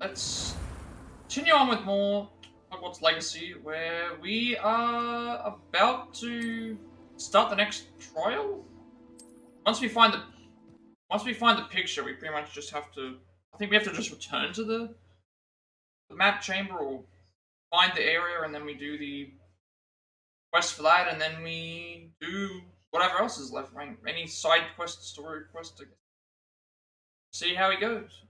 let's continue on with more Hogwarts Legacy, where we are about to start the next trial. Once we find the picture, we pretty much just have to. I think we have to just return to the map chamber or find the area, and then we do the quest for that, and then we do whatever else is left. Right? Any side quest, story quest. See how he goes.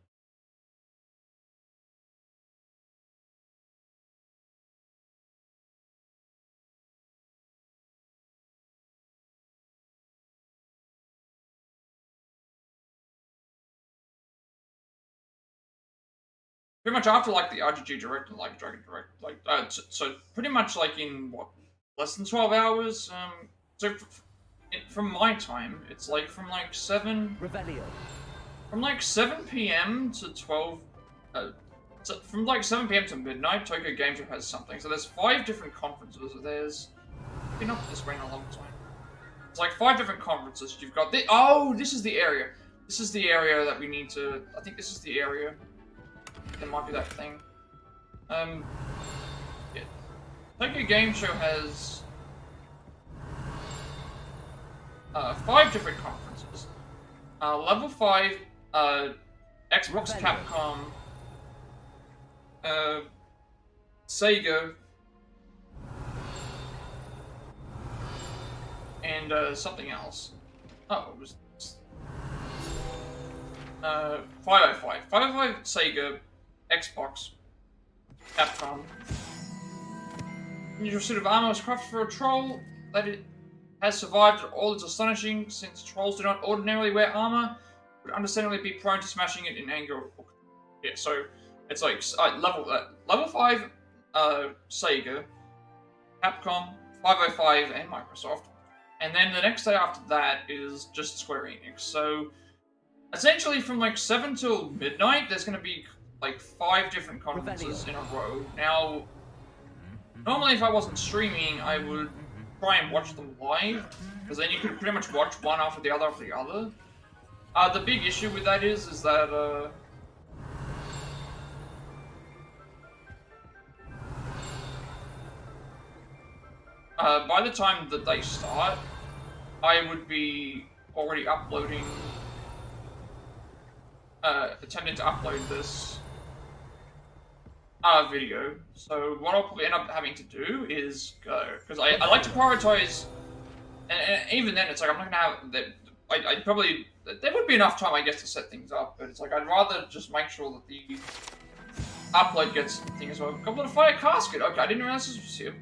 Pretty much after like the RGG Direct and like Dragon Direct, like so pretty much like in what less than 12 hours. So from my time, it's like from like Revelio. from like 7 p.m. to 12. So from like 7 p.m. to midnight, Tokyo Game Show has something. So there's 5 different conferences. There's been up this way in a long time. It's like 5 different conferences. You've got the this is the area. This is the area that we need to. I think this is the area. There might be that thing. Yeah. Tokyo Game Show has 5 different conferences. Level 5, Xbox, Capcom, Sega, and something else. Oh, it was 505. 505 Sega, Xbox, Capcom. Unusual suit of armor was crafted for a troll that it has survived all is astonishing, since trolls do not ordinarily wear armor, would understandably be prone to smashing it in anger. Yeah, so it's like level 5 Sega, Capcom, 505, and Microsoft. And then the next day after that is just Square Enix. So essentially from like 7 till midnight, there's going to be like 5 different conferences in a row. Now, normally if I wasn't streaming, I would try and watch them live, because then you could pretty much watch one after the other. The big issue with that is that by the time that they start, I would be already uploading, attempting to upload this video. So what I'll probably end up having to do is go, because I like to prioritize, and even then it's like I'm not gonna have that. I'd probably, there would be enough time I guess to set things up, but it's like I'd rather just make sure that the upload gets things as well. Goblet of Fire casket. Okay, I didn't realize this was here.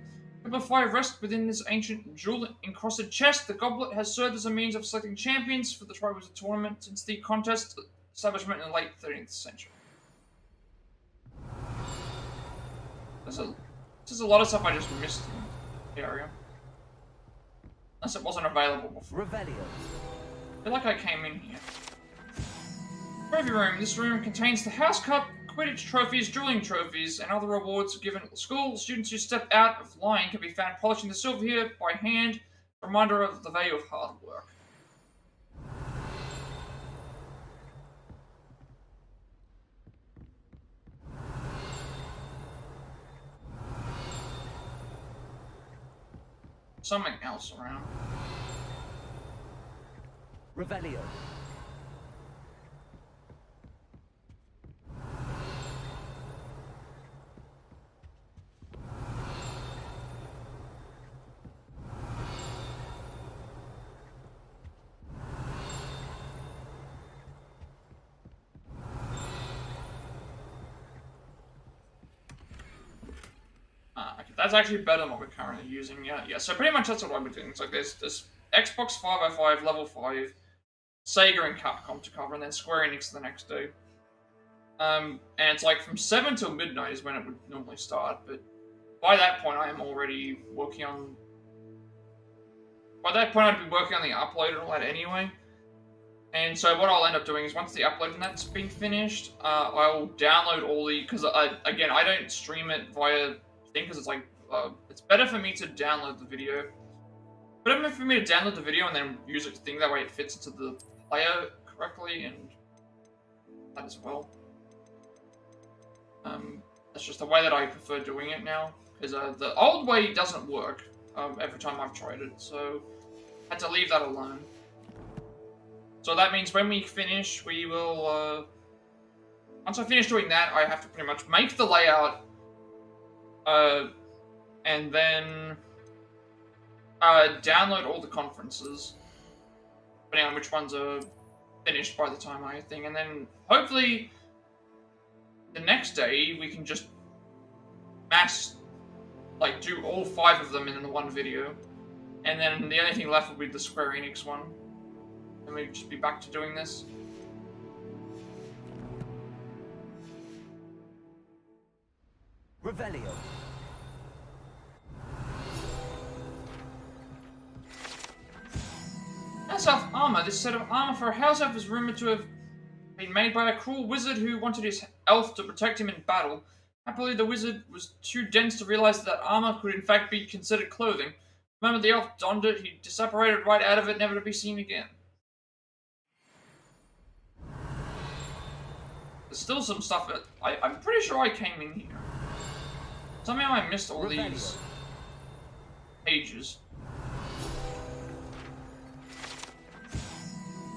Goblet of Fire rests within this ancient jewel encrusted chest. The goblet has served as a means of selecting champions for the Triwizard Tournament since the contest establishment in the late 13th century. There's a lot of stuff I just missed in the area. Unless it wasn't available before. Revelio. I feel like I came in here. Trophy room. This room contains the House Cup, Quidditch trophies, dueling trophies, and other rewards given at the school. Students who step out of line can be found polishing the silver here by hand, a reminder of the value of hard work. Something else around. Revelio. Okay, that's actually better than what we're currently using. Yeah. So pretty much that's what we're doing. It's like there's this Xbox 505, level 5, Sega and Capcom to cover, and then Square Enix the next day. And it's like from 7 till midnight is when it would normally start, but by that point I am already working on... By that point I'd be working on the upload and all that anyway. And so what I'll end up doing is once the upload and that's been finished, I'll download all the... Because, again, I don't stream it via thing, because it's like... it's better for me to download the video. Better for me to download the video and then use it thing, that way it fits into the player correctly, and that as well. That's just the way that I prefer doing it now. Because the old way doesn't work every time I've tried it, so I had to leave that alone. So that means when we finish, we will... once I finish doing that, I have to pretty much make the layout, and then download all the conferences, depending on which ones are finished by the time I think, and then hopefully the next day we can just do all 5 of them in the one video, and then the only thing left will be the Square Enix one, and we'll just be back to doing this. Revelio. House Elf armor. This set of armor for a house elf is rumored to have been made by a cruel wizard who wanted his elf to protect him in battle. Happily, the wizard was too dense to realize that armor could in fact be considered clothing. The moment the elf donned it, he disapparated right out of it, never to be seen again. There's still some stuff that I'm pretty sure I came in here. Somehow I missed all these pages.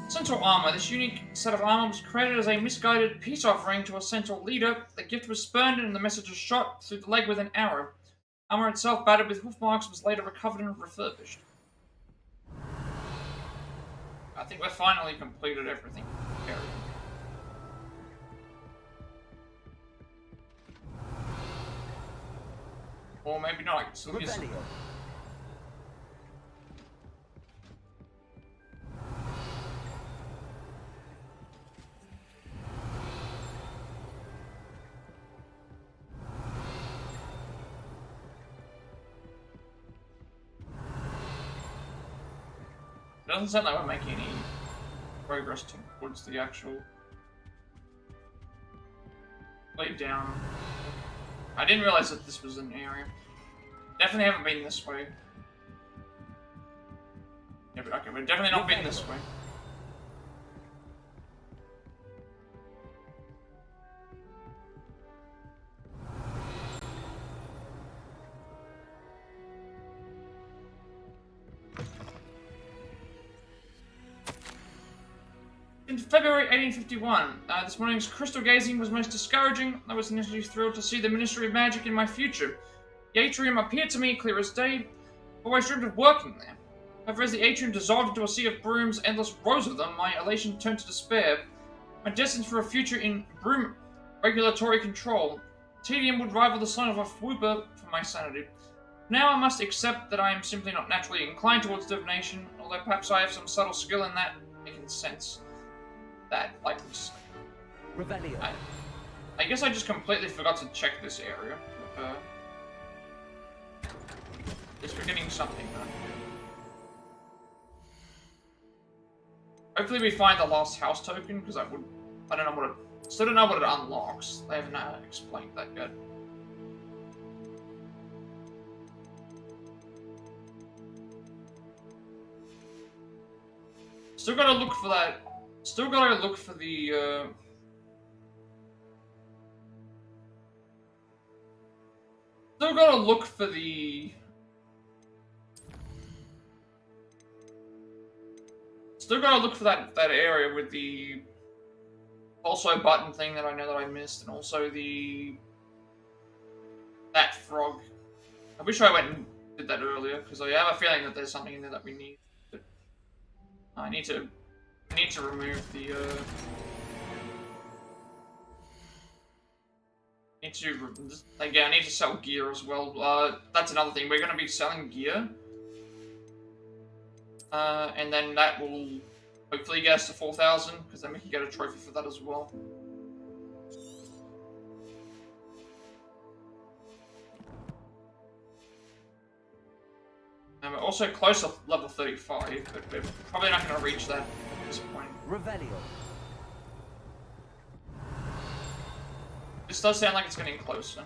Central armor. This unique set of armor was created as a misguided peace offering to a central leader. The gift was spurned and the message was shot through the leg with an arrow. Armor itself, battered with hoof marks, was later recovered and refurbished. I think we've finally completed everything. Or maybe not. I can still use it. It doesn't sound like we're making any progress towards the actual lay down. I didn't realize that this was an area. Definitely haven't been this way. Yeah, but okay, we've definitely not been this way. In February 1851, this morning's crystal gazing was most discouraging. I was initially thrilled to see the Ministry of Magic in my future. The atrium appeared to me clear as day. I've always dreamed of working there. However, as the atrium dissolved into a sea of brooms, endless rows of them, my elation turned to despair. My destined for a future in broom regulatory control. Tedium would rival the son of a whooper for my sanity. Now I must accept that I am simply not naturally inclined towards divination, although perhaps I have some subtle skill in that. I can sense that, like, Revelio. I guess I just completely forgot to check this area. Just forgetting something. Hopefully we find the lost house token, because I don't know what it... Still don't know what it unlocks. They haven't explained that yet. Still gotta look for that... Still gotta look for the, Still gotta look for the... Still gotta look for that area with the... Also button thing that I know that I missed, and also the... That frog. I wish I went and did that earlier, because I have a feeling that there's something in there that we need. But I need to remove the, Again, I need to sell gear as well. That's another thing. We're going to be selling gear. And then that will hopefully get us to 4,000, because then we can get a trophy for that as well. And we're also close to level 35, but we're probably not going to reach that at this point. Revelio. This does sound like it's getting closer.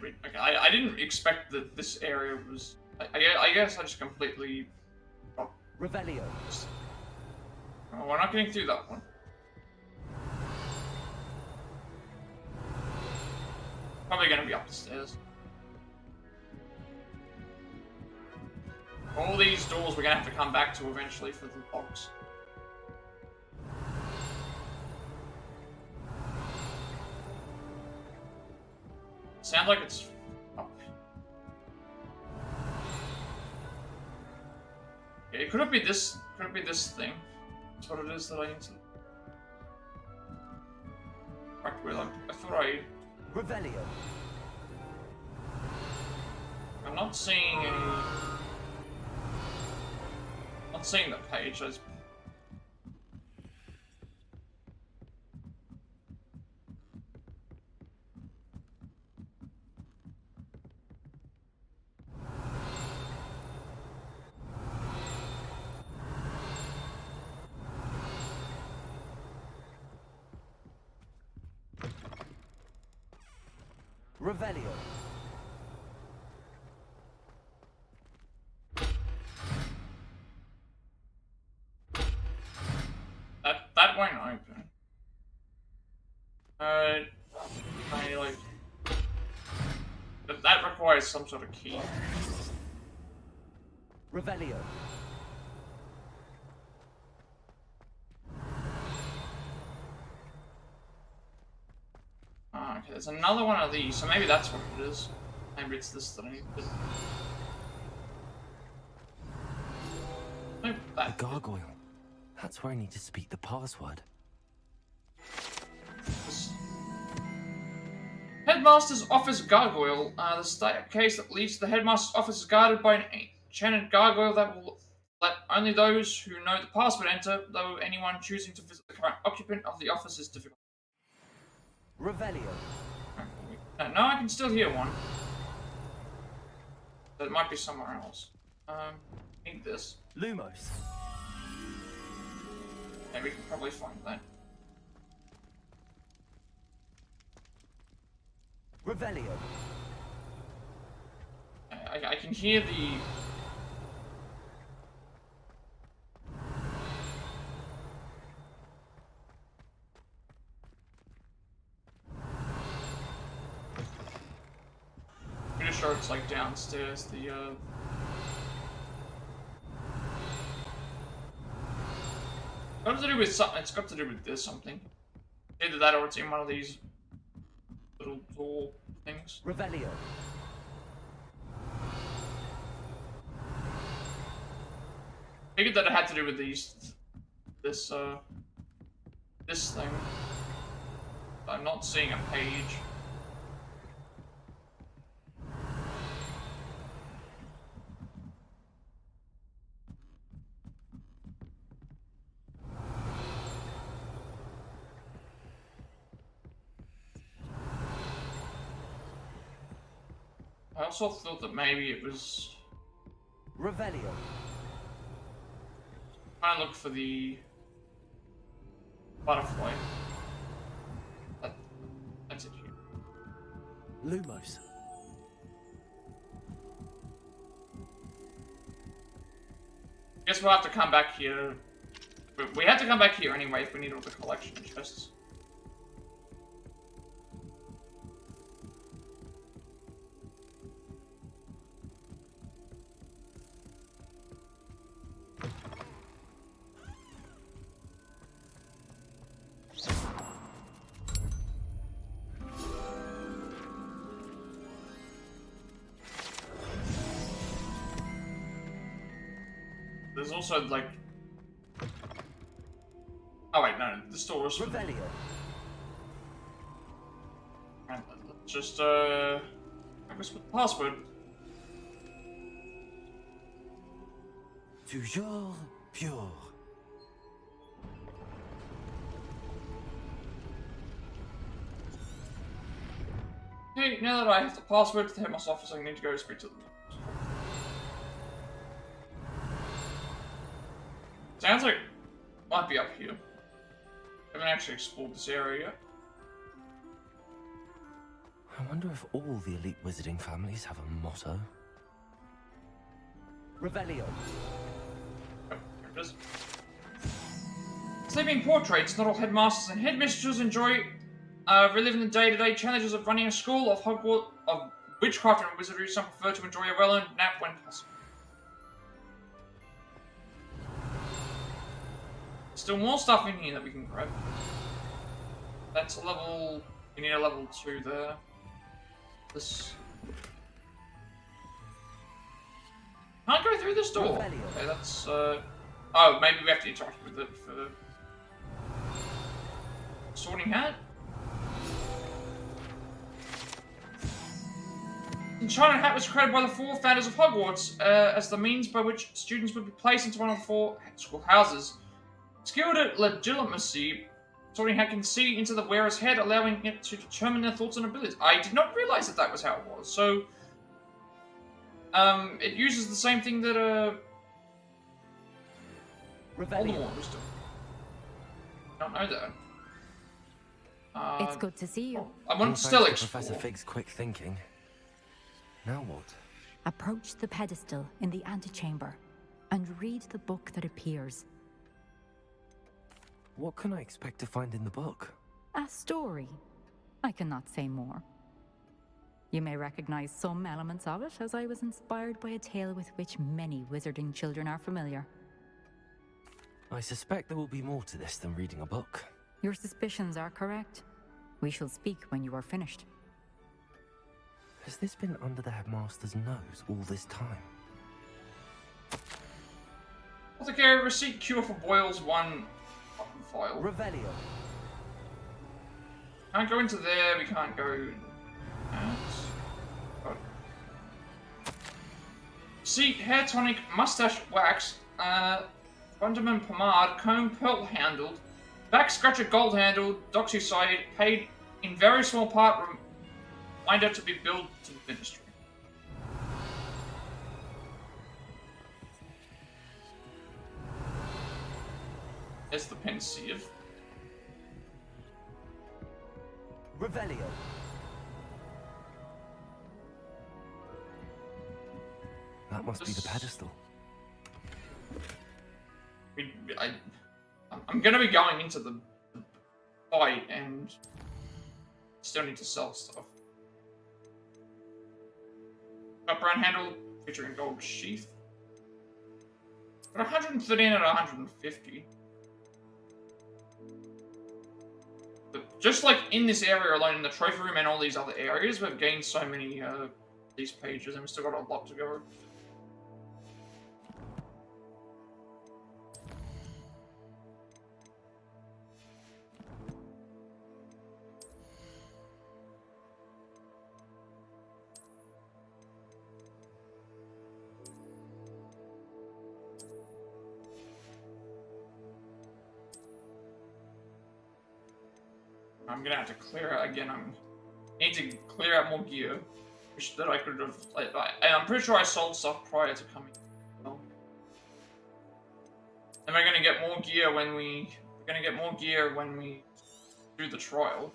Okay, I didn't expect that this area was. I guess I just completely. Revelio. Oh, we're not getting through that one. Probably gonna be up the stairs. All these doors we're gonna have to come back to eventually for the box. Sounds like it's up. Yeah, could it be this? Could it be this thing? That's what it is that I need to. Right, well, I thought I. Revelio. I'm not seeing any. Not seeing the page. Revelio. That won't open. I like. That requires some sort of key. Revelio. Okay, there's another one of these, so maybe that's what it is. Maybe it's this that I need to. Nope, A gargoyle. That's where I need to speak the password. This. Headmaster's office gargoyle. The staircase that leads to the headmaster's office is guarded by an enchanted gargoyle that will let only those who know the password enter, though anyone choosing to visit the current occupant of the office is difficult. Revelio. No, I can still hear one. But it might be somewhere else. Need this. Lumos. Yeah, we can probably find that. Revelio. I can hear the. Pretty sure it's like downstairs. Got to do with something. It's got to do with this something. Either that or it's in one of these little door things. Revelio. Figured that it had to do with this thing. I'm not seeing a page. I also thought that maybe it was. Revelio. Trying to look for the butterfly. That's it here. Lumos. Guess we'll have to come back here. We have to come back here anyway if we need all the collection chests. There's also like. Oh wait, no, the store is. Revelio. Let's just I guess with the password. Toujours pure. Hey, now that I have the password to the headmaster's office, I need to go speak to them. Sounds like might be up here. I haven't actually explored this area yet. I wonder if all the elite wizarding families have a motto. Revelio. Oh, there it is. Sleeping portraits. Not all headmasters and headmistresses enjoy reliving the day-to-day challenges of running a school of Hogwarts of witchcraft and wizardry. Some prefer to enjoy a well-earned nap when possible. Still more stuff in here that we can grab. That's a level. We need a level 2 there. This. Can't go through this door. Okay, that's. Oh, maybe we have to interact with it for. Sorting Hat? The Enchanted Hat was created by the 4 founders of Hogwarts as the means by which students would be placed into one of the 4 school houses. Skilled at legitimacy, Sorting Hat can see into the wearer's head, allowing it to determine their thoughts and abilities. I did not realize that that was how it was. So, it uses the same thing that Voldemort was doing. I don't know that. It's good to see you. I want to still explore. Professor Fig's quick thinking. Now what? Approach the pedestal in the antechamber and read the book that appears. What can I expect to find in the book? A story. I cannot say more. You may recognize some elements of it, as I was inspired by a tale with which many wizarding children are familiar. I suspect there will be more to this than reading a book. Your suspicions are correct. We shall speak when you are finished. Has this been under the headmaster's nose all this time? Apothecary receipt cure for boils 1 file. Revelio. Can't go into there, we can't go. Seat, hair tonic, mustache wax, Wonderman pomade, comb pearl handled, back scratcher gold handled, doxycyde, paid in very small part, reminder to be billed to the ministry. There's the pensieve. Revelio. That must be the pedestal. I'm gonna be going into the fight and still need to sell stuff. Got brown handle featuring gold sheath. Got 113 and 150. But just like in this area alone, in the trophy room and all these other areas, we've gained so many these pages, and we've still got a lot to go. I'm gonna have to clear out again. I need to clear out more gear, which that I could have. I'm pretty sure I sold stuff prior to coming. Well, and we're gonna get more gear when we. We're gonna get more gear when we do the trial.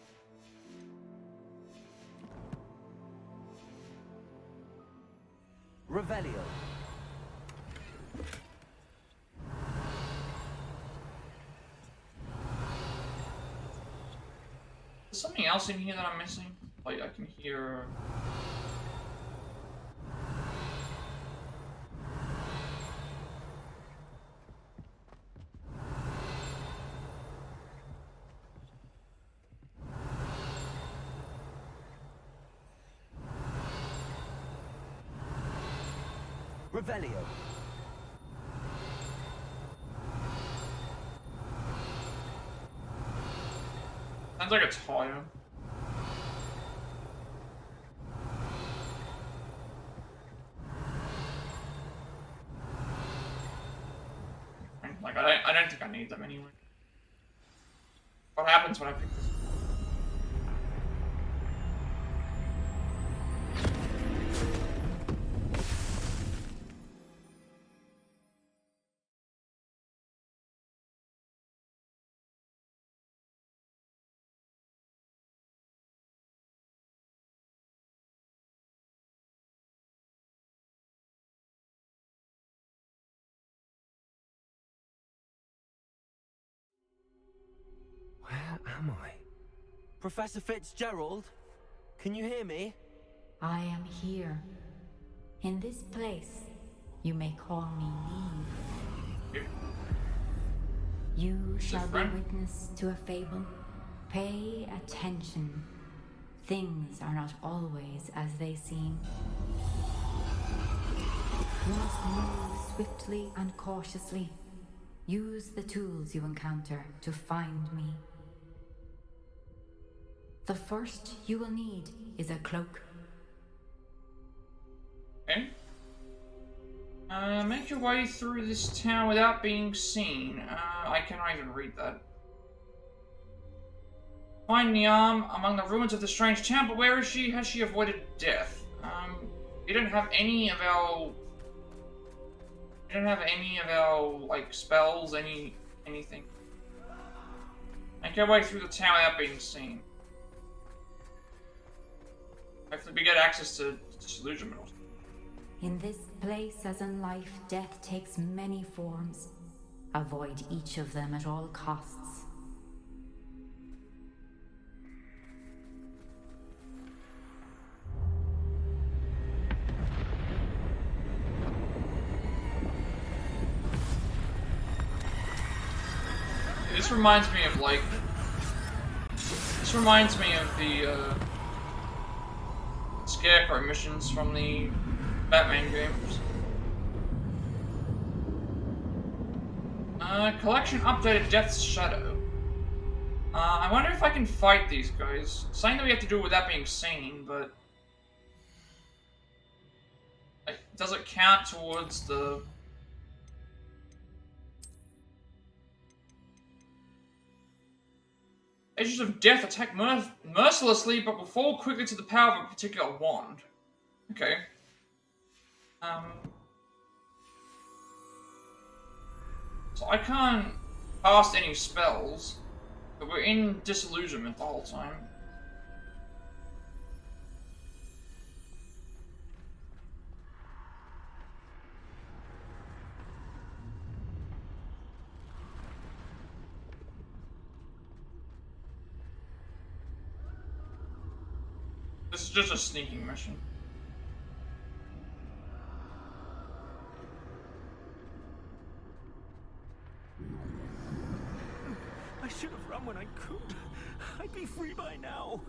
Revelio. Is something else in here that I'm missing? Like I can hear. Revelio. Sounds like a tire. Like I don't think I need them anyway. What happens when I pick this? am I? Professor Fitzgerald? Can you hear me? I am here. In this place, you may call me Neve. You shall be witness to a fable. Pay attention. Things are not always as they seem. You must move swiftly and cautiously. Use the tools you encounter to find me. The first you will need is a cloak. Okay. Make your way through this town without being seen. I cannot even read that. Find Niam among the ruins of the strange town, but where is she? Has she avoided death? We don't have any of our... We don't have any of our, like, spells, anything. Make your way through the town without being seen. Hopefully we get access to disillusionment or something. In this place, as in life, death takes many forms. Avoid each of them at all costs. This reminds me of, like... This reminds me of the, Scarecrow missions from the Batman games. Collection updated Death's Shadow. I wonder if I can fight these guys. Saying that we have to do it without being seen, but... Like, does it count towards the... Agents of Death attack mercilessly, but will fall quickly to the power of a particular wand. Okay. So I can't cast any spells, but we're in disillusionment the whole time. This is just a sneaking mission. I should have run when I could. I'd be free by now.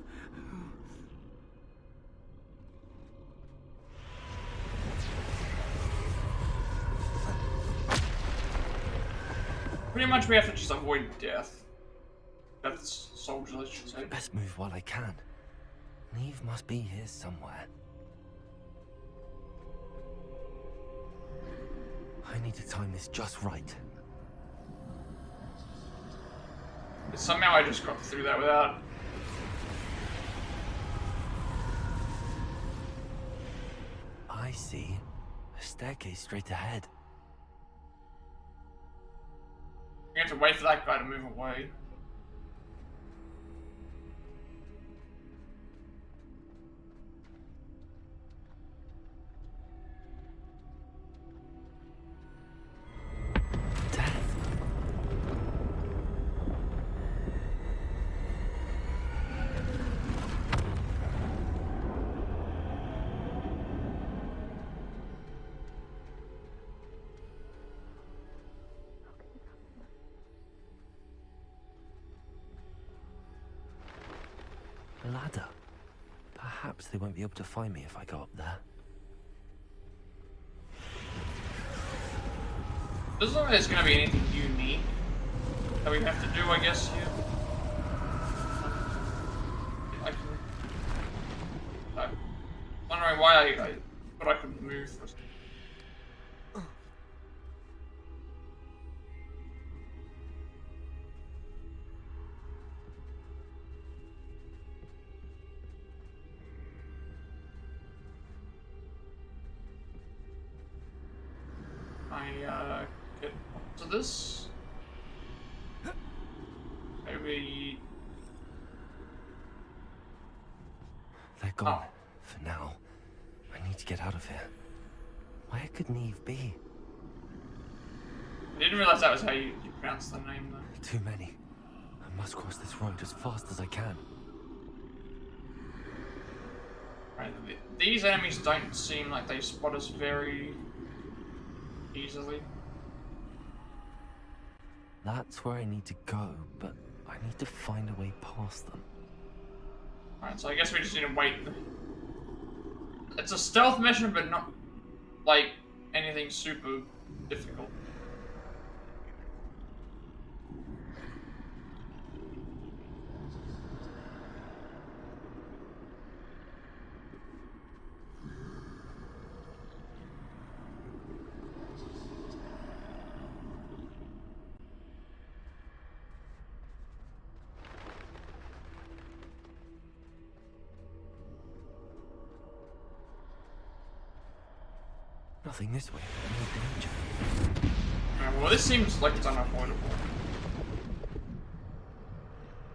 Pretty much we have to just avoid death. Death's soldiers, I should say. Best move while I can. Neve must be here somewhere. I need to time this just right. Somehow I just got through that without... I see. A staircase straight ahead. We have to wait for that guy to move away. A ladder. Perhaps they won't be able to find me if I go up there. Doesn't look like there's going to be anything unique that we have to do, I guess, here. I'm wondering why I thought I couldn't move for a second. Get to this. Maybe... They're gone. For now. I need to get out of here. Where could Neve be? I didn't realize that was how you pronounce the name, though. Too many. must cross this road as fast as I can. Right, these enemies don't seem like they spot us very easily. That's where I need to go, but I need to find a way past them. Alright, so I guess we just need to wait. It's a stealth mission, but not like anything super difficult. Nothing this way, no danger. Alright, well, this seems like it's unavoidable.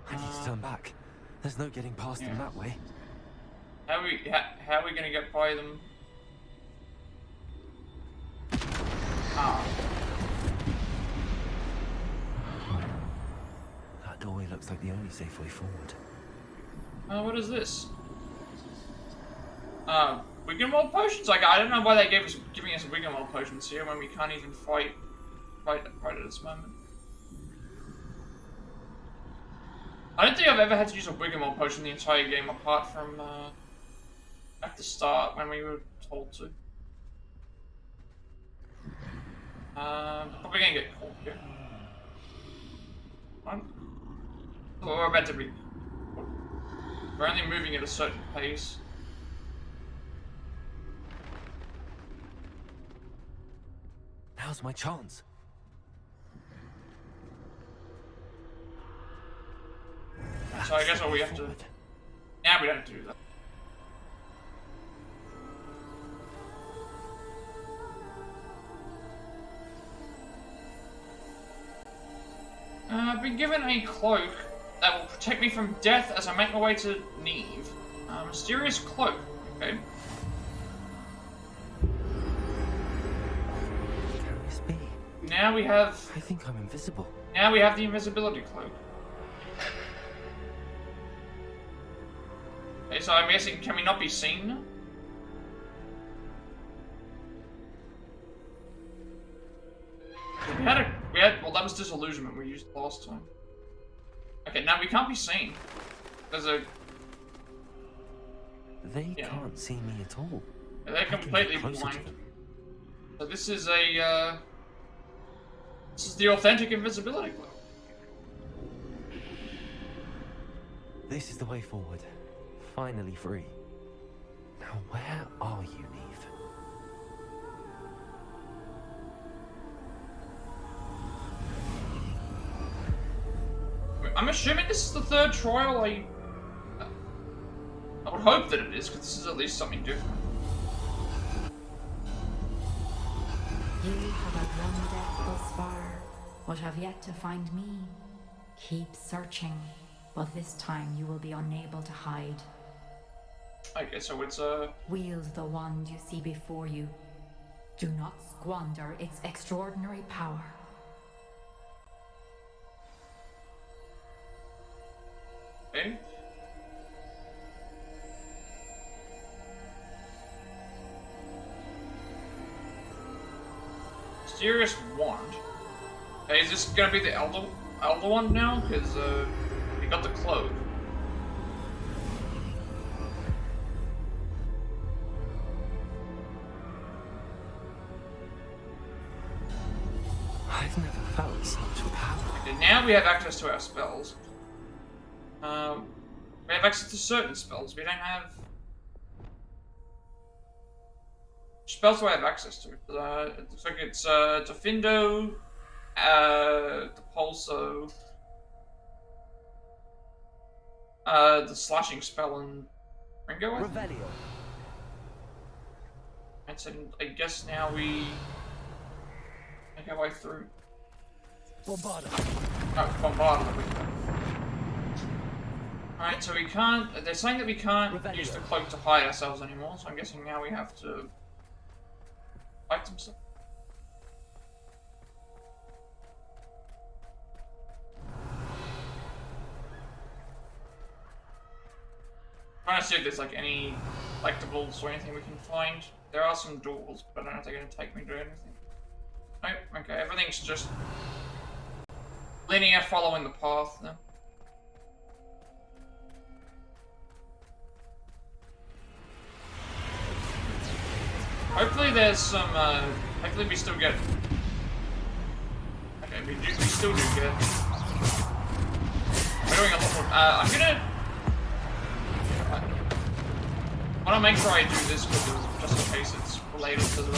I need to turn back. There's no getting past them that way. How are we gonna get by them? Ah. That doorway looks like the only safe way forward. What is this? Wiggenweld potions? Like, I don't know why they giving us Wiggenweld potions here when we can't even fight at this moment. I don't think I've ever had to use a Wiggenweld potion the entire game apart from at the start when we were told to. Probably gonna get caught here. We're about to be. We're only moving at a certain pace. Now's my chance. So I guess all we have to. Now we don't have to do that. I've been given a cloak that will protect me from death as I make my way to Neve. Mysterious cloak. Okay. Now we have. I think I'm invisible. Now we have the invisibility cloak. Okay, so I'm guessing, can we not be seen now? Well, that was disillusionment we used last time. Okay, now we can't be seen. There's a. They can't see me at all. They're completely blind. So this is a. This is the authentic invisibility cloak. This is the way forward. Finally free. Now where are you, Neve? I'm assuming this is the third trial. I would hope that it is, because this is at least something different. You have outrun death thus far, but have yet to find me. Keep searching, but this time you will be unable to hide. Okay, so it's Wield the wand you see before you. Do not squander its extraordinary power. Okay. Mysterious wand. Okay, is this gonna be the Elder one now? Because we got the cloak. I've never felt such power. Okay, now we have access to our spells. We have access to certain spells. We don't have. Which spells do I have access to? It looks like it's Defindo, Depulso, the slashing spell, and Ringo. Revelio. And so I guess now we make our way through. Bombarda. Oh, Bombardment. Alright, so we can't. They're saying that we can't use the cloak to hide ourselves anymore, so I'm guessing now we have to fight them. trying to see if there's like any collectibles or anything we can find. There are some doors, but I don't know if they're going to take me to anything. Nope, okay, everything's just linear, following the path now. Hopefully there's some, hopefully we still get... Okay, we still do get... We're doing a lot more, I'm gonna... I wanna make sure I do this just in case it's related to the...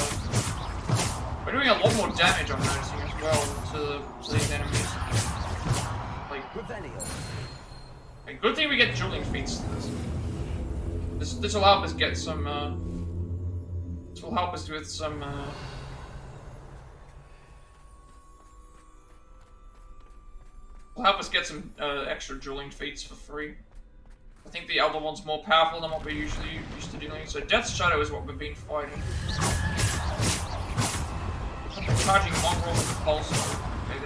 We're doing a lot more damage, I'm noticing, as well, to these enemies. Like... Okay, good thing we get dueling feats to this. This will help us get some, This will help us with some, will help us get some extra dueling feats for free. I think the other one's more powerful than what we're usually used to dealing. So Death's Shadow is what we've been fighting. Charging mongrel with the pulse. Okay,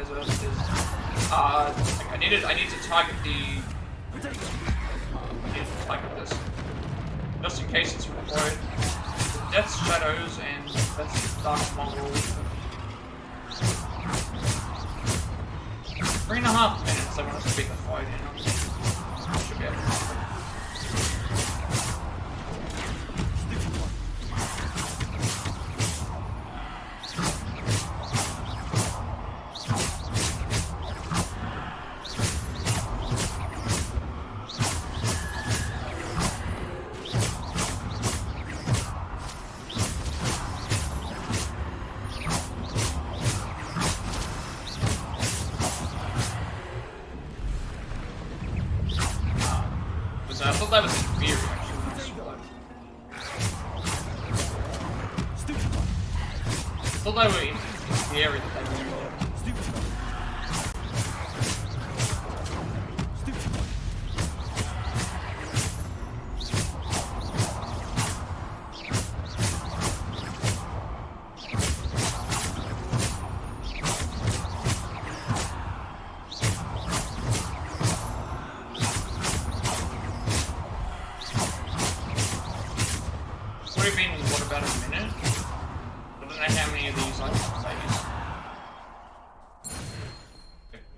I need to target the. I need to target this, just in case it's required. Death's Shadows and that's Dark Mongrel. 3.5 minutes I want to beat the fight in. Should be able to. I thought that was in theory, actually. I thought that were in theory that they were.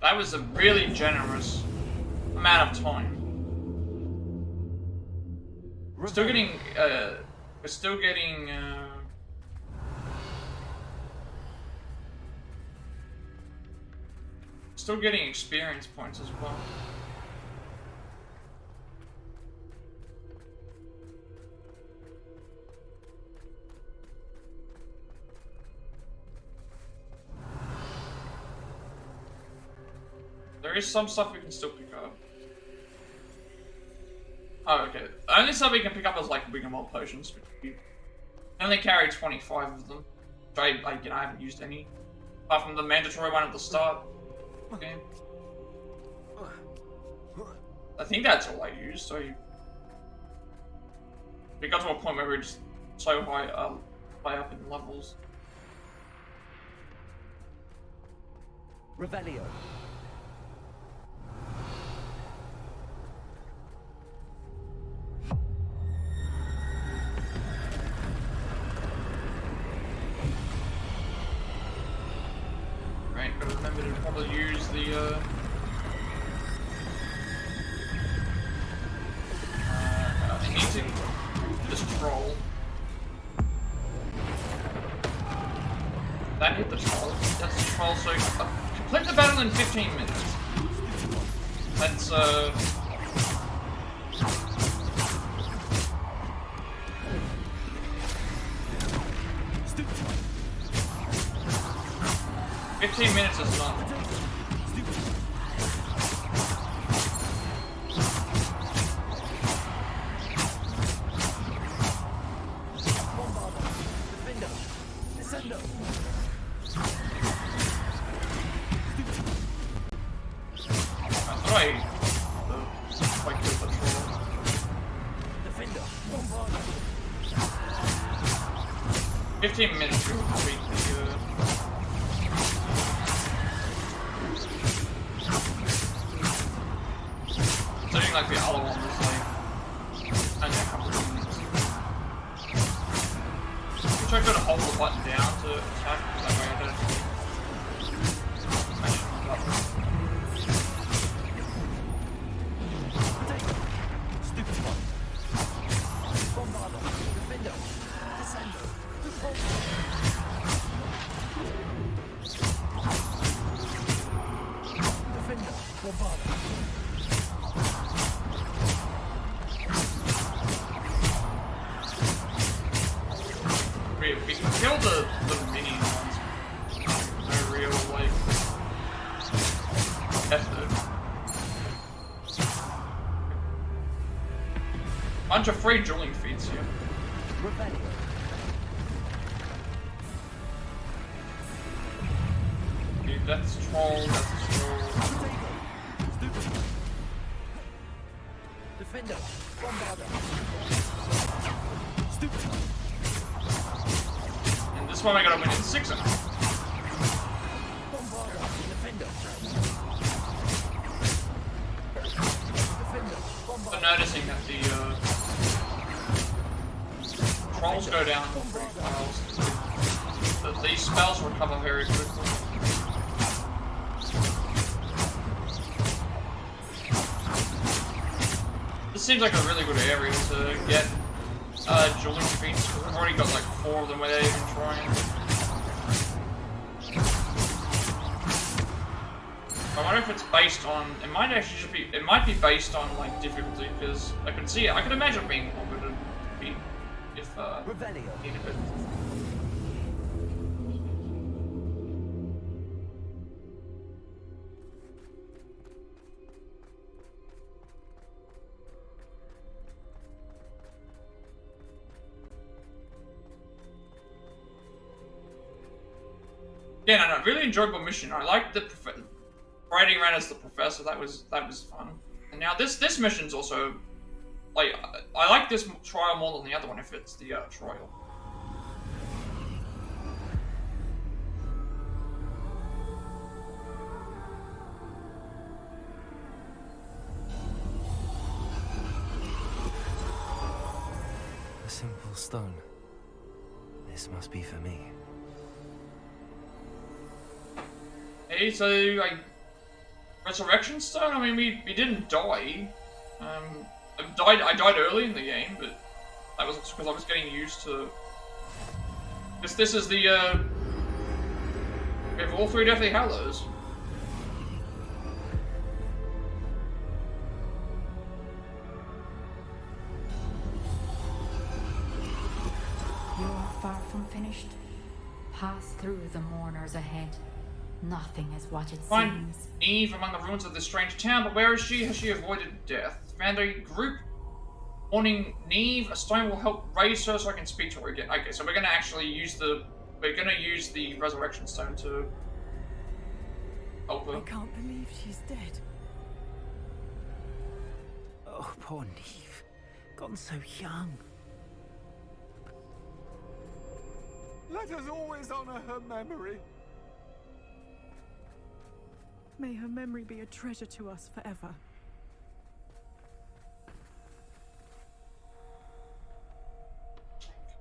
That was a really generous amount of time. We're still getting, still getting experience points as well. There is some stuff we can still pick up. Oh, okay. The only stuff we can pick up is like Wiggamole potions, which we only carry 25 of them. Which I haven't used any. Apart from the mandatory one at the start of the game. I think that's all I used, so we got to a point where we were just so high up in levels. Revelio. Right, gotta remember to probably use the I need to just troll. That hit the troll. That's the troll, so complete the battle in 15 minutes. That's 15 minutes is not. Minutes to complete the something like the other one was like real, like, effort. Bunch of free dueling feats here. Okay, that's troll, that's troll. Defender, bombarder. And this one I gotta win in 6 of them. Bombarder, defender. I'm noticing that the trolls go down pretty fast. That these spells recover very quickly. This seems like a really good area to get dueling feats, because I've already got like 4 of them without even trying. I wonder if it's based on. It might actually just be. It might be based on like difficulty, because I could see it. I could imagine it being longer to beat if needed it. Yeah, no, really enjoyable mission. I liked the riding around as the professor. That was fun. And now this mission's also like I like this trial more than the other one if it's the trial. A simple stone. This must be for me. Hey, so like Resurrection Stone. I mean, we didn't die. I died early in the game, but that was because I was getting used to. Because this is the we have all 3 Deathly Hallows. You are far from finished. Pass through the mourners ahead. Nothing is what it Find seems. Eve among the ruins of this strange town, but where is she? Has she avoided death? Found a group warning Neve. A stone will help raise her so I can speak to her again. Okay, so we're gonna actually use the Resurrection Stone to help her. I can't believe she's dead. Oh, poor Neve. Gone so young. Let us always honor her memory. May her memory be a treasure to us forever.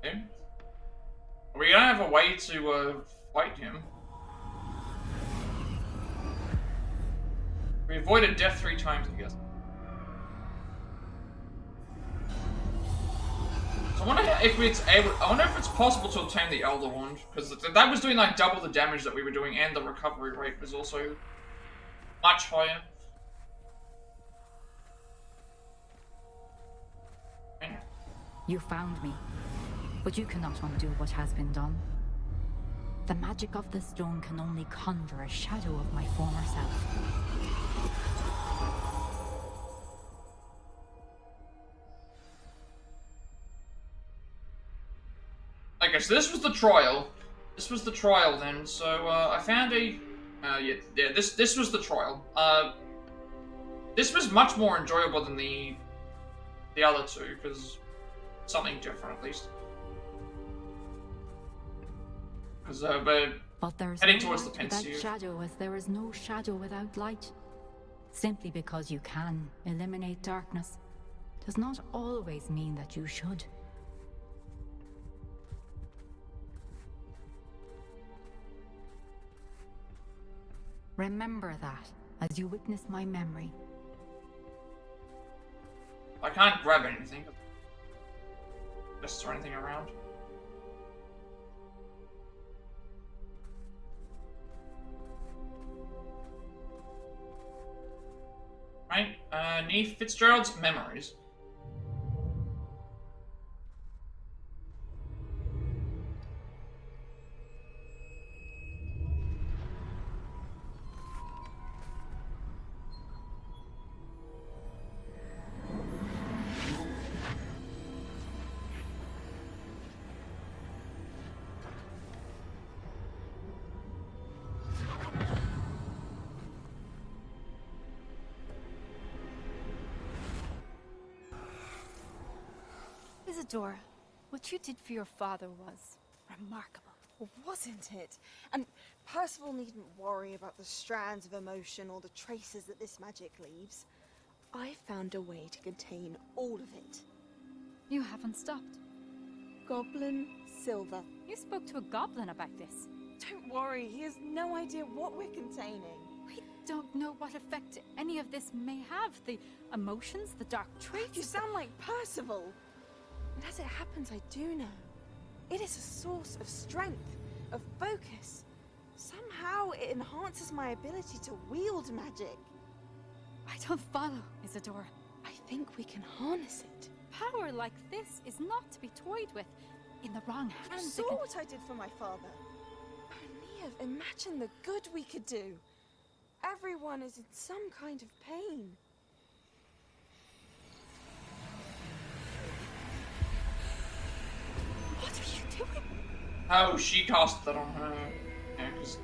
Okay. Are we gonna have a way to fight him? We avoided death 3 times, I guess. So I wonder if it's able. I wonder if it's possible to obtain the Elder Wand, because that was doing like double the damage that we were doing, and the recovery rate was also much higher. You found me, but you cannot undo what has been done. The magic of the stone can only conjure a shadow of my former self. Okay, so this was the trial. This was the trial then. So I found a. This was the trial. This was much more enjoyable than the other 2 because something different at least. Because we're But there's heading no towards the light without pensive. shadow, as there is no shadow without light. Simply because you can eliminate darkness does not always mean that you should. Remember that as you witness my memory. I can't grab anything. Just throw anything around. Right, Neve Fitzgerald's memories. Isadora, what you did for your father was remarkable. Well, wasn't it? And Percival needn't worry about the strands of emotion or the traces that this magic leaves. I found a way to contain all of it. You haven't stopped. Goblin Silver. You spoke to a goblin about this. Don't worry, he has no idea what we're containing. We don't know what effect any of this may have. The emotions, the dark traits. You sound like Percival. And as it happens, I do know. It is a source of strength, of focus. Somehow it enhances my ability to wield magic. I don't follow, Isadora. I think we can harness it. Power like this is not to be toyed with. In the wrong You hands, saw what I did for my father. Only imagine the good we could do. Everyone is in some kind of pain. What are you doing? Oh, she cast that on her. Yeah, 'cause...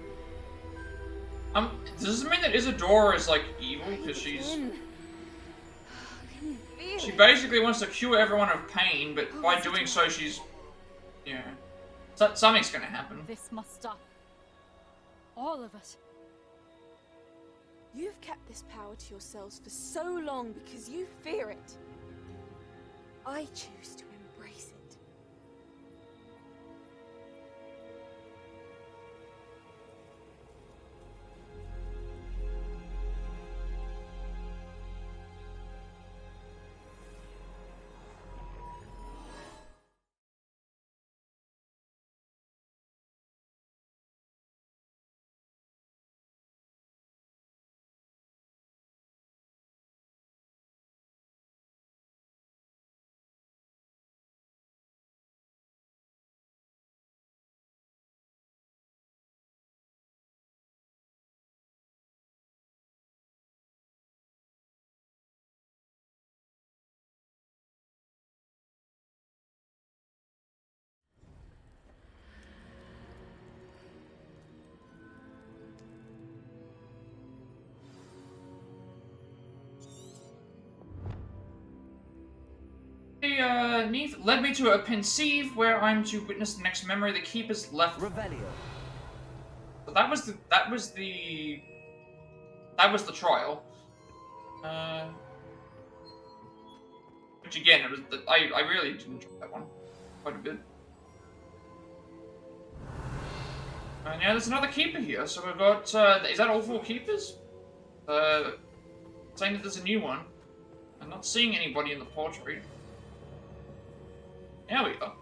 does this mean that Isadora is, like, evil? Because she's... She basically wants to cure everyone of pain, but by doing so, she's... Yeah. Something's gonna happen. This must stop. All of it. You've kept this power to yourselves for so long because you fear it. I choose to embrace it. Neith led me to a pensieve where I'm to witness the next memory the keepers left. Revelio. So that was the trial. Which again, it was I really did enjoy that one quite a bit. And yeah, there's another keeper here. So we've got is that all 4 keepers? Saying that there's a new one. I'm not seeing anybody in the portrait. There we go.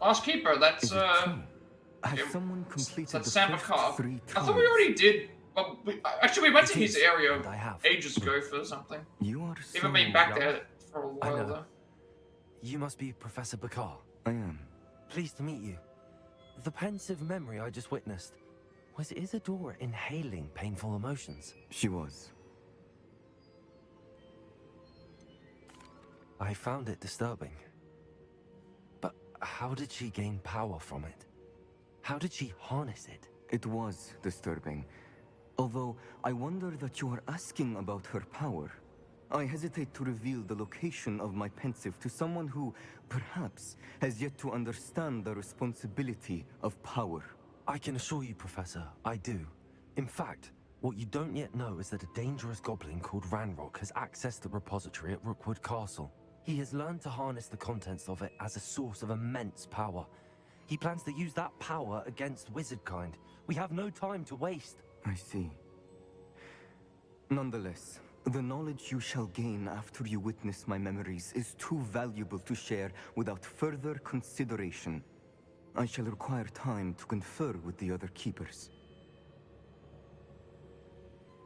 Last keeper, that's Has someone completed that's the Sam first McCarr. 3 I thought we already did. Well, actually, we went to his area I have. ages ago for something. You are We haven't been back young. there for a I while know. though. You must be Professor Bakar. I am. Pleased to meet you. The pensive memory I just witnessed, was Isadora inhaling painful emotions? She was. I found it disturbing. But how did she gain power from it? How did she harness it? It was disturbing. Although, I wonder that you are asking about her power. I hesitate to reveal the location of my pensive to someone who, perhaps, has yet to understand the responsibility of power. I can assure you, Professor, I do. In fact, what you don't yet know is that a dangerous goblin called Ranrock has accessed the repository at Rookwood Castle. He has learned to harness the contents of it as a source of immense power. He plans to use that power against wizardkind. We have no time to waste. I see. Nonetheless, the knowledge you shall gain after you witness my memories is too valuable to share without further consideration. I shall require time to confer with the other keepers.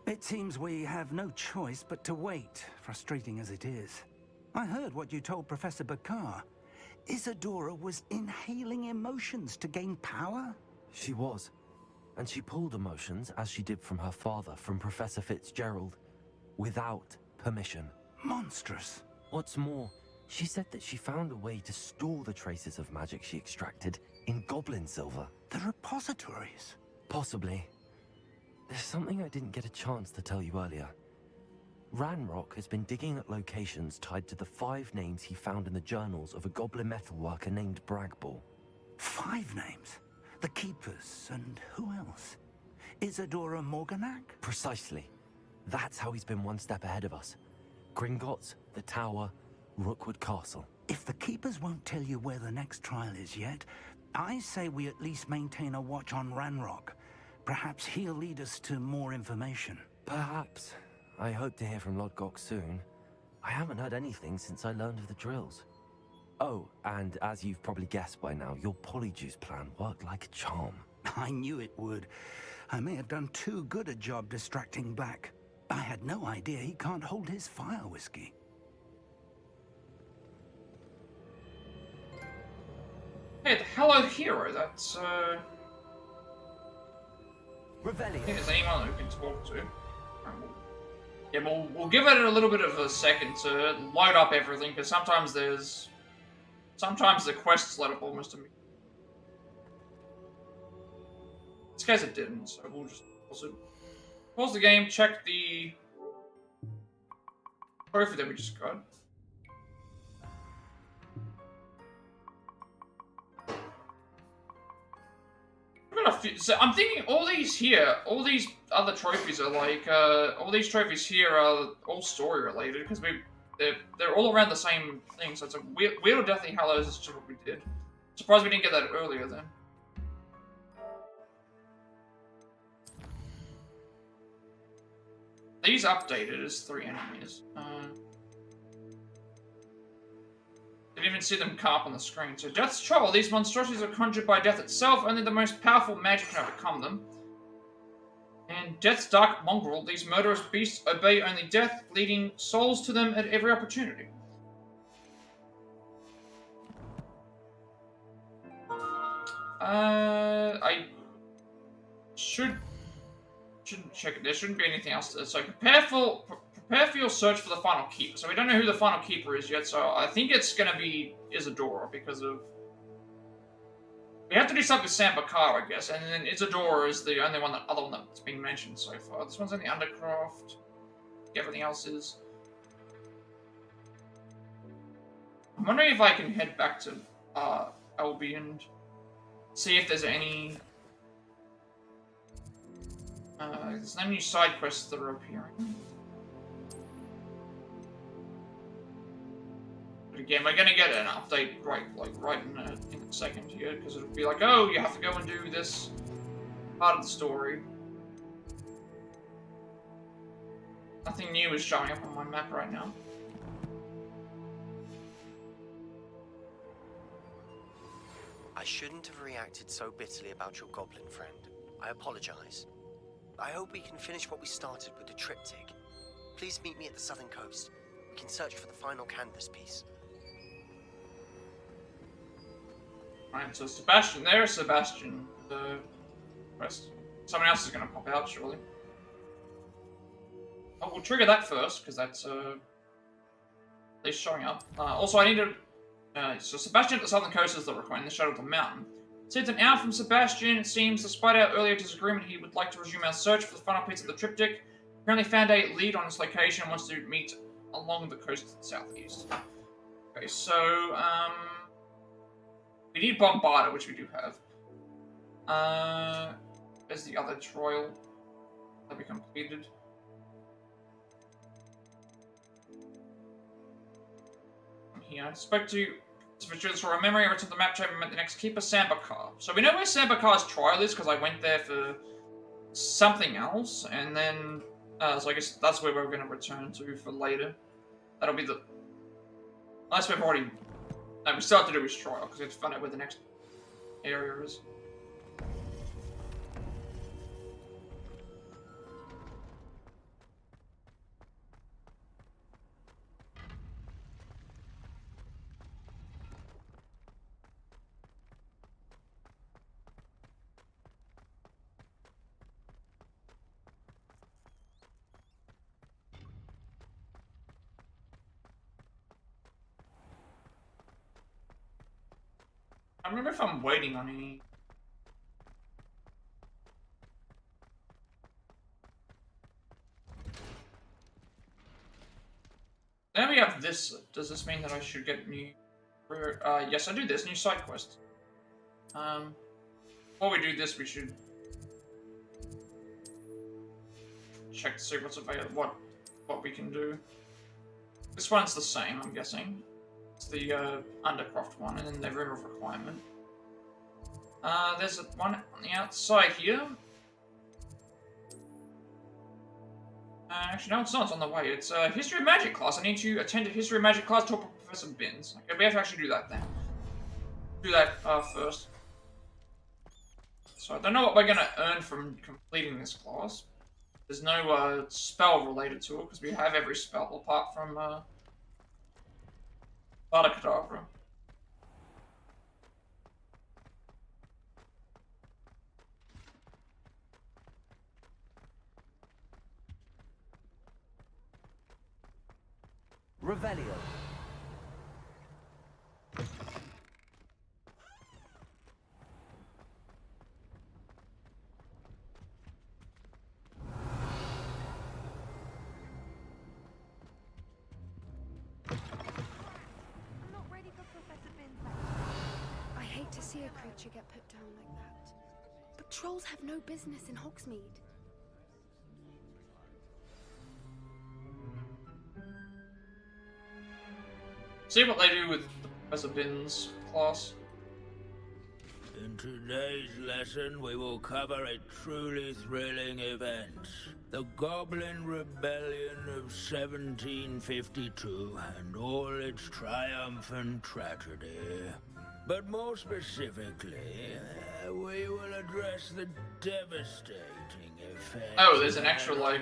It seems we have no choice but to wait, frustrating as it is. I heard what you told Professor Bakar. Isadora was inhaling emotions to gain power? She was. And she pulled emotions, as she did from her father, from Professor Fitzgerald, without permission. Monstrous. What's more, she said that she found a way to store the traces of magic she extracted in goblin silver. The repositories. Possibly. There's something I didn't get a chance to tell you earlier. Ranrock has been digging at locations tied to the 5 names he found in the journals of a goblin metalworker named Bragball. 5 names? The Keepers, and who else? Isadora Morganac? Precisely. That's how he's been one step ahead of us. Gringotts, the Tower, Rookwood Castle. If the Keepers won't tell you where the next trial is yet, I say we at least maintain a watch on Ranrock. Perhaps he'll lead us to more information. Perhaps. I hope to hear from Lodgok soon. I haven't heard anything since I learned of the drills. Oh, and as you've probably guessed by now, your Polyjuice plan worked like a charm. I knew it would. I may have done too good a job distracting Black. I had no idea he can't hold his fire whiskey. Hey, the Hallowed Hero, that's, Revelio. I think there's anyone who can talk to. Yeah, we'll give it a little bit of a second to load up everything, because sometimes the quests load up almost immediately. In this case it didn't, so we'll just pause the game, check the trophy that we just got. So I'm thinking all these other trophies are like, all these trophies here are all story related because they're all around the same thing. So it's a Wielded Deathly Hallows is just what we did. Surprised we didn't get that earlier then. These updated as 3 enemies. Didn't even see them come up on the screen. So Death's Trouble. These monstrosities are conjured by death itself. Only the most powerful magic can overcome them. And Death's Dark Mongrel. These murderous beasts obey only death, leading souls to them at every opportunity. I shouldn't check it. There shouldn't be anything else. So prepare for your search for the final keeper. So we don't know who the final keeper is yet, so I think it's going to be Isadora because of... We have to do something with Sam Bakar, I guess, and then Isadora is the only other one that's been mentioned so far. This one's in the Undercroft. Everything else is... I'm wondering if I can head back to Albi and see if there's any... there's no new side quests that are appearing. But again, we're gonna get an update right in a second here, because it'll be like, oh, you have to go and do this part of the story. Nothing new is showing up on my map right now. I shouldn't have reacted so bitterly about your goblin friend. I apologize. I hope we can finish what we started with the triptych. Please meet me at the southern coast. We can search for the final canvas piece. Right, so Sebastian, there's Sebastian. The rest. Someone else is going to pop out, surely. Oh, we'll trigger that first, because that's, at least showing up. Also, I need to... so Sebastian at the southern coast is the request in the shadow of the mountain. Since an hour from Sebastian, it seems, despite our earlier disagreement, he would like to resume our search for the final piece of the triptych. Apparently found a lead on his location and wants to meet along the coast to the southeast. Okay, so, we need Bombarder, which we do have. There's the other trial that we completed. Here, I spoke to for a memory, I returned to the map chamber and met the next keeper, Sam Bakar. So we know where Sam Bakar's trial is, because I went there for something else, and then, so I guess that's where we're going to return to for later. That'll be the... Unless we've already... No, we still have to do his trial, because we have to find out where the next area is. I remember if I'm waiting on any... Now we have this. Does this mean that I should get new... yes, I do this. New side quest. Before we do this, we should... check to see what's available, what we can do. This one's the same, I'm guessing. It's the Undercroft one, and then the Room of Requirement. There's one on the outside here. Actually, no, it's not. It's on the way. It's a History of Magic class. I need to attend a History of Magic class, talk to Professor Binns. Okay, we have to actually do that then. Do that first. So I don't know what we're going to earn from completing this class. There's no spell related to it, because we have every spell apart from Vada Kedavra. Revelio. I hate to see a creature get put down like that. But trolls have no business in Hogsmeade. See what they do with the Professor Binns class. In today's lesson, we will cover a truly thrilling event. The Goblin Rebellion of 1752 and all its triumphant tragedy. But more specifically, we will address the devastating effect. Oh, there's an extra like.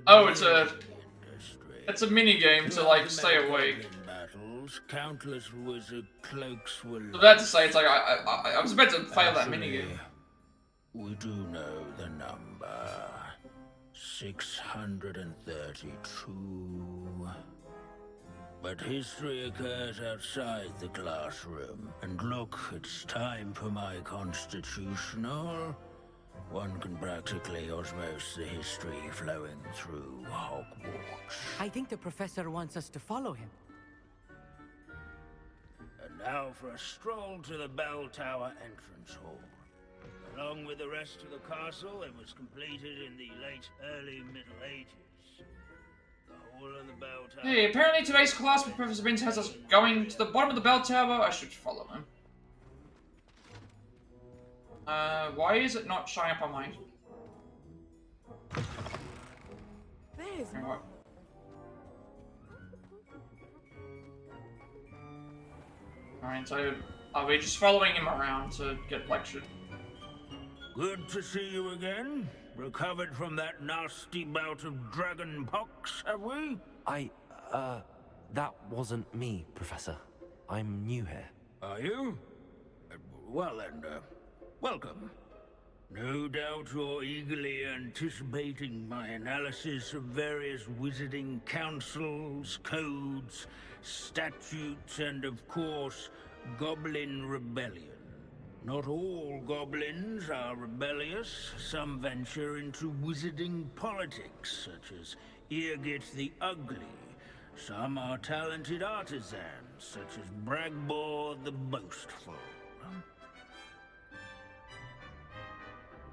Oh, it's a mini game to like stay awake. Battles, countless wizard cloaks will. I was about to say it's like I was about to fail that mini game. We do know the number 632. But history occurs outside the classroom, and look, it's time for my constitutional. One can practically osmose the history flowing through Hogwarts. I think the professor wants us to follow him. And now for a stroll to the Bell Tower entrance hall. Along with the rest of the castle, it was completed in the early Middle Ages. Hey, apparently today's class with Professor Binns has us going to the bottom of the bell tower. I should follow him. Why is it not showing up on my... There's... Alright, so are we just following him around to get lectured? Good to see you again. Recovered from that nasty bout of dragon pox, have we? That wasn't me, Professor. I'm new here. Are you? Well then, welcome. No doubt you're eagerly anticipating my analysis of various wizarding councils, codes, statutes, and of course, Goblin Rebellion. Not all goblins are rebellious. Some venture into wizarding politics, such as Irgit the Ugly. Some are talented artisans, such as Bragbor the Boastful.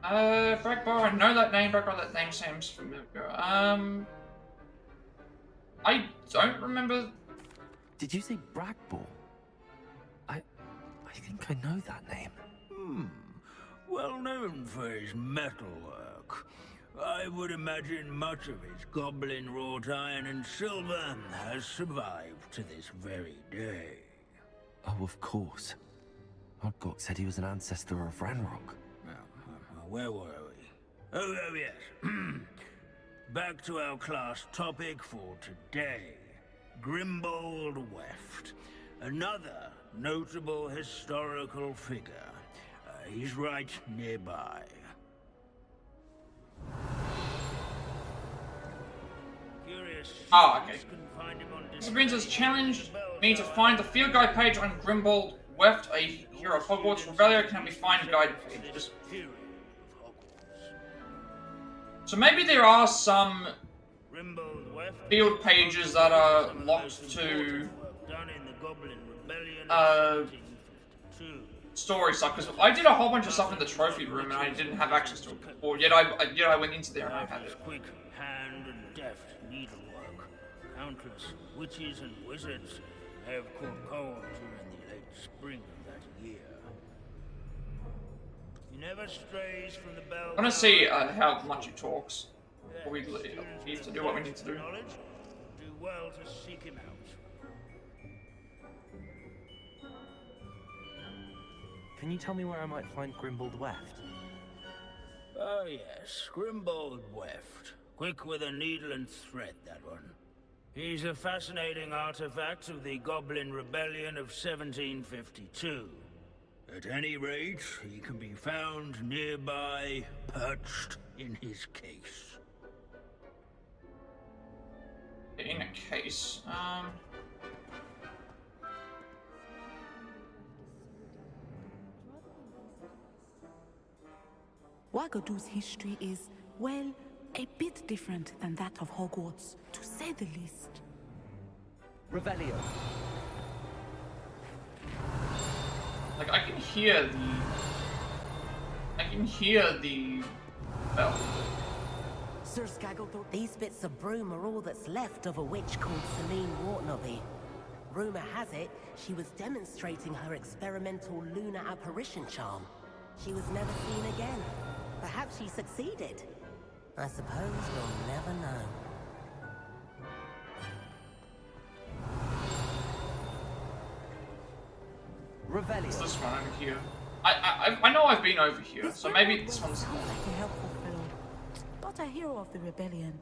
Bragbor, I know that name. Bragbor, that name seems familiar. I don't remember. Did you say Bragbor? I think I know that name. Well known for his metalwork. I would imagine much of his goblin wrought iron and silver has survived to this very day. Oh, of course. Odgok said he was an ancestor of Ranrock. Where were we? Oh, yes. Back to our class topic for today. Grimbold Weft. Another notable historical figure. He's right nearby. Okay. Mr. Binns has challenged me to find the field guide page on Grimbold Weft, a hero of Hogwarts. Revelio can be find guide pages. So maybe there are some field pages that are locked to story stuff, because I did a whole bunch of stuff in the trophy room and I didn't have access to it before. Yet I went into there and I had it. Quick hand and deft needlework. Countless witches and wizards have caught cold during the late spring of that year. He never strays from the bell. I want to see how much he talks. We need to do what we need to do. Do well to seek him out. Can you tell me where I might find Grimbold Weft? Oh yes, Grimbold Weft. Quick with a needle and thread, that one. He's a fascinating artifact of the Goblin Rebellion of 1752. At any rate, he can be found nearby, perched in his case. In a case, Wagadu's history is, well, a bit different than that of Hogwarts, to say the least. Revelio. like I can hear the bell. Sir Skagglethorpe, these bits of broom are all that's left of a witch called Celine Wartnobby. Rumour has it, she was demonstrating her experimental lunar apparition charm. She was never seen again. Perhaps she succeeded. I suppose we'll never know. Revelio. It's this one over here. I know I've been over here, so maybe this one's. Sounds like a helpful fellow, but a hero of the rebellion.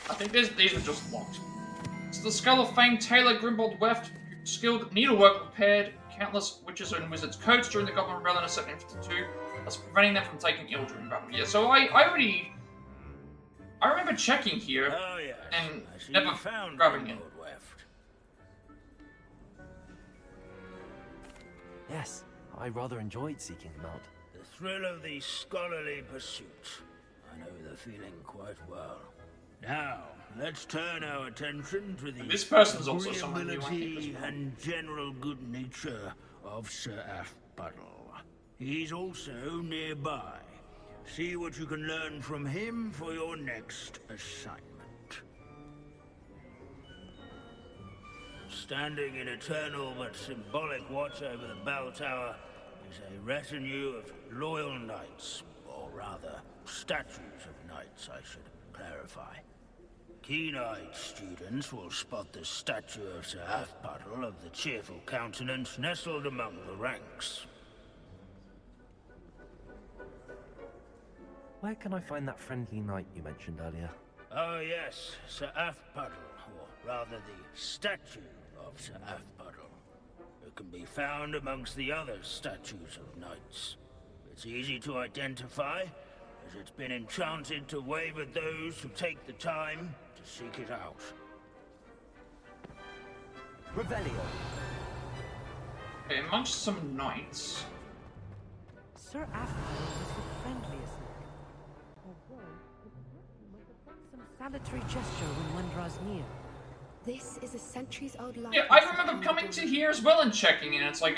I think these are just locked. It's the skull of famed tailor Grimbold Weft, who skilled needlework repaired countless witches and wizards' coats during the Goblin Rebellion of 1752, thus preventing them from taking ill during battle. Yeah, so I remember checking here and never grabbing it. Yes, I rather enjoyed seeking them out. The thrill of the scholarly pursuit. I know the feeling quite well. Now, let's turn our attention to the this person's also someone new, I think, as agreeability well. and general good nature of Sir Afpuddle. He's also nearby. See what you can learn from him for your next assignment. Standing in eternal but symbolic watch over the bell tower is a retinue of loyal knights, or rather, statues of knights, I should clarify. Keen-eyed students will spot the statue of Sir Afpuddle of the cheerful countenance nestled among the ranks. Where can I find that friendly knight you mentioned earlier? Oh yes, Sir Afpuddle, or rather the statue of Sir Afpuddle. It can be found amongst the other statues of knights. It's easy to identify, as it's been enchanted to wave at those who take the time to seek it out. Revelio. Okay, amongst some knights. Sir Afpuddle was the friendliest knight. Although, he must have done some salutary gesture when one draws near. This is a centuries-old life. Yeah, I remember coming to here as well and checking, and it's like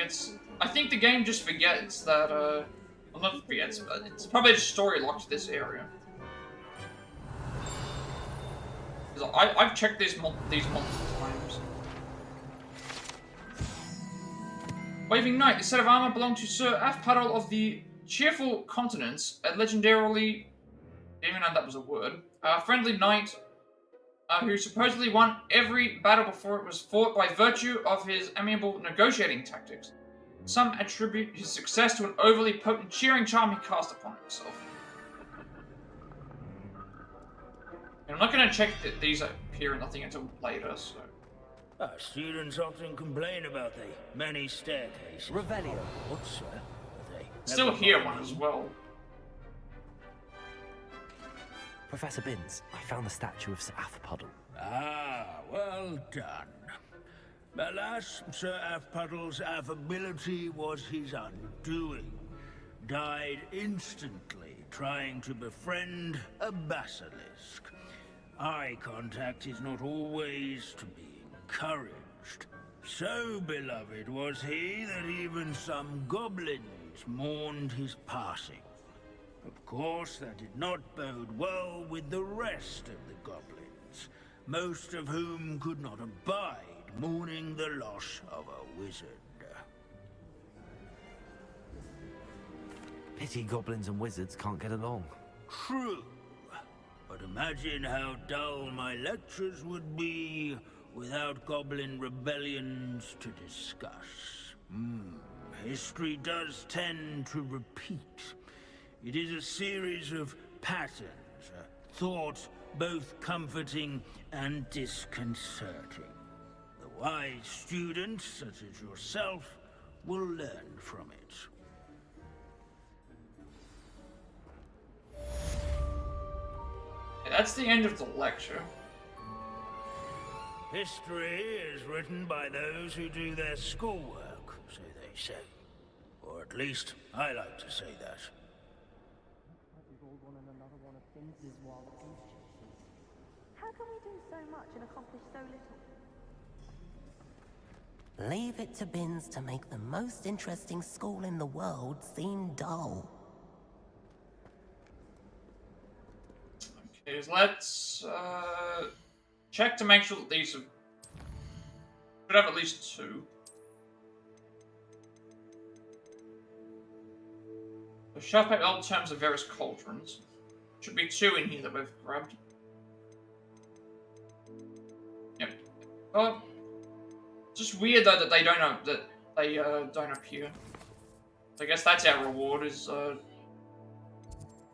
I think the game just forgets that. Well, not forgets, but it's probably just story locked to this area. I've checked these multiple times. Waving Knight. This set of armor belonged to Sir Afpuddle of the Cheerful Continents, a legendarily, even though that was a word, friendly knight who supposedly won every battle before it was fought by virtue of his amiable negotiating tactics. Some attribute his success to an overly potent cheering charm he cast upon himself. And I'm not going to check that these appear in nothing until later, so... Students often complain about the many staircases. Revelio. What, sir? Still hear one as well. Professor Binns, I found the statue of Sir Afpuddle. Ah, well done. Alas, Sir Afpuddle's affability was his undoing. died instantly trying to befriend a basilisk. Eye contact is not always to be encouraged. So beloved was he that even some goblins mourned his passing. Of course, that did not bode well with the rest of the goblins, most of whom could not abide mourning the loss of a wizard. Pity goblins and wizards can't get along. True. But imagine how dull my lectures would be without goblin rebellions to discuss. History does tend to repeat. It is a series of patterns, a thought both comforting and disconcerting. The wise student, such as yourself, will learn from it. That's the end of the lecture. History is written by those who do their schoolwork, so they say. Or at least, I like to say that. How can we do so much and accomplish so little? Leave it to Bins to make the most interesting school in the world seem dull. Okay, so let's check to make sure that these should have at least 2. The shelf paper old terms of various cauldrons. Should be 2 in here that we've grabbed. Yep. Oh, just weird though that they don't know that they don't appear. So I guess that's our reward. Is our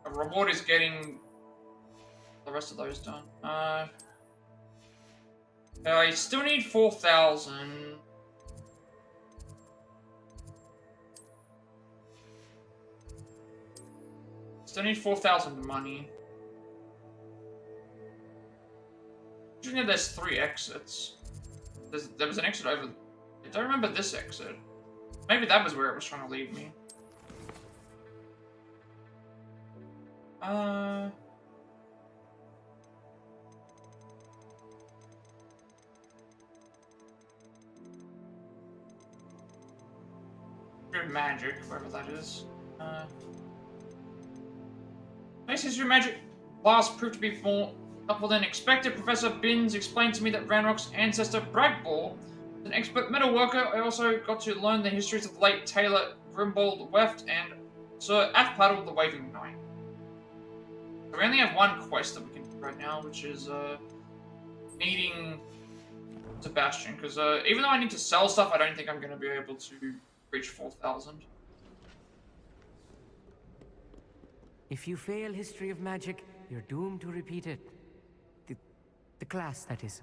reward is getting the rest of those done. I still need 4,000. Still need 4,000 money. There's 3 exits. There was an exit over. I don't remember this exit. Maybe that was where it was trying to lead me. Magic, wherever that is. Nice history of magic. Last proved to be more helpful than expected. Professor Binns explained to me that Ranrock's ancestor Bragball was an expert metal worker. I also got to learn the histories of the late Taylor Grimbold Weft and Sir Afpaddle the Waving Knight. So we only have 1 quest that we can do right now, which is meeting Sebastian. Because even though I need to sell stuff, I don't think I'm going to be able to reach 4,000. If you fail History of Magic, you're doomed to repeat it. The class, that is.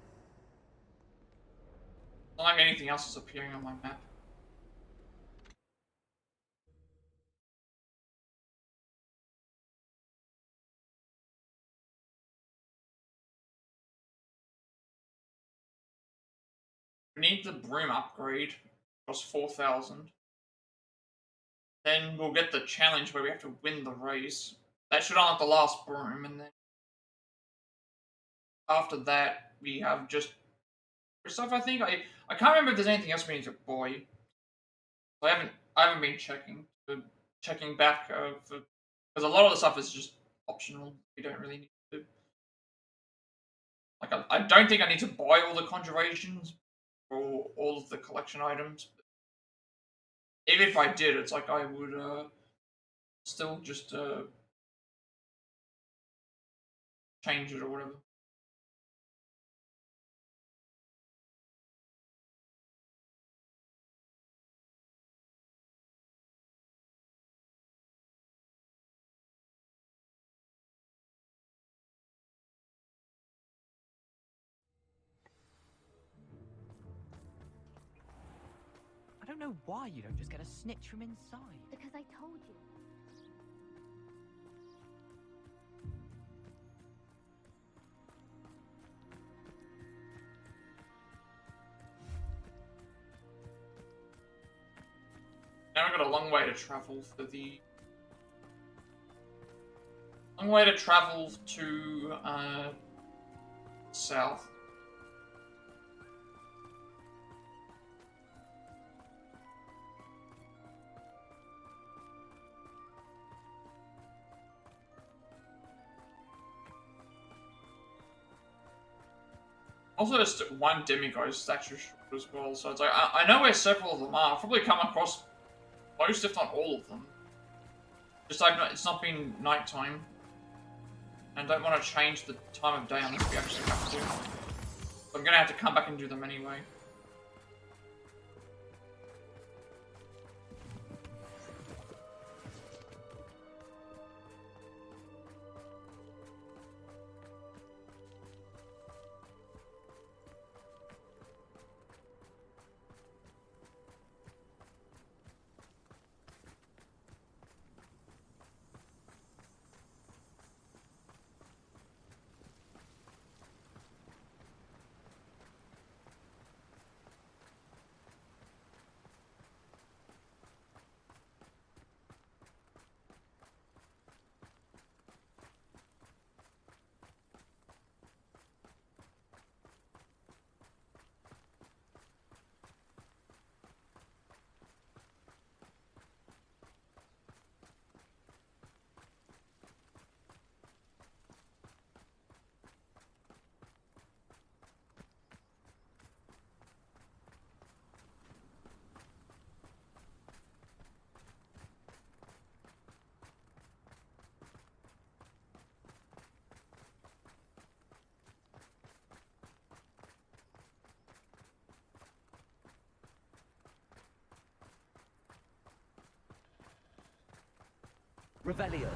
Not like anything else is appearing on my map. We need the broom upgrade. Costs 4,000. Then we'll get the challenge where we have to win the race. That should unlock the last broom, and then after that we have just stuff. I think I can't remember if there's anything else we need to buy. I haven't been checking back because a lot of the stuff is just optional. We don't really need to. Like I don't think I need to buy all the conjurations or all of the collection items. Even if I did, it's like I would still just change it or whatever. I don't know why you don't just get a snitch from inside. Because I told you. Now I've got a long way to travel for the long way to travel to south. Also, just one demigod statue as well, so it's like, I know where several of them are. I've probably come across most, if not all of them. Just it's not been nighttime. And don't want to change the time of day unless we actually have to. So I'm going to have to come back and do them anyway. Revelio.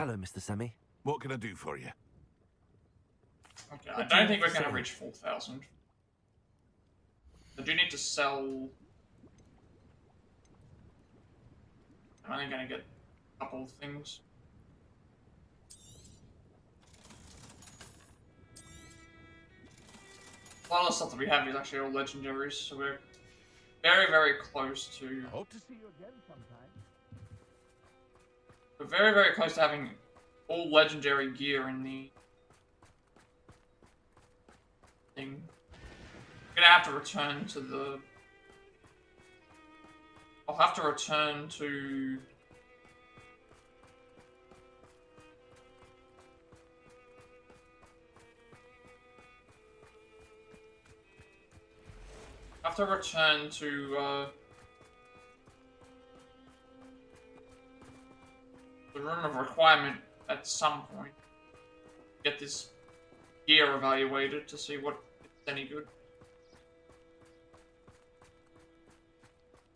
Hello, Mr. Semi. What can I do for you? Okay, I don't think we're going to reach 4,000. I do need to sell... I'm only going to get a couple of things. A lot of the stuff that we have is actually all legendaries, so we're very, very close to... I hope to see you again sometime. We're very, very close to having all legendary gear in the thing. I'm gonna have to return to the... I'll have to return to... the room of requirement at some point. Get this gear evaluated to see what is any good.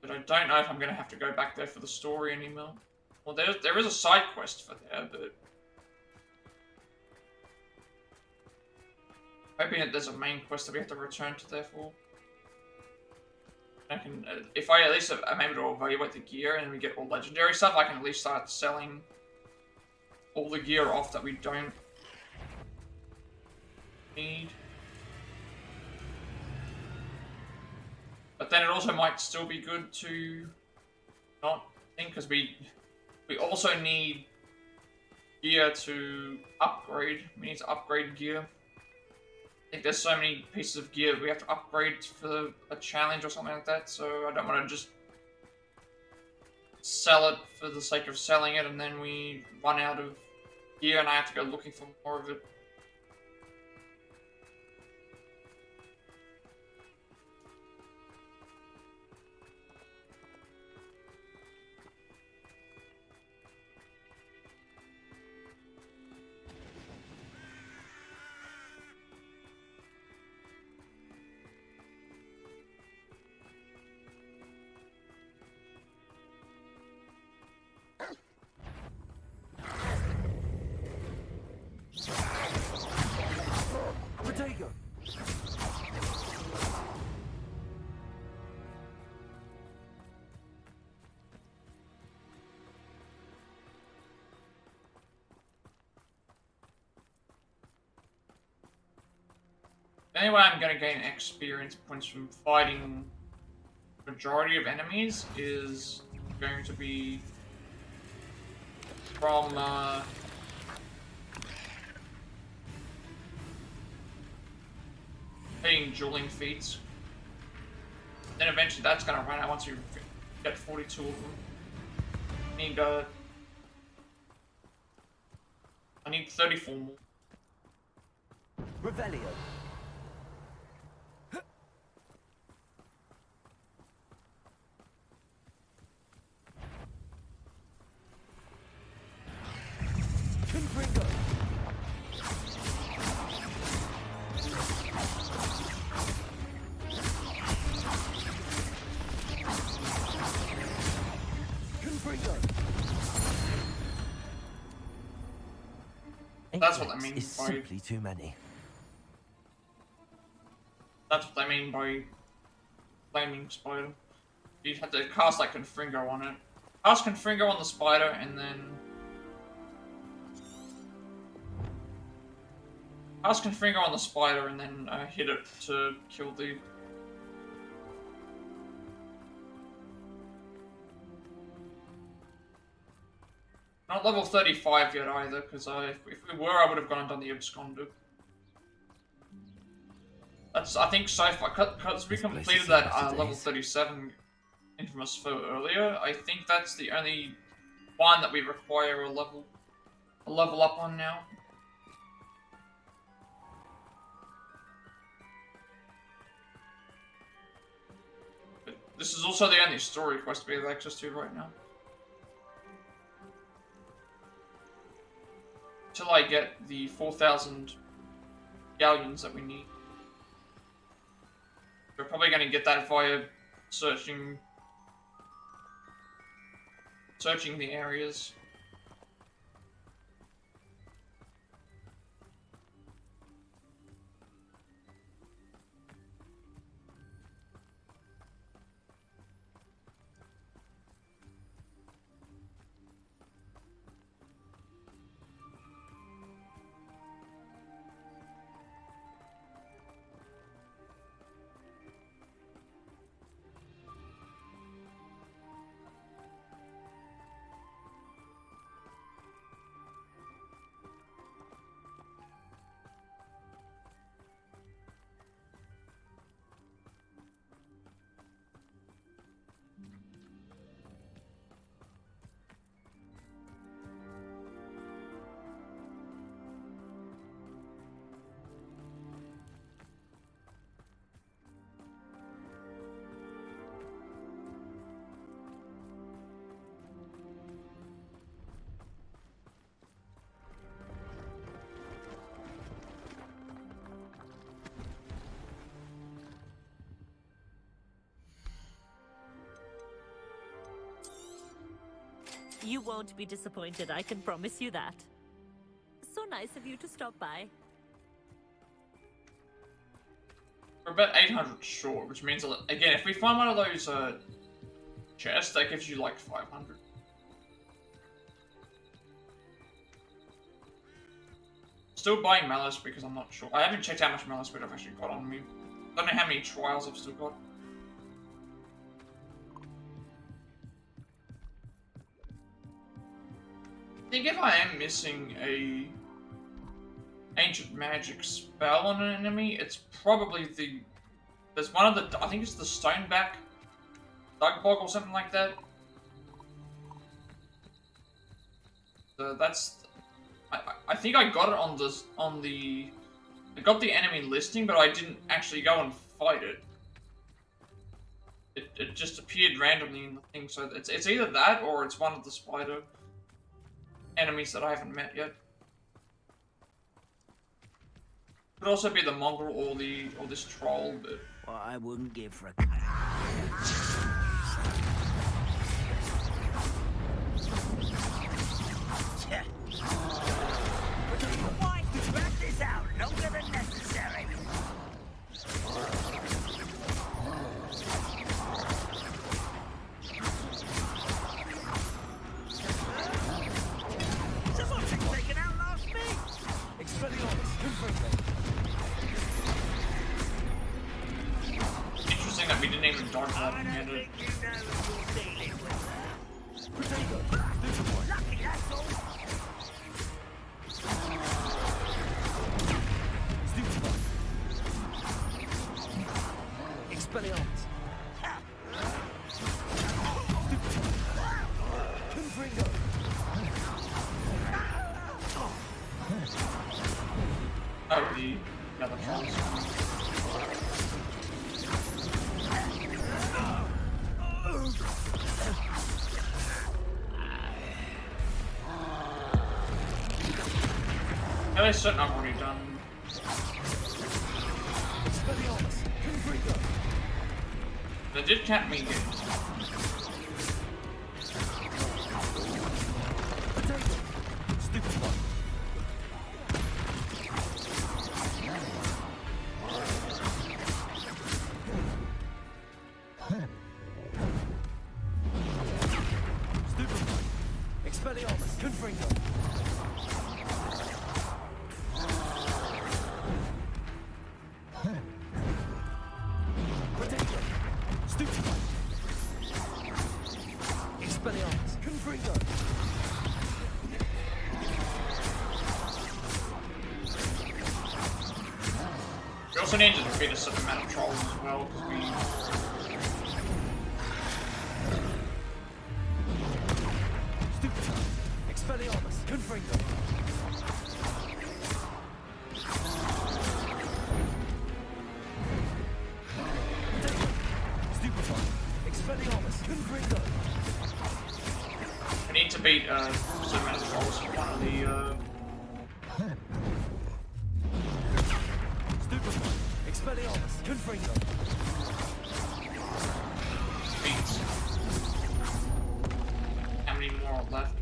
But I don't know if I'm going to have to go back there for the story anymore. Well, there is a side quest for there, but... hoping that there's a main quest that we have to return to there for. I can, if I at least am able to evaluate the gear and we get all legendary stuff, I can at least start selling all the gear off that we don't need. But then it also might still be good to not think, because we also need gear to upgrade. We need to upgrade gear. I think there's so many pieces of gear we have to upgrade for a challenge or something like that, so I don't want to just sell it for the sake of selling it and then we run out of gear and I have to go looking for more of it. The only way I'm going to gain experience points from fighting majority of enemies is going to be from hitting dueling feats. Then eventually that's going to run out once you get 42 of them. I need 34 more. Revelio. Confringo. That's what I mean It's by... simply too many. That's what I mean by flaming spider. You have to cast like Confringo on it. Cast Confringo on the spider and then... Cast Confringo on the spider and then hit it to kill the... Not level 35 yet either, because if we were, I would have gone and done the Absconder. That's, I think, so far, because we completed that level 37 Infamous Foe earlier, I think that's the only one that we require a level up on now. But this is also the only story quest we have access to right now. Till I get the 4,000 Galleons that we need. We're probably going to get that via searching the areas. You won't be disappointed, I can promise you that. So nice of you to stop by. We're about 800 short, which means, again, if we find one of those chests, that gives you like 500. Still buying Malice because I'm not sure. I haven't checked how much Malice I've actually got on me. Don't know how many trials I've still got. I think if I am missing a ancient magic spell on an enemy, it's probably there's one of the, I think it's the Stoneback Dugbog or something like that. So that's, I think I got it I got the enemy listing, but I didn't actually go and fight it. It just appeared randomly in the thing, so it's either that or it's one of the spider enemies that I haven't met yet. Could also be the mongrel or this troll, but well, I wouldn't give for a Why drag this out longer than necessary? other trolls. At least certain I've already done. They did count me good. Stupid one. Stupid one. Expelliarmus, Confringo. We also need to defeat a certain amount of trolls as well, because we... Stupid. Expelliarmus, Confringo. Stupid one. Expelliarmus, Confringo. We need to beat a certain amount of trolls for one of the Expelliarmus, Confringo. beats. How many more are left?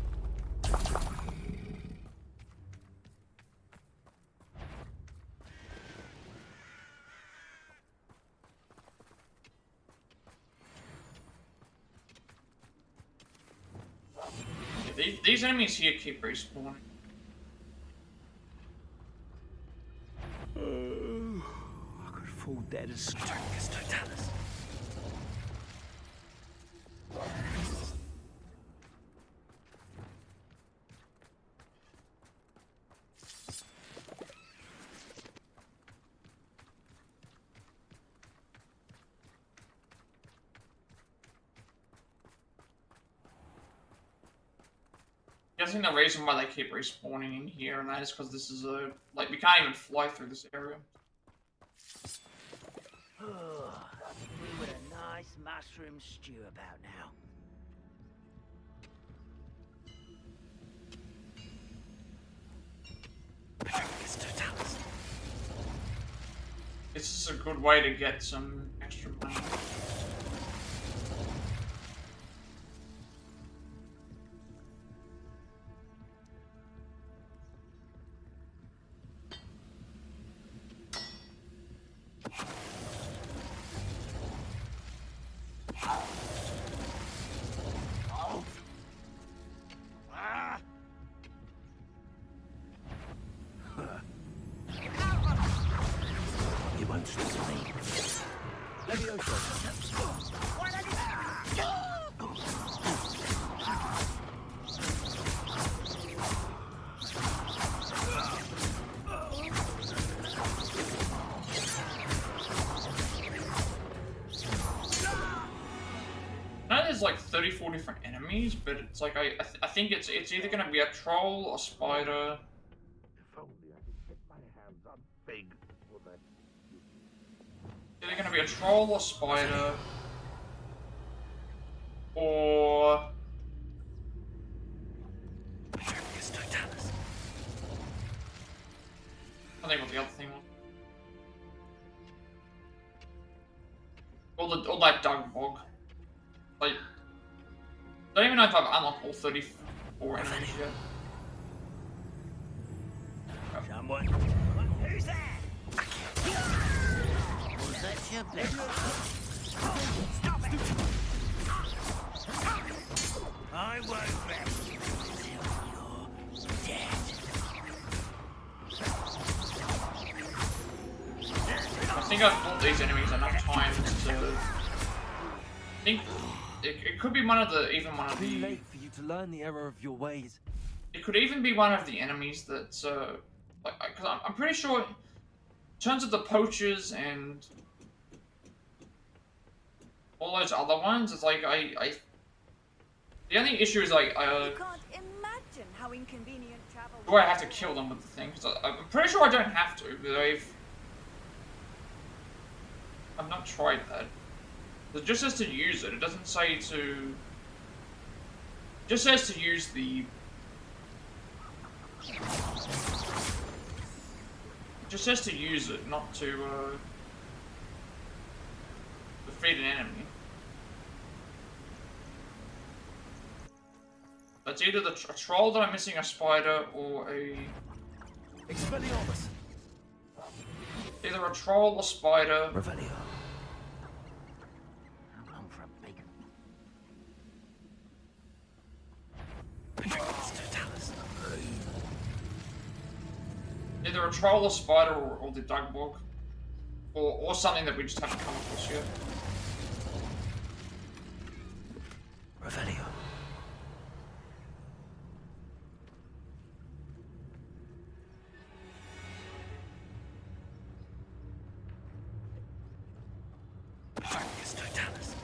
These enemies here keep respawning. I could fall dead as Spintwitches Totalis. I think the reason why they keep respawning in here and that is because this is a like we can't even fly through this area. What a nice mushroom stew about now. This is a good way to get some extra money. You won't stop me. I know there's like 34 different enemies, but it's like I think it's either gonna be a troll or spider. If only I could get my hands on big for that. It's either gonna be a troll or spider, or I think what the other thing was. Or that dug bog. Like, I don't even know if I've unlocked all 34 enemies yet. Someone? Who's that? Was that your blessing? Stop it! I won't rest until you're dead. I think I've fought these enemies enough times to... I think it could be one of the... Too late for you to learn the error of your ways. It could even be one of the enemies that's, like, because I'm pretty sure, in terms of the poachers and all those other ones, it's like, the only issue is, like, You can't imagine how inconvenient travel. do I have to kill them with the thing? Because I'm pretty sure I don't have to, but I've not tried that. It just says to use it. It doesn't say to... It just says to use the... It just says to use it, not to defeat an enemy. That's either a troll that I'm missing, a spider, or a... Expelliarmus. Either a troll or spider. Revelio. Either a troll or spider or the Dugbog. Or something that we just haven't come across yet. Revelio. Harkness Totalis.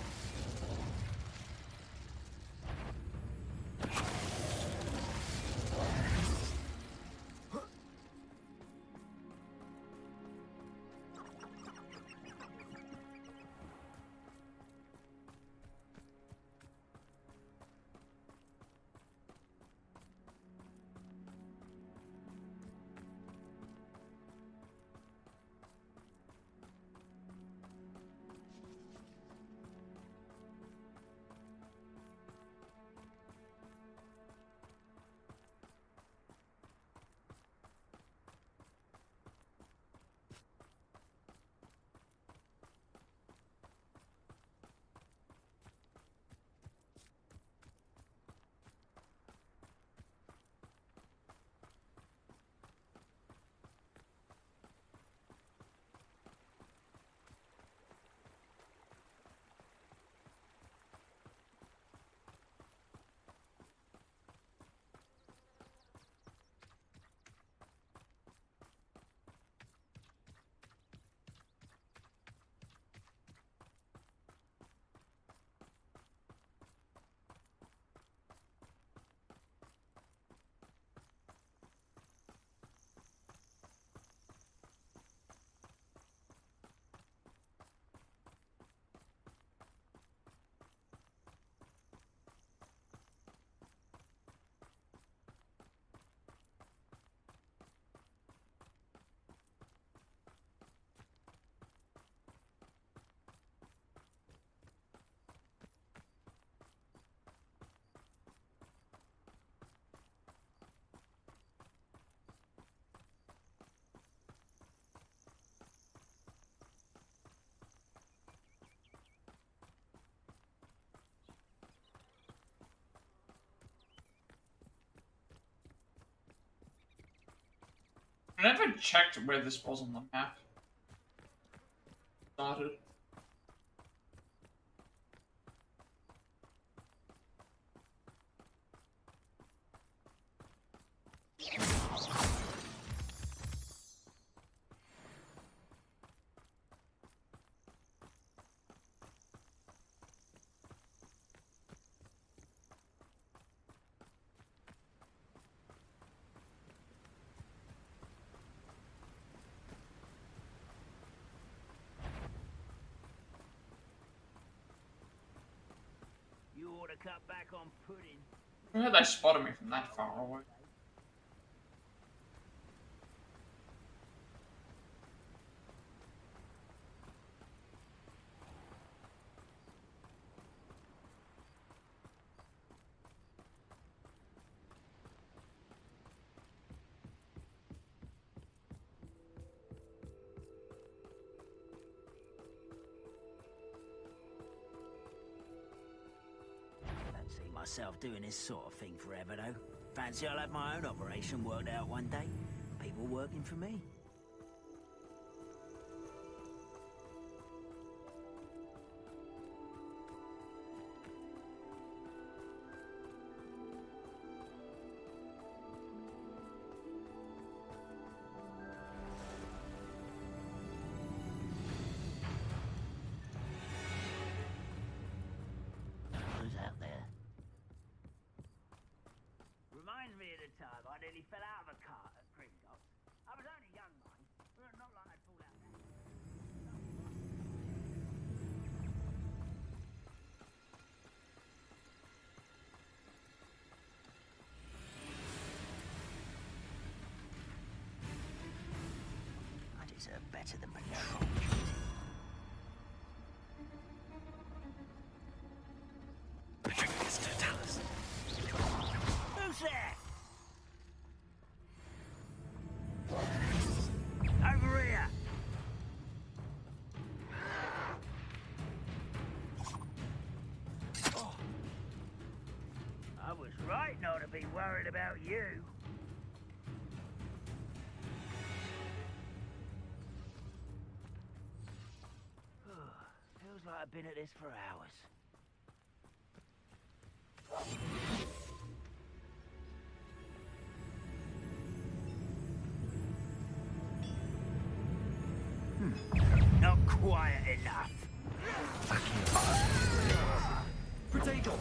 I never checked where this was on the map. Started. You ought to cut back on pudding. I heard they spotted me from that far away. Myself doing this sort of thing forever, though. Fancy I'll have my own operation worked out one day. People working for me. Time I nearly fell out of a cart at Gringotts. I was only young, mind, but not like I'd fall out there. deserve better than patrol. Who's there? Over here! I was right not to be worried about you. Feels like I've been at this for hours. Not quiet enough. Potato!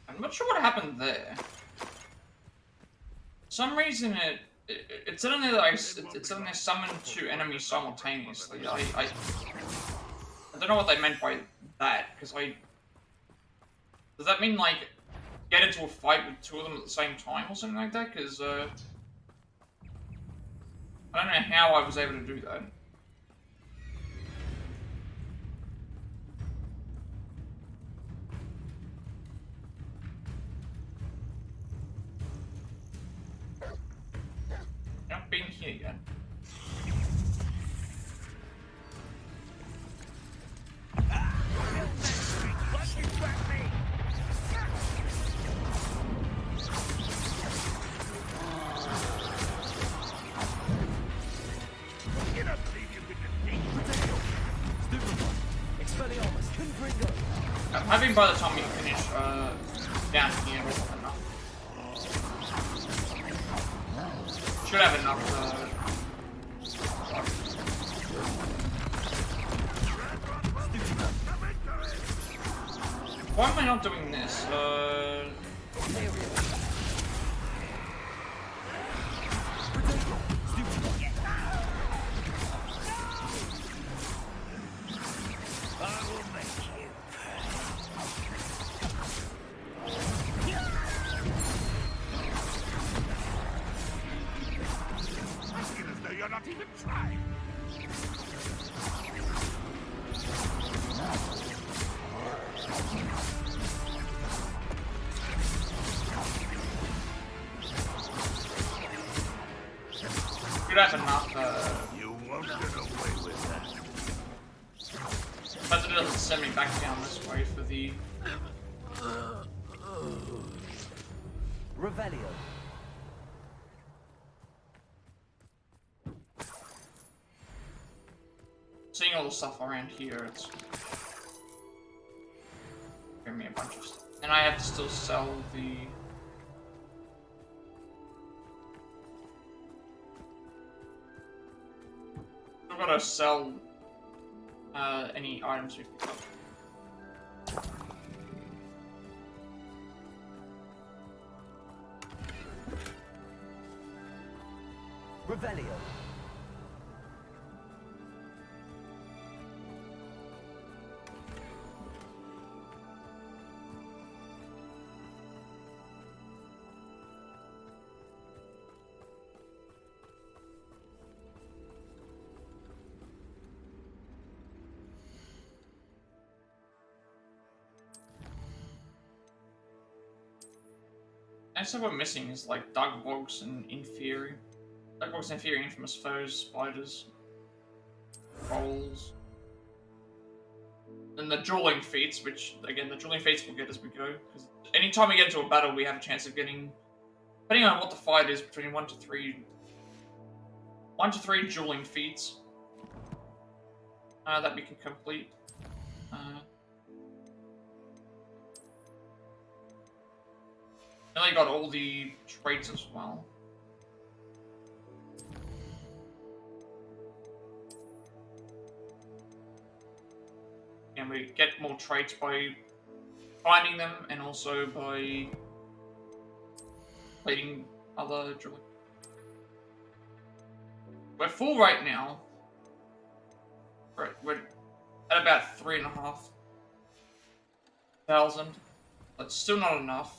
I'm not sure what happened there. For some reason it said on there that it said on there summoned two enemies simultaneously. I don't know what they meant by that, because does that mean like get into a fight with two of them at the same time or something like that? Because I don't know how I was able to do that. Not being here yet. I'm hoping by the time we finish down here we'll have enough. Should have enough. Why am I not doing this? You're not even trying. Should have enough. You won't get away with that. But it doesn't send me back down this way for the Revelio. seeing all the stuff around here. It's giving me a bunch of stuff, and I have to still sell the able to sell any items we pick up. Revelio. Next thing we're missing is like Dark Bogs and Inferi. Dark Bogs and Inferi, infamous foes, spiders, trolls. And the dueling feats, which again the dueling feats we'll get as we go. Because anytime we get into a battle we have a chance of getting, depending on what the fight is, between 1 to 3 dueling feats that we can complete. I got all the traits as well. And we get more traits by finding them and also by completing other drilling. We're full right now. We're at about 3,500. But still not enough.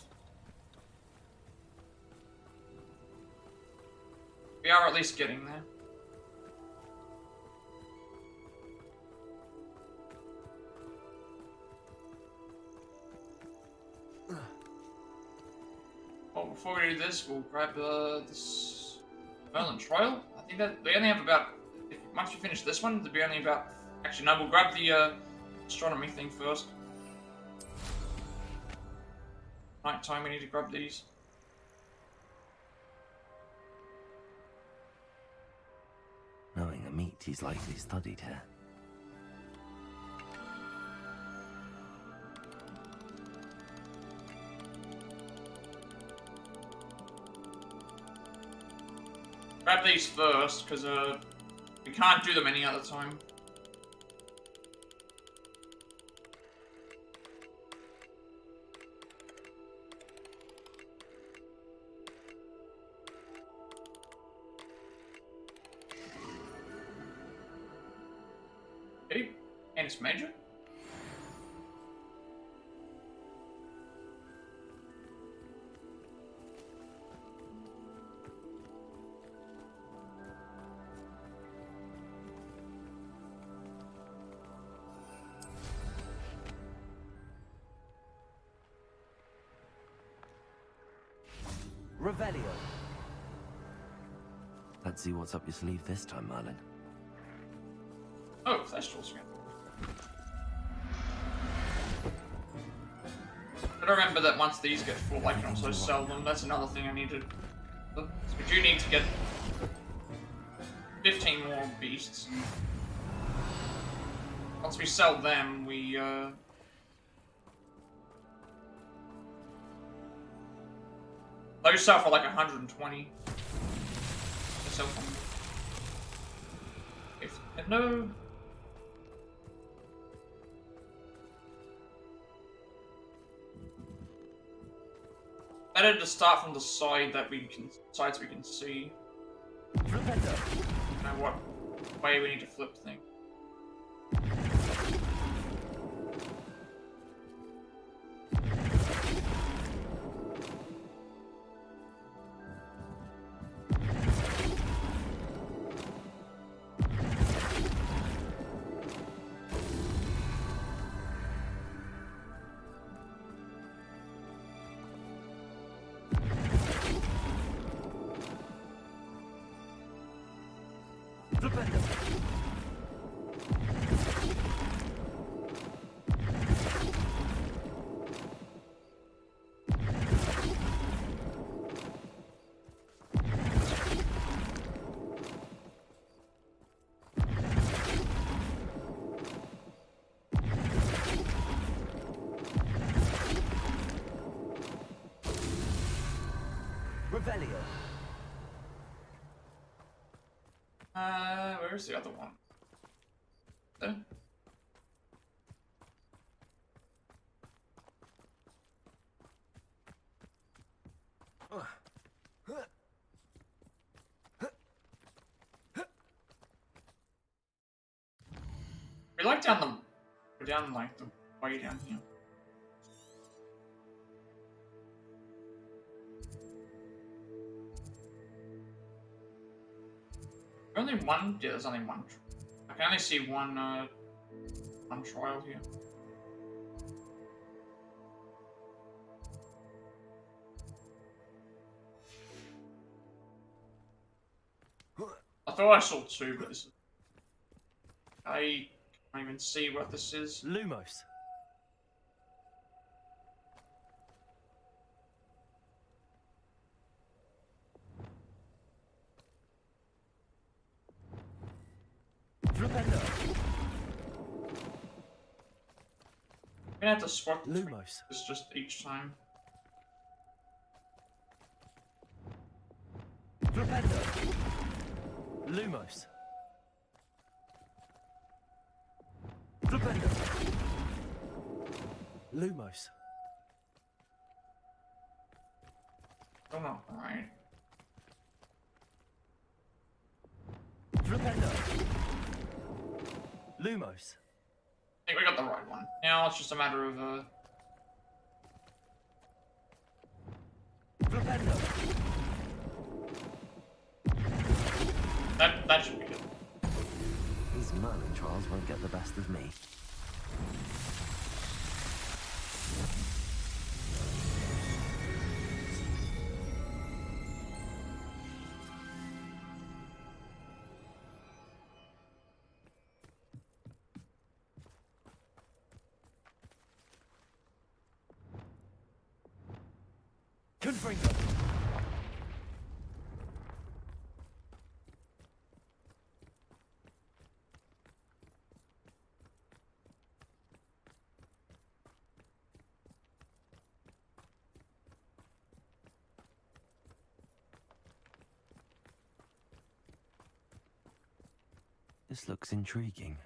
We are at least getting there. Well, before we do this, we'll grab this Merlin Trail. I think that we only have about, once we finish this one, there'll be only about, actually no, we'll grab the astronomy thing first. Night time, we need to grab these. Knowing a meat he's likely studied here. Grab these first, because we can't do them any other time. Okay, and it's major. Revelio. Let's see what's up your sleeve this time, Merlin. Oh, Thestrals again. But remember that once these get full, I can also sell them. That's another thing I need to... We do need to get 15 more beasts. Once we sell them, we, those sell for like 120. Sell them. If no... Better to start from the side that we can, sides we can see. Know what way we need to flip things. Revelio. Where's the other one? We like down like the way down here. Only one. Yeah, there's only one. I can only see one trial here. I thought I saw two, but this is... I can't even see what this is. Lumos. I'm gonna have to spot Lumos. It's just each time. Lumos. Lumos. Oh no, alright. Lumos. I think we got the right one. Now it's just a matter of that should be good. These Merlin trials won't get the best of me. Confringo. This looks intriguing.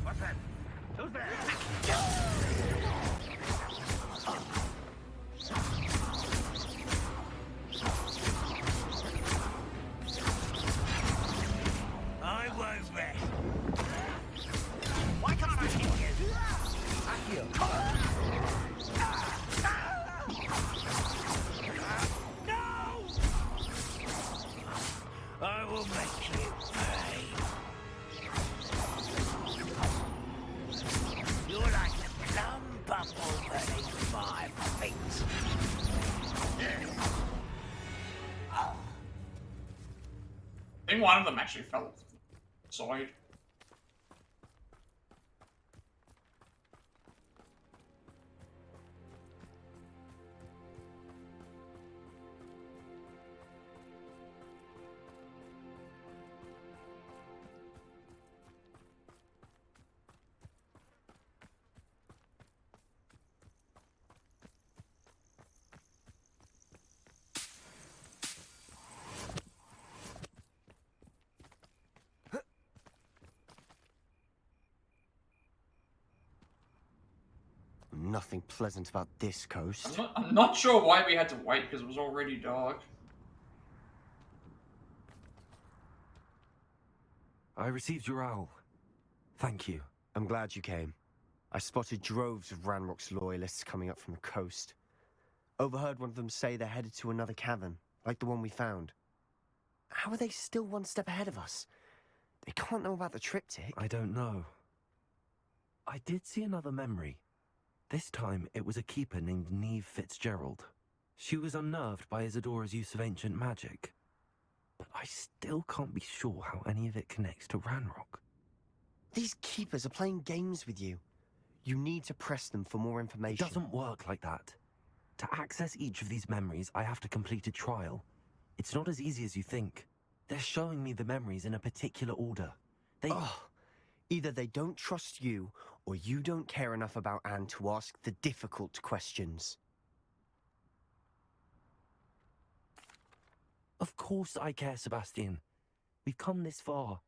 What's that? Who's there? I won't rest. Why can't I hit you? At you. No! I will make you pay. You're like a plum bumble beneath my feet. I think one of them actually fell off the side. Nothing pleasant about this coast. I'm not sure why we had to wait, because it was already dark. I received your owl. Thank you. I'm glad you came. I spotted droves of Ranrock's loyalists coming up from the coast. Overheard one of them say they're headed to another cavern, like the one we found. How are they still one step ahead of us? They can't know about the triptych. I don't know. I did see another memory. This time, it was a keeper named Neve Fitzgerald. She was unnerved by Isadora's use of ancient magic. But I still can't be sure how any of it connects to Ranrock. These keepers are playing games with you. You need to press them for more information. It doesn't work like that. To access each of these memories, I have to complete a trial. It's not as easy as you think. They're showing me the memories in a particular order. Either they don't trust you, or you don't care enough about Anne to ask the difficult questions. Of course I care, Sebastian. We've come this far.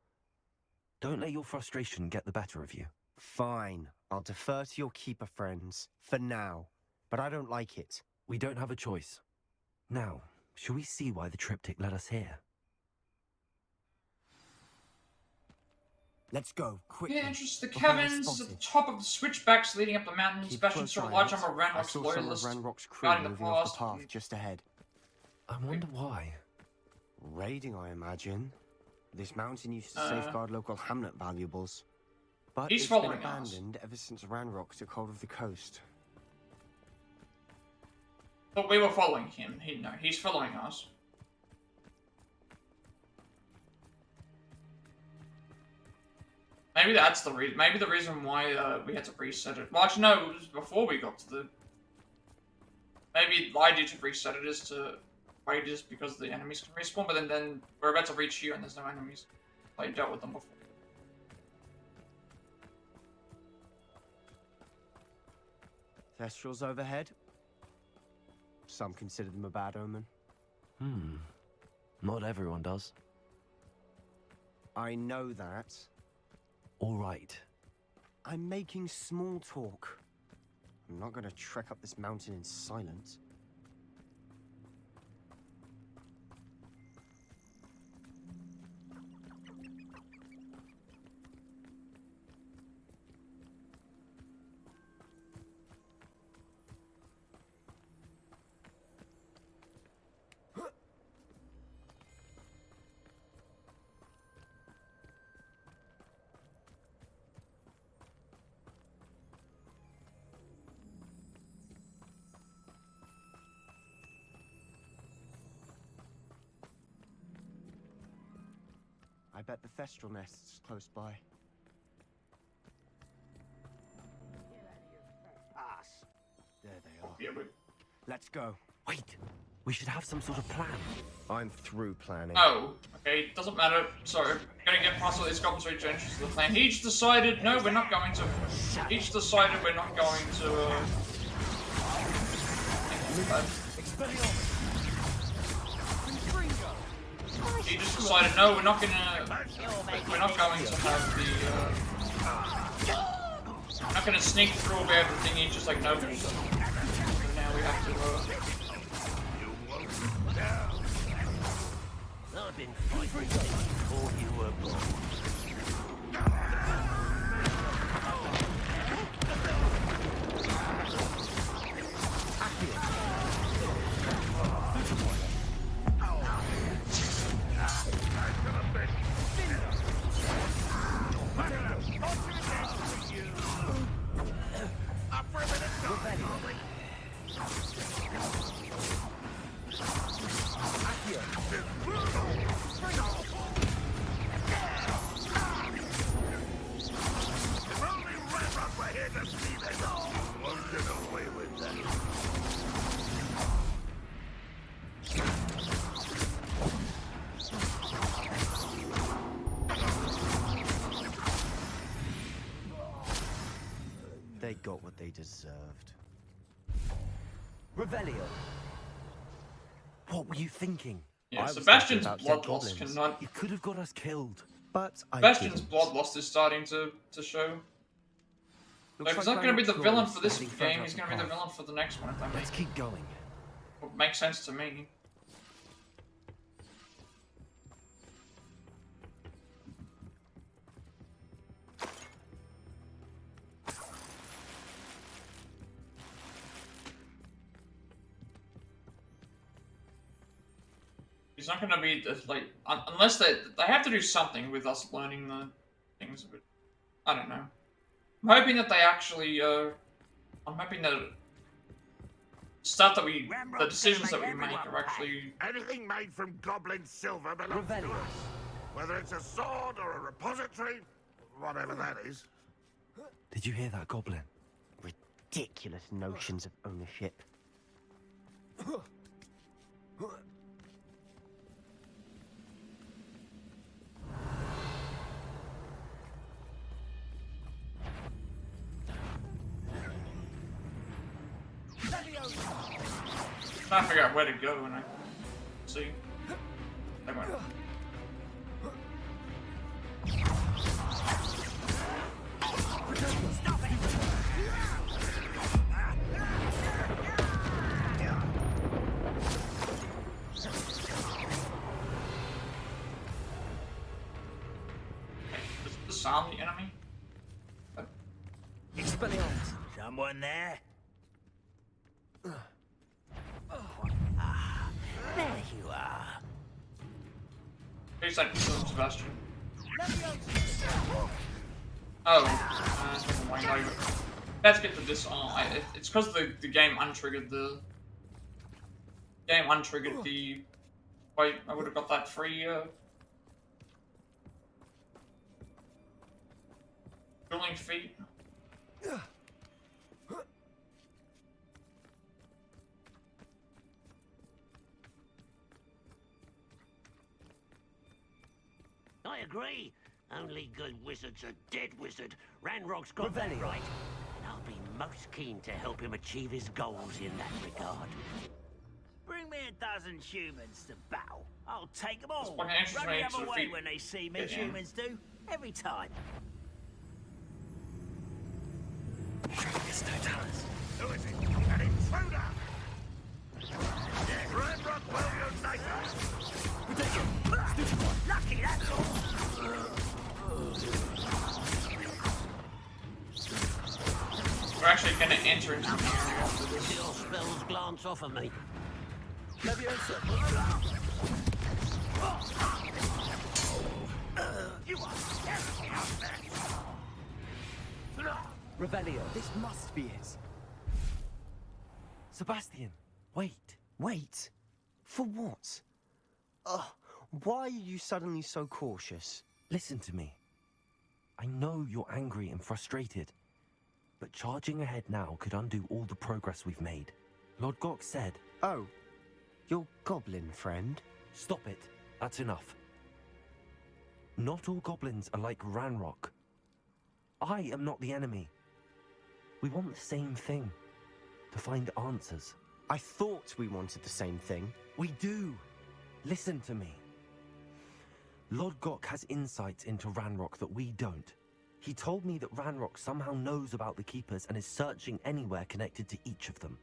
Don't let your frustration get the better of you. Fine. I'll defer to your keeper friends, for now. But I don't like it. We don't have a choice. Now, shall we see why the triptych led us here? Let's go, quickly. Yeah, just the caverns at the top of the switchbacks leading up the mountains. Bastions saw a large number of Ranrock's loyalists guarding the moving off the path just ahead. I wonder why. Raiding, I imagine. This mountain used to safeguard local hamlet valuables. But he's it's been following abandoned ever since Ranrock took hold of the coast. But we were following him. He's following us. Maybe that's the reason. Maybe the reason why we had to reset it. Well, actually, no, it was before we got to the. Maybe the idea to reset it is to wait just because the enemies can respawn, but then we're about to reach here and there's no enemies. I dealt with them before. Thestrals overhead. Some consider them a bad omen. Not everyone does. I know that. All right. I'm making small talk. I'm not going to trek up this mountain in silence. I bet the Thestral nest's close by. There they are. Yeah, Let's go. Wait, we should have some sort of plan. I'm through planning. Oh, okay, doesn't matter. Sorry, I'm gonna get past all these goblins reach entrance to the plan. He each decided, no, we're not going to. Each decided we're not going to. He just decided, no, we're not going to have the. We're not gonna sneak through everything. He's just like, no. So now we have to. I've been fighting before you were born. They got what they deserved. Revelio. What were you thinking? Yeah, Sebastian's bloodlust cannot. You could have got us killed. But Sebastian's bloodlust is starting to show. So if he's not going to be the villain for this game, he's going to be the villain for the next one. If that Let's keep going. Makes sense to me. He's not going to be like unless they have to do something with us learning the things. But I don't know. I'm hoping that they actually I'm hoping that the decisions that we make are actually... Anything made from goblin silver belongs to us. Whether it's a sword or a repository, whatever that is. Did you hear that, Goblin? Ridiculous notions of ownership. Trying to figure out where to go, and I see. They went. Stop it! Disarm the enemy? Expelliarmus. Someone there? There you are. Please don't kill Sebastian. Oh, never mind. Let's get to disarm. It's because the game untriggered the... Wait, I would have got that free, Dueling feat. I agree. Only good wizard's a dead wizard. Ranrock's got that right. And I'll be most keen to help him achieve his goals in that regard. Bring me a dozen humans to battle. I'll take them all. Run the other way when they see me, humans do. Every time. It's no chance. Who is it? An intruder! Ranrock will unite us! Lucky, that's all! We're actually going to enter into the area after this. Your spells glance off of me. You are scaring out there! Revelio. This must be it. Sebastian, wait. Wait? For what? Why are you suddenly so cautious? Listen to me. I know you're angry and frustrated, but charging ahead now could undo all the progress we've made. Lord Gok said... Oh, your goblin friend? Stop it. That's enough. Not all goblins are like Ranrock. I am not the enemy. We want the same thing. To find answers. I thought we wanted the same thing. We do. Listen to me. Lord Gok has insights into Ranrock that we don't. He told me that Ranrock somehow knows about the Keepers and is searching anywhere connected to each of them.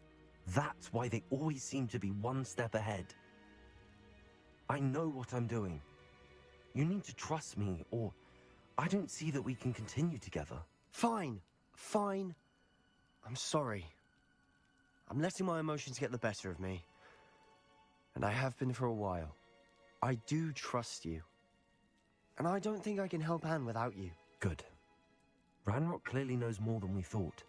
That's why they always seem to be one step ahead. I know what I'm doing. You need to trust me, or I don't see that we can continue together. Fine. I'm sorry. I'm letting my emotions get the better of me. And I have been for a while. I do trust you. And I don't think I can help Anne without you. Good. Ranrock clearly knows more than we thought.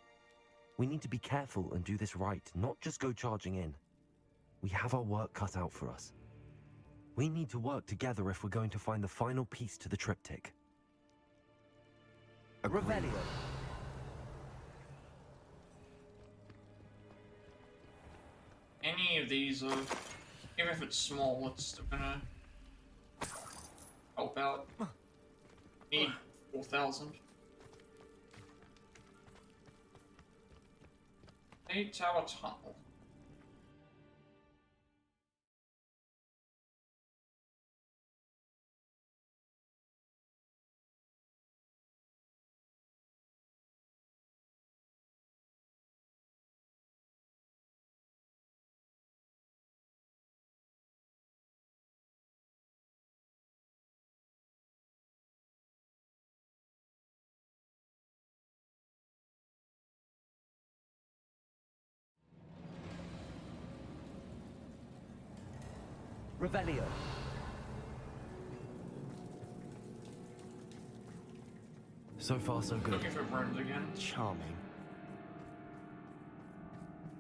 We need to be careful and do this right, not just go charging in. We have our work cut out for us. We need to work together if we're going to find the final piece to the triptych. Revelio. Any of these, even if it's small, it's still gonna help out. Need 4,000. 8-tower tunnel. Revelio. So far, so good. Looking for brooms again. Charming.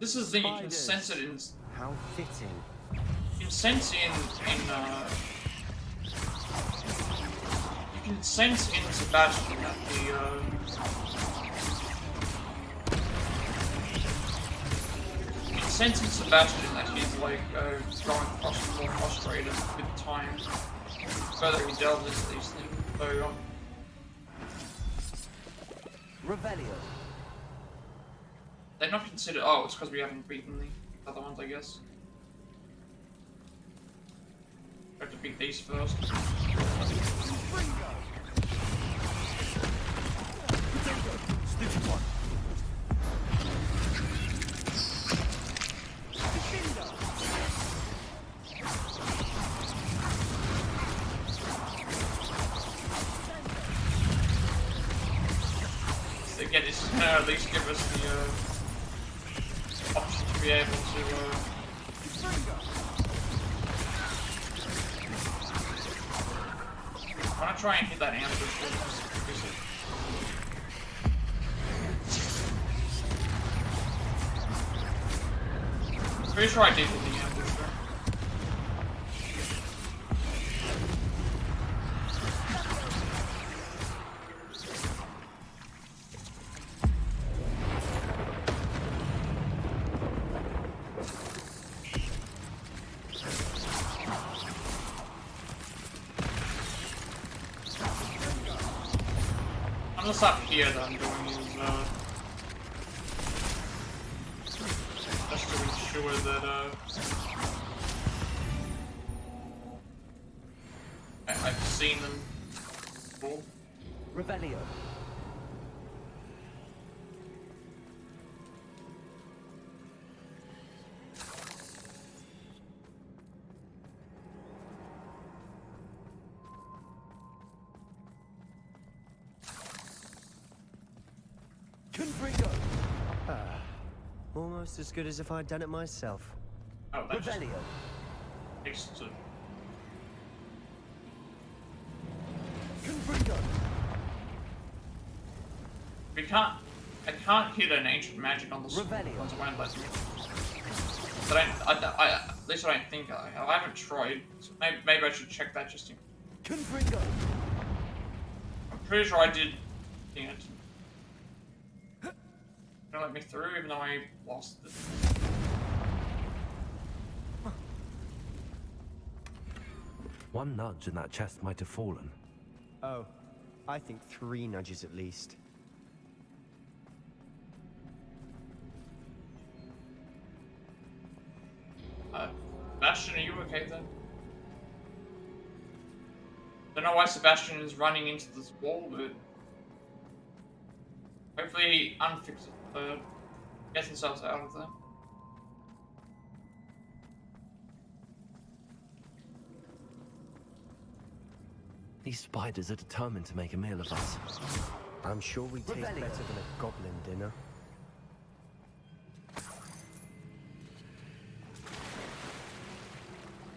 This is the thing, you can sense it in... How fitting. You can sense you can sense in Sebastian that you can sense in Sebastian that he's like growing more frustrated with time. The further he delves into these things. So Revelio. They're not considered. Oh, it's because we haven't beaten the other ones, I guess. We have to beat these first. Stupid one. Again, this is gonna at least give us the option to be able to I wanna try and hit that ambush. Pretty sure I did hit the ambush there. Unless up here that I'm doing is just to ensure that I've seen them before. Revelio. Almost as good as if I'd done it myself. Oh, that's Revelio. Excellent. I can't hit an ancient magic on the sword once I won't let me. But at least I don't think I haven't tried. So maybe I should check that just in. I'm pretty sure I did. Dang it. Don't let me through, even though I lost it. One nudge and that chest might have fallen. Oh, I think 3 nudges at least. Sebastian, are you okay then? Don't know why Sebastian is running into this wall, but hopefully he unfixes it, gets himself out of there. These spiders are determined to make a meal of us. I'm sure we taste better than a goblin dinner.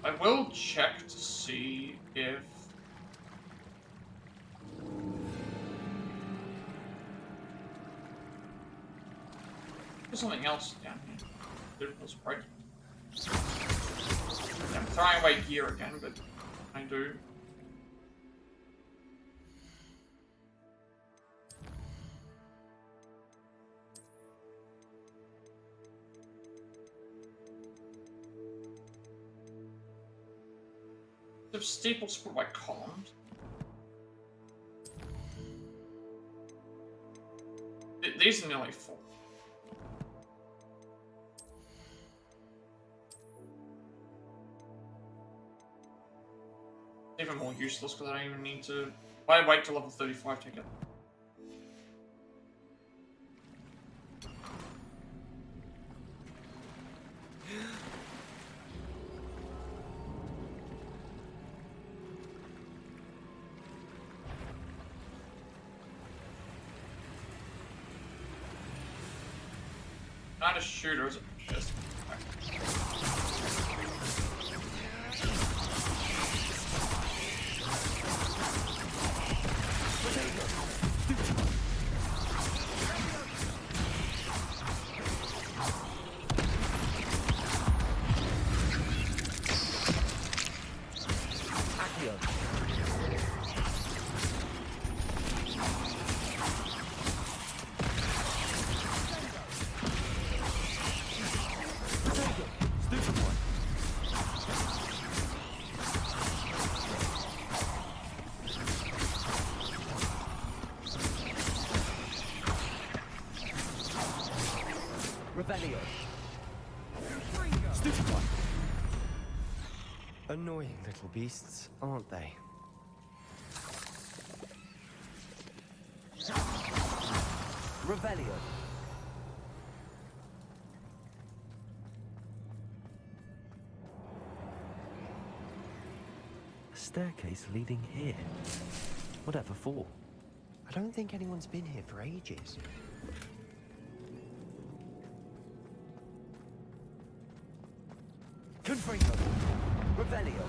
I will check to see if there's something else down here. There's right. I'm throwing away gear again, but I do. The staples put by columns. These are nearly full. Even more useless because I don't even need to. Why wait till level 35 to get? Not a shooter, is it? Yes. Revelio. Stupid one. Annoying little beasts, aren't they? Revelio. A staircase leading here. Whatever for? I don't think anyone's been here for ages. Confringo. Revelio.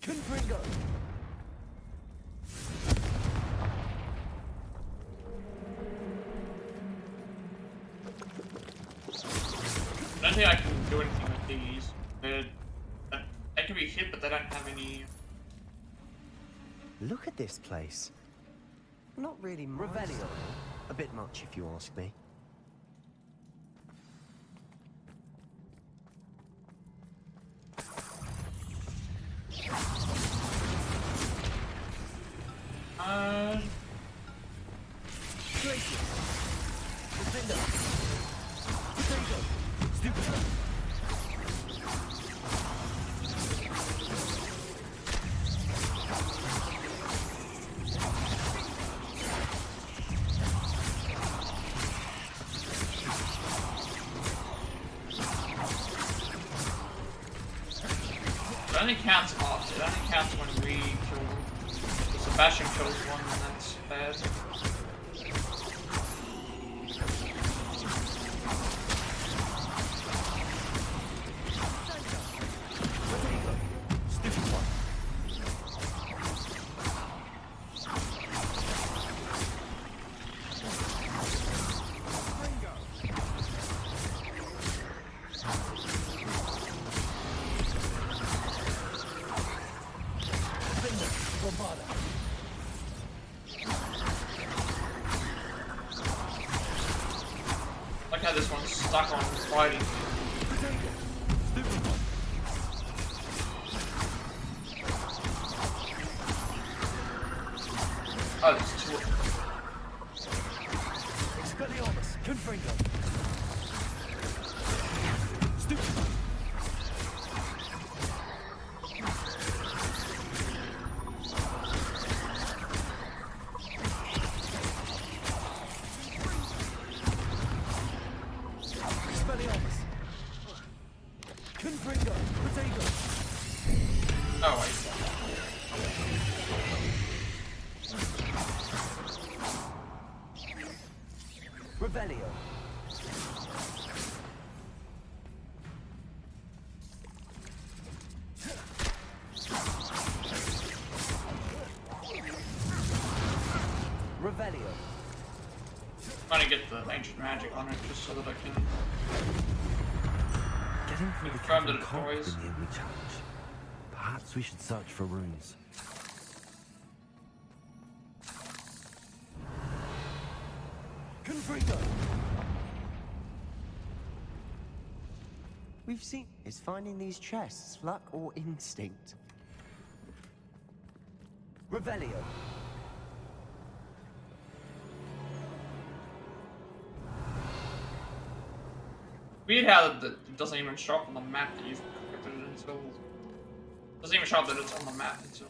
Confringo. I don't think I can do anything with these. They can be hit, but they don't have any. Look at this place. Not really my style. A bit much, if you ask me. It only counts after. It only counts when we kill them. If Sebastian kills one, then that's bad. Like how this one's stuck on fighting. Oh, there's two of them. Expelliarmus. Confringo. Stupid. Oh, wait. Revelio. Revelio. Trying to get the ancient magic on it just so that I can Getting through the confirm that cavern it can't be destroys. the only challenge. Perhaps we should search for runes. Confringo. We've seen. Is finding these chests luck or instinct? Revelio. Weird how it doesn't even show up on the map that you've put it until. It doesn't even show up that it's on the map until.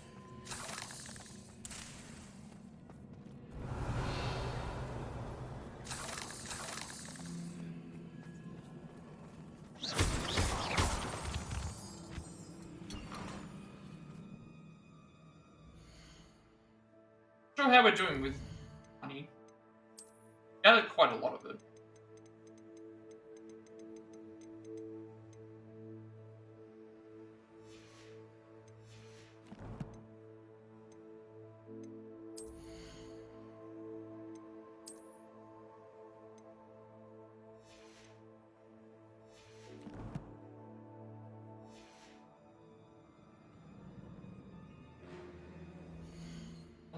Not sure how we're doing with money. Gathered quite a lot of it.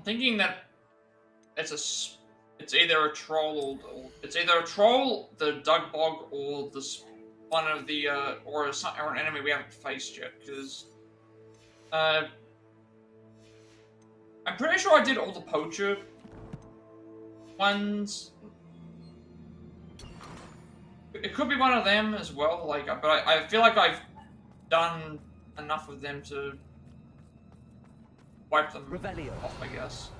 Thinking that it's either a troll or it's either a troll, the Dugbog, or this one of the or an enemy we haven't faced yet. Because I'm pretty sure I did all the poacher ones. It could be one of them as well. Like, but I feel like I've done enough of them to wipe them off, I guess.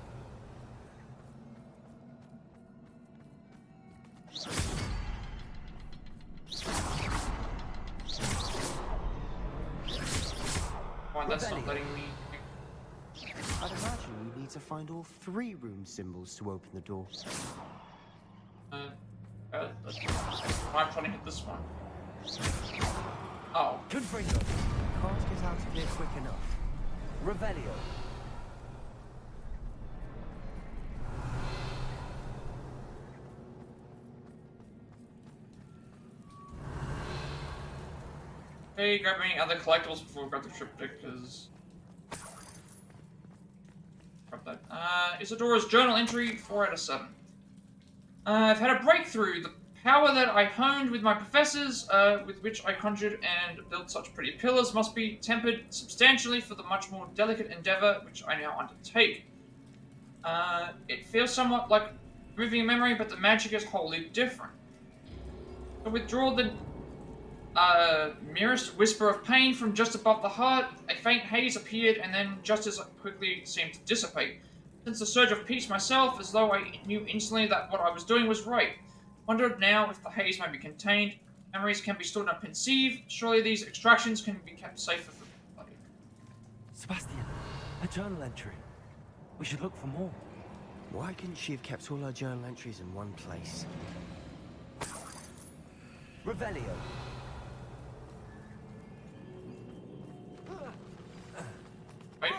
Why, that's not letting me. I'd imagine you need to find all 3 room symbols to open the door. I'm trying to hit this one. Oh. Confringo. Can't get out of here quick enough. Revelio. Hey, grab any other collectibles before we grab the triptych, because... Grab that. Isadora's journal entry, 4 out of 7. I've had a breakthrough. The power that I honed with my professors, with which I conjured and built such pretty pillars, must be tempered substantially for the much more delicate endeavor which I now undertake. It feels somewhat like removing a memory, but the magic is wholly different. To withdraw the merest whisper of pain from just above the heart, a faint haze appeared and then just as quickly seemed to dissipate. Since the surge of peace myself, as though I knew instantly that what I was doing was right. Wondered now if the haze might be contained. Memories can be stored and conceived. Surely these extractions can be kept safer for everybody. Sebastian, a journal entry. We should look for more. Why couldn't she have kept all her journal entries in one place? Revelio. Wait.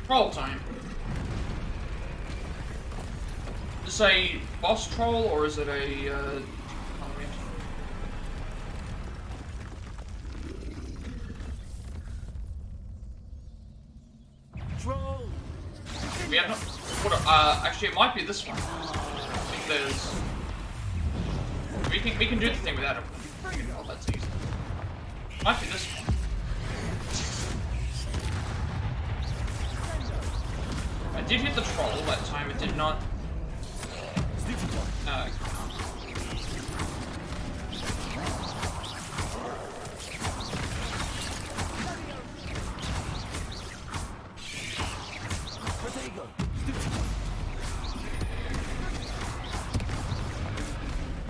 Troll time. Is this a boss troll or is it a Troll. We have not. Actually, it might be this one. I think there's. We can do the thing without it. Oh, that's easy. Might be this one. I did hit the troll that time. It did not. I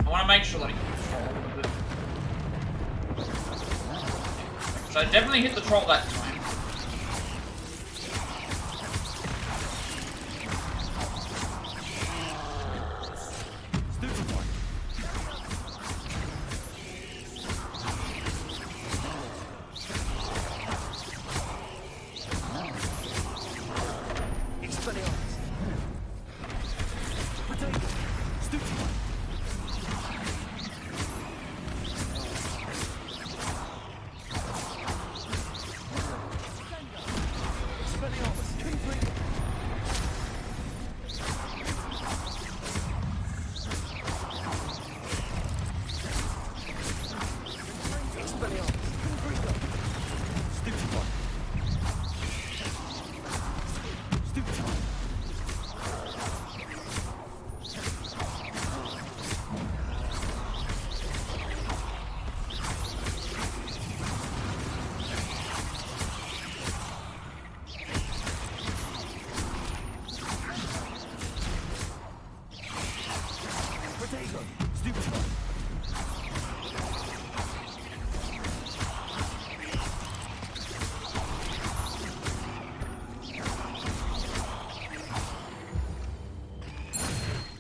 want to make sure that I hit the troll. So I definitely hit the troll that time.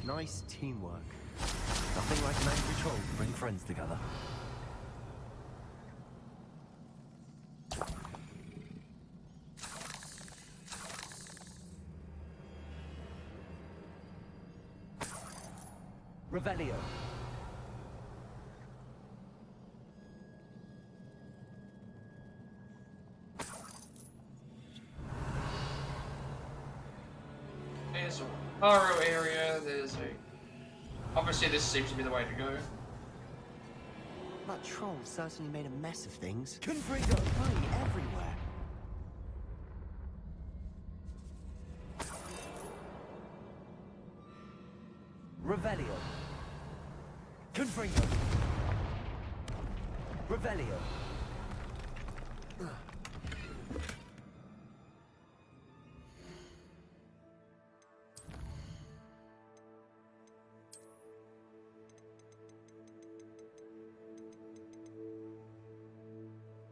Nice teamwork. Nothing like an angry troll to bring friends together. Revelio. There's a Haro area, there's a... Obviously this seems to be the way to go. That troll certainly made a mess of things. Confringo, money everywhere. Confringo. Revelio.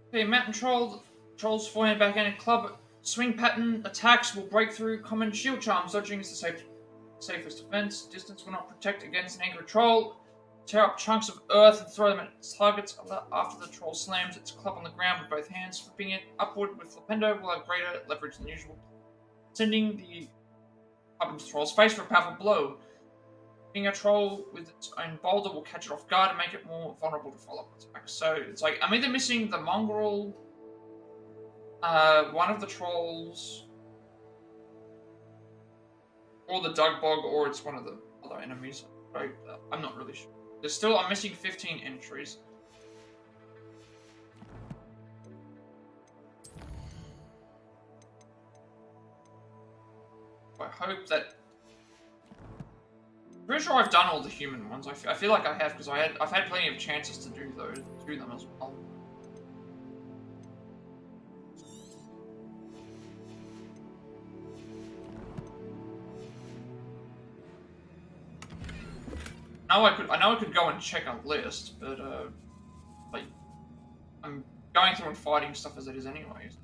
Okay, Mountain Troll. Trolls forming back in a club. Swing pattern attacks will break through common shield charms. Dodging is the safest defense. Distance will not protect against an angry troll. Tear up chunks of earth and throw them at its targets. After the troll slams its club on the ground with both hands, flipping it upward with Flipendo will have greater leverage than usual. Sending the club into the troll's face for a powerful blow. Being a troll with its own boulder will catch it off guard and make it more vulnerable to follow-up attacks. So it's like, I'm either missing the mongrel, one of the trolls, or the Dugbog, or it's one of the other enemies. Right? I'm not really sure. I'm missing 15 entries. I hope that... Pretty sure I've done all the human ones. I feel like I have, because I've had plenty of chances to do them as well. I know I could go and check a list, but like I'm going through and fighting stuff as it is anyways.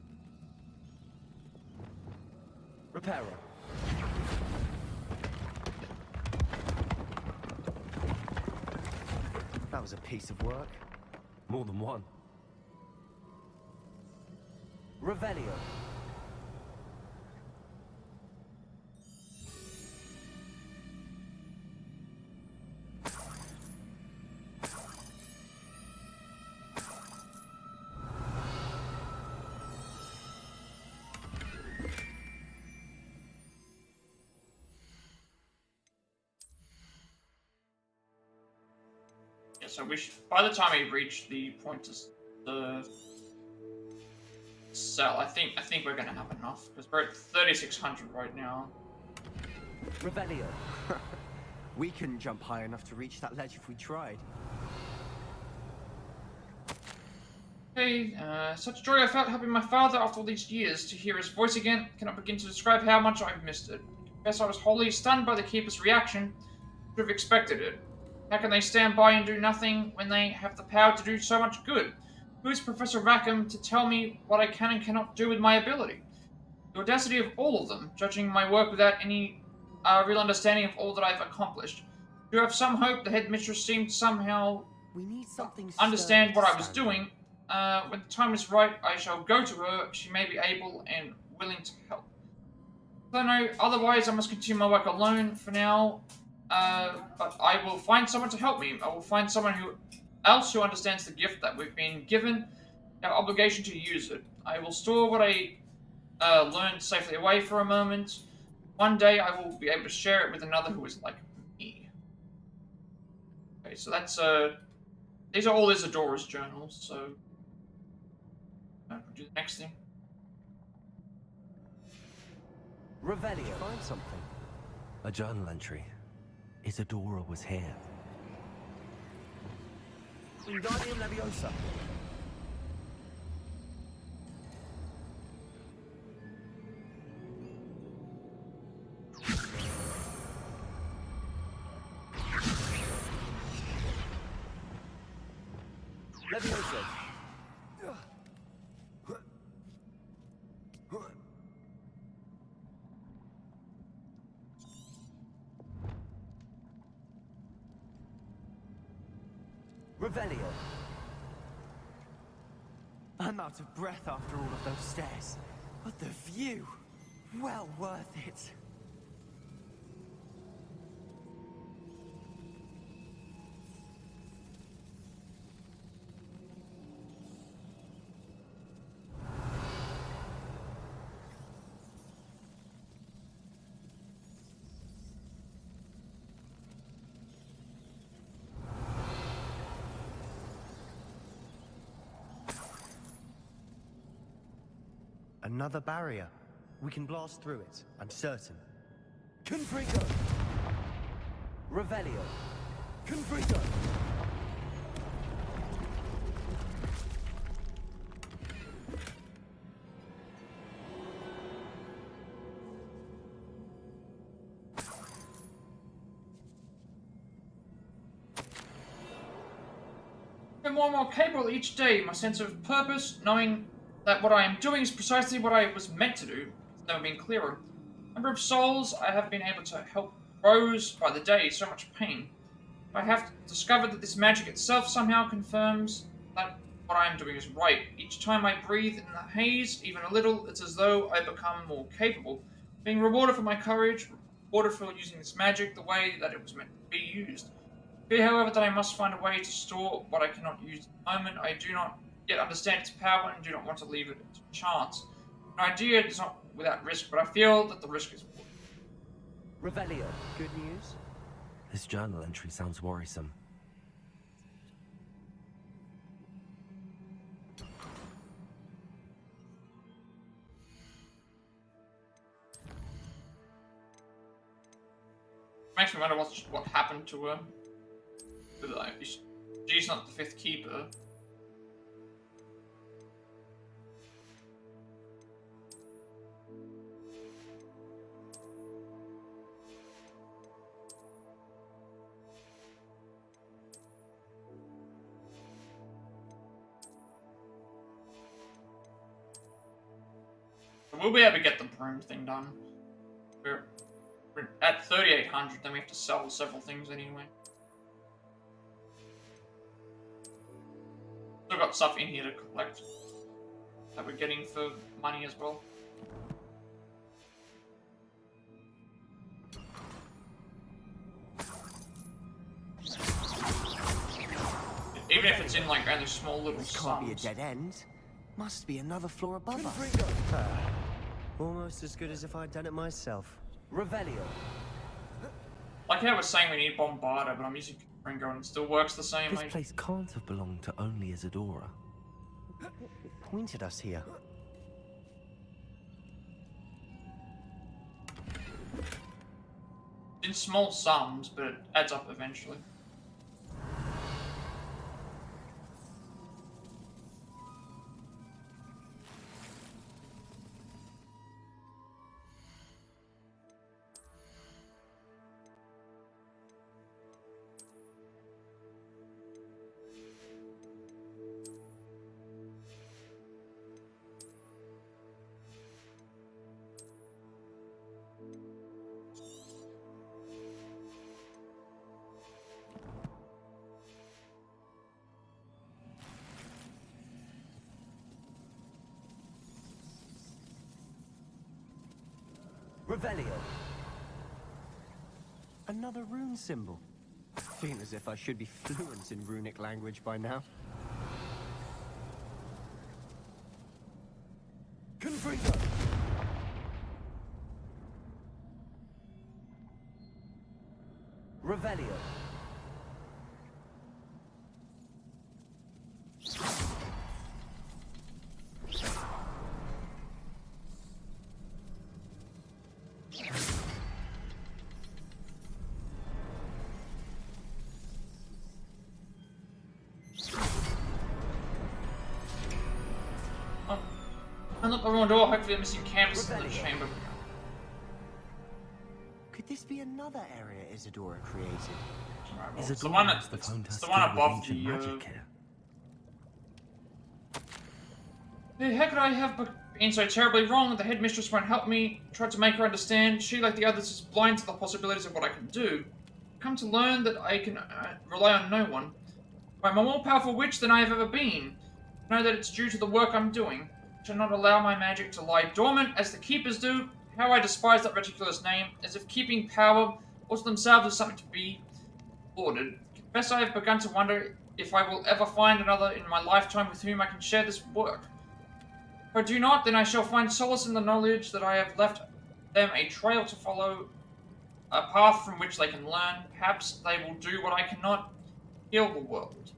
Reparo. That was a piece of work. More than one. Revelio. So by the time we reach the point to sell, I think we're gonna have enough because we're at 3,600 right now. Revelio. We couldn't jump high enough to reach that ledge if we tried. Hey, such joy I felt helping my father after all these years. To hear his voice again, cannot begin to describe how much I've missed it. I confess I was wholly stunned by the Keeper's reaction. Should have expected it. How can they stand by and do nothing when they have the power to do so much good? Who is Professor Rackham to tell me what I can and cannot do with my ability? The audacity of all of them, judging my work without any real understanding of all that I've accomplished. Do you have some hope the headmistress seemed to somehow understand what I was doing? When the time is right, I shall go to her. She may be able and willing to help. I don't know, otherwise I must continue my work alone for now. But I will find someone to help me. I will find someone else who understands the gift that we've been given, our obligation to use it. I will store what I learned safely away for a moment. One day I will be able to share it with another who is like me. Okay, so that's these are all Isadora's journals. So we'll do the next thing. Revelio. Find something. A journal entry. Isadora was here. Wingardium Leviosa. Leviosa. Revelio. I'm out of breath after all of those stairs. But the view! Well worth it. Another barrier. We can blast through it, I'm certain. Confringo! Revelio! Confringo! I'm more and more capable each day. My sense of purpose, knowing that what I am doing is precisely what I was meant to do, has never been clearer. The number of souls I have been able to help grows by the day, so much pain. I have discovered that this magic itself somehow confirms that what I am doing is right. Each time I breathe in the haze, even a little, it's as though I become more capable. Being rewarded for my courage, rewarded for using this magic the way that it was meant to be used. I fear, however, that I must find a way to store what I cannot use at the moment. I do not yet understand its power and do not want to leave it to chance. An idea is not without risk, but I feel that the risk is worth it. Revelio, good news? This journal entry sounds worrisome. Makes me wonder what happened to her. Like, she's not the fifth keeper. We'll be able to get the broom thing done. We're at 3,800, then we have to sell several things anyway. Still got stuff in here to collect that we're getting for money as well. Even if it's in like only small little This can't be a sums. dead end. Must be another floor above us. Almost as good as if I'd done it myself. Revelio. Like how I was saying we need Bombarda, but I'm using Ringo and it still works the same. This place can't have belonged to only Isadora. It pointed us here. In small sums, but it adds up eventually. Revelio. Another rune symbol. Feel as if I should be fluent in runic language by now. Confringo. Revelio. Unlock the wrong door, hopefully the missing canvas in the chamber. Could this be another area Isadora created? Right, well, it's the one above the magic here. The heck could I have been so terribly wrong? The headmistress won't help me. Tried to make her understand. She, like the others, is blind to the possibilities of what I can do. Come to learn that I can rely on no one. I'm a more powerful witch than I have ever been. I know that it's due to the work I'm doing. I shall not allow my magic to lie dormant as the keepers do. How I despise that ridiculous name, as if keeping power also themselves is something to be lauded. Confess I have begun to wonder if I will ever find another in my lifetime with whom I can share this work. If I do not, then I shall find solace in the knowledge that I have left them a trail to follow, a path from which they can learn. Perhaps they will do what I cannot, heal the world.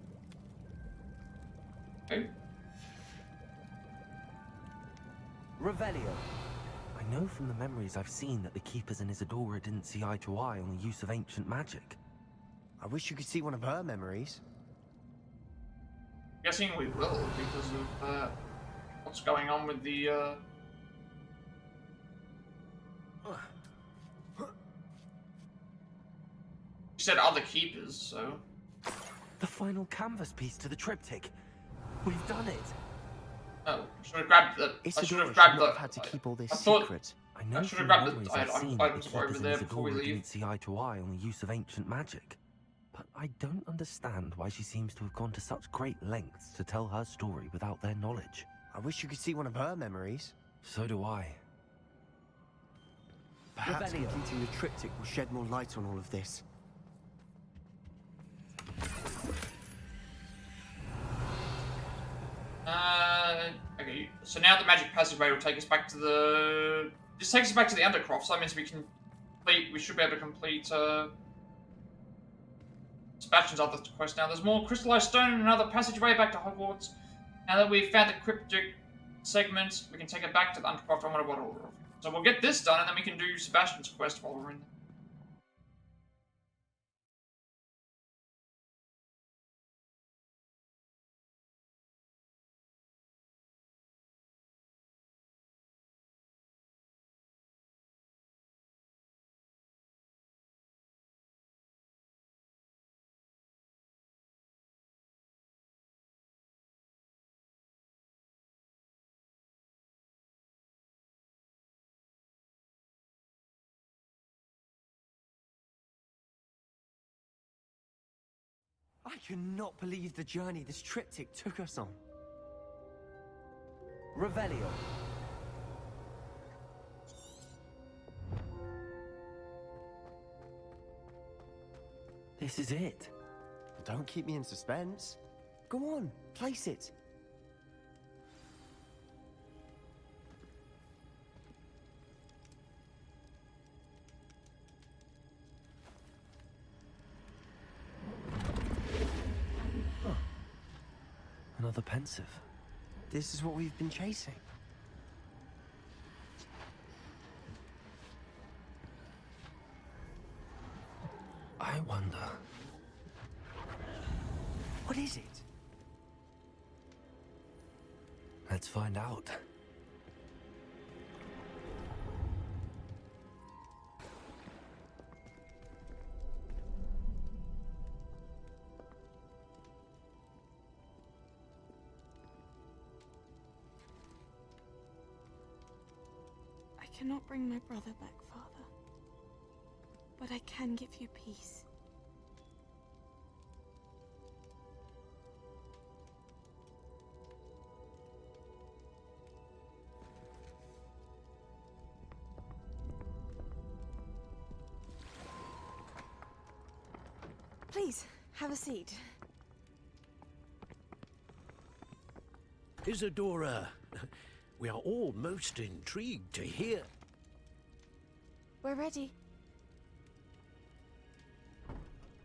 Okay. Revelio. I know from the memories I've seen that the Keepers and Isadora didn't see eye to eye on the use of ancient magic. I wish you could see one of her memories. Guessing we will, because of what's going on with the You said other keepers, so The final canvas piece to the triptych. We've done it. Oh, I should have grabbed the. I should Isadora have grabbed not the. have had to keep all this I thought. secret. I know I should have from grabbed memories the I've seen items that the over keepers in there before we Isadora leave. didn't see eye to eye on the use of ancient magic. But I don't understand why she seems to have gone to such great lengths to tell her story without their knowledge. I wish you could see one of her memories. So do I. Perhaps completing the triptych will shed more light on all of this. Okay, so now the magic passageway will take us back to the... This takes us back to the Undercroft, so that means we can complete... We should be able to complete, Sebastian's other quest now. There's more crystallized stone and another passageway back to Hogwarts. Now that we've found the cryptic segment, we can take it back to the Undercroft. I wonder what order. So we'll get this done, and then we can do Sebastian's quest while we're in there. I cannot believe the journey this triptych took us on. Revelio. This is it. Don't keep me in suspense. Go on, place it. Another pensive. This is what we've been chasing. I wonder. What is it? Let's find out. I cannot bring my brother back, Father. But I can give you peace. Please, have a seat. Isadora, we are all most intrigued to hear. We're ready.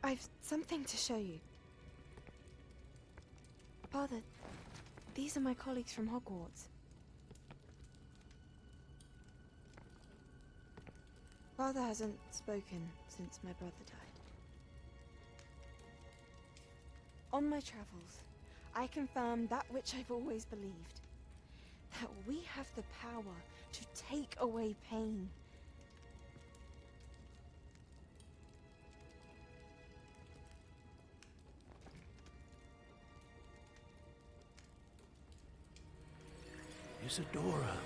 I've something to show you. Father, these are my colleagues from Hogwarts. Father hasn't spoken since my brother died. On my travels, I confirmed that which I've always believed. That we have the power to take away pain. Isadora.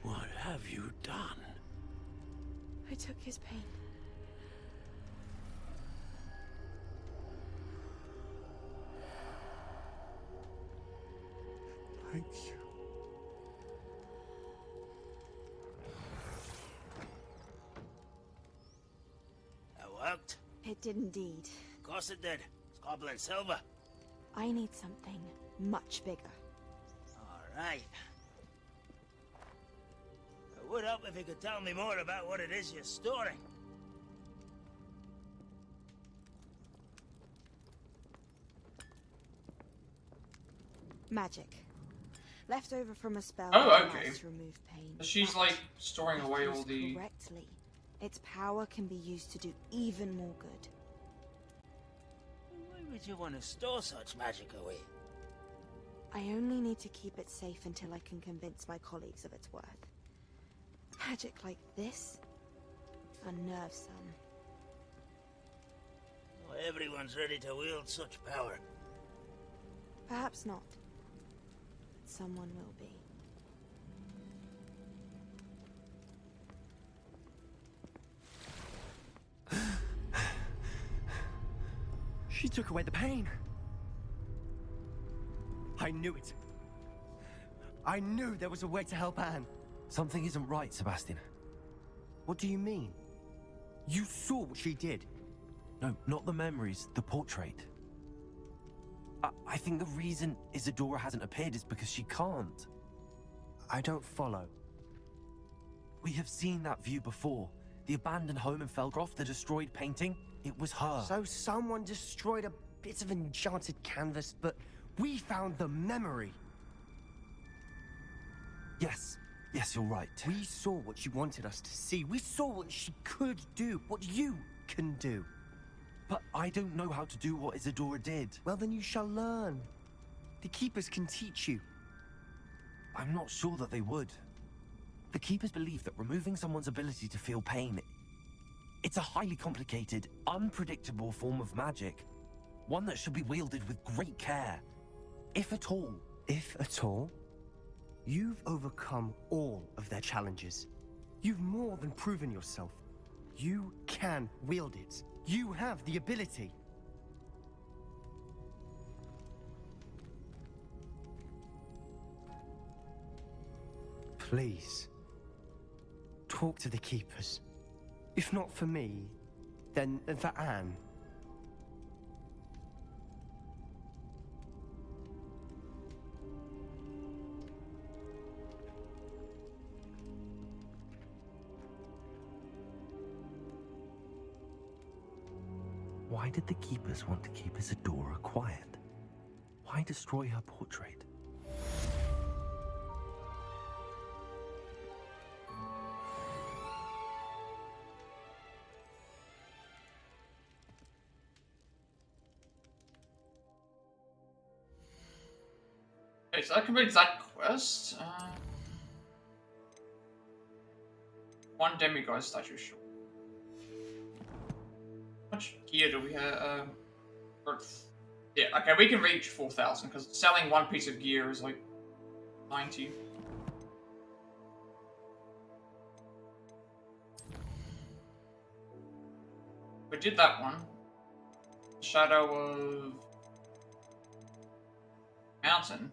What have you done? I took his pain. Thank you. That worked? It did indeed. Of course it did. It's goblin silver. I need something much bigger. All right. It would help if you could tell me more about what it is you're storing. Magic. Left over from a spell Oh, that okay. allows to remove pain. She's like storing If away all used the. correctly, its power can be used to do even more good. Why would you want to store such magic away? I only need to keep it safe until I can convince my colleagues of its worth. Magic like this unnerves some. Not everyone's ready to wield such power. Perhaps not. But someone will be. She took away the pain. I knew it. I knew there was a way to help Anne. Something isn't right, Sebastian. What do you mean? You saw what she did. No, not the memories, the portrait. I think the reason Isadora hasn't appeared is because she can't. I don't follow. We have seen that view before. The abandoned home in Felgroth, the destroyed painting, it was her. So someone destroyed a bit of enchanted canvas, but we found the memory. Yes, you're right. We saw what she wanted us to see. We saw what she could do, what you can do. But I don't know how to do what Isadora did. Well, then you shall learn. The Keepers can teach you. I'm not sure that they would. The Keepers believe that removing someone's ability to feel pain, it's a highly complicated, unpredictable form of magic. One that should be wielded with great care. If at all. If at all? You've overcome all of their challenges. You've more than proven yourself. You can wield it. You have the ability. Please, talk to the Keepers. If not for me, then for Anne. Why did the Keepers want to keep Isadora quiet? Why destroy her portrait? Okay, so that completes that quest. One demigod statue, sure. How much gear do we have? Yeah, okay, we can reach 4,000 because selling one piece of gear is like 90. We did that one. Shadow of Mountain.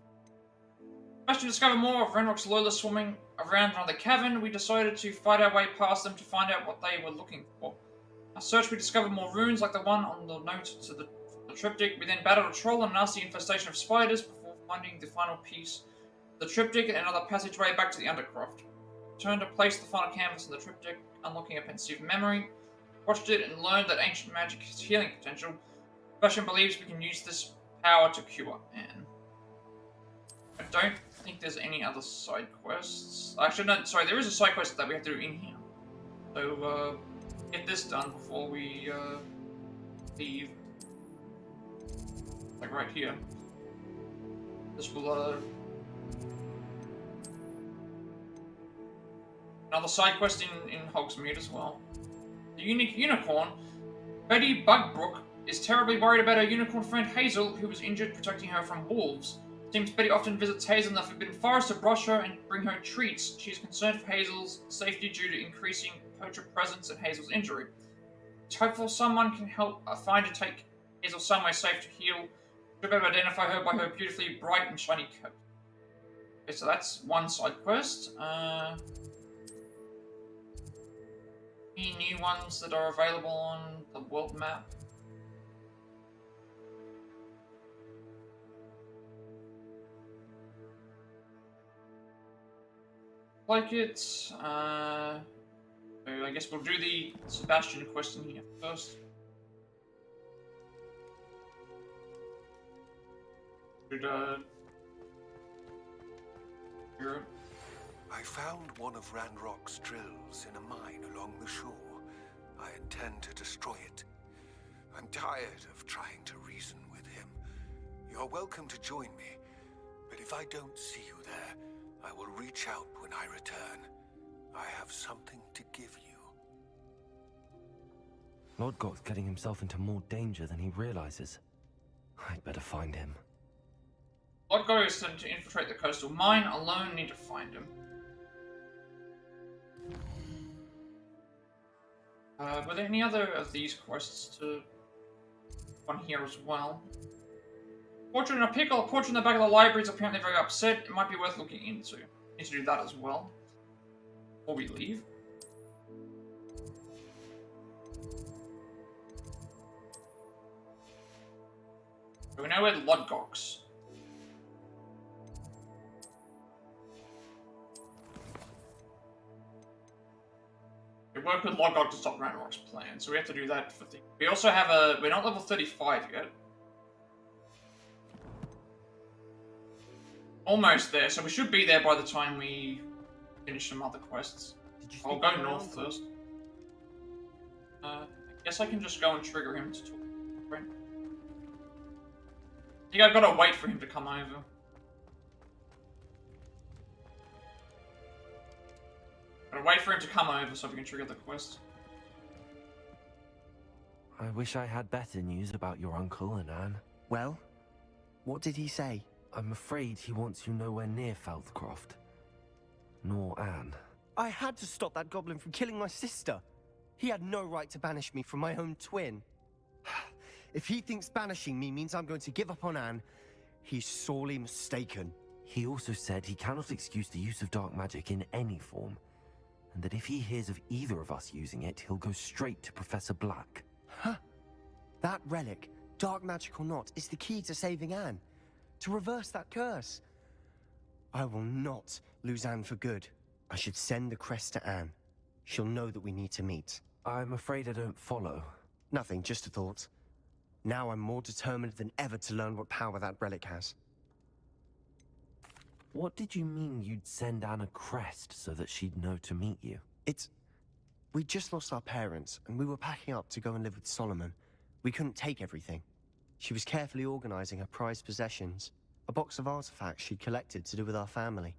As to discover more of Ranrock's loyalists swarming around another cavern, we decided to fight our way past them to find out what they were looking for. Our search, we discovered more runes like the one on the note to the triptych. We then battled a troll and a nasty infestation of spiders before finding the final piece of the triptych and another passageway back to the Undercroft. Returned to place the final canvas in the triptych, unlocking a pensive memory. Watched it and learned that ancient magic has healing potential. Sebastian believes we can use this power to cure Anne. I don't think there's any other side quests. Actually, no, sorry, there is a side quest that we have to do in here. So, get this done before we, leave. Like right here. This will, another side quest in Hogsmeade as well. The unique unicorn, Betty Bugbrook, is terribly worried about her unicorn friend Hazel, who was injured protecting her from wolves. Seems Betty often visits Hazel in the Forbidden Forest to brush her and bring her treats. She is concerned for Hazel's safety due to increasing poacher presence and Hazel's injury. It's hopeful someone can help find and take Hazel somewhere safe to heal. Should be able to identify her by her beautifully bright and shiny coat. Okay, so that's one side quest. Any new ones that are available on the world map? Like it. So I guess we'll do the Sebastian quest in here first. Should, here. I found one of Ranrock's drills in a mine along the shore. I intend to destroy it. I'm tired of trying to reason with him. You're welcome to join me, but If I don't see you there, I will reach out when I return. I have something to give you. Lodgok's getting himself into more danger than he realizes. I'd better find him. Lodgok is sent to infiltrate the coastal mine. Alone, need to find him. Were there any other of these quests to on here as well? Portrait in a pickle. A portrait in the back of the library is apparently very upset. It might be worth looking into. Need to do that as well before we leave. So we know where the Lodgok's. We work with Lodgok to stop Ranrock's plan, so we have to do that for things. We also have a... We're not level 35 yet. Almost there, so we should be there by the time we finish some other quests. I'll go north first. I guess I can just go and trigger him to talk. Right? I think I've got to wait for him to come over. Gotta wait for him to come over so we can trigger the quest. I wish I had better news about your uncle and Anne. Well, what did he say? I'm afraid he wants you nowhere near Feldcroft. Nor Anne. I had to stop that goblin from killing my sister. He had no right to banish me from my own twin. If he thinks banishing me means I'm going to give up on Anne, he's sorely mistaken. He also said he cannot excuse the use of dark magic in any form, and that if he hears of either of us using it, he'll go straight to Professor Black. Huh. That relic, dark magic or not, is the key to saving Anne. To reverse that curse. I will not lose Anne for good. I should send the crest to Anne. She'll know that we need to meet. I'm afraid I don't follow. Nothing, just a thought. Now I'm more determined than ever to learn what power that relic has. What did you mean you'd send Anne a crest so that she'd know to meet you? We just lost our parents, and we were packing up to go and live with Solomon. We couldn't take everything. She was carefully organizing her prized possessions, a box of artifacts she'd collected to do with our family.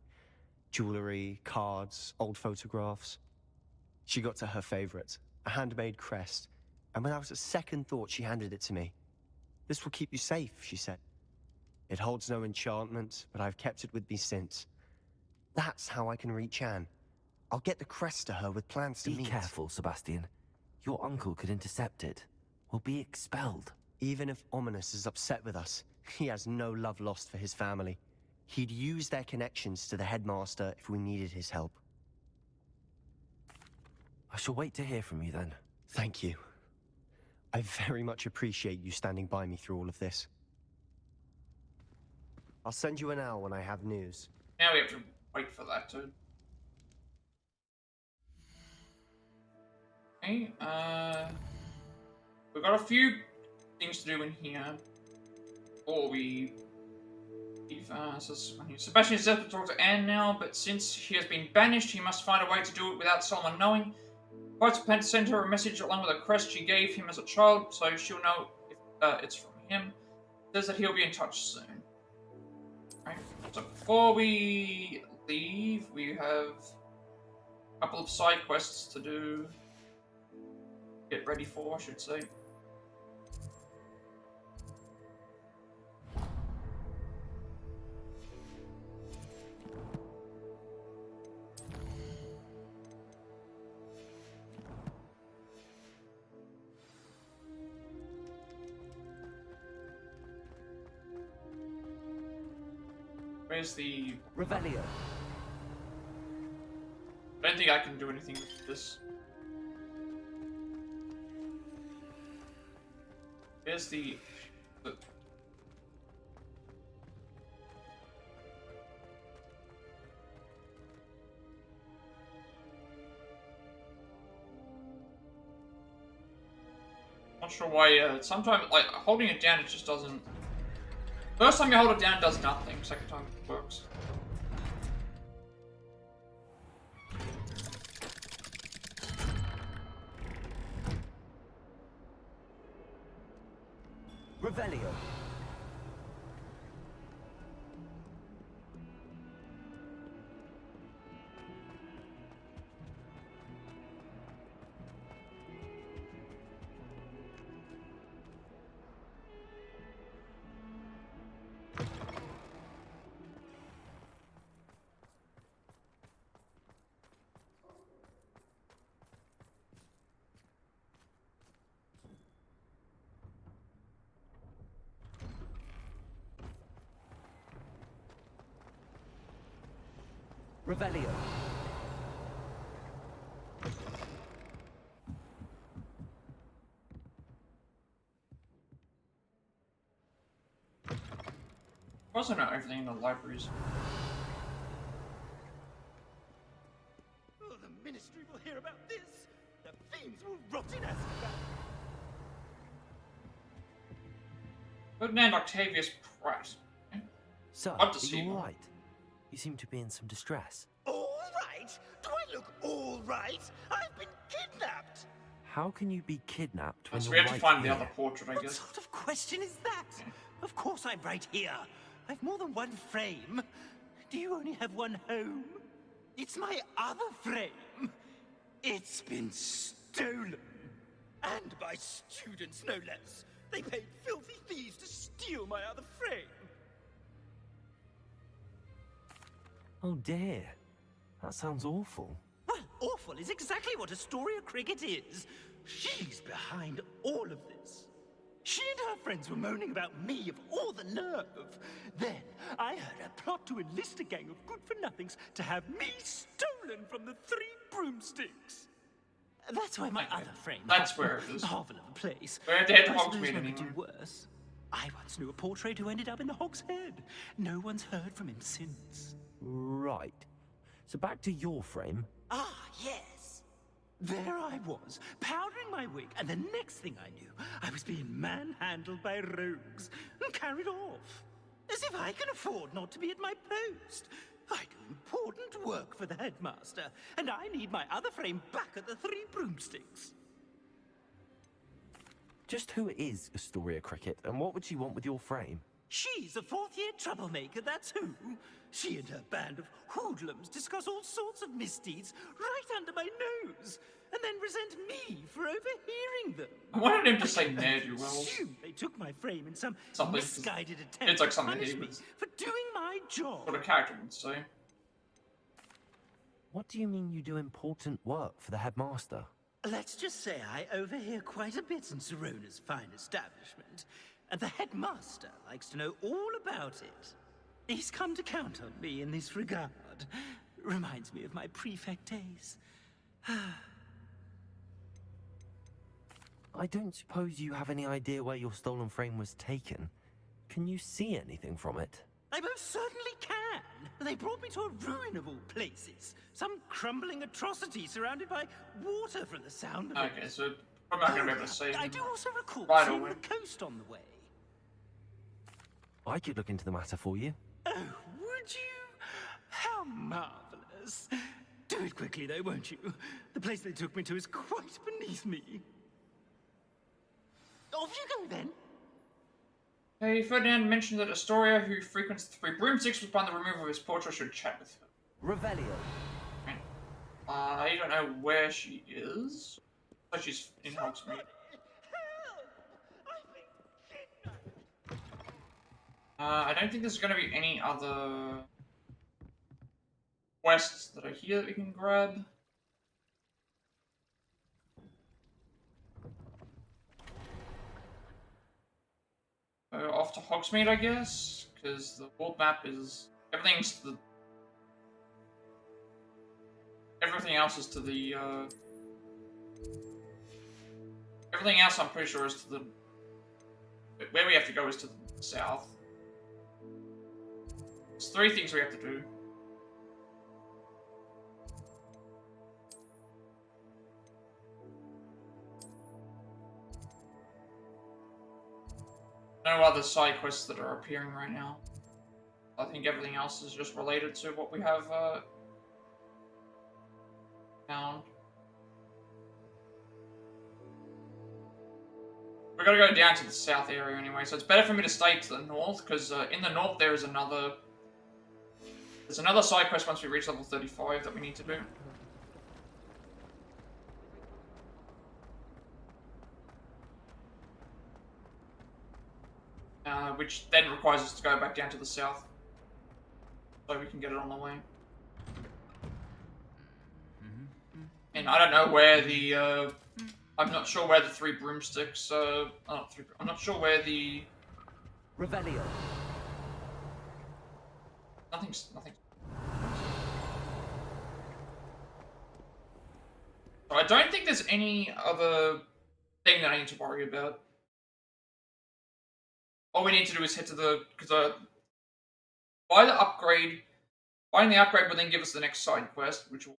Jewelry, cards, old photographs. She got to her favorite, a handmade crest, and without a second thought she handed it to me. This will keep you safe, she said. It holds no enchantment, but I've kept it with me since. That's how I can reach Anne. I'll get the crest to her with plans to meet. Be careful, Sebastian. Your uncle could intercept it. We'll be expelled. Even if Ominous is upset with us, he has no love lost for his family. He'd use their connections to the headmaster if we needed his help. I shall wait to hear from you then. Thank you. I very much appreciate you standing by me through all of this. I'll send you an owl when I have news. Now we have to wait for that to... Okay, we've got a few things to do in here before we leave. Sebastian is desperate to talk to Anne now, but since she has been banished, he must find a way to do it without someone knowing. Quite a plan to send her a message along with a crest she gave him as a child, so she'll know if it's from him. Says that he'll be in touch soon. Right. So before we leave, we have a couple of side quests to do. Get ready for, I should say. Where's the... Revelio. I don't think I can do anything with this. Where's the... Not sure why, sometimes, like, holding it down, it just doesn't... First time you hold it down, it does nothing. Second time, it works. Revelio. Revelio. I also know everything in the libraries. Oh, the Ministry will hear about this. The fiends will rot in Azkaban. Ferdinand Octavius Pratt. Sir, What does are he you want? alright? You seem to be in some distress. All right? Do I look all right? I've been kidnapped. How can you be kidnapped when So you're we have to right find here? the other portrait, I What guess. sort of question is that? Of course I'm right here. I've more than one frame. Do you only have one home? It's my other frame. It's been stolen. And by students, no less. They paid filthy thieves to steal my other frame. Oh dear. That sounds awful. Well, awful is exactly what Astoria Cricket is. She's behind all of this. She and her friends were moaning about me of all the nerve. Then I heard a plot to enlist a gang of good-for-nothings to have me stolen from the 3 broomsticks. That's why my other frame. That's where it is. Marvel of a place. We have to head to I suppose Hogsmeade one could anyway. do worse. I once knew a portrait who ended up in the Hog's Head. No one's heard from him since. Right. So back to your frame. Ah, yes. There I was, powdering my wig, and the next thing I knew, I was being manhandled by rogues and carried off. As if I can afford not to be at my post. I do important work for the headmaster, and I need my other frame back at the 3 broomsticks. Just who is Astoria Cricket, and what would she want with your frame? She's a 4th-year troublemaker, that's who. She and her band of hoodlums discuss all sorts of misdeeds right under my nose, and then resent me for overhearing them. I wanted him to say ne'er-do-wells. Assume they took my frame in some Something- misguided attempt It's like to something punish he me was- for doing my job. What a character would say. What do you mean you do important work for the headmaster? Let's just say I overhear quite a bit in Serona's fine establishment, and the headmaster likes to know all about it. He's come to count on me in this regard. Reminds me of my prefect days. I don't suppose you have any idea where your stolen frame was taken. Can you see anything from it? I most certainly can. They brought me to a ruin of all places. Some crumbling atrocity surrounded by water from the sound of it. Okay, so I'm not going to be able to see I him do also recall right seeing away. the coast on the way. I could look into the matter for you. Oh, would you? How marvelous. Do it quickly, though, won't you? The place they took me to is quite beneath me. Off you go, then. Hey, Ferdinand mentioned that Astoria, who frequents the 3 broomsticks, was behind the removal of his portrait, should chat with her. Revelio. I don't know where she is. So she's in Hogsmeade. I don't think there's going to be any other quests that are here that we can grab. Off to Hogsmeade, I guess, because the world map is everything else is to the everything else I'm pretty sure is to the where we have to go is to the south. There's 3 things we have to do. No other side quests that are appearing right now. I think everything else is just related to what we have found. We're gonna go down to the south area anyway, so it's better for me to stay to the north, because in the north there is another... There's another side quest once we reach level 35 that we need to do. Which then requires us to go back down to the south. So we can get it on the way. And I don't know where the, I'm not sure where the 3 broomsticks, I'm not sure where the... Revelio. Nothing. So I don't think there's any other thing that I need to worry about. All we need to do is head to the... Because buy the upgrade. Buying the upgrade will then give us the next side quest, which will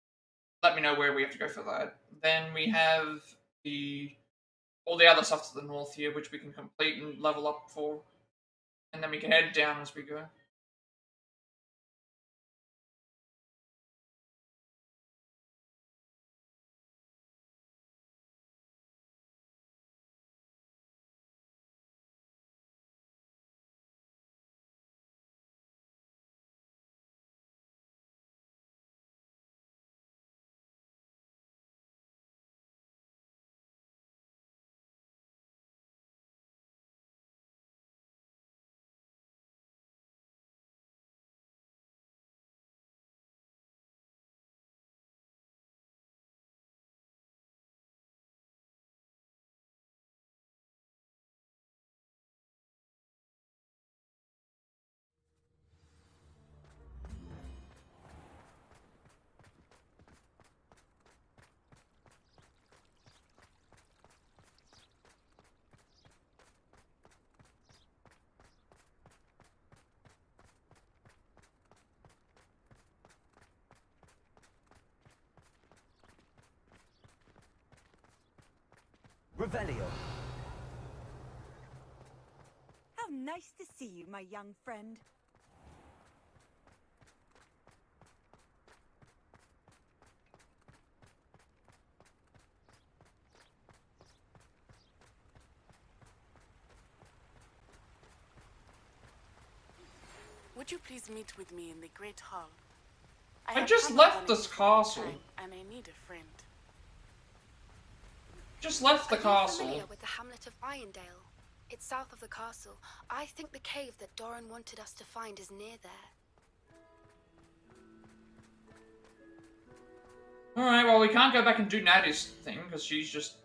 let me know where we have to go for that. Then we have all the other stuff to the north here, which we can complete and level up for. And then we can head down as we go. Revelio. How nice to see you, my young friend. Would you please meet with me in the Great Hall? I have just come left upon this it for castle. time, and I need a friend. Just left the Are you castle. familiar with the hamlet of Irondale? It's south of the castle. I think the cave that Doran wanted us to find is near there. Alright, well, we can't go back and do Natty's thing, because she's just...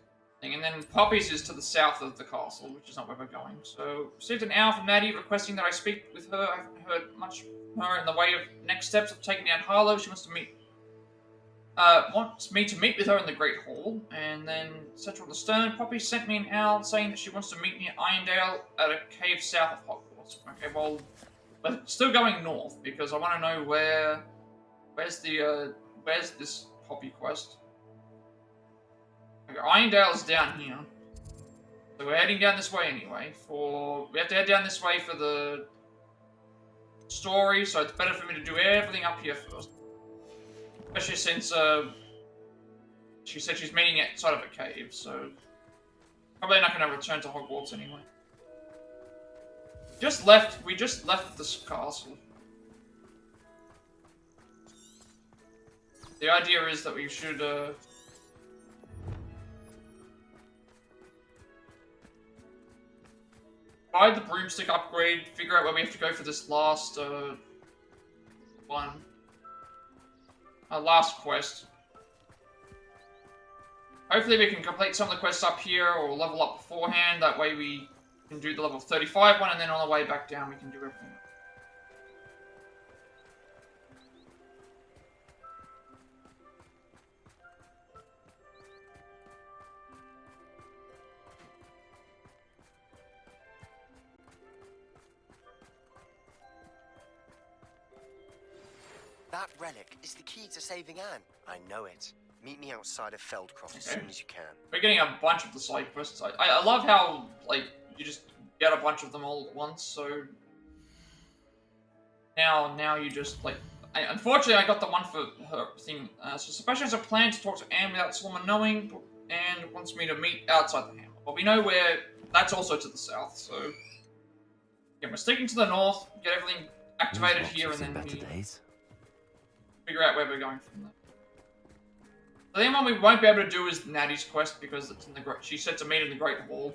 And then Poppy's is to the south of the castle, which is not where we're going. So, received an hour from Natty requesting that I speak with her. I haven't heard much from her in the way of next steps of taking down Harlow. She wants me to meet with her in the Great Hall. And then, Central on the Stern, Poppy sent me an owl saying that she wants to meet me at Irondale at a cave south of Hogwarts. Okay, well, we're still going north, because I want to know where's this Poppy quest. Okay, Irondale is down here. So we're heading down this way anyway. We have to head down this way for the story, so it's better for me to do everything up here first. Especially since she said she's meeting outside of a cave, so probably not going to return to Hogwarts anyway. We just left this castle. The idea is that we should buy the broomstick upgrade, figure out where we have to go for this last last quest. Hopefully we can complete some of the quests up here or level up beforehand, that way we can do the level 35 one, and then on the way back down we can do everything. That relic is the key to saving Anne. I know it. Meet me outside of Feldcroft as soon as you can. We're getting a bunch of the side quests. I love how, like, you just get a bunch of them all at once, so... Now you just, like... Unfortunately, I got the one for her thing. So Sebastian has a plan to talk to Anne without Solomon knowing, and wants me to meet outside the hammer. But we know where... That's also to the south, so... Yeah, we're sticking to the north, get everything activated here, and then we... Figure out where we're going from there. The only one we won't be able to do is Natty's quest, because it's in the she said to meet in the Great Hall.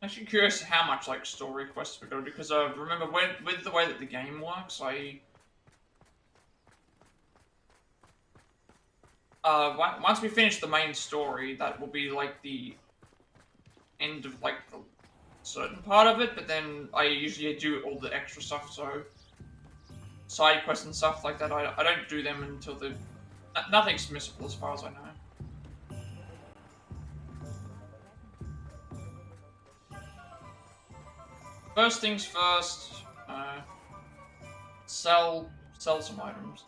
Actually curious how much like story quests we're gonna do, because I remember with the way that the game works, once we finish the main story, that will be like the end of like the certain part of it, but then I usually do all the extra stuff, so side quests and stuff like that, I don't do them until nothing's missable as far as I know. First things first, sell some items.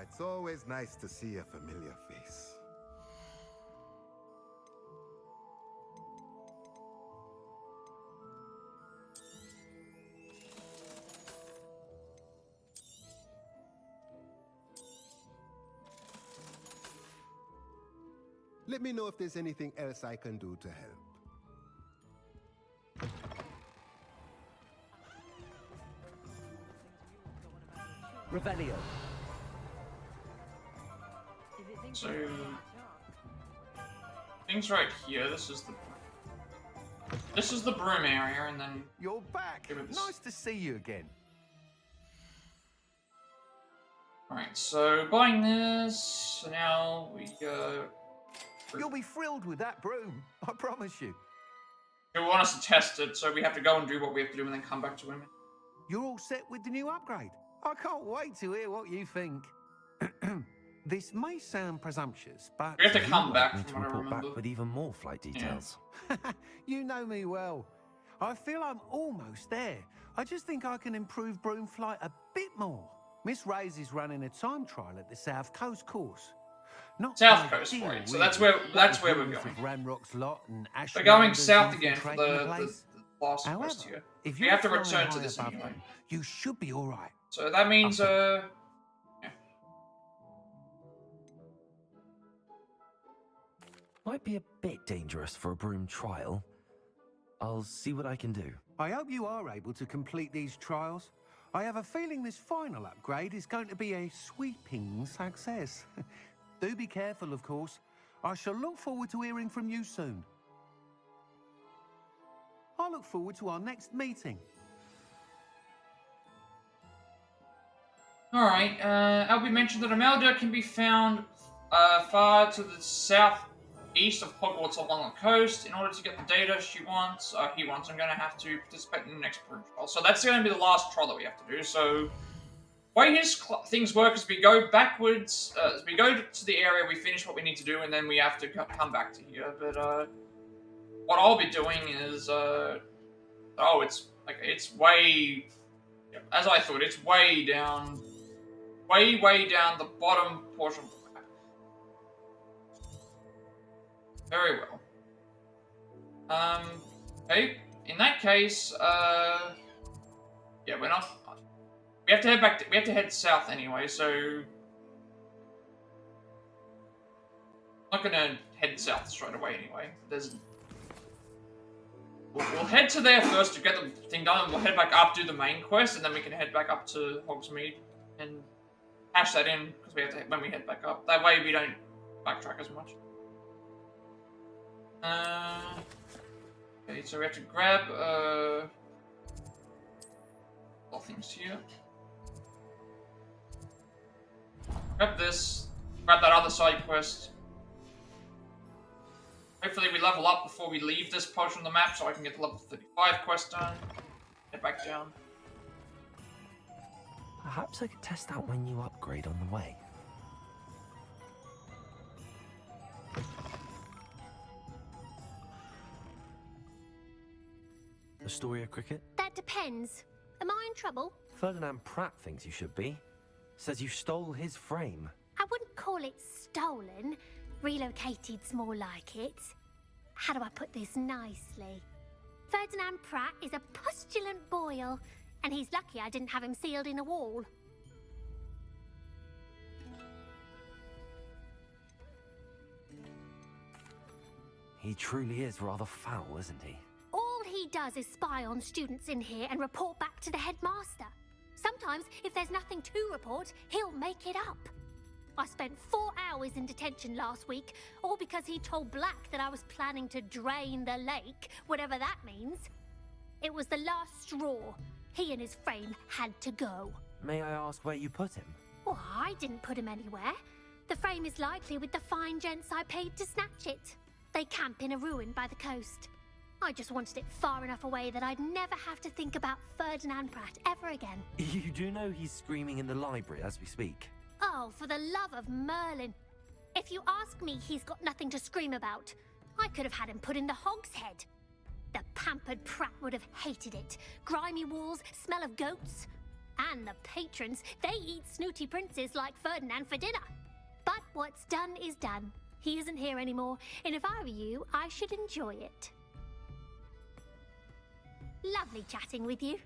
It's always nice to see a familiar face. Let me know if there's anything else I can do to help. Revelio. So things right here. This is the broom area, and then you're back. Nice to see you again. All right, so buying this. So now we go. You'll be thrilled with that broom, I promise you. They want us to test it, so we have to go and do what we have to do, and then come back to him. You're all set with the new upgrade. I can't wait to hear what you think. This may sound presumptuous, but we have to come back to report back with even more flight details. Yeah. You know me well. I feel I'm almost there. I just think I can improve broom flight a bit more. Miss Ray's is running a time trial at the South Coast course. Not South Coast, right? So that's where we're going. Ranrock's lot and we're going south again for the last quest here. If we have to return to this anyway. You should be all right. So that means yeah. Might be a bit dangerous for a broom trial. I'll see what I can do. I hope you are able to complete these trials. I have a feeling this final upgrade is going to be a sweeping success. Do be careful, of course. I shall look forward to hearing from you soon. I look forward to our next meeting. Alright, Albie mentioned that Imelda can be found far to the southeast of Hogwarts along the coast. In order to get the data he wants, I'm going to have to participate in the next broom trial. So that's going to be the last trial that we have to do. So, the way his things work is we go backwards, we go to the area, we finish what we need to do, and then we have to come back to here. But, what I'll be doing is, it's way, as I thought, it's way down the bottom portion of the map. Very well. Okay, in that case, yeah, we're not. We have to head back. We have to head south anyway. So, I'm not gonna head south straight away anyway. We'll head to there first to get the thing done, and we'll head back up, do the main quest, and then we can head back up to Hogsmeade and hash that in because we have to when we head back up. That way we don't backtrack as much. Okay, so we have to grab all things here. Grab this. Grab that other side quest. Hopefully we level up before we leave this portion of the map so I can get the level 35 quest done. Get back down. Perhaps I could test out my new upgrade on the way. Astoria Cricket? That depends. Am I in trouble? Ferdinand Pratt thinks you should be. Says you stole his frame. I wouldn't call it stolen. Relocated's more like it. How do I put this nicely? Ferdinand Pratt is a postulant boil, and he's lucky I didn't have him sealed in a wall. He truly is rather foul, isn't he? All he does is spy on students in here and report back to the headmaster. Sometimes, if there's nothing to report, he'll make it up. I spent 4 hours in detention last week, all because he told Black that I was planning to drain the lake, whatever that means. It was the last straw. He and his frame had to go. May I ask where you put him? Well, I didn't put him anywhere. The frame is likely with the fine gents I paid to snatch it. They camp in a ruin by the coast. I just wanted it far enough away that I'd never have to think about Ferdinand Pratt ever again. You do know he's screaming in the library as we speak. Oh, for the love of Merlin. If you ask me, he's got nothing to scream about. I could have had him put in the Hogshead. The pampered Pratt would have hated it. Grimy walls, smell of goats. And the patrons, they eat snooty princes like Ferdinand for dinner. But what's done is done. He isn't here anymore, and if I were you, I should enjoy it. Lovely chatting with you.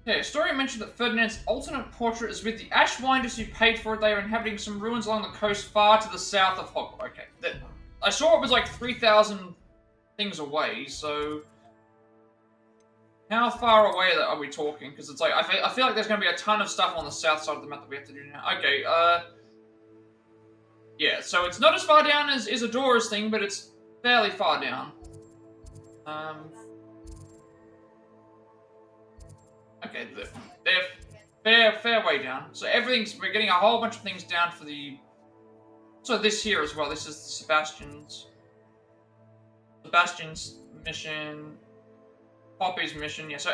Yeah, story mentioned that Ferdinand's alternate portrait is with the Ashwinders who paid for it. They are inhabiting some ruins along the coast far to the south of Hogwarts. Okay, I saw it was like 3,000 things away, so... How far away are we talking? Because it's like, I feel like there's going to be a ton of stuff on the south side of the map that we have to do now. Okay, yeah, so it's not as far down as Isadora's thing, but it's fairly far down. Okay, they're fair way down. So we're getting a whole bunch of things down for the... So this here as well, this is the Sebastian's mission, Poppy's mission, yeah, so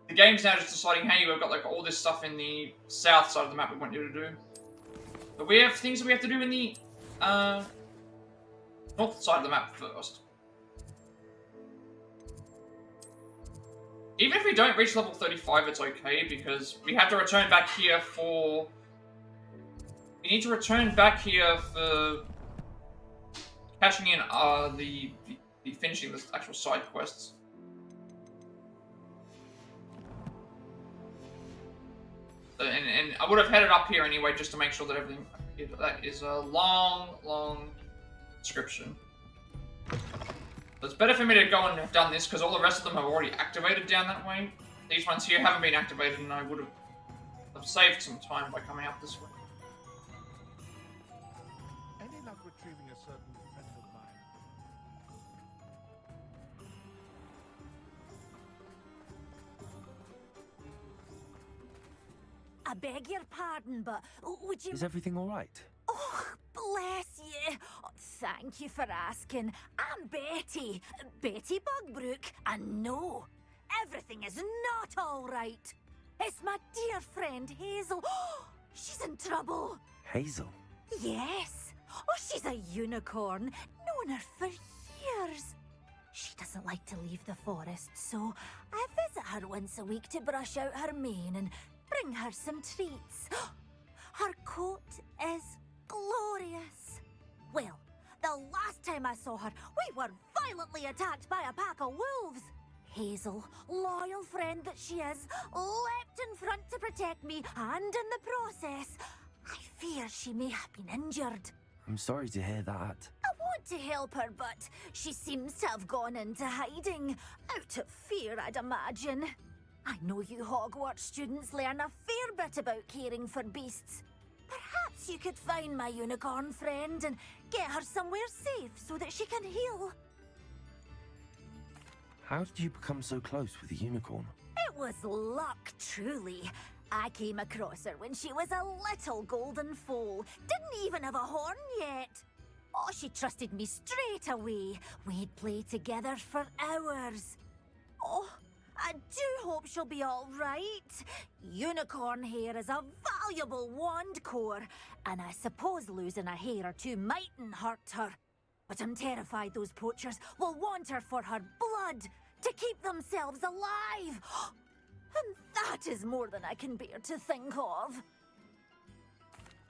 the game's now just deciding, hey, we've got like all this stuff in the south side of the map we want you to do. But we have things that we have to do in the north side of the map first. Even if we don't reach level 35, it's okay, because we have to return back here for... We need to return back here for cashing in the finishing the actual side quests. And I would have headed up here anyway, just to make sure that everything... That is a long description. So it's better for me to go and have done this, because all the rest of them are already activated down that way. These ones here haven't been activated, and I would have saved some time by coming up this way. Any luck retrieving a certain friend of mine? I beg your pardon, but would you... Is everything all right? Oh, bless you. Oh, thank you for asking. I'm Betty. Betty Bugbrook. And no, everything is not all right. It's my dear friend Hazel. Oh, she's in trouble. Hazel? Yes. Oh, she's a unicorn. Known her for years. She doesn't like to leave the forest, so I visit her once a week to brush out her mane and bring her some treats. Her coat is glorious. Well, the last time I saw her, we were violently attacked by a pack of wolves. Hazel, loyal friend that she is, leapt in front to protect me, and in the process, I fear she may have been injured. I'm sorry to hear that. I want to help her, but she seems to have gone into hiding. Out of fear, I'd imagine. I know you Hogwarts students learn a fair bit about caring for beasts. Perhaps you could find my unicorn friend and get her somewhere safe so that she can heal. How did you become so close with the unicorn? It was luck, truly. I came across her when she was a little golden foal. Didn't even have a horn yet. Oh, she trusted me straight away. We'd play together for hours. Oh, I do hope she'll be all right. Unicorn hair is a valuable wand core, and I suppose losing a hair or two mightn't hurt her. But I'm terrified those poachers will want her for her blood, to keep themselves alive. And that is more than I can bear to think of.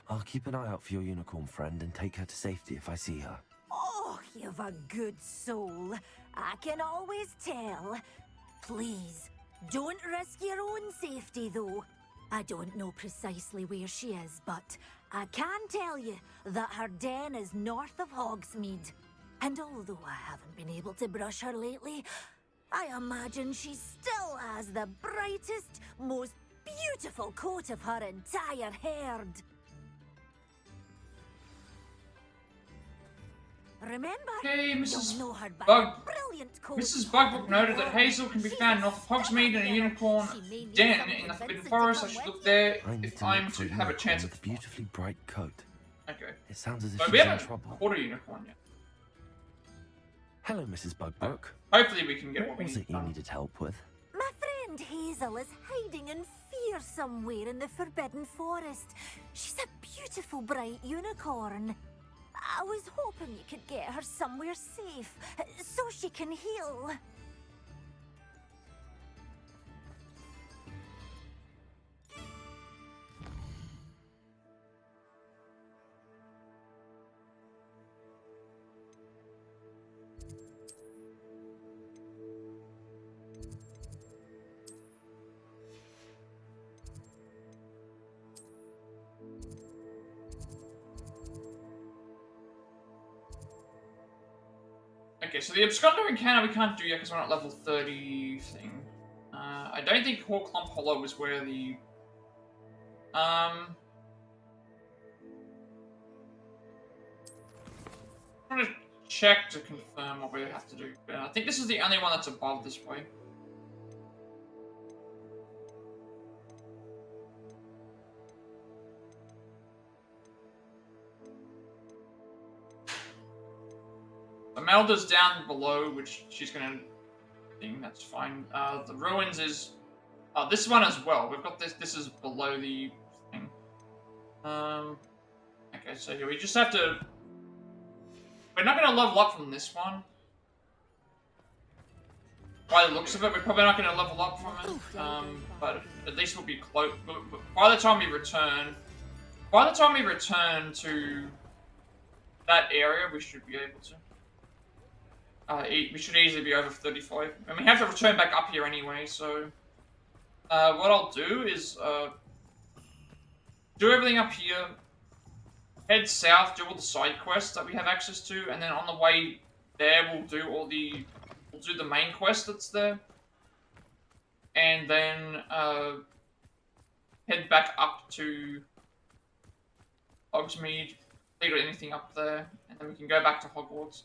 I'll keep an eye out for your unicorn friend and take her to safety if I see her. Oh, you've a good soul. I can always tell. Please, don't risk your own safety, though. I don't know precisely where she is, but I can tell you that her den is north of Hogsmeade. And although I haven't been able to brush her lately, I imagine she still has the brightest, most beautiful coat of her entire herd. Remember, Okay, you'll Mrs. know her by Bug. her brilliant coat. Mrs. Bugbrook noted that Hazel can be found north of Hogsmeade in a unicorn den in the Forbidden Forest. I should look there if I'm to have a chance at with beautifully bright coat. Okay. It sounds as if So she's we in haven't trouble. caught a unicorn yet. Hello, Mrs. Bugbrook. Hopefully we can get What what we was need it you needed help with? My friend Hazel is hiding in fear somewhere in the Forbidden Forest. She's a beautiful, bright unicorn. I was hoping you could get her somewhere safe, so she can heal. Okay, so the Absconder encounter we can't do yet because we're not level 30 thing. I don't think Horklump Hollow is where the... I'm trying to check to confirm what we have to do. I think this is the only one that's above this way. Imelda's down below, which she's gonna think that's fine. The ruins is this one as well. We've got this. This is below the thing. Okay, so here we just have to. We're not gonna level up from this one. By the looks of it, we're probably not gonna level up from it. But at least we'll be close. By the time we return, to that area, we should be able to. We should easily be over 35. And we have to return back up here anyway, so... what I'll do is, do everything up here, head south, do all the side quests that we have access to, and then on the way there we'll do the main quest that's there. And then, head back up to Hogsmeade, clear anything up there, and then we can go back to Hogwarts.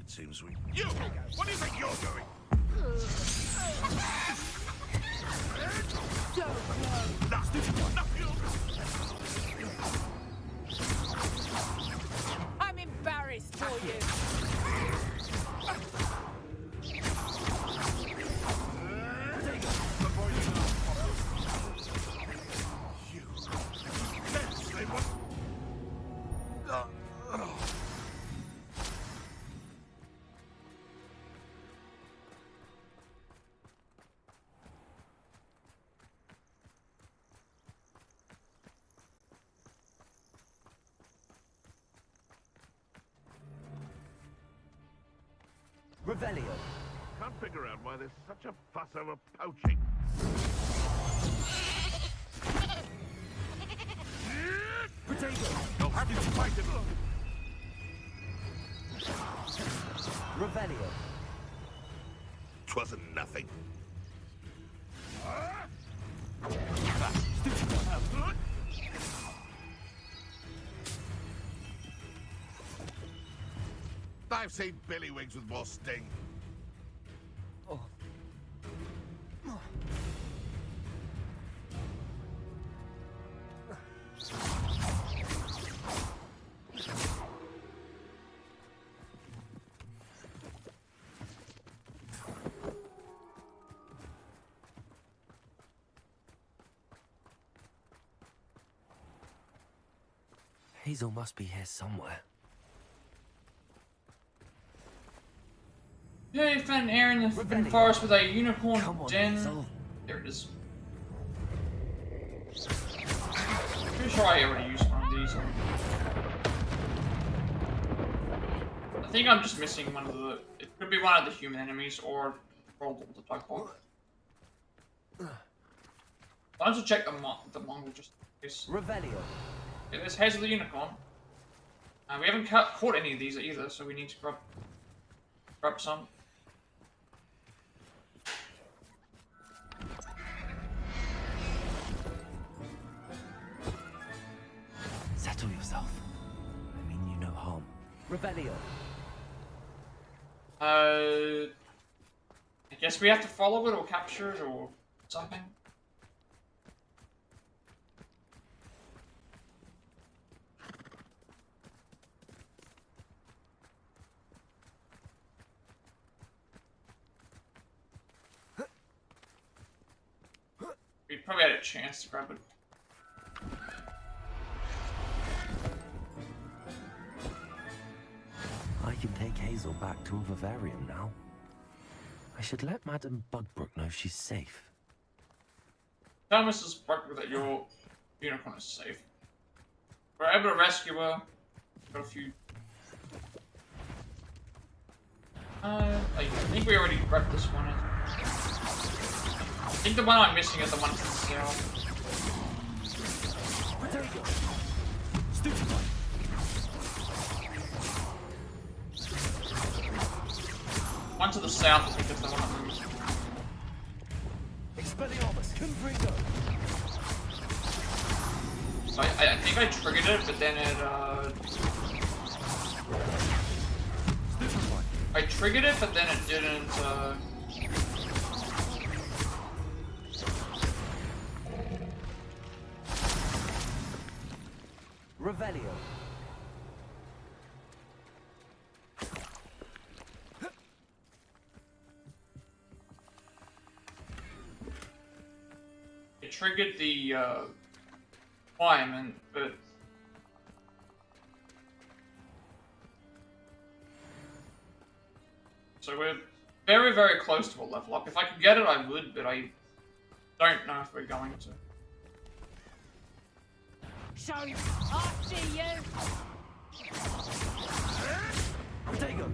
Seems we... You! What do you think you're doing? So close. Last I'm embarrassed for you. Revelio. Can't figure out why there's such a fuss over poaching. Potato. You'll have to fight it. Revelio. 'Twasn't nothing. I've seen Billywigs with more sting. Hazel must be here somewhere. Yeah, you found an area in the forbidden forest with a unicorn den. There it is. Pretty sure I already used one of these. I think I'm just missing one of the. It could be one of the human enemies or rolled the type of. I'll just check the Mongol just in case. Revelio. Yeah, there's Hazel the unicorn. We haven't caught any of these either, so we need to grab some. Settle yourself. I mean you no harm. Revelio. I guess we have to follow it or capture it or something. We probably had a chance to grab it. I can take Hazel back to a vivarium now. I should let Madame Bugbrook know she's safe. Tell Mrs. Bugbrook that your unicorn is safe. We're able to rescue her. Got a few. I think we already grabbed this one. I think the one I'm missing is the one from the south. One to the south, I think is the one I'm missing. Expelliarmus, Confringo. So I think I triggered it, but then it I triggered it, but then it didn't Revelio. It triggered the requirement, but so we're very, very close to a level up. If I could get it, I would, but I don't know if we're going to. So, after you. Potato.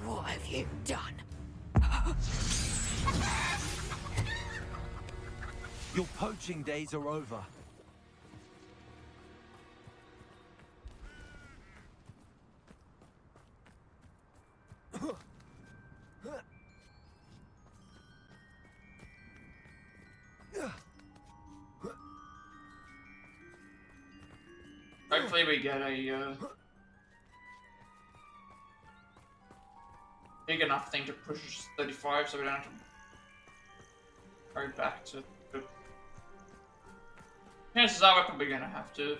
What have you done? Your poaching days are over. Hopefully we get a big enough thing to push 35 so we don't have to go back to the... Chances are we're probably gonna have to.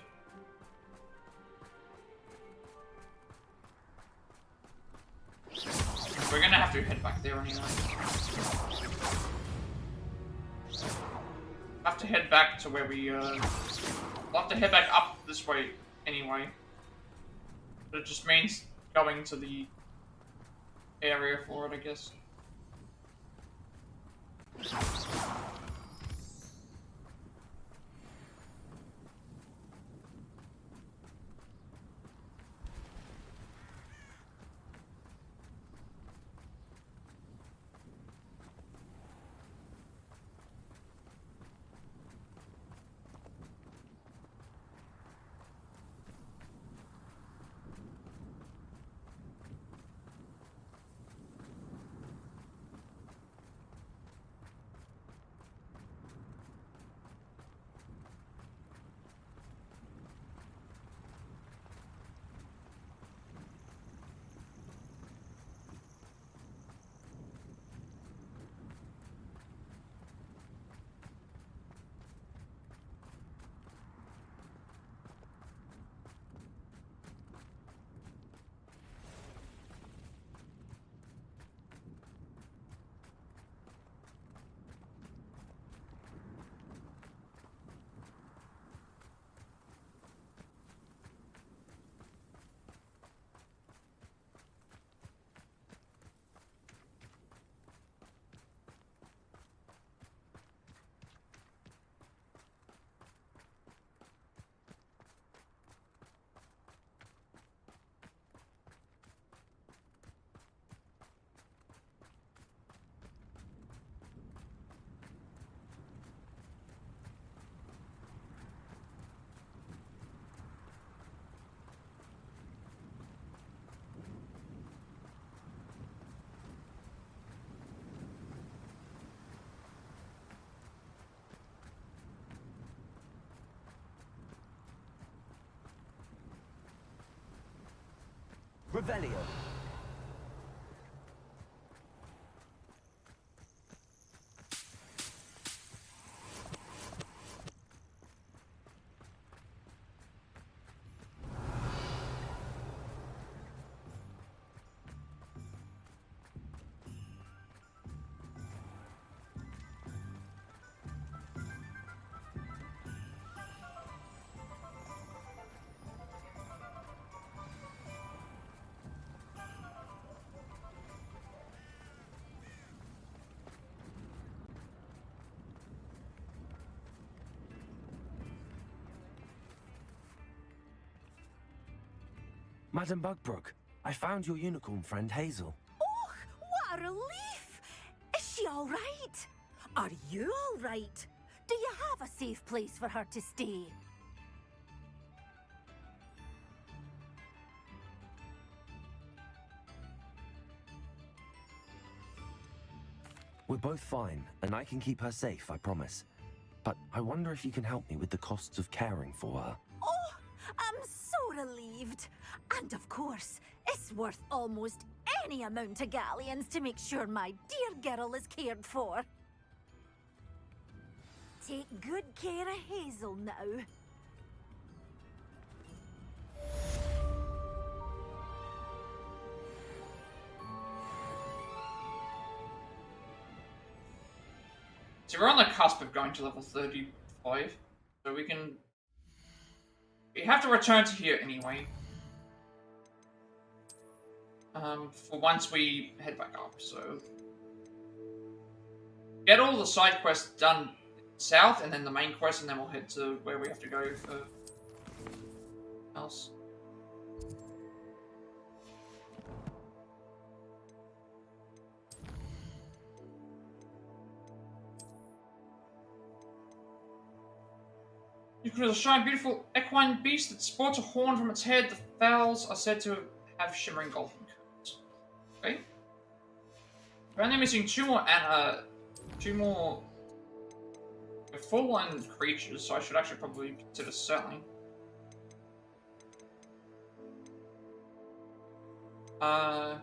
We're gonna have to head back there anyway. Have to head back to where we we'll have to head back up this way anyway. But it just means going to the area for it, I guess. Revelio. Madam Bugbrook, I found your unicorn friend Hazel. Oh, what a relief! Is she all right? Are you all right? Do you have a safe place for her to stay? We're both fine, and I can keep her safe, I promise. But I wonder if you can help me with the costs of caring for her. Oh, I'm so relieved. And of course, it's worth almost any amount of galleons to make sure my dear girl is cared for. Take good care of Hazel now. So we're on the cusp of going to level 35, so we have to return to here anyway. For once we head back up, so get all the side quests done south, and then the main quest, and then we'll head to where we have to go for else. You create a shy, beautiful equine beast that sports a horn from its head. The fowls are said to have shimmering golden coats. Okay. We're only missing two more full-on creatures, so I should actually probably consider selling. Yeah,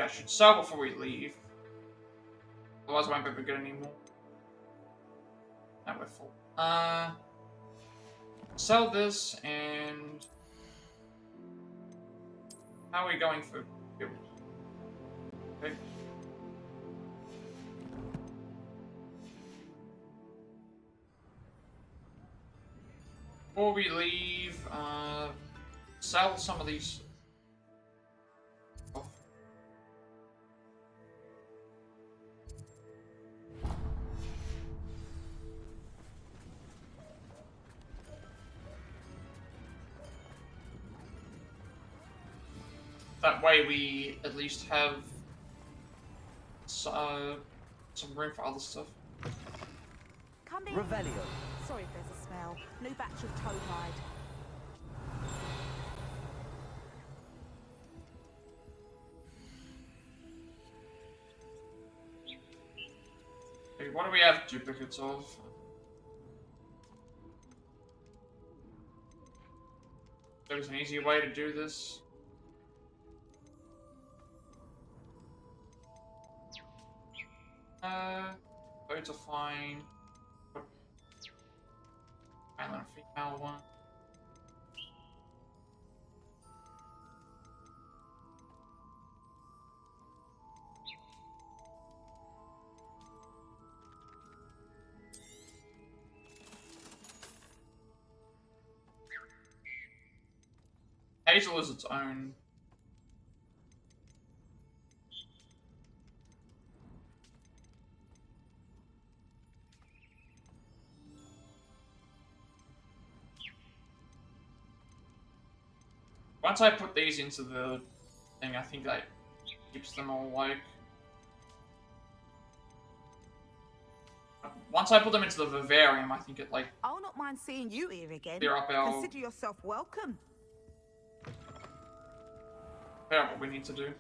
I should sell before we leave. Otherwise I won't be able to get any more. Now we're full. Sell this, and how are we going for build? Okay. Before we leave, sell some of these off. That way we at least have some room for other stuff. Come in. Revelio. Sorry if there's a smell. New batch of toad hide. Okay, what do we have duplicates of? There's an easier way to do this. Boats are fine. Island female one. Hazel is its own. Once I put these into the thing, I think that keeps them all like. Once I put them into the vivarium, I think it like. I'll not mind seeing you here again. Clear up our. Consider yourself welcome. Figure out what we need to do.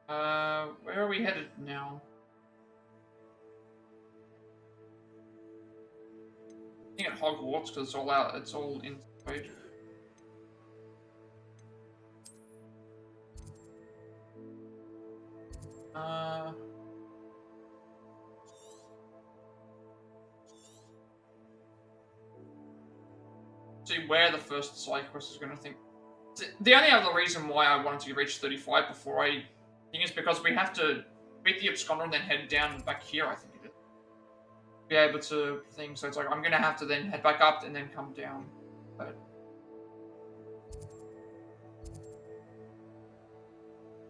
Where are we headed now? I think at Hogwarts, because it's all out. It's all in. See where the first side quest is going to think. The only other reason why I wanted to reach 35 before I think is because we have to beat the absconder and then head down back here, I think it is. Be able to think, so it's like I'm going to have to then head back up and then come down. But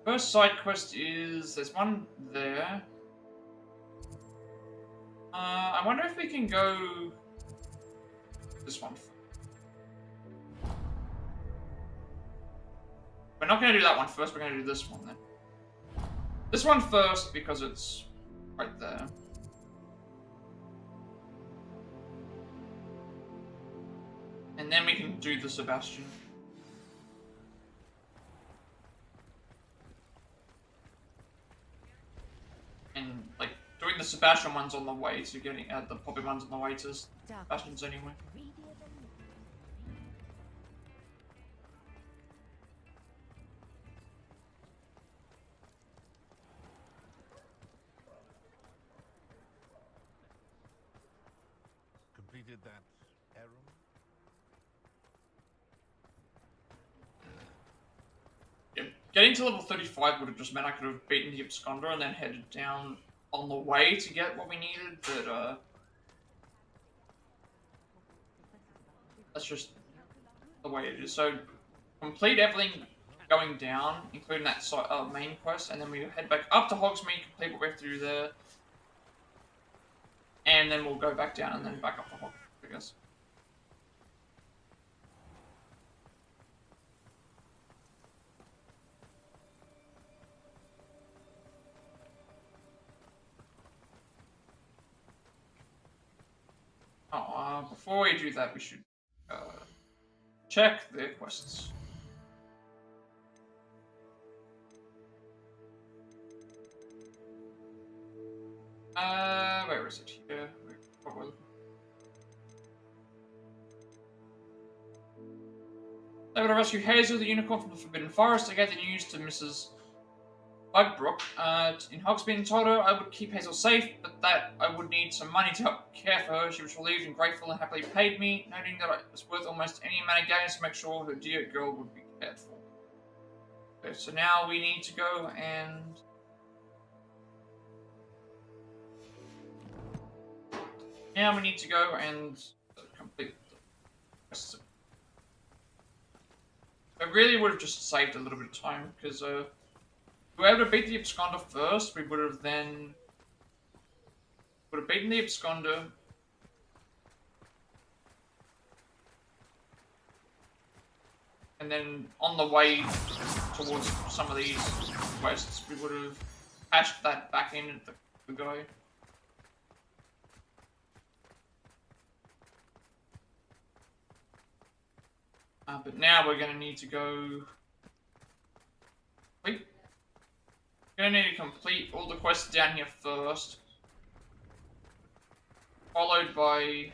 first side quest is, there's one there. I wonder if we can go this one first. We're not going to do that one first, we're going to do this one then. This one first because it's right there. And then we can do the Sebastian. And, like, doing the Sebastian one's on the way to getting, the Poppy one's on the way to Sebastian's anyway. Completed that errand? Yeah, getting to level 35 would have just meant I could have beaten the absconder and then headed down on the way to get what we needed, but that's just the way it is. So complete everything going down, including that main quest, and then we head back up to Hogsmeade, complete what we have to do there. And then we'll go back down and then back up to Hogwarts, I guess. Oh, before we do that, we should check the quests. Where is it? Here. They would rescue Hazel, the unicorn, from the Forbidden Forest to get the news to Mrs. Bugbrook in Hogsmeade and told her I would keep Hazel safe, but that I would need some money to help care for her. She was relieved and grateful and happily paid me, noting that it was worth almost any amount of Galleons to make sure her dear girl would be cared for. Okay, so now we need to go and complete the quest. I really would have just saved a little bit of time, because if we were able to beat the absconder first, we would have then beaten the absconder, and then on the way towards some of these quests, we would have hashed that back in at the guy. But now we're going to need to go. We're going to need to complete all the quests down here first, followed by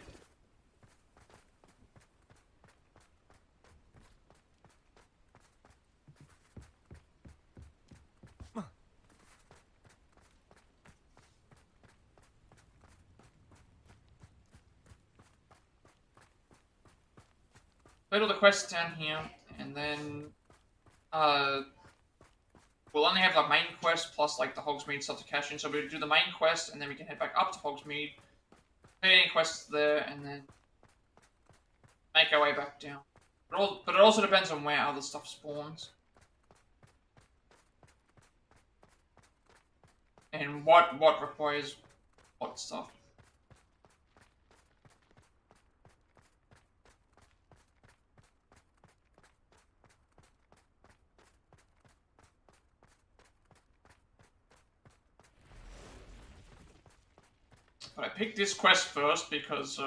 all the quests down here, and then we'll only have the main quest plus like the Hogsmeade stuff to cash in. So we'll do the main quest, and then we can head back up to Hogsmeade, pay any quests there, and then make our way back down. But it also depends on where other stuff spawns and what requires what stuff. But I picked this quest first because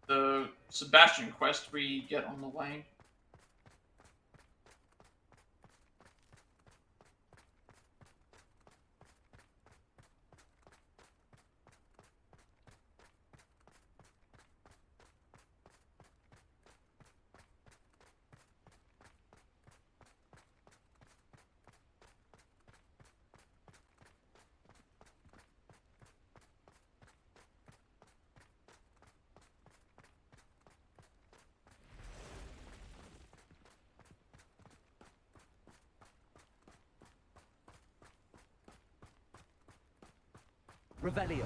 the Sebastian quest we get on the way. Revelio.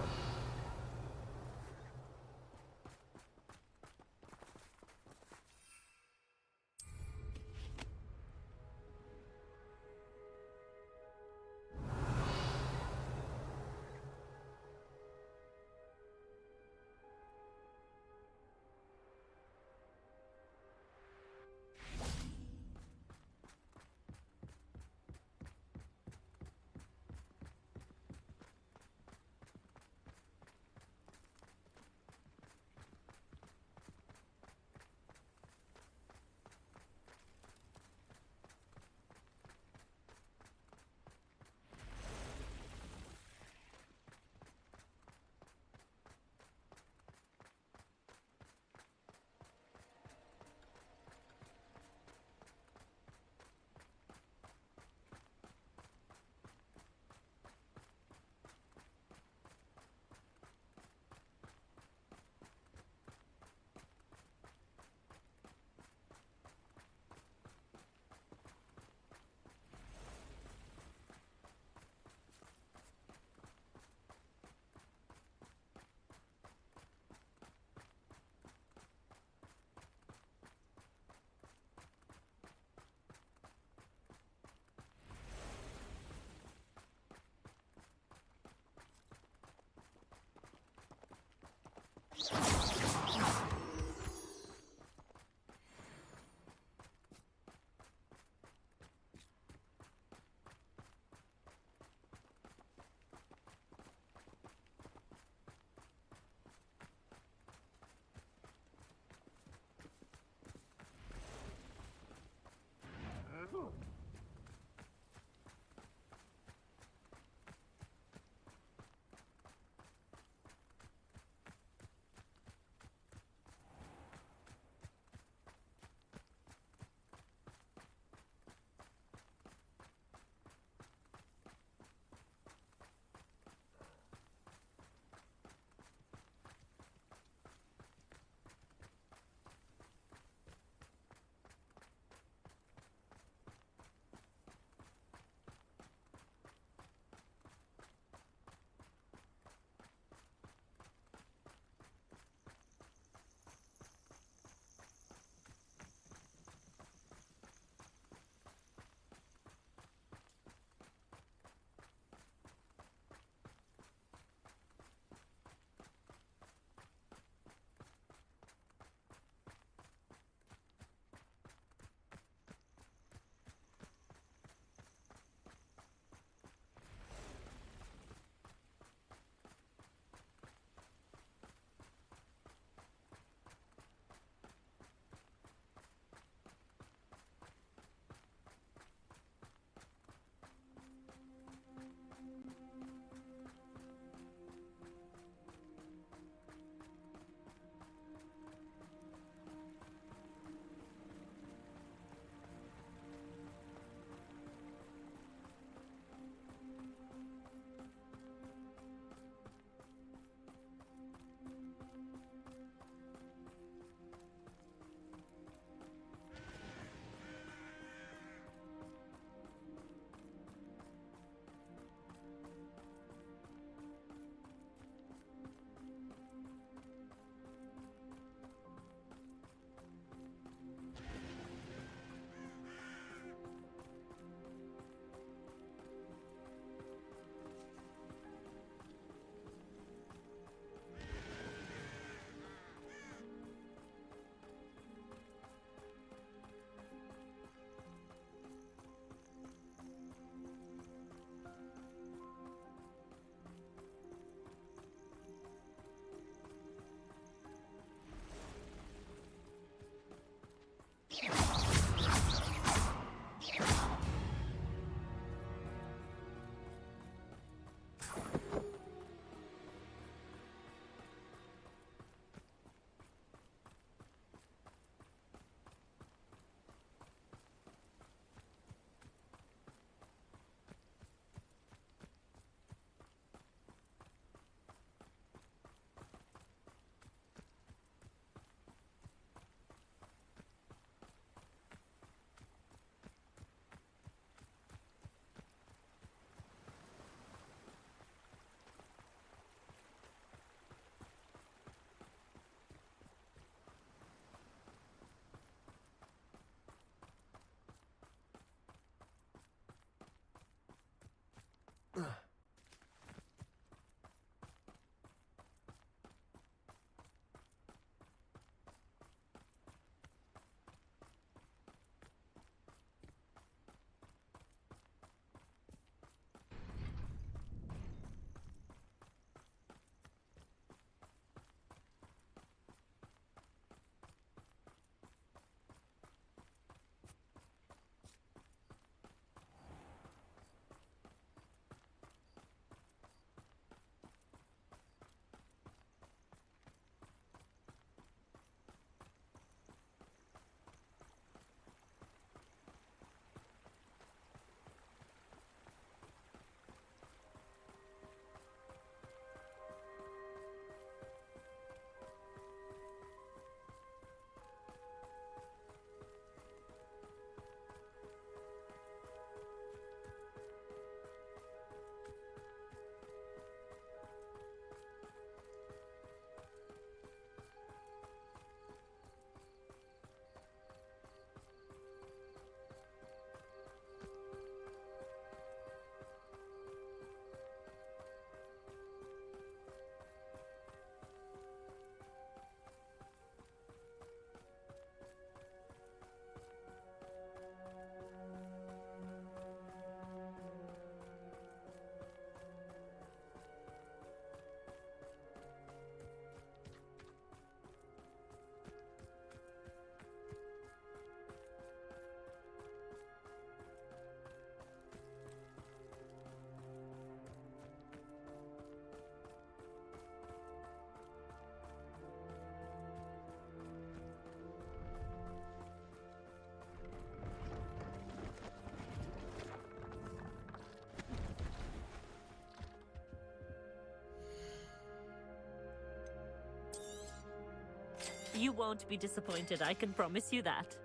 You won't be disappointed, I can promise you that.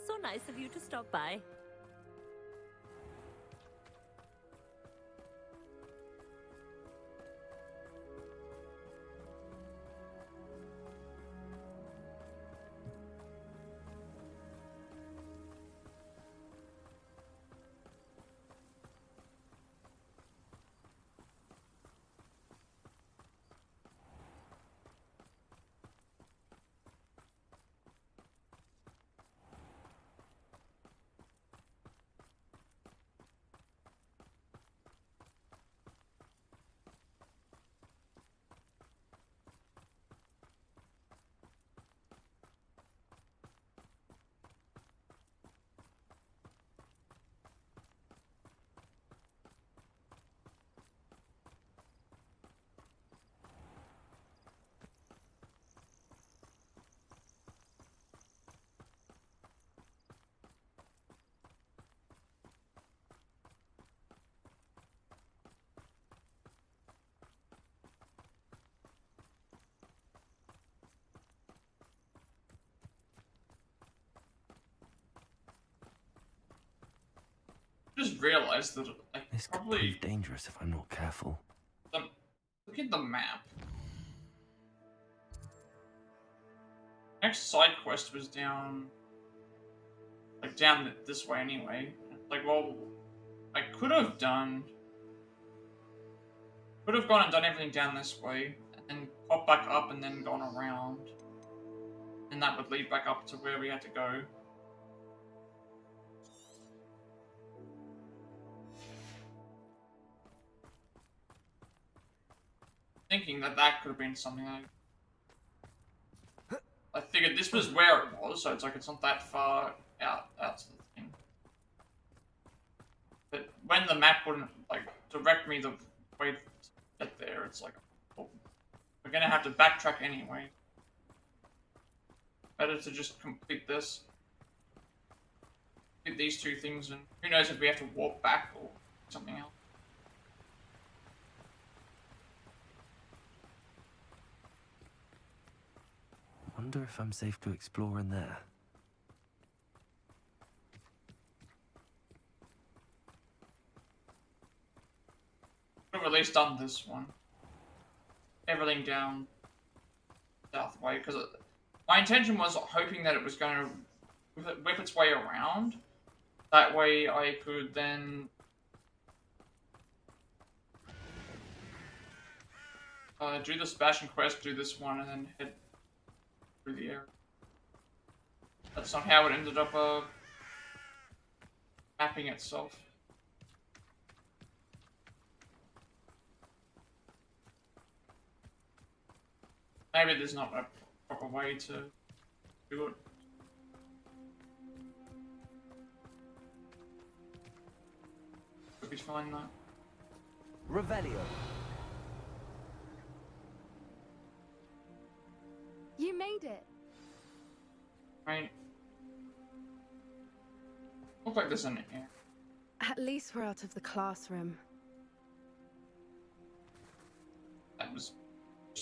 So nice of you to stop by. Just realized that This could prove dangerous if I'm not careful. Look at the map. Next side quest was down, like down this way anyway. Like, well, I could have gone and done everything down this way, and then pop back up and then gone around, and that would lead back up to where we had to go. Thinking that could have been something I figured this was where it was, so it's like it's not that far out to the thing. But when the map wouldn't like direct me the way to get there, it's like, oh, we're gonna have to backtrack anyway. Better to just complete this. Complete these two things, and who knows if we have to walk back or something else. Wonder if I'm safe to explore in there. Could have at least done this one. Everything down south way, because my intention was hoping that it was going to whip its way around. That way I could then do the Sebastian quest, do this one, and then head through the area. That's not how it ended up mapping itself. Maybe there's not a proper way to do it. Could be fine though. Revelio. You made it. Right. Looks like there's an air. At least we're out of the classroom. That was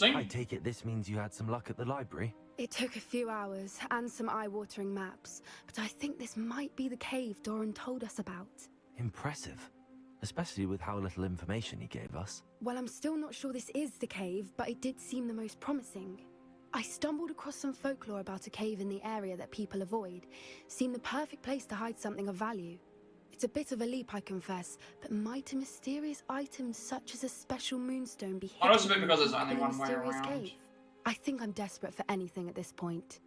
I take it this means you had some luck at the library? It took a few hours and some eye-watering maps, but I think this might be the cave Doran told us about. Impressive. Especially with how little information he gave us. Well, I'm still not sure this is the cave, but it did seem the most promising. I stumbled across some folklore about a cave in the area that people avoid. Seemed the perfect place to hide something of value. It's a bit of a leap, I confess, but might a mysterious item such as a special moonstone be hidden Also because there's only in a one way mysterious around. cave? I think I'm desperate for anything at this point.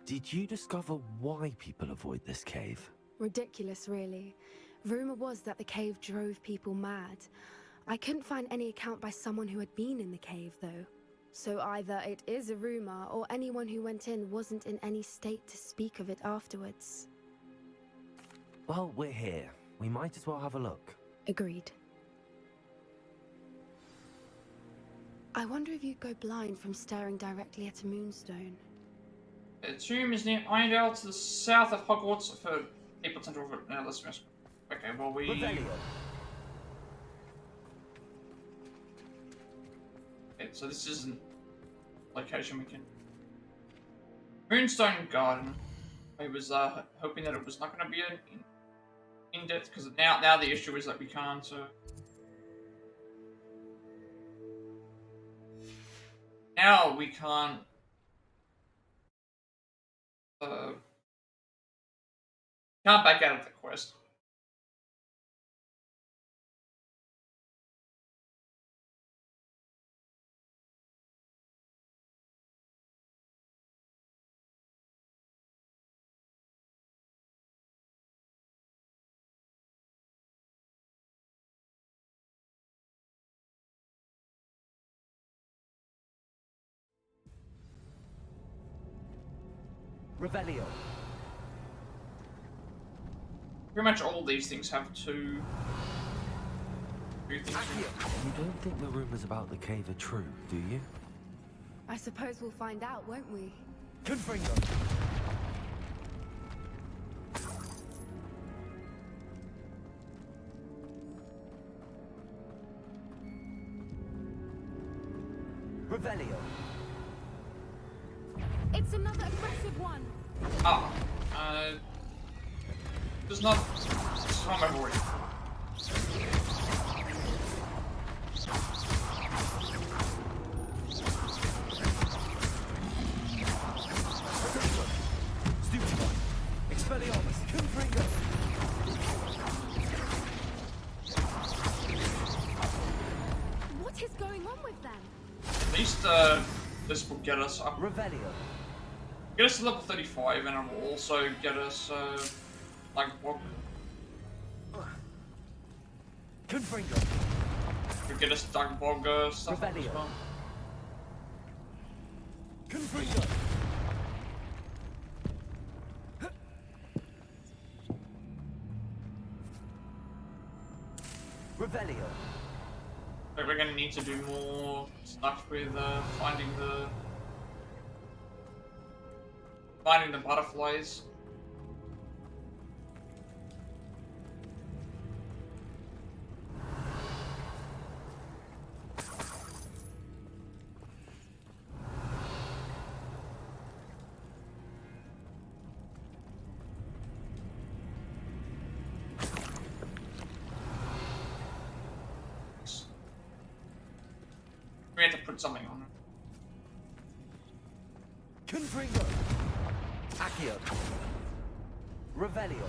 Did you discover why people avoid this cave? Ridiculous, really. Rumor was that the cave drove people mad. I couldn't find any account by someone who had been in the cave, though. So either it is a rumor, or anyone who went in wasn't in any state to speak of it afterwards. Well, we're here. We might as well have a look. Agreed. I wonder if you'd go blind from staring directly at a moonstone. The tomb is near Irondale to the south of Hogwarts for people to over. No, let's miss. Okay, well we. Okay, so this isn't location we can. Moonstone Garden. I was hoping that it was not going to be an in-depth, because now the issue is that we can't. Now we can't. Can't back out of the quest. Revelio. Pretty much all these things have two things. You don't think the rumors about the cave are true, do you? I suppose we'll find out, won't we? Confringo. Revelio. It's another aggressive one. Ah, does not. It's not my board. Expelliarmus. Confringo. What is going on with them? At least this will get us up. Revelio. Get us to level 35, and it will also get us like what? Confringo. We'll get us Dark Bog stuff as Revelio. well. Confringo. Revelio. Like we're gonna need to do more stuff with finding the butterflies. We have to put something on it. Confringo. Accio. Revelio.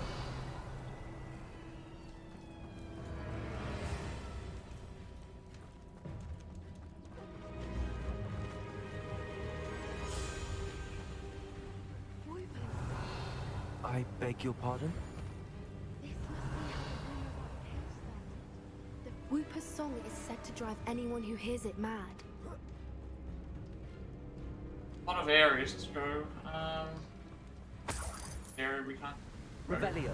I beg your pardon? The Whooper's song is said to drive anyone who hears it mad. A lot of areas to go. Area we can't. Revelio.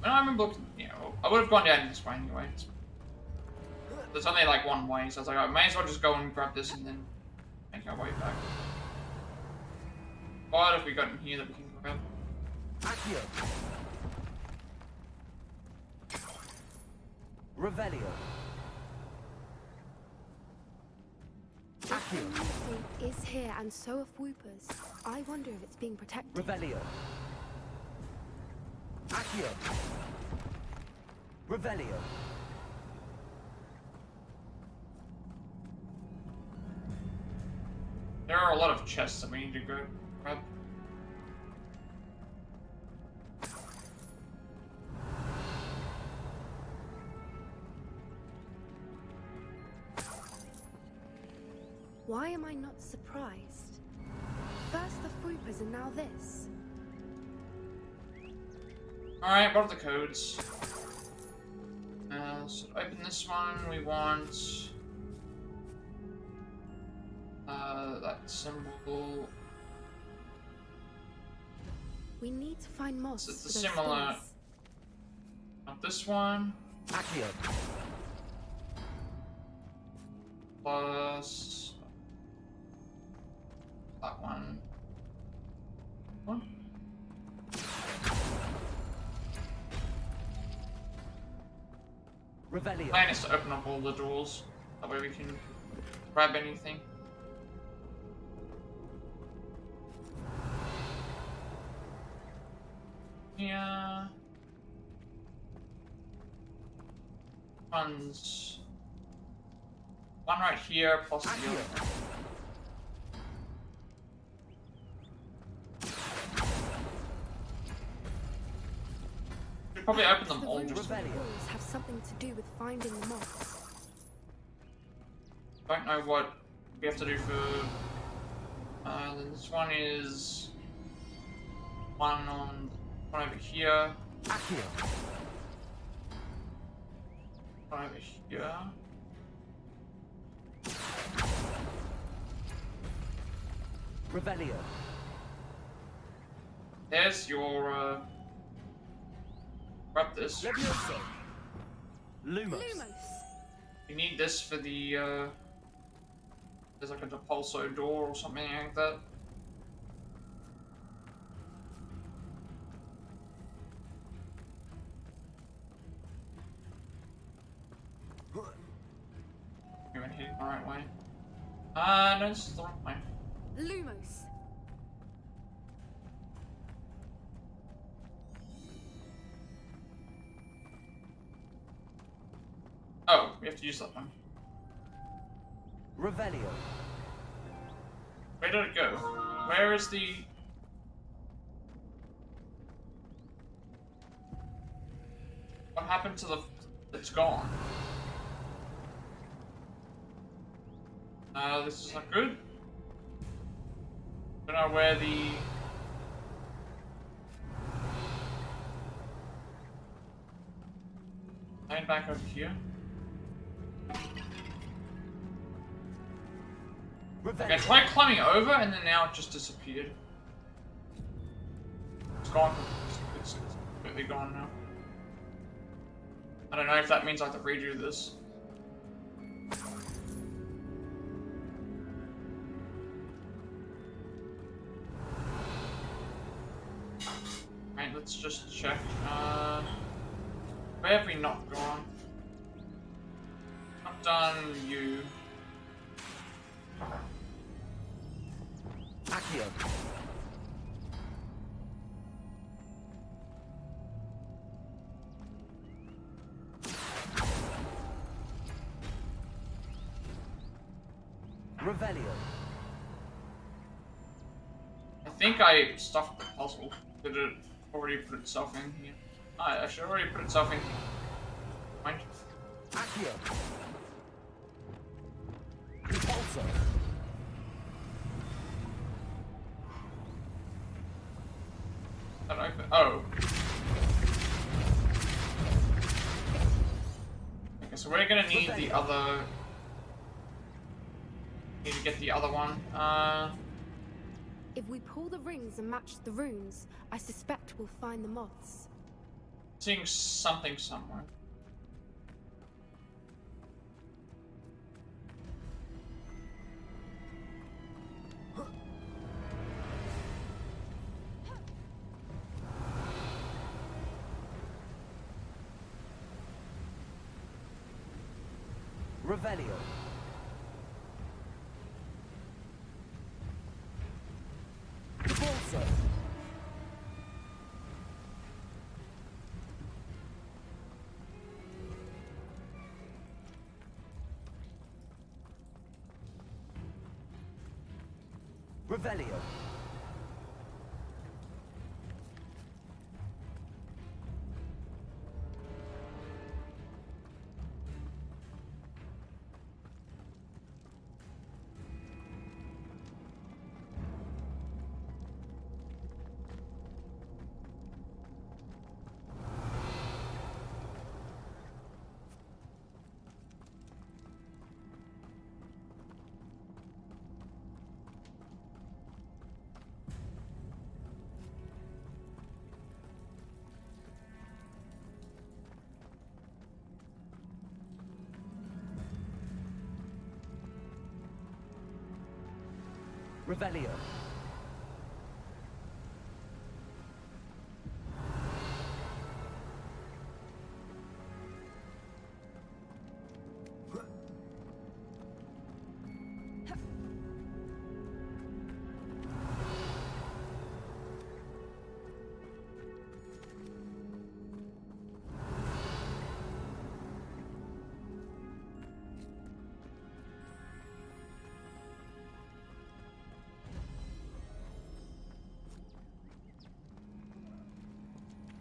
I remember looking, I would have gone down this way anyway. There's only like one way, so I was like, I may as well just go and grab this and then make our way back. What have we got in here that we can grab? Accio. Revelio. Accio is here, and so are Whoopers. I wonder if it's being protected. Revelio. Accio. Revelio. There are a lot of chests that we need to go grab. Why am I not surprised? First the Whoopers and now this. Alright, what are the codes? So to open this one, we want that symbol. We need to find moss. So it's for the those similar. things. Not this one. Accio. Plus that one. One. The plan is to open up all the doors. That way we can grab anything. Yeah. One's one right here, plus the other. Should probably open them all. Just have something to do with finding the moths. Don't know what we have to do for. Then this one is one over here. One over here. Revelio. There's your grab this. Lumos. You need this for the there's like a Depulso door or something like that. You went here the right way. No, this is the wrong way. Lumos. Oh, we have to use that one. Revelio. Where did it go? Where is the... What happened to the... It's gone. This is not good. Don't know where the... Land back over here. Okay, I tried climbing over and then now it just disappeared. It's gone. It's completely gone now. I don't know if that means I have to redo this. Right, let's just check. Where have we not gone? Not done you. Accio. Revelio. I think I stuffed the puzzle. Did it already put itself in here? I should already put itself in here. Mind? Accio. Repulsor. That open? Oh. Okay, so we're gonna need the other. Need to get the other one. If we pull the rings and match the runes, I suspect we'll find the moths. Seeing something somewhere. Revelio. Repulsor. Revelio. Revelio.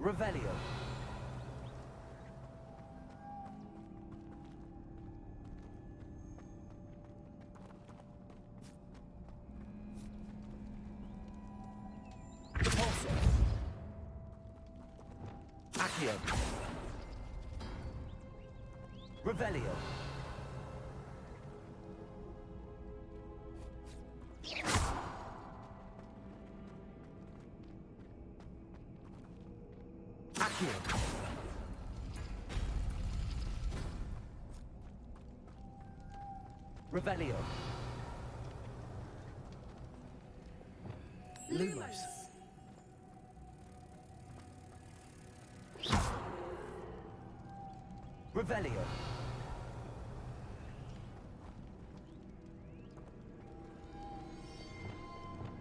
Revelio. Repulsor. Accio. Revelio. Accio. Revelio. Lumos. Revelio.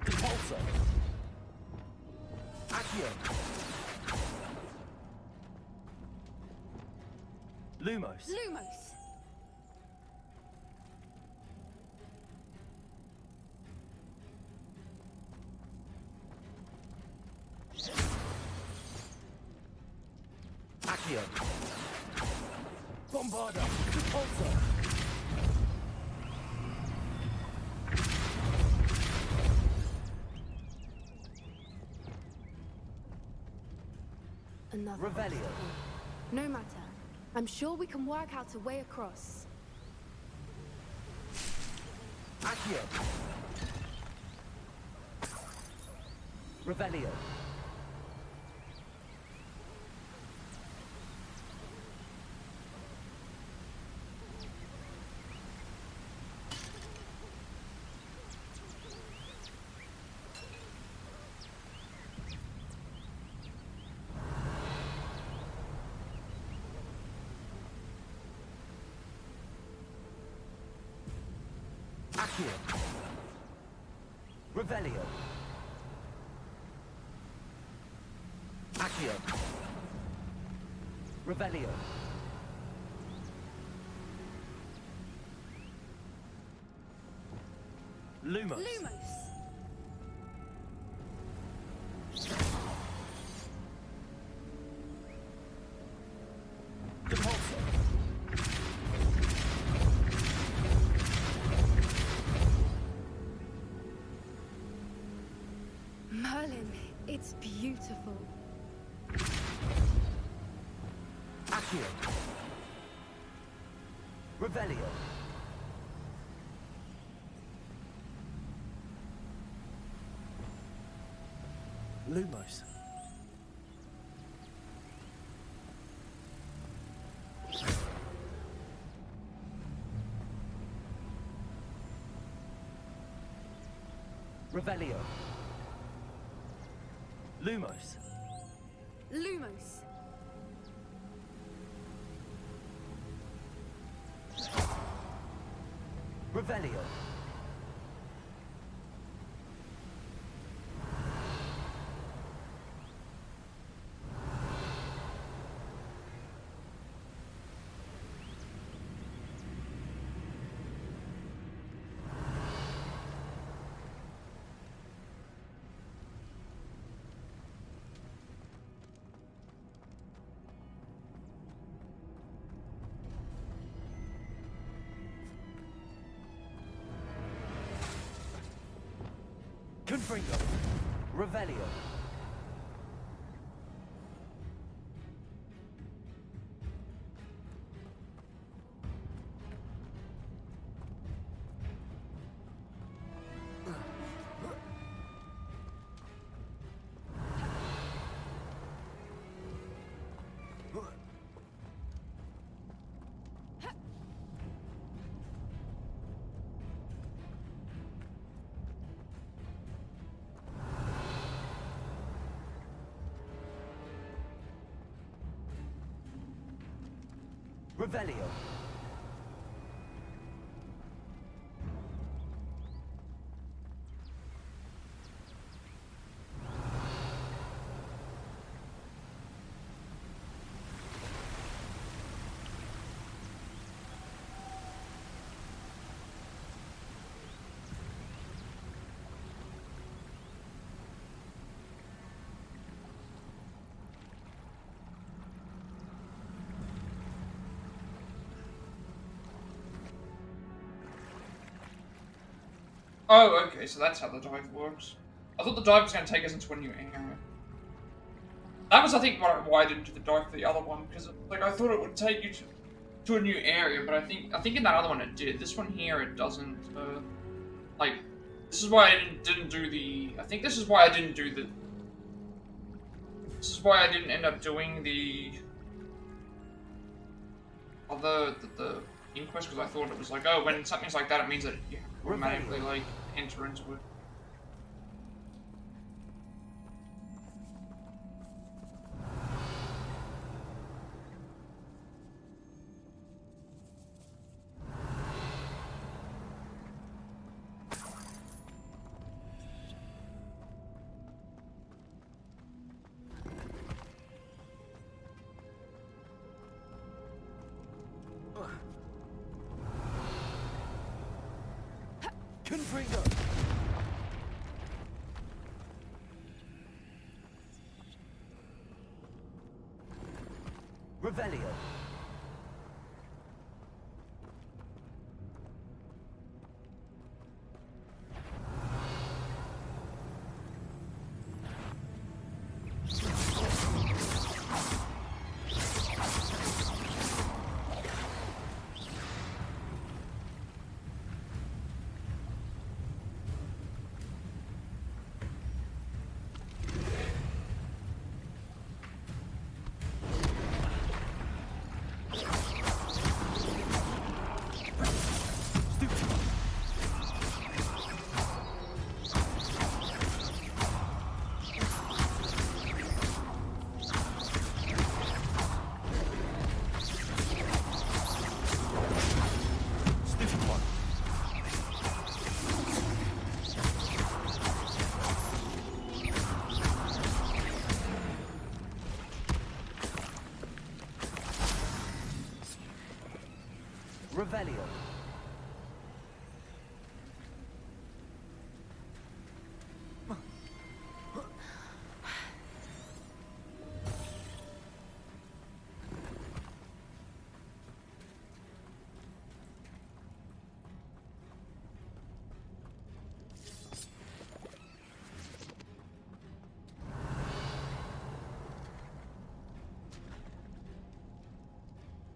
Repulsor. Accio. Lumos. Lumos. Accio. Bombarda. Repulsor. Another Revelio. obstacle. No matter. I'm sure we can work out a way across. Accio. Revelio. Accio. Revelio. Accio. Revelio. Lumos. Lumos. Merlin, it's beautiful. Accio. Revelio. Lumos. Revelio. Lumos. Lumos. Revelio. Confringo. Revelio. Revelio. Oh, okay, so that's how the dive works. I thought the dive was going to take us into a new area. That was, I think, why I didn't do the dive for the other one, because like I thought it would take you to a new area, but I think in that other one it did. This one here it doesn't. Like, this is why I didn't do the. I think this is why I didn't do the. This is why I didn't end up doing the other the inquest, because I thought it was like, oh, when something's like that, it means that you automatically like enter into it. Revelio. Revelio.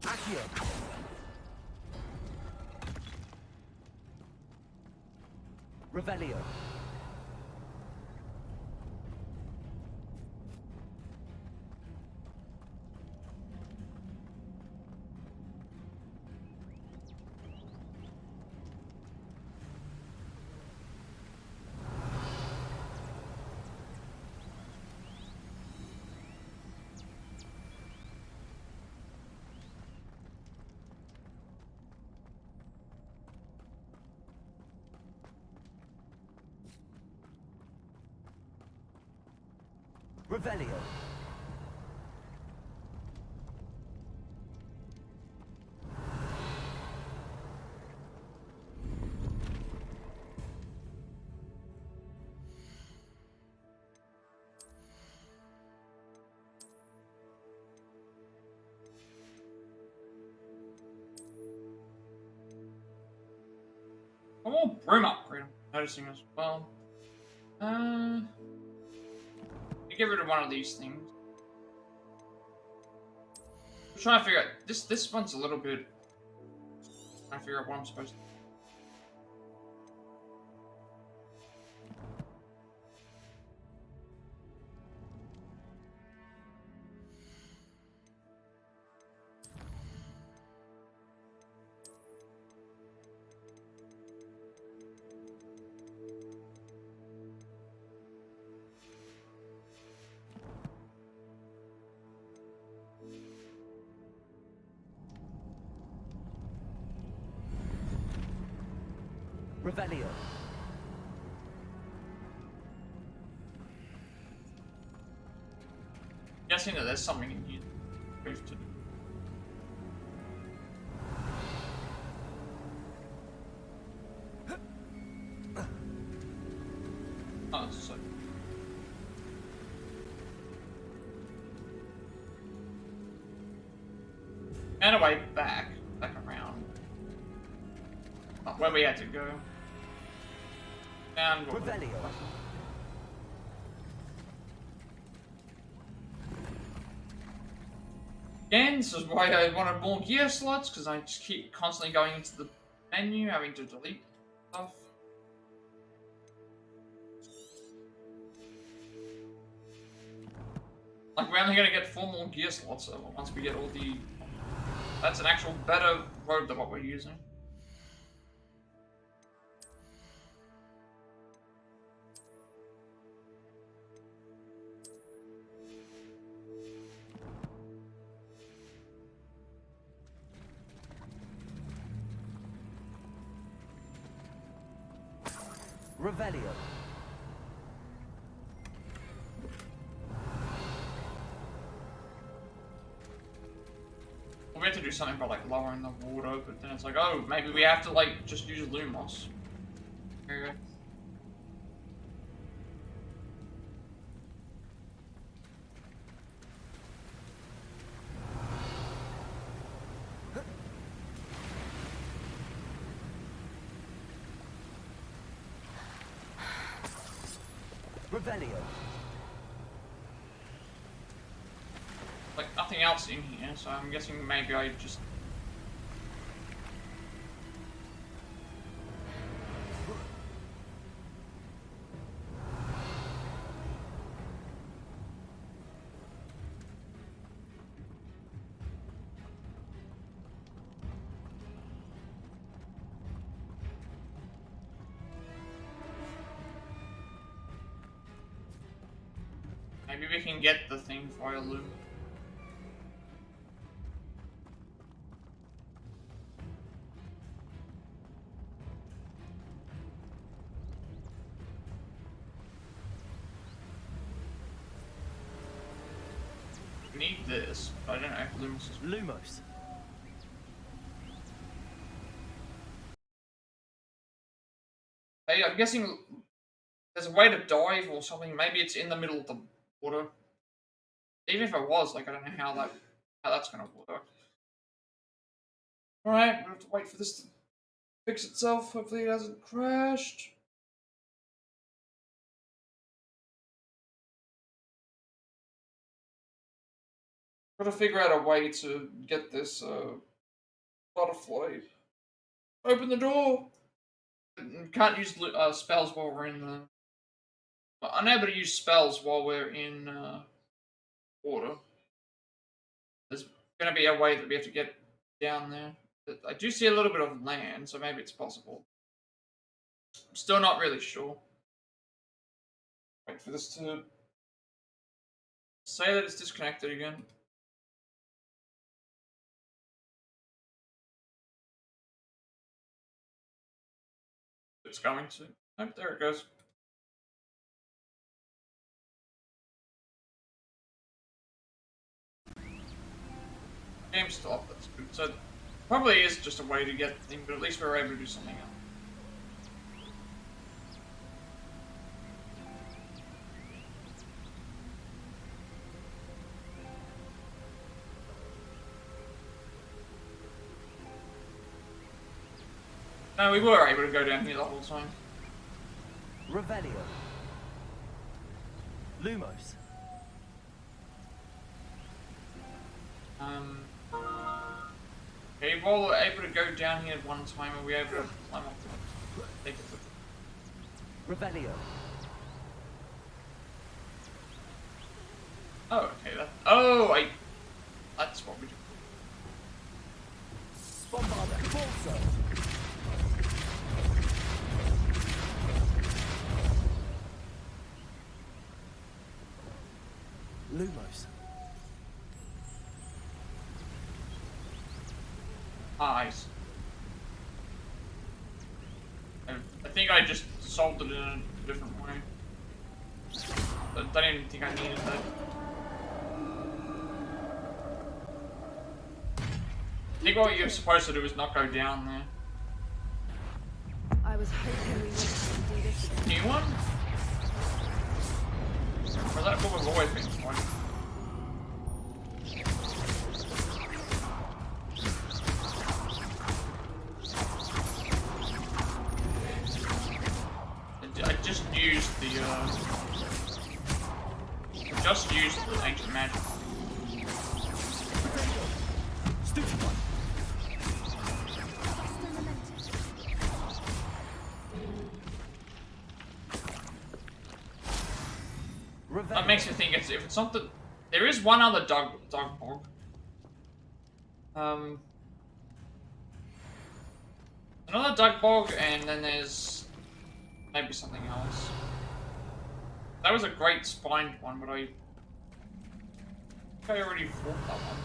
Accio. Revelio. Revelio. I want broom upgrade. I'm noticing as well. Get rid of one of these things. I'm trying to figure out this one's a little bit. Trying to figure out what I'm supposed to. Revelio. Guessing that there's something in here to do. Oh, it's so. And a way back around. Not where we had to go. And Revelio. Again, this is why I wanted more gear slots, because I just keep constantly going into the menu, having to delete stuff. Like, we're only going to get 4 more gear slots once we get all the... That's an actual better road than what we're using. Revelio. We had to do something about like lowering the water, but then it's like, oh, maybe we have to like just use Lumos. There you go. Revelio. Like nothing else in here, so I'm guessing maybe I just... Maybe we can get the thing via Loom. Need this, but I don't know if Lumos is... Lumos. Hey, I'm guessing there's a way to dive or something. Maybe it's in the middle of the water. Even if it was, like, I don't know how that's gonna work. Alright, we have to wait for this to fix itself. Hopefully it hasn't crashed. Gotta figure out a way to get this butterfly. Open the door! Can't use spells while we're in the... Unable to use spells while we're in water. There's gonna be a way that we have to get down there. I do see a little bit of land, so maybe it's possible. I'm still not really sure. Wait for this to say that it's disconnected again. It's going to. Nope, there it goes. Game stop, that's good. So, probably is just a way to get the thing, but at least we're able to do something else. No, we were able to go down here the whole time. Revelio. Lumos. Okay, while we're able to go down here one time, are we able to climb up to take it with Revelio. Oh, okay, that... Oh, that's what we do. Lumos. Eyes. I think I just solved it in a different way. But I didn't even think I needed that. I think what you're supposed to do is not go down there. I was hoping we wouldn't have to do this again. New one? Or is that what we've always been doing? I just used ancient magic. That makes me think if it's something. There is one other dog bog. Another duck bog, and then there's maybe something else. That was a great spined one, but I already fought that one.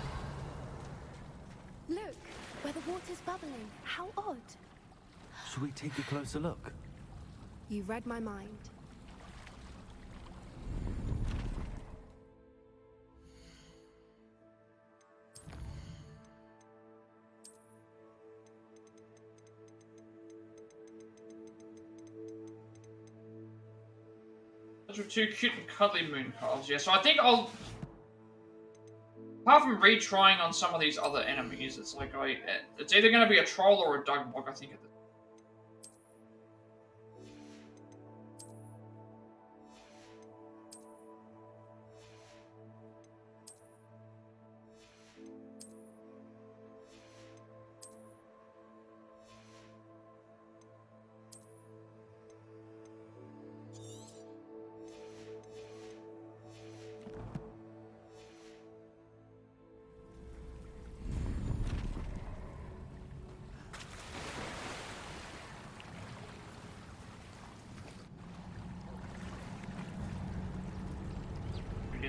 Look, where the water's bubbling. How odd. Should we take a closer look? You read my mind. Those were two cute and cuddly moon calves, yeah. So I think I'll... Apart from retrying on some of these other enemies, it's like it's either going to be a troll or a dug bog, I think.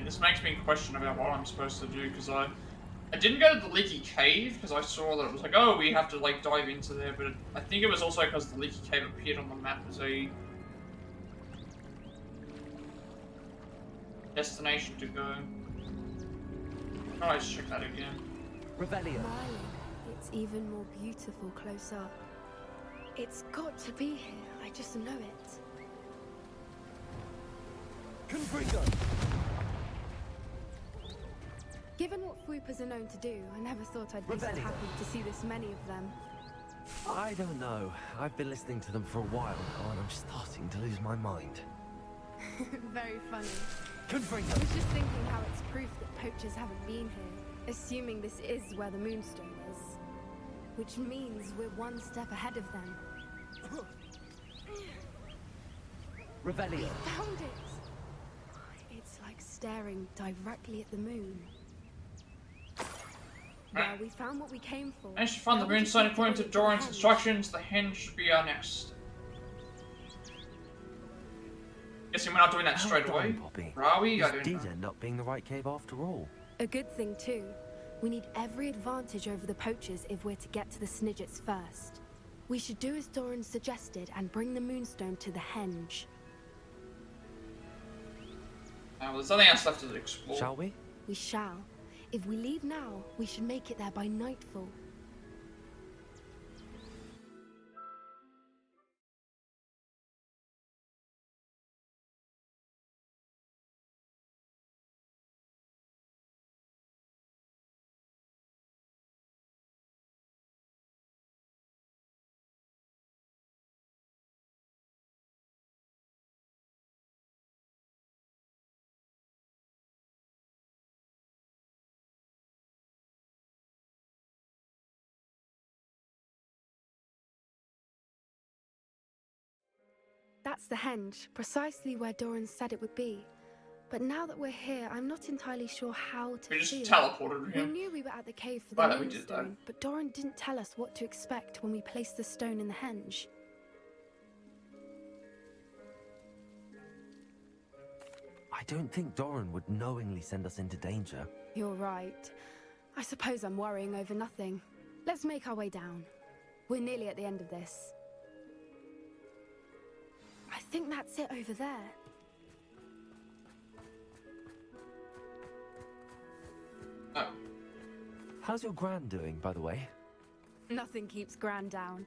This makes me question about what I'm supposed to do, because I didn't go to the leaky cave because I saw that it was like, oh, we have to like dive into there, but I think it was also because the leaky cave appeared on the map as a destination to go. Oh, let's check that again. Rebellion. It's even more beautiful close up. It's got to be here. I just know it. Confringo. Given what Fwoopas are known to do, I never thought I'd be so happy to see this many of them. I don't know. I've been listening to them for a while now, and I'm starting to lose my mind. Very funny. Confringo. I was just thinking how it's proof that poachers haven't been here, assuming this is where the moonstone is. Which means we're one step ahead of them. Revelio. We found it! It's like staring directly at the moon. Well, we found what we came for. Managed to find the moonstone according to Doran's instructions. The hen should be our next. Guessing we're not doing that straight away. Poppy. Are we? I This don't did know. end up being the right cave after all. A good thing too. We need every advantage over the poachers if we're to get to the Snidgets first. We should do as Doran suggested and bring the moonstone to the henge. Well, there's nothing else left to explore. Shall we? We shall. If we leave now, we should make it there by nightfall. That's the henge, precisely where Doran said it would be. But now that we're here, I'm not entirely sure how to We just see it. teleported We him. knew we were at the cave for Glad the that we did that. moonstone, but Doran didn't tell us what to expect when we placed the stone in the henge. I don't think Doran would knowingly send us into danger. You're right. I suppose I'm worrying over nothing. Let's make our way down. We're nearly at the end of this. I think that's it over there. Oh. How's your gran doing, by the way? Nothing keeps Gran down.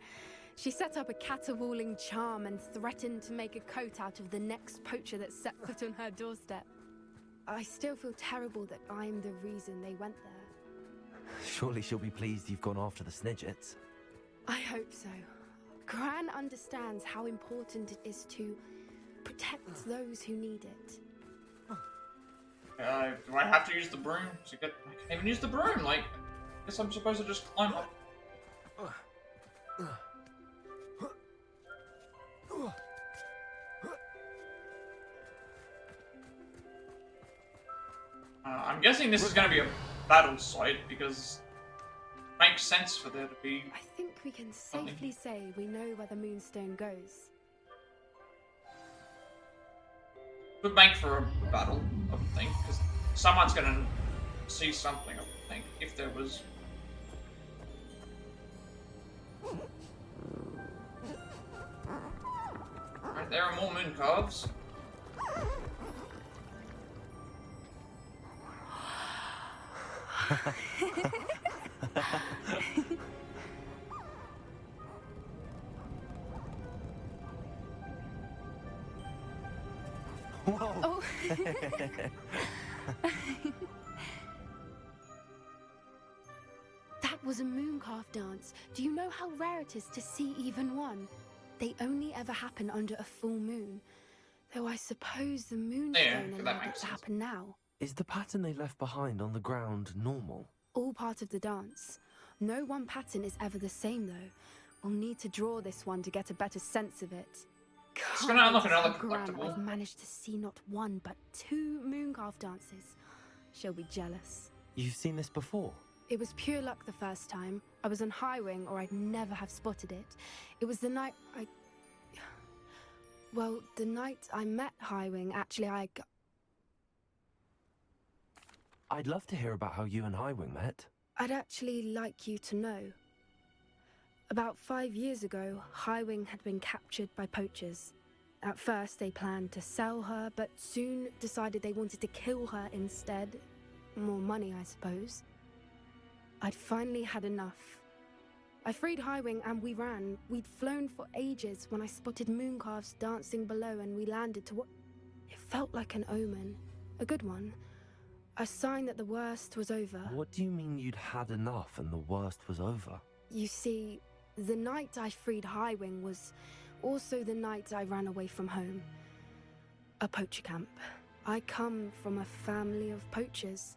She set up a caterwauling charm and threatened to make a coat out of the next poacher that set foot on her doorstep. I still feel terrible that I'm the reason they went there. Surely she'll be pleased you've gone after the Snidgets. I hope so. Gran understands how important it is to protect those who need it. Do I have to use the broom to get? I can't even use the broom. Like, I guess I'm supposed to just climb up. I'm guessing this is going to be a battle site because it makes sense for there to be. I think we can safely say we know where the Moonstone goes. Would make for a battle, I would think, because someone's going to see something, I would think, if there was. Right, there are more moon calves. Whoa. Oh. That was a mooncalf dance. Do you know how rare it is to see even one? They only ever happen under a full moon. Though I suppose the Moonstone allowed it to happen now. Is the pattern they left behind on the ground normal? All part of the dance. No one pattern is ever the same, though. We'll need to draw this one to get a better sense of it. It's gonna unlock another collectible. I've managed to see not one, but 2 mooncalf dances. She'll be jealous. You've seen this before? It was pure luck the first time. I was on Highwing, or I'd never have spotted it. It was the night Well, the night I met Highwing, actually, I'd love to hear about how you and Highwing met. I'd actually like you to know. About 5 years ago, Highwing had been captured by poachers. At first, they planned to sell her, but soon decided they wanted to kill her instead. More money, I suppose. I'd finally had enough. I freed Highwing and we ran. We'd flown for ages when I spotted mooncalves dancing below and we landed to what... It felt like an omen. A good one. A sign that the worst was over. What do you mean you'd had enough and the worst was over? You see, the night I freed Highwing was also the night I ran away from home. A poacher camp. I come from a family of poachers.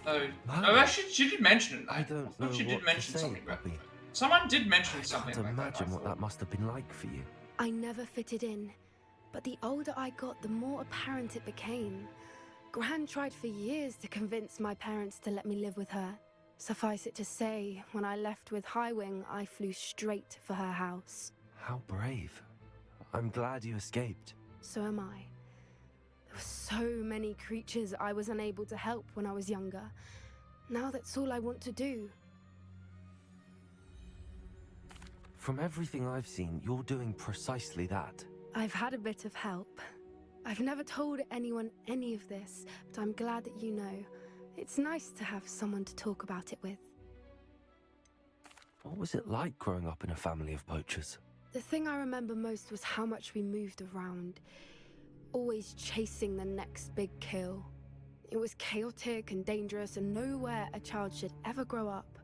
Oh, actually, she did mention it. I don't know she did what mention to say, something about Poppy. Someone did mention something. I can't like imagine that, what that must have been like for you. I never fitted in, but the older I got, the more apparent it became. Gran tried for years to convince my parents to let me live with her. Suffice it to say, when I left with Highwing, I flew straight for her house. How brave. I'm glad you escaped. So am I. There were so many creatures I was unable to help when I was younger. Now that's all I want to do. From everything I've seen, you're doing precisely that. I've had a bit of help. I've never told anyone any of this, but I'm glad that you know. It's nice to have someone to talk about it with. What was it like growing up in a family of poachers? The thing I remember most was how much we moved around, always chasing the next big kill. It was chaotic and dangerous and nowhere a child should ever grow up.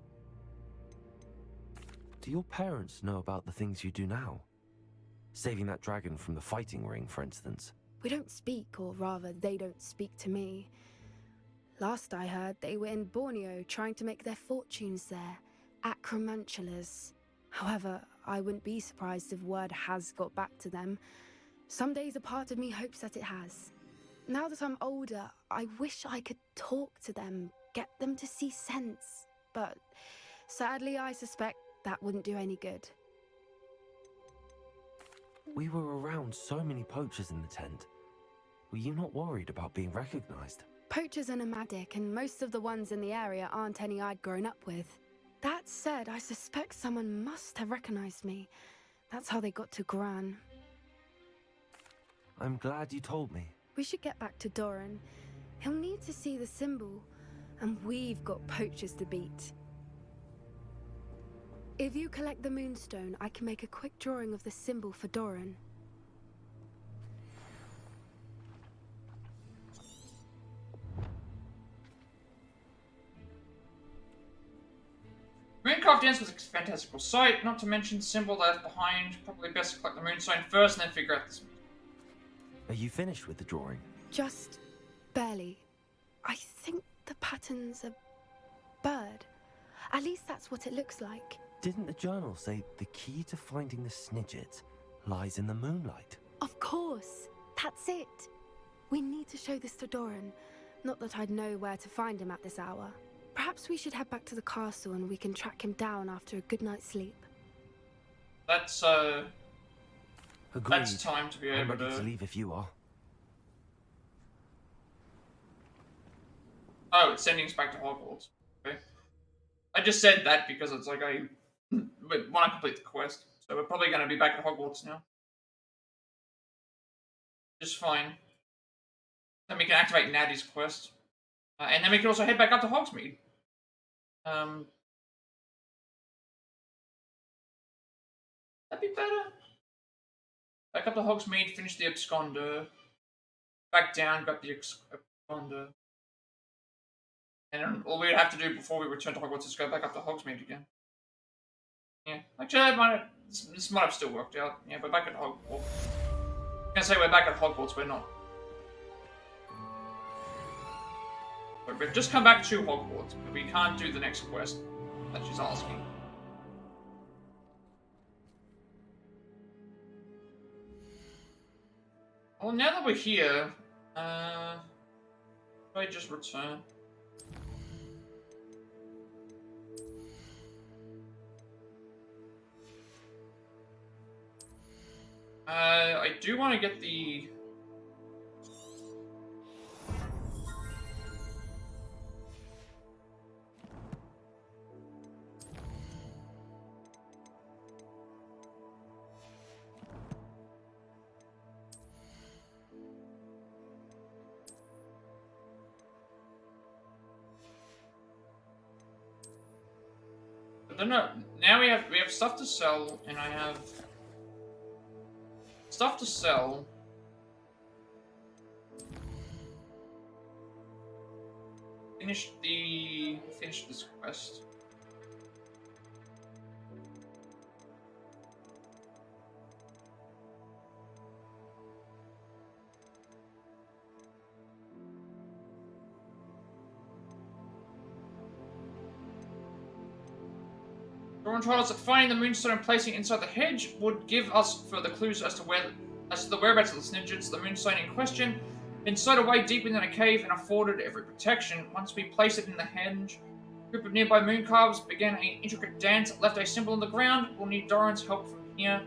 Do your parents know about the things you do now? Saving that dragon from the fighting ring, for instance. We don't speak, or rather, they don't speak to me. Last I heard, they were in Borneo trying to make their fortunes there, acromantulas. However, I wouldn't be surprised if word has got back to them. Some days a part of me hopes that it has. Now that I'm older, I wish I could talk to them, get them to see sense. But sadly, I suspect that wouldn't do any good. We were around so many poachers in the tent. Were you not worried about being recognized? Poachers are nomadic, and most of the ones in the area aren't any I'd grown up with. That said, I suspect someone must have recognized me. That's how they got to Gran. I'm glad you told me. We should get back to Doran. He'll need to see the symbol, and we've got poachers to beat. If you collect the Moonstone, I can make a quick drawing of the symbol for Doran. Mooncalf Dance was a fantastical sight, not to mention symbol left behind. Probably best to collect the Moonstone first and then figure out this. Are you finished with the drawing? Just barely. I think the pattern's a bird. At least that's what it looks like. Didn't the journal say the key to finding the Snidget lies in the moonlight? Of course. That's it. We need to show this to Doran. Not that I'd know where to find him at this hour. Perhaps we should head back to the castle and we can track him down after a good night's sleep. That's Agreed. That's time to be I'm able ready to leave if you are. Oh, it's sending us back to Hogwarts. Okay. I just said that because it's like I want to complete the quest. So we're probably going to be back at Hogwarts now. Just fine. Then we can activate Natty's quest. And then we can also head back up to Hogsmeade. That'd be better. Back up to Hogsmeade, finish the absconder. Back down, grab the absconder. And then all we'd have to do before we return to Hogwarts is go back up to Hogsmeade again. Yeah, actually, this might have still worked out. Yeah, we're back at Hogwarts. I was gonna say we're back at Hogwarts, we're not. But we've just come back to Hogwarts, but we can't do the next quest that she's asking. Well, now that we're here, I just return. I do want to get the... I don't know. Now we have stuff to sell, and I have stuff to sell. Finish this quest. Doran told us that finding the moonstone and placing it inside the hedge would give us further clues as to the whereabouts of the Snidgets. The moonstone in question, inside away deep within a cave and afforded every protection. Once we placed it in the hedge, a group of nearby moon calves began an intricate dance that left a symbol on the ground. We'll need Doran's help from here.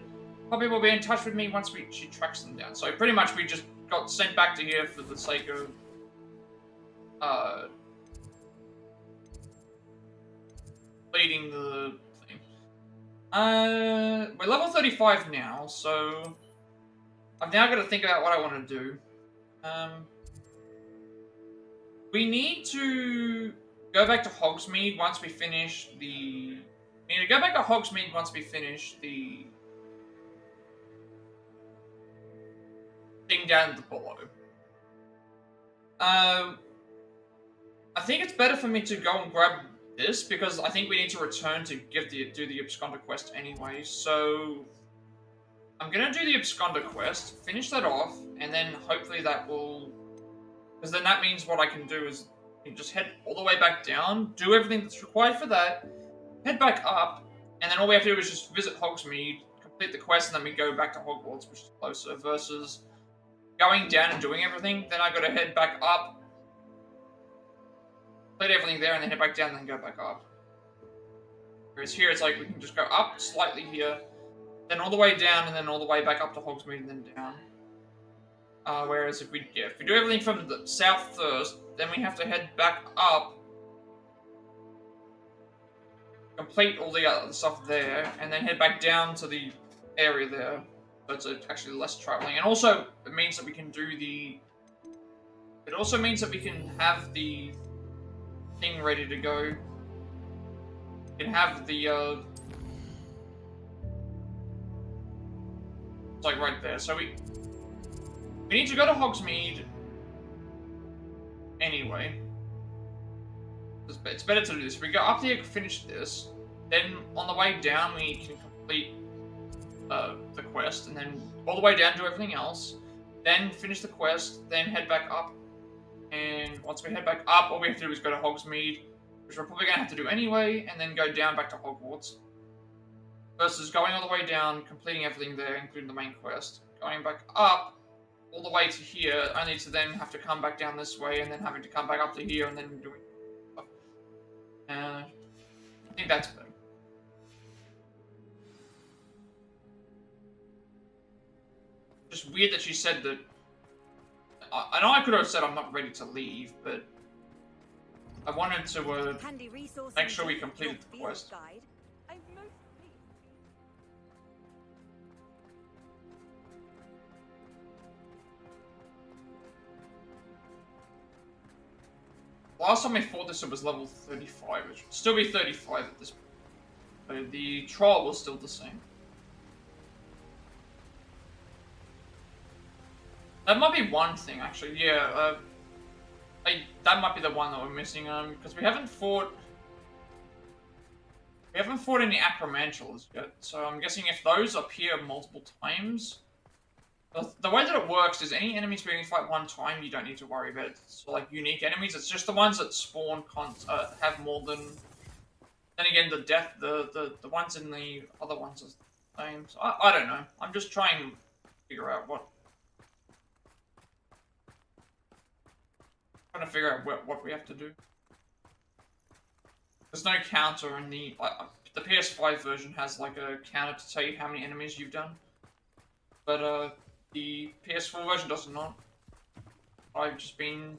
Poppy will be in touch with me once she tracks them down. So pretty much we just got sent back to here for the sake of leading the thing. We're level 35 now, so I've now got to think about what I want to do. We need to go back to Hogsmeade once we finish the... We need to go back to Hogsmeade once we finish the thing down below. I think it's better for me to go and grab this, because I think we need to return to do the absconder quest anyway, so I'm gonna do the absconder quest, finish that off, and then hopefully that will... Because then that means what I can do is just head all the way back down, do everything that's required for that, head back up, and then all we have to do is just visit Hogsmeade, complete the quest, and then we go back to Hogwarts, which is closer, versus going down and doing everything. Then I gotta head back up, complete everything there, and then head back down, and then go back up. Whereas here, it's like we can just go up slightly here, then all the way down, and then all the way back up to Hogsmeade, and then down. Whereas if we do everything from the south first, then we have to head back up, complete all the other stuff there, and then head back down to the area there. So it's actually less traveling. And also, it means that we can do the... It also means that we can have the thing ready to go. We can have the, it's like right there. So we need to go to Hogsmeade anyway. It's better to do this. We go up there, finish this, then on the way down we can complete the quest, and then all the way down do everything else. then finish the quest, then head back up. And once we head back up, all we have to do is go to Hogsmeade, which we're probably going to have to do anyway, and then go down back to Hogwarts. Versus going all the way down, completing everything there, including the main quest. Going back up, all the way to here, only to then have to come back down this way, and then having to come back up to here, and then doing stuff. I think that's better. Just weird that she said that. I know I could have said I'm not ready to leave, but I wanted to make sure we completed the quest. Last time I fought this, it was level 35, which would still be 35 at this point. But the trial was still the same. That might be one thing, actually. Yeah, that might be the one that we're missing. Because we haven't fought any acromantulas yet. So I'm guessing if those appear multiple times, the way that it works is any enemies we only fight one time, you don't need to worry about it. So like unique enemies, it's just the ones that spawn have more than. Then again, the ones in the other ones are the same. So I don't know. I'm just trying to figure out what. Trying to figure out what we have to do. There's no counter in the PS5 version has like a counter to tell you how many enemies you've done, but the PS4 version does not. I've just been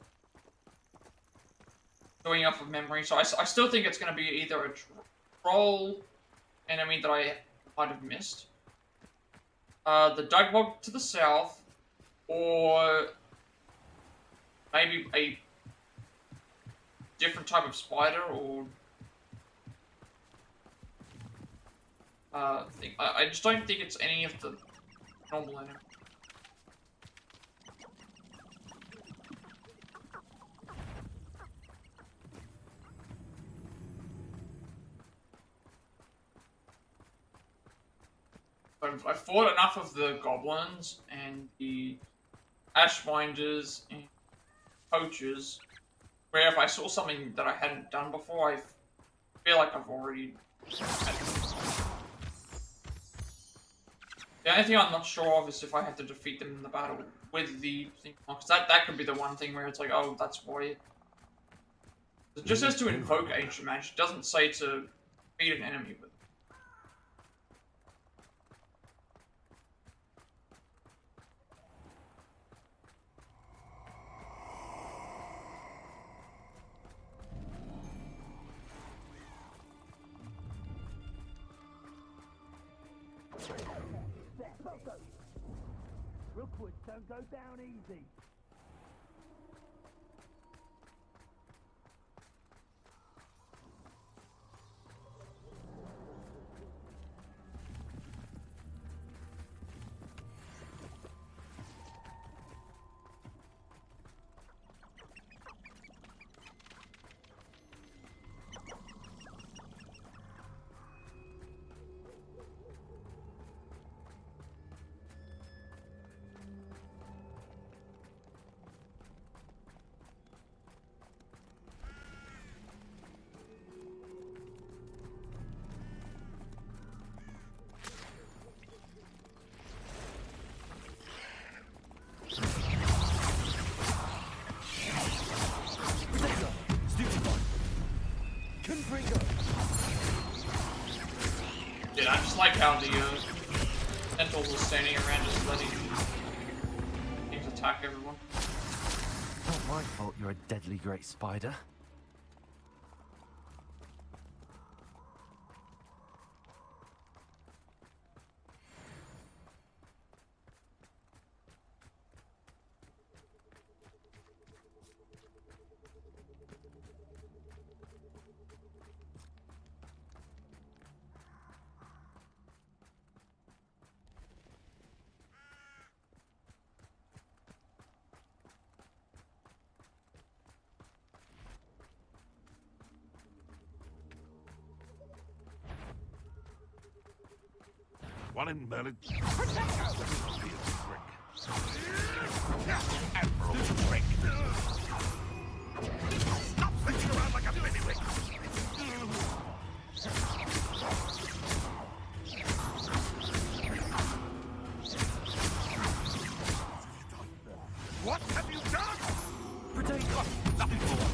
doing off of memory, so I still think it's going to be either a troll enemy that I might have missed, the Dugwog to the south, or maybe a different type of spider, or I just don't think it's any of the normal enemies. I fought enough of the goblins and the ashwinders and poachers, where if I saw something that I hadn't done before, I feel like I've already. The only thing I'm not sure of is if I have to defeat them in the battle with the thing, because that could be the one thing where it's like, oh, that's why. It just says to invoke ancient magic. It doesn't say to beat an enemy with it. Rookwoods don't go down easy. Yeah, I just like how the tentacles are standing around just letting things attack everyone. Not my fault you're a deadly great spider. One in Merlin. Protect us! What have you done? Protect us! Nothing more!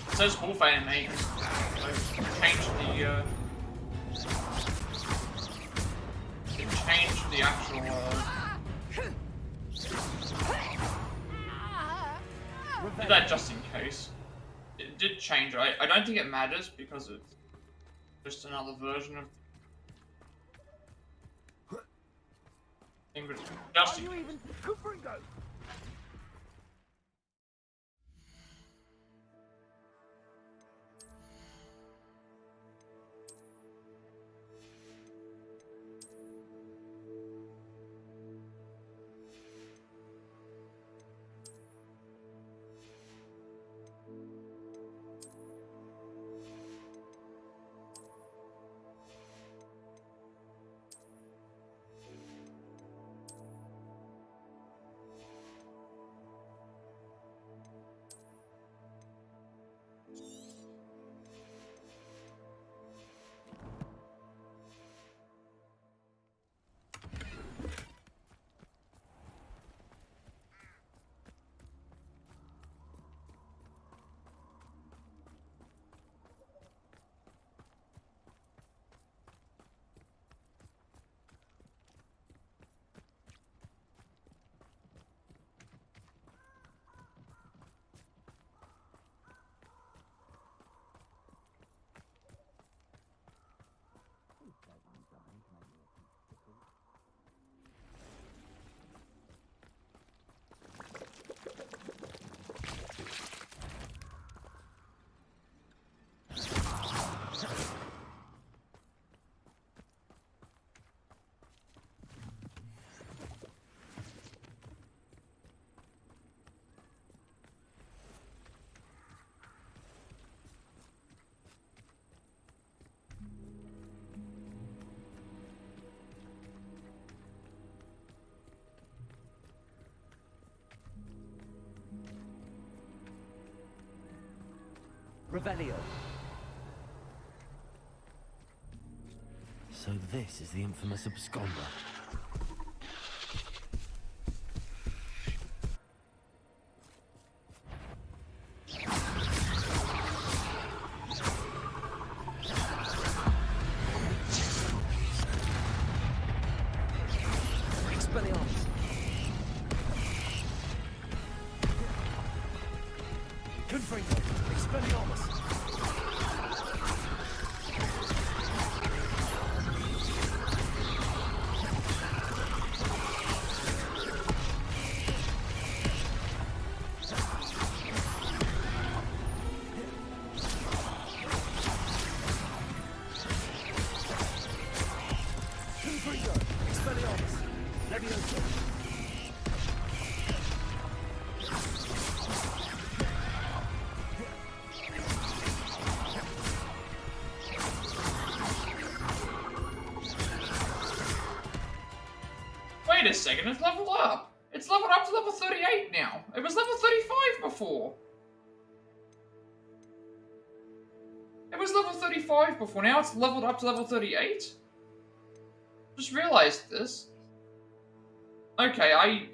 It says wolf anime. It changed the actual did that just in case. It did change. I don't think it matters because it's just another version of thing, but just in case. Revelio. So this is the infamous absconder. Wait a second, it's leveled up. It's leveled up to level 38 now. It was level 35 before. It was level 35 before, now it's leveled up to level 38? Just realized this. Okay, I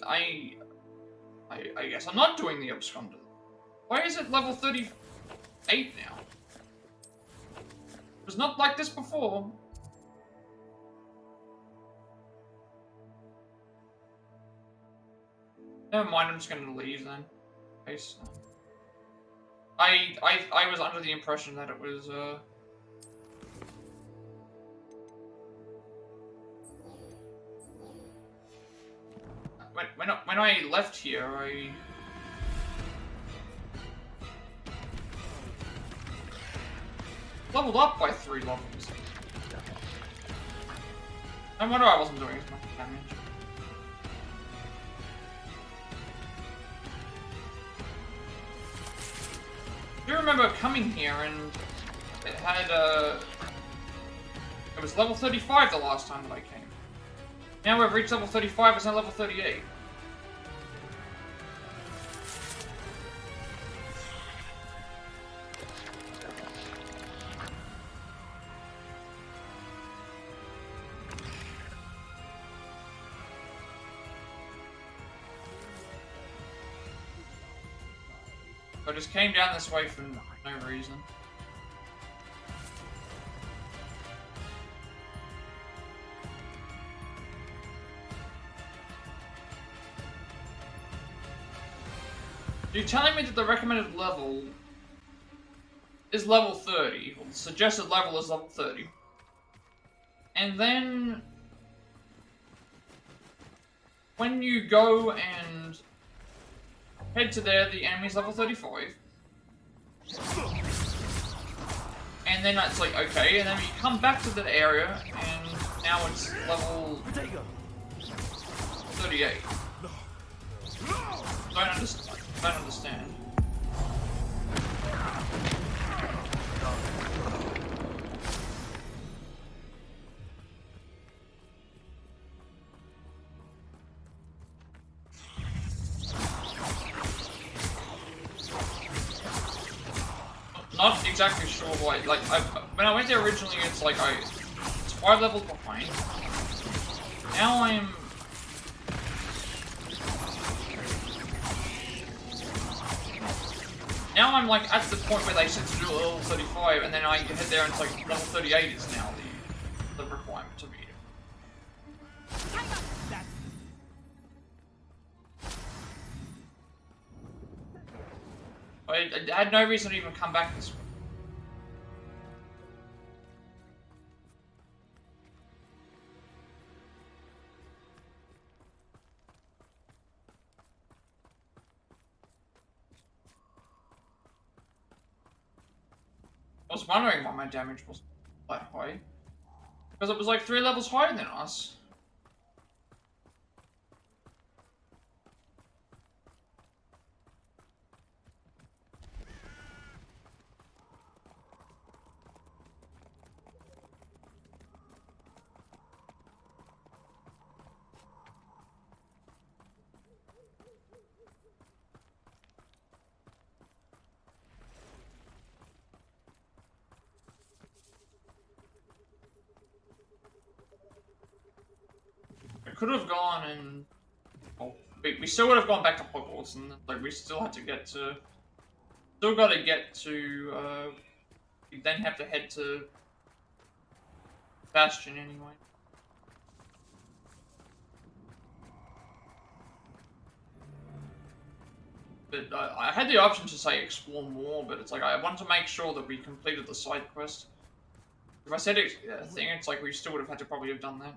guess I'm not doing the absconder. Why is it level 38 now? It was not like this before. Never mind, I'm just gonna leave then. Nice. I was under the impression that it was when I left here, leveled up by 3 levels. No wonder I wasn't doing as much damage. I do remember coming here and it had it was level 35 the last time that I came. Now we've reached level 35, it's now level 38. I just came down this way for no reason. You're telling me that the recommended level is level 30, or the suggested level is level 30. And then when you go and head to there, the enemy's level 35. And then it's like, okay, and then you come back to that area, and now it's level 38. Don't understand. Not exactly sure why. Like, when I went there originally, it's like it's 5 levels behind. Now I'm. Now I'm like at the point where they said to do level 35, and then I head there and it's like level 38 is now the requirement to beat it. I had no reason to even come back this way. I was wondering why my damage was that high. Because it was like 3 levels higher than us. Could have gone and we still would have gone back to Hogwarts, and like we still had to get to we then have to head to Bastion anyway. But I had the option to say explore more, but it's like I wanted to make sure that we completed the side quest. If I said thing, it's like we still would have had to probably have done that.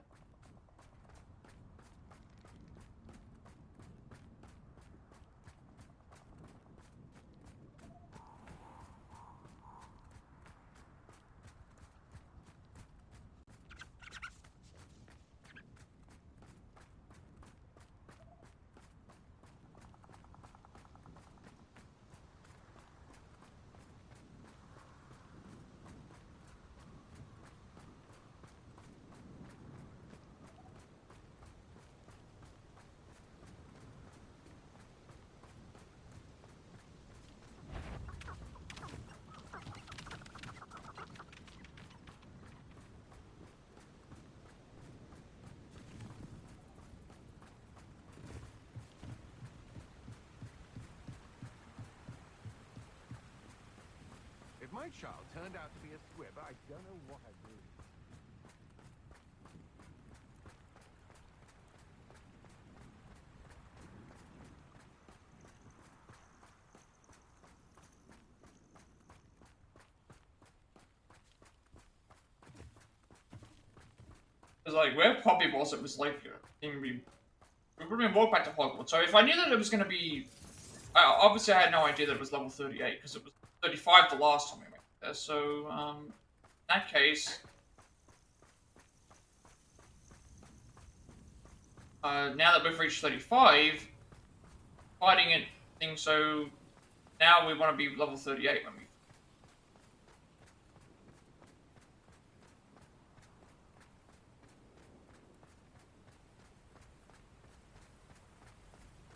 If my child turned out to be a squib, I don't know what I'd do. It's like, where Poppy was, it was like, we would have walked back to Hogwarts. So if I knew that it was going to be, obviously I had no idea that it was level 38, because it was 35 the last time we went there, so, that case, now that we've reached 35, fighting it thing, so now we want to be level 38 when we.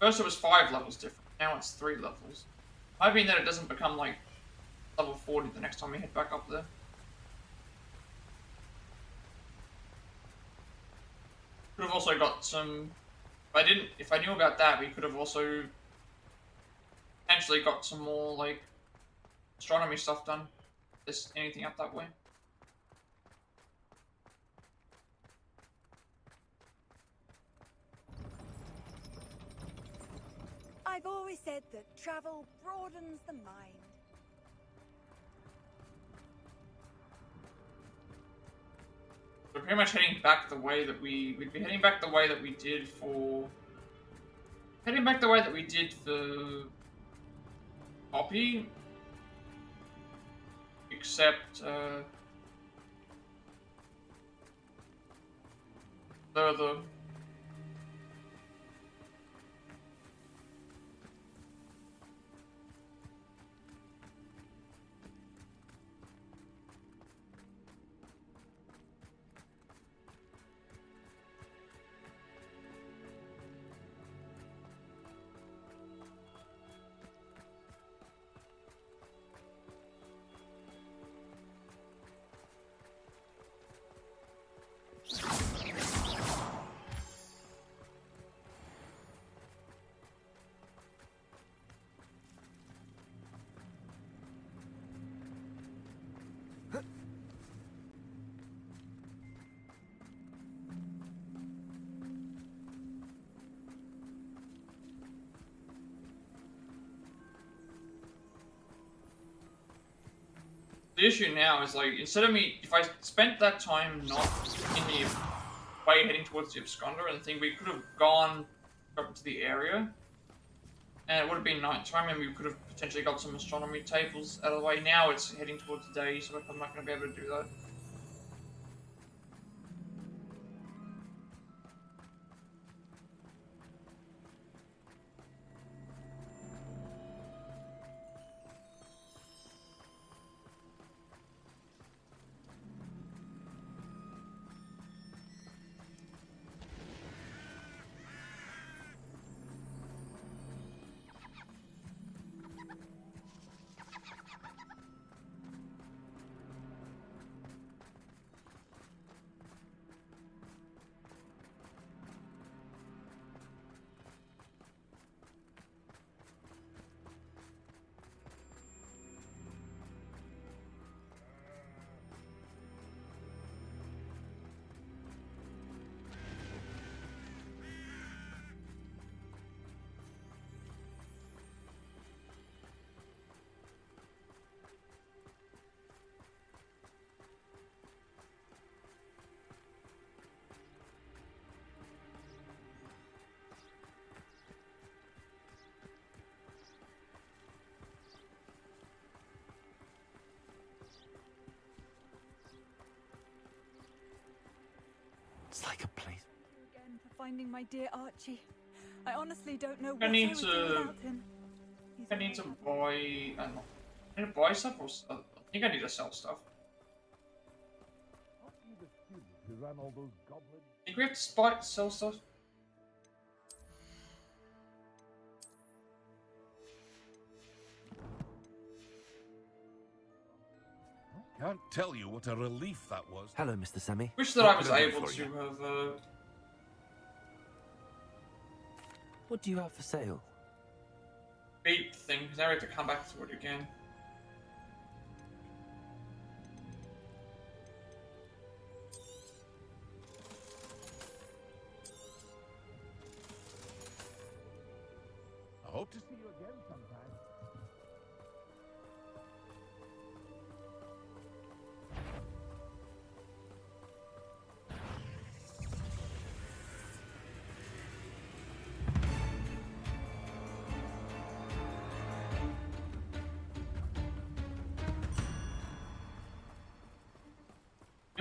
First it was 5 levels different, now it's 3 levels. Hoping that it doesn't become like level 40 the next time we head back up there. Could have also got some. If I knew about that, we could have also potentially got some more like astronomy stuff done. If there's anything up that way. I've always said that travel broadens the mind. We're pretty much heading back the way that we'd be heading back the way that we did for Poppy, except further. The issue now is like, instead of me, if I spent that time not in the way heading towards the absconder and the thing, we could have gone up to the area and it would have been night time and we could have potentially got some astronomy tables out of the way. Now it's heading towards the day, so I'm not going to be able to do that. It's like a place. Thank you again for finding my dear Archie. I honestly don't know what I I need would do to. without him. I need to buy. I need to buy stuff, or I think I need to sell stuff. I think we have to sell stuff. Can't tell you what a relief that was. Hello, Mr. Semi. Wish that I was able to have. What do you have for sale? Beat thing, because now we have to come back to it again. I hope to see you again sometime.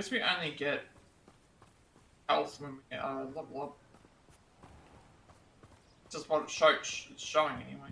Guess we only get health when we get level up. Just what it's showing anyway.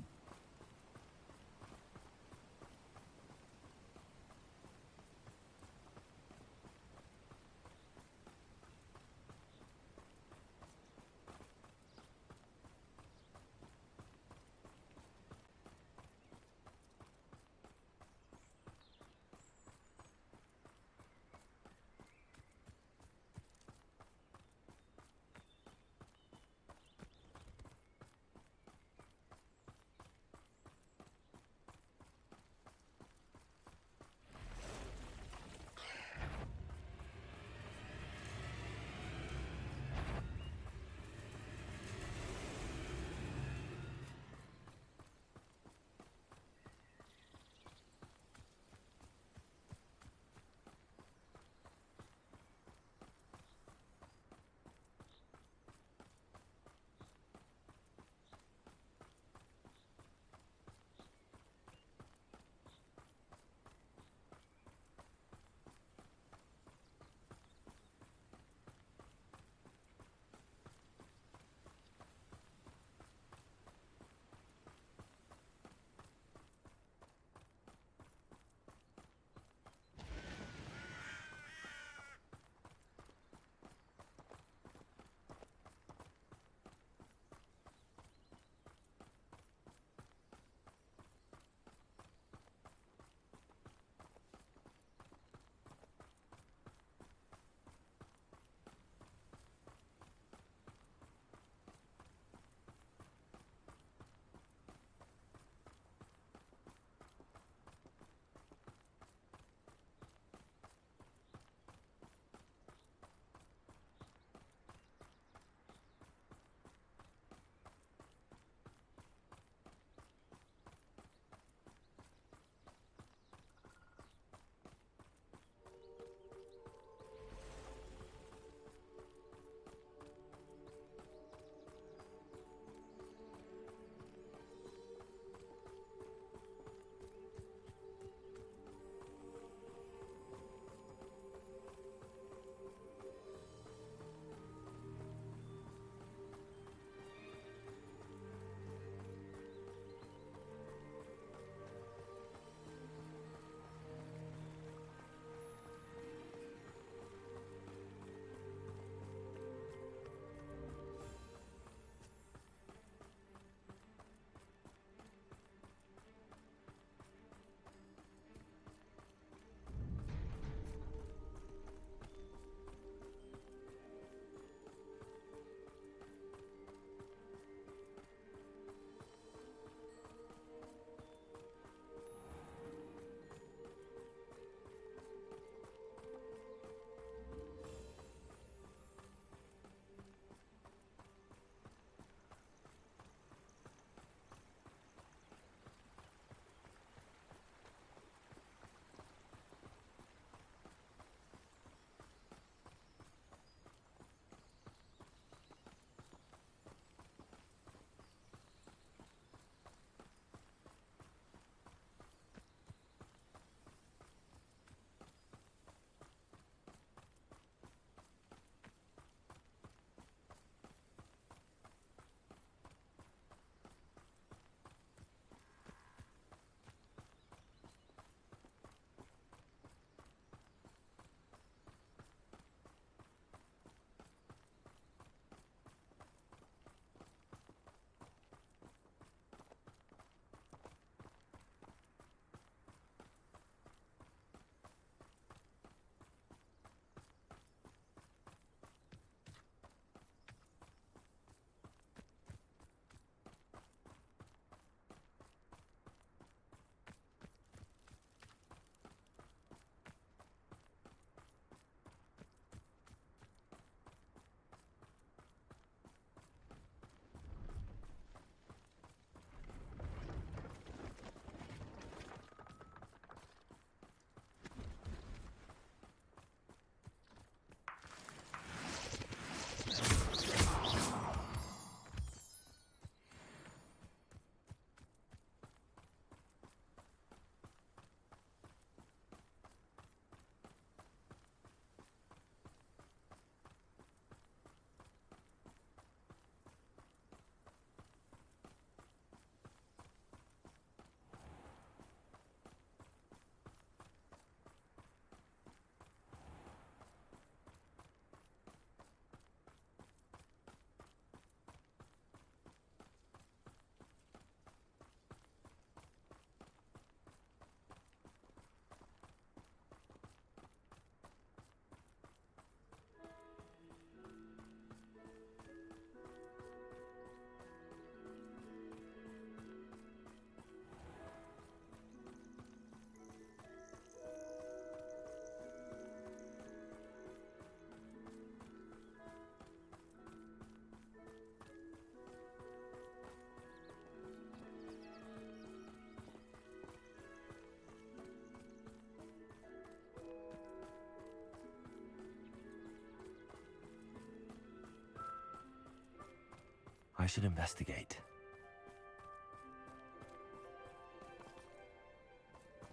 should investigate.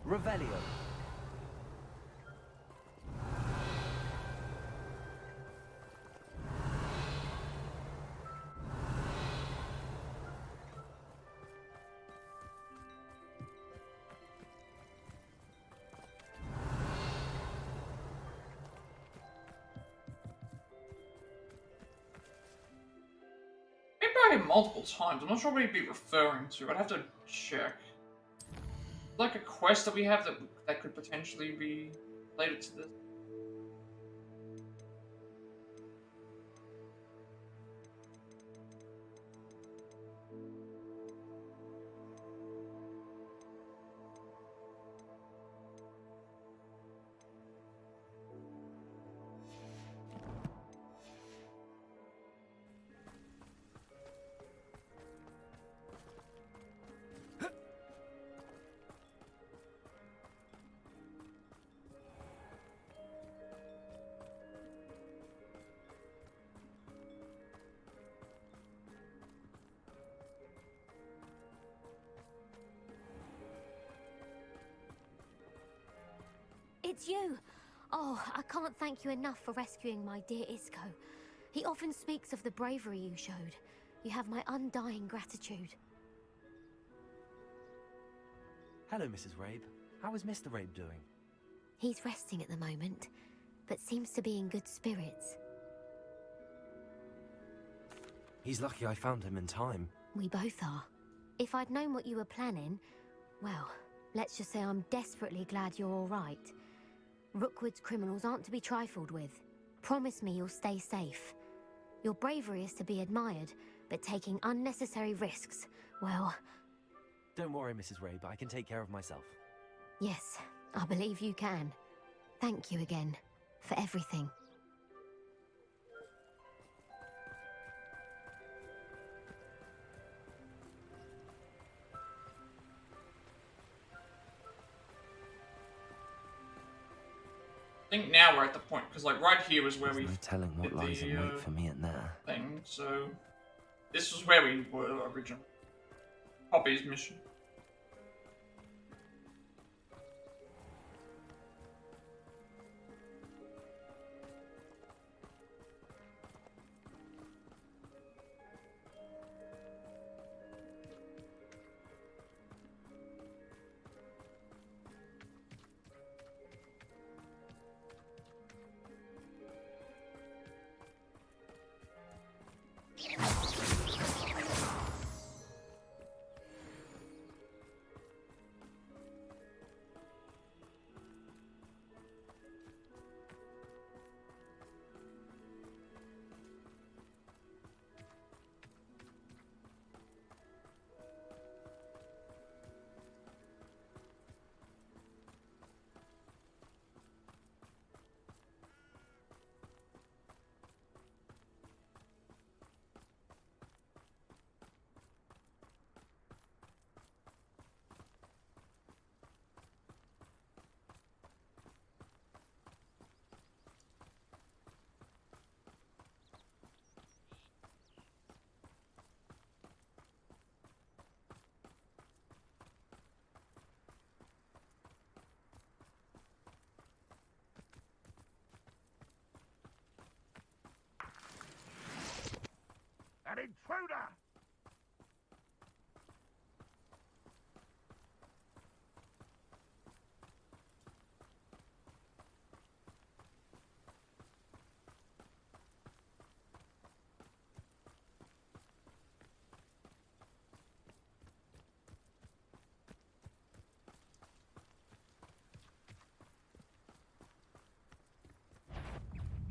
Revelio. Multiple times. I'm not sure what he'd be referring to. I'd have to check. Like a quest that we have that could potentially be related to this. It's you! Oh, I can't thank you enough for rescuing my dear Isco. He often speaks of the bravery you showed. You have my undying gratitude. Hello, Mrs. Rabe. How is Mr. Rabe doing? He's resting at the moment, but seems to be in good spirits. He's lucky I found him in time. We both are. If I'd known what you were planning, well, let's just say I'm desperately glad you're all right. Rookwood's criminals aren't to be trifled with. Promise me you'll stay safe. Your bravery is to be admired, but taking unnecessary risks, well... Don't worry, Mrs. Rabe. I can take care of myself. Yes, I believe you can. Thank you again, for everything. I think now we're at the point, because like right here was where we no telling what did lies the, in wait for me in there. Thing. So this was where we were originally. Poppy's mission. An intruder!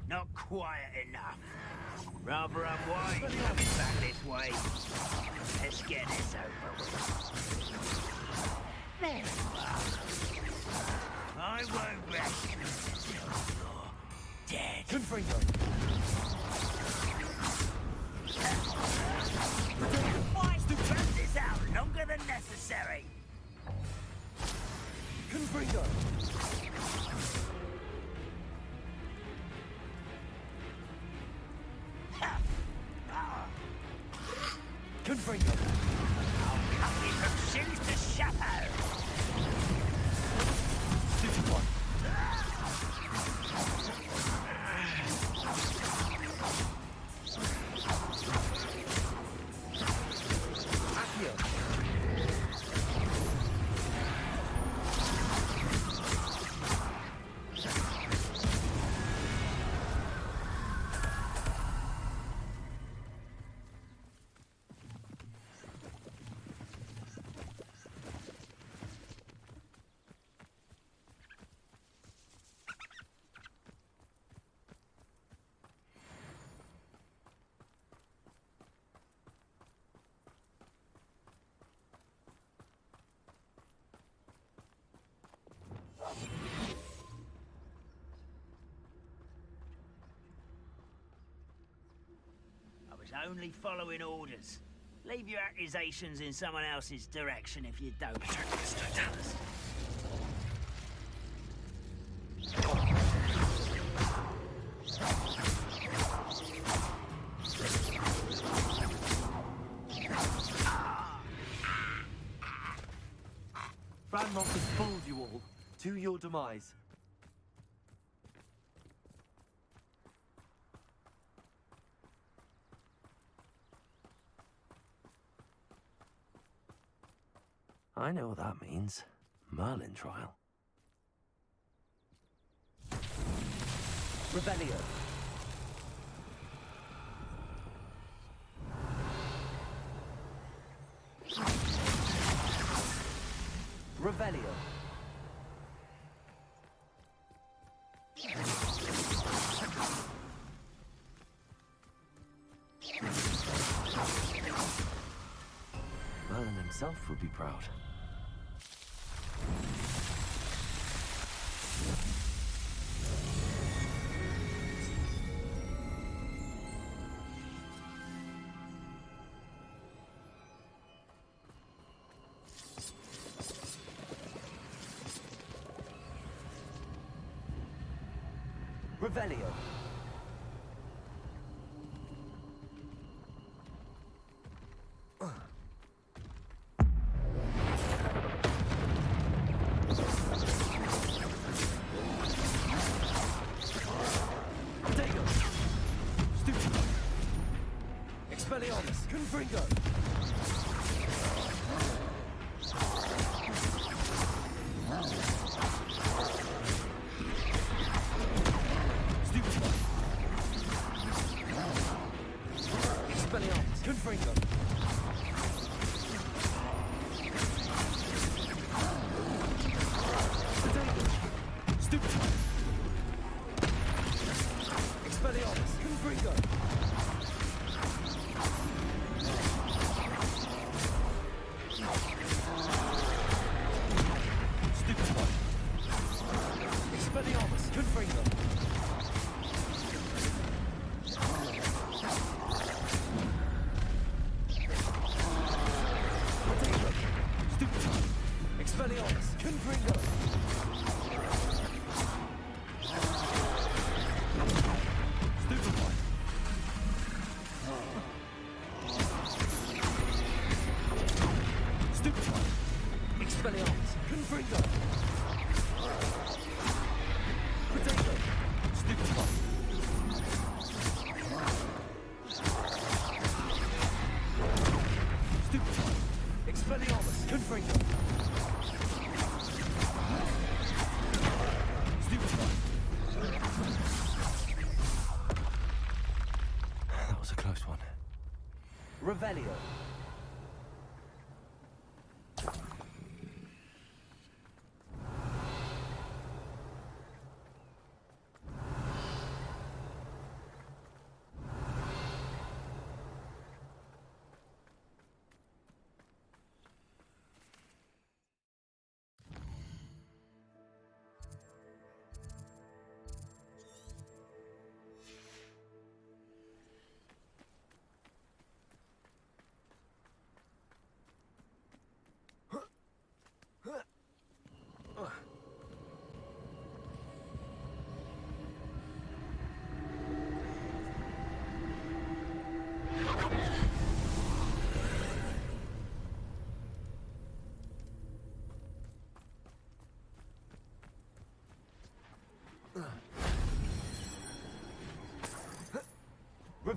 Not quiet enough. Rather unwise coming back this way. Let's get this over with. There you are. I won't rest until you're dead. Confringo. To drag this out longer than necessary. Confringo. Confringo. Cut me from shoes to chapeau. Stupid one. Only following orders. Leave your accusations in someone else's direction if you don't. Ranrock has fooled you all to your demise. I know what that means. Merlin trial. Revelio. Revelio. Merlin himself would be proud. Revelio. Expelliarmus, Confringo. Stupid one. Expelliarmus, Confringo. Stupid one. Expelliarmus, Confringo. Expelliarmus, Confringo. Stupid one. Expelliarmus, Confringo. Stupid one. Stupid one. Expelliarmus, Confringo. Potato. Stupid one. Stupid one. Expelliarmus, Confringo. Stupid one. That was a close one. Revelio.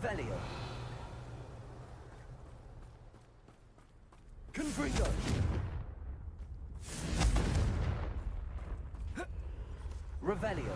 Revelio. Confringo. Revelio.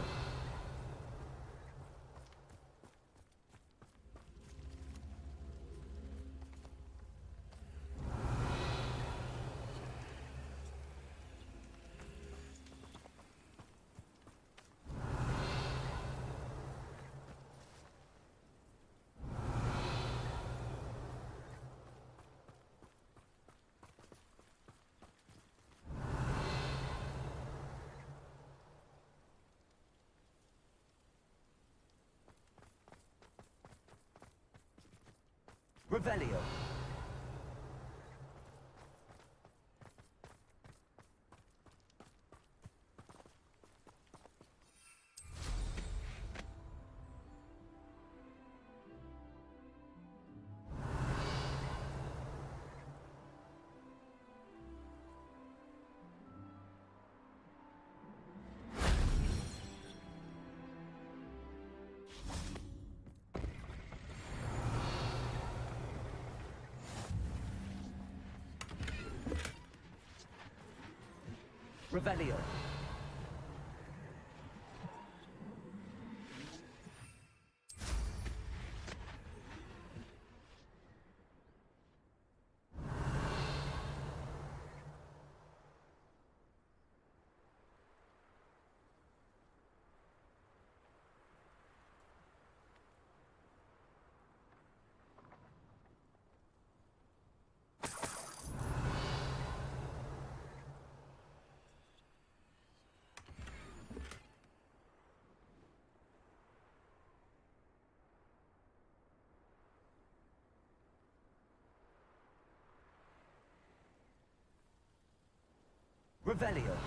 Revelio. Revelio. Revelio.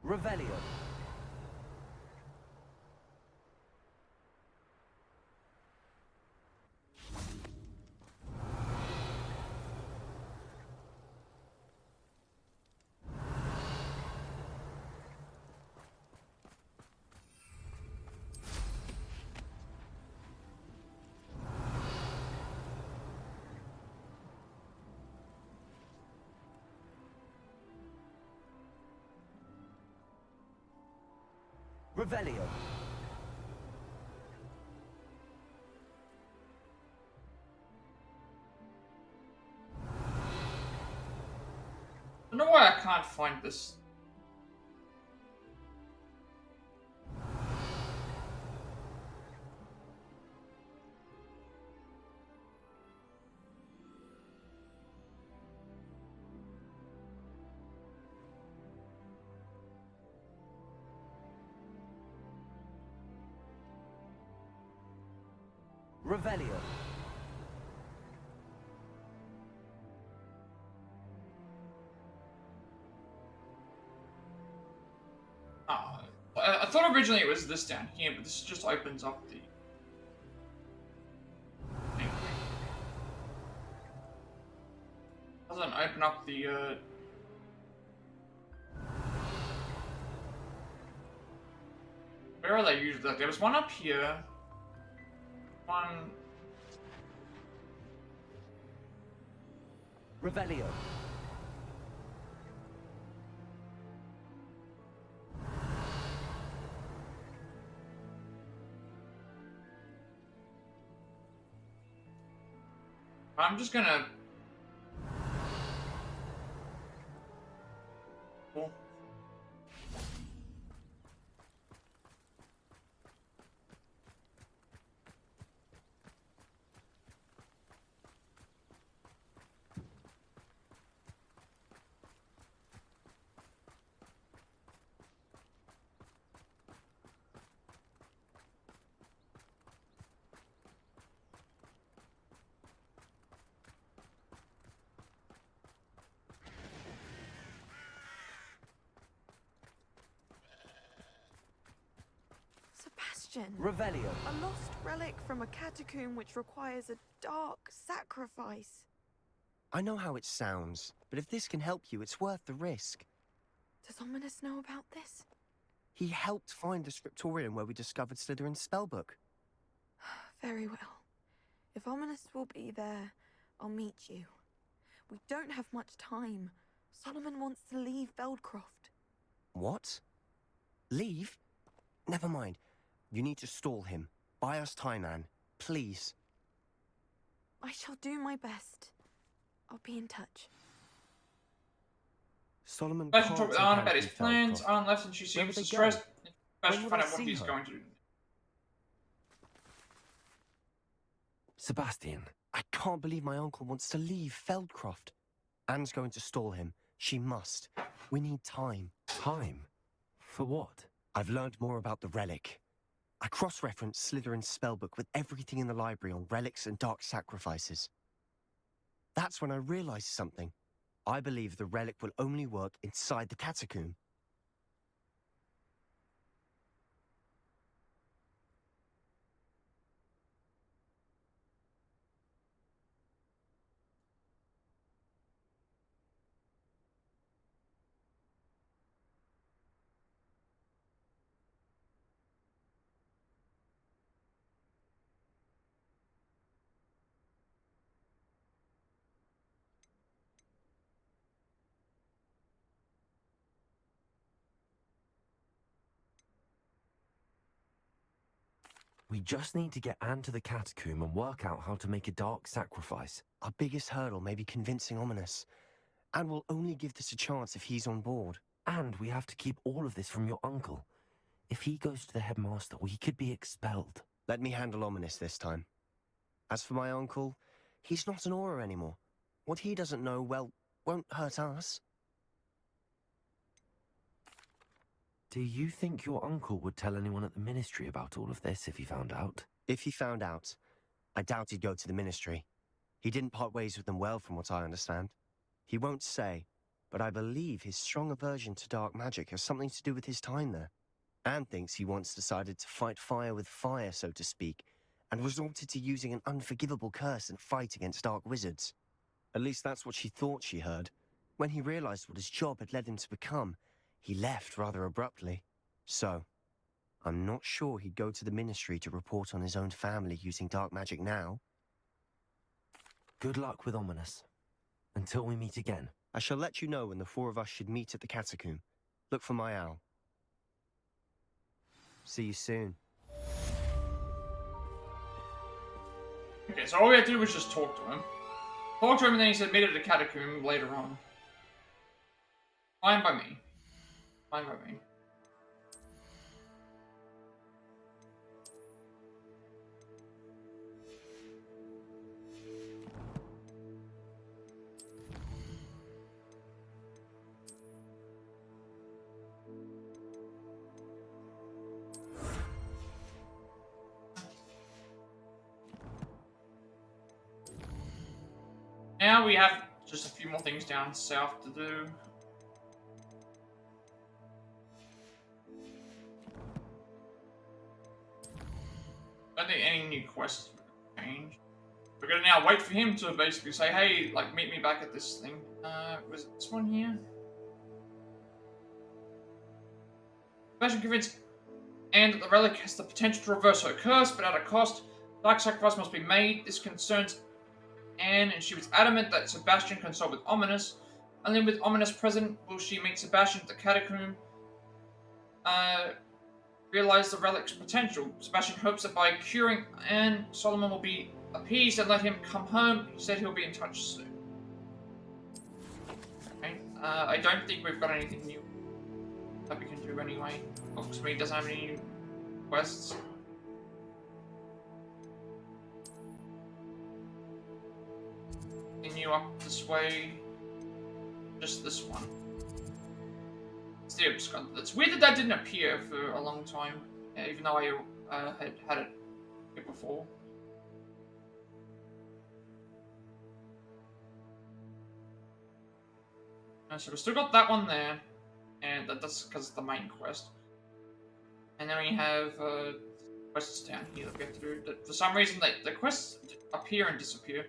Revelio. Revelio. I don't know why I can't find this. Revelio. I thought originally it was this down here, but this just opens up the... Doesn't open up the, Where are they usually? Like, there was one up here. One... Revelio. I'm just gonna... Cool. question. Revelio. A lost relic from a catacomb which requires a dark sacrifice. I know how it sounds, but if this can help you, it's worth the risk. Does Ominous know about this? He helped find the scriptorium where we discovered Slytherin's spellbook. Very well. If Ominous will be there, I'll meet you. We don't have much time. Solomon wants to leave Feldcroft. What? Leave? Never mind. You need to stall him. Buy us time, Anne. Please. I shall do my best. I'll be in touch. Solomon Let's can't talk with take Anne out about his the plans. Feldcroft. Anne left and she Where would seems they go? distressed. Best to When find will I out what see he's her? going to do. Sebastian. I can't believe my uncle wants to leave Feldcroft. Anne's going to stall him. She must. We need time. Time? For what? I've learned more about the relic. I cross-referenced Slytherin's spellbook with everything in the library on relics and dark sacrifices. That's when I realized something. I believe the relic will only work inside the catacomb. We just need to get Anne to the catacomb and work out how to make a dark sacrifice. Our biggest hurdle may be convincing Ominous. And we'll only give this a chance if he's on board. And we have to keep all of this from your uncle. If he goes to the headmaster, we could be expelled. Let me handle Ominous this time. As for my uncle, he's not an Auror anymore. What he doesn't know, well, won't hurt us. Do you think your uncle would tell anyone at the ministry about all of this if he found out? If he found out, I doubt he'd go to the ministry. He didn't part ways with them well, from what I understand. He won't say, but I believe his strong aversion to dark magic has something to do with his time there. Anne thinks he once decided to fight fire with fire, so to speak, and resorted to using an unforgivable curse in a fight against dark wizards. At least that's what she thought she heard. When he realized what his job had led him to become, he left rather abruptly. So, I'm not sure he'd go to the ministry to report on his own family using dark magic now. Good luck with Ominous. Until we meet again. I shall let you know when the four of us should meet at the catacomb. Look for my owl. See you soon. Okay, so all we had to do was just talk to him. Talk to him and then he's admitted to the catacomb later on. Fine by me. Fine by me. Now we have just a few more things down south to do. I don't think any new quests will change. We're gonna now wait for him to basically say, hey, like, meet me back at this thing. Was it this one here? Imagine convince Anne that the relic has the potential to reverse her curse, but at a cost. Dark sacrifice must be made. This concerns Anne, and she was adamant that Sebastian consult with Ominous. Only with Ominous present will she meet Sebastian at the catacomb. Realize the relic's potential. Sebastian hopes that by curing Anne, Solomon will be appeased and let him come home. He said he'll be in touch soon. Okay. I don't think we've got anything new that we can do anyway. Hogsmeade doesn't have any new quests. Continue up this way. Just this one. It's the Abscond. It's weird that that didn't appear for a long time, even though I had it here before. So we've still got that one there, and that's because it's the main quest. And then we have quests down here that we have to do. For some reason, the quests appear and disappear.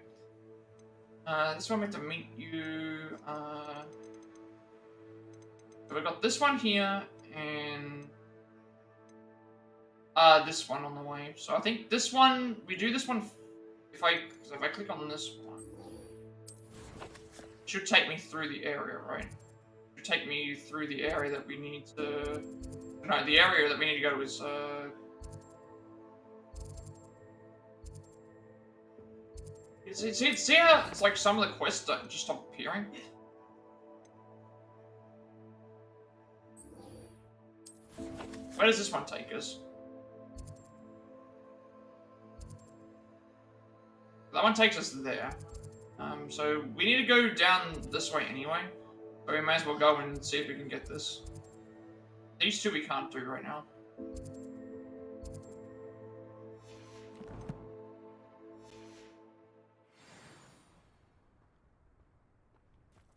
This one we have to meet you. So we've got this one here, and this one on the way. So I think this one, we do this one, if I click on this one, it should take me through the area, right? It should take me through the area that we need to, no, the area that we need to go is, see how it's like some of the quests don't just stop appearing? Where does this one take us? That one takes us there. So we need to go down this way anyway. So we may as well go and see if we can get this. These two we can't do right now.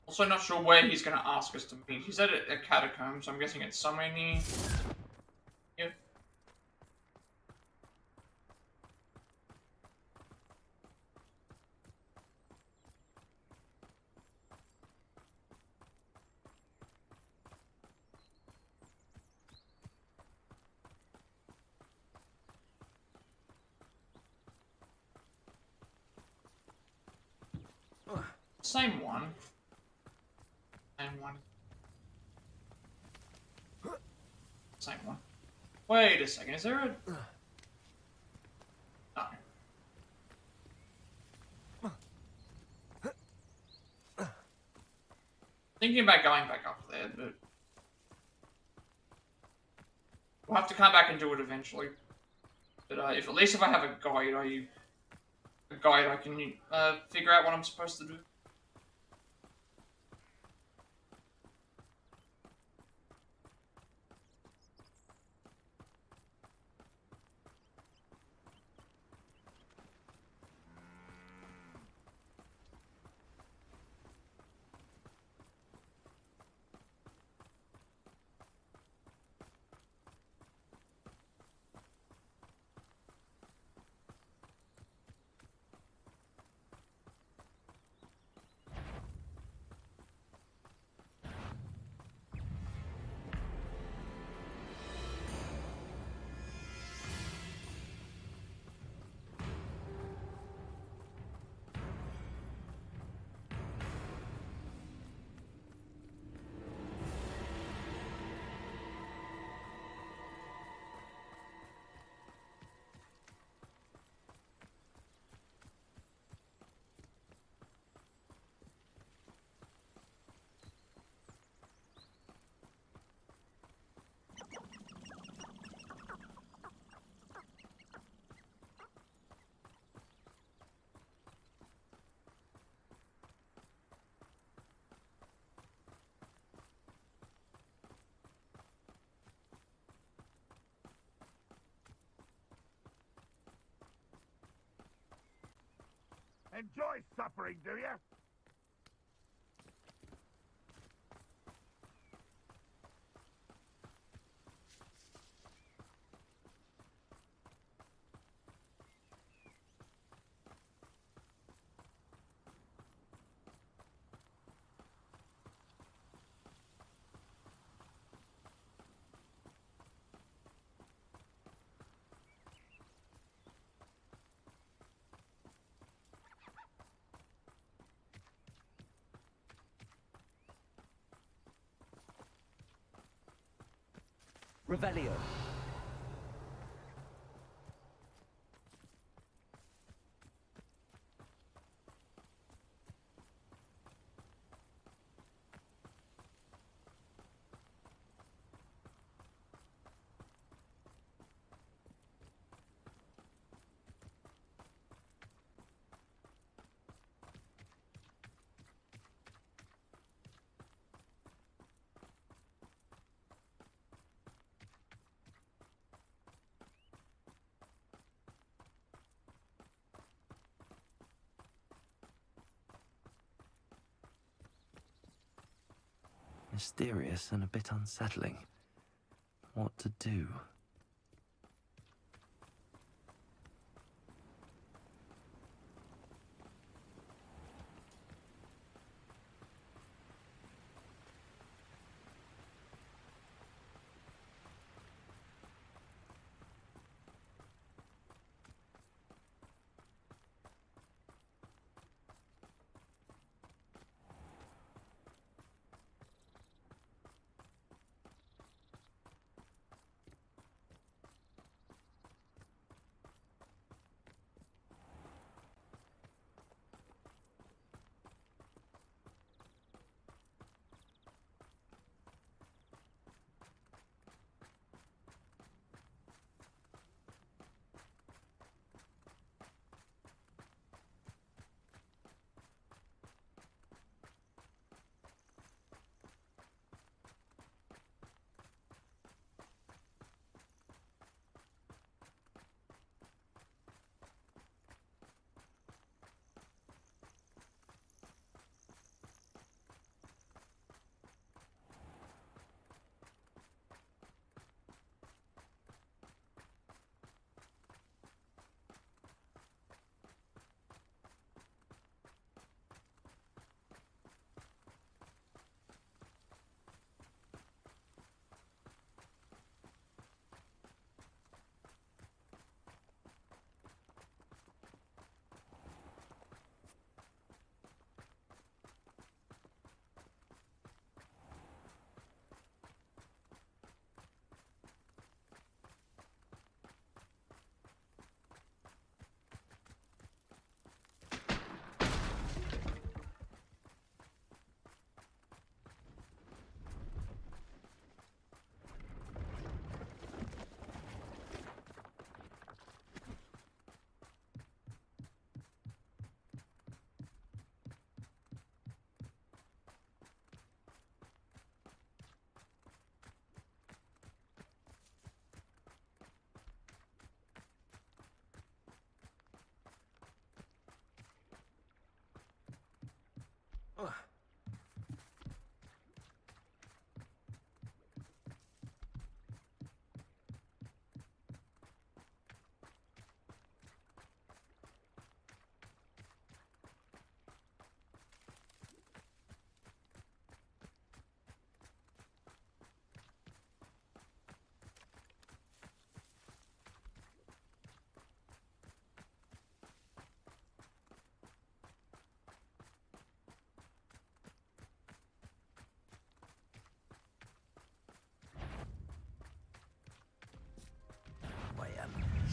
Also not sure where he's going to ask us to meet. He said a catacomb, so I'm guessing it's somewhere near... Yep. Same one. Same one. Same one. Wait a second, is there a... No. Thinking about going back up there, but... We'll have to come back and do it eventually. But at least if I have a guide, I can figure out what I'm supposed to do. Enjoy suffering, do you? Revelio. Mysterious and a bit unsettling. What to do?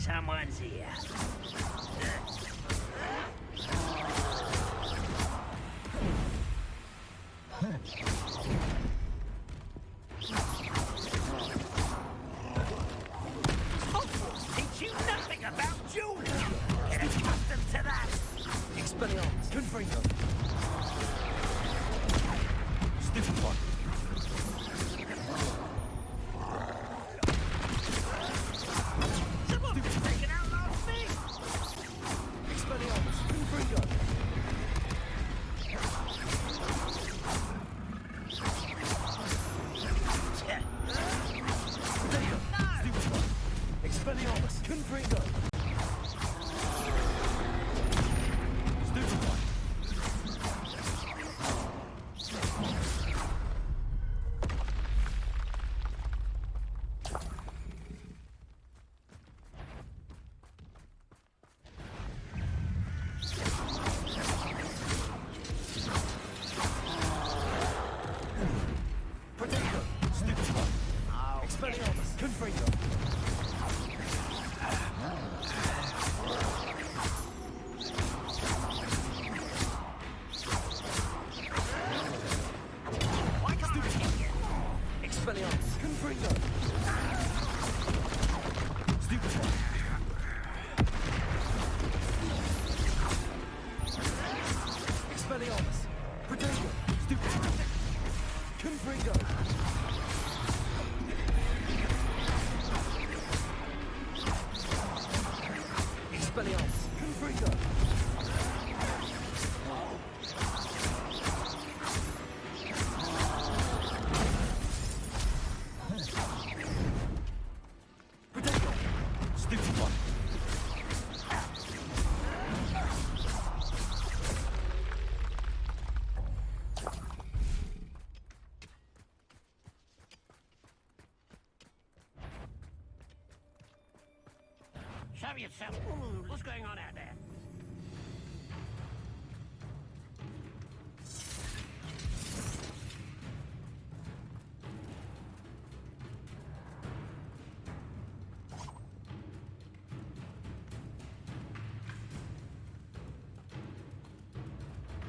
Someone's here. Hogwarts teach you nothing about dueling. Get accustomed to that. Expelliarmus, Confringo. Stupid one. Someone's taken out last thing. Expelliarmus, Confringo. Expelliarmus, Confringo. Stupid one. Potato, stupid one. Expelliarmus, Confringo. Expelliarmus, Confringo. Stupid one. Expelliarmus, Potato, stupid one. Confringo. Expelliarmus, Confringo. Potato, stupid one. Show yourself. What's going on out there?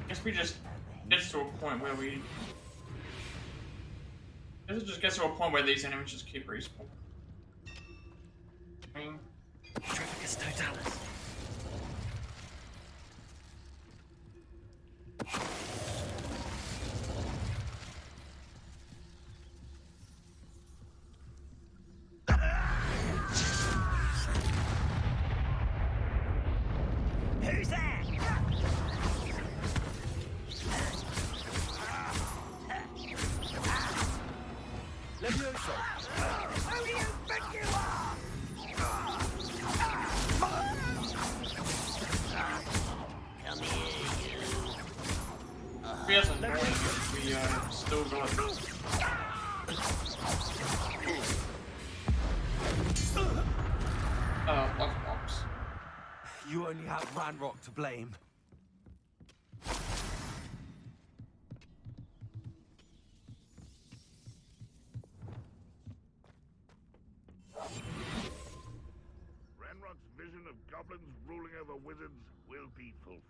I guess we just gets to a point where we. I guess it just gets to a point where these enemies just keep respawning. I mean, Trifficus Totalis. Who's there? Levioso. Who do you think you are? Come here, you. if he hasn't joined us, we still got love box. You only have Ranrock to blame. Ranrock's vision of goblins ruling over wizards will be fulfilled.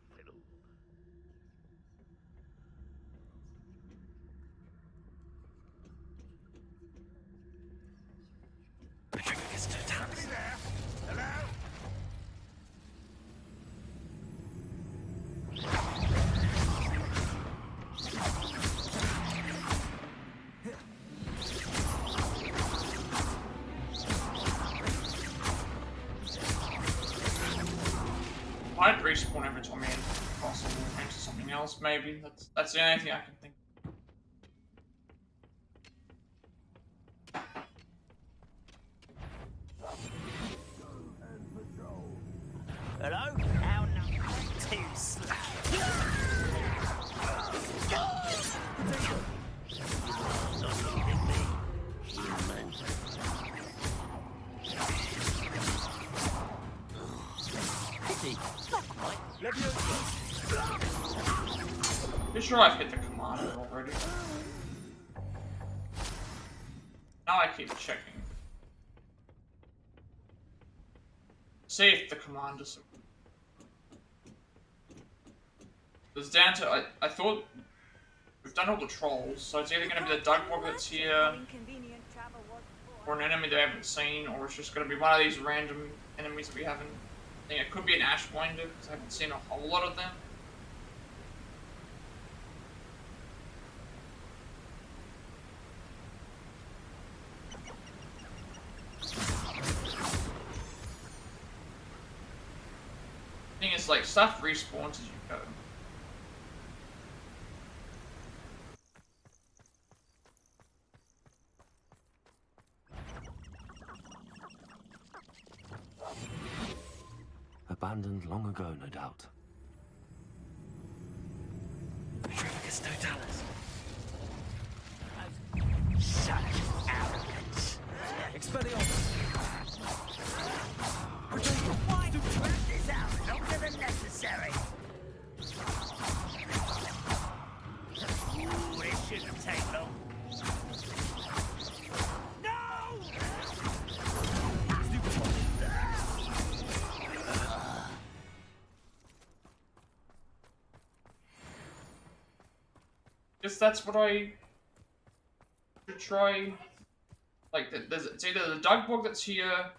Somebody there? Hello? I'd respawn every time I cross the wall into something else, maybe. That's the only thing I can think of. Hello? How not too slow. You sure I've hit the commander already? Now I keep checking. see if the commanders. It's down to I thought we've done all the trolls, so it's either going to be the Dugbog that's here, or an enemy they haven't seen, or it's just going to be one of these random enemies that we haven't. I think it could be an Ashwinder because I haven't seen a whole lot of them. Thing is, like, stuff respawns as you go. Abandoned long ago, no doubt. Privilegus totalis. Such arrogance. Expelliarmus. Why do you drag this out longer than necessary? Ooh, this shouldn't take long. Guess that's what I should try. Like, it's either the Dugbog that's here,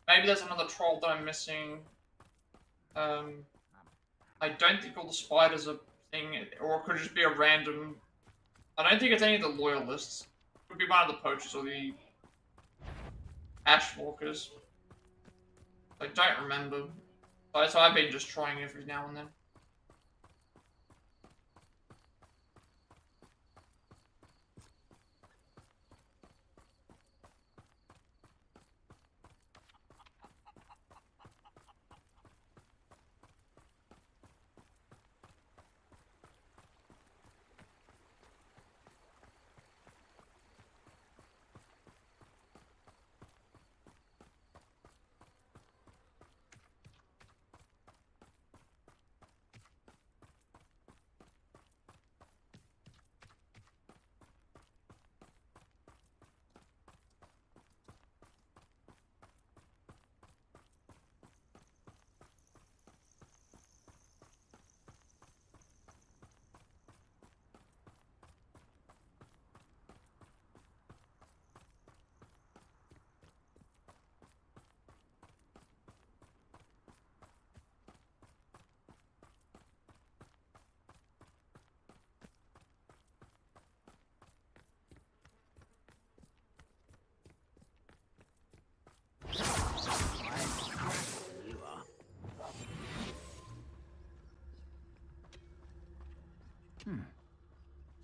maybe there's another troll that I'm missing. I don't think all the spiders are thing, or it could just be a random. I don't think it's any of the loyalists. It could be one of the poachers or the Ashwalkers. I don't remember. So I've been just trying every now and then.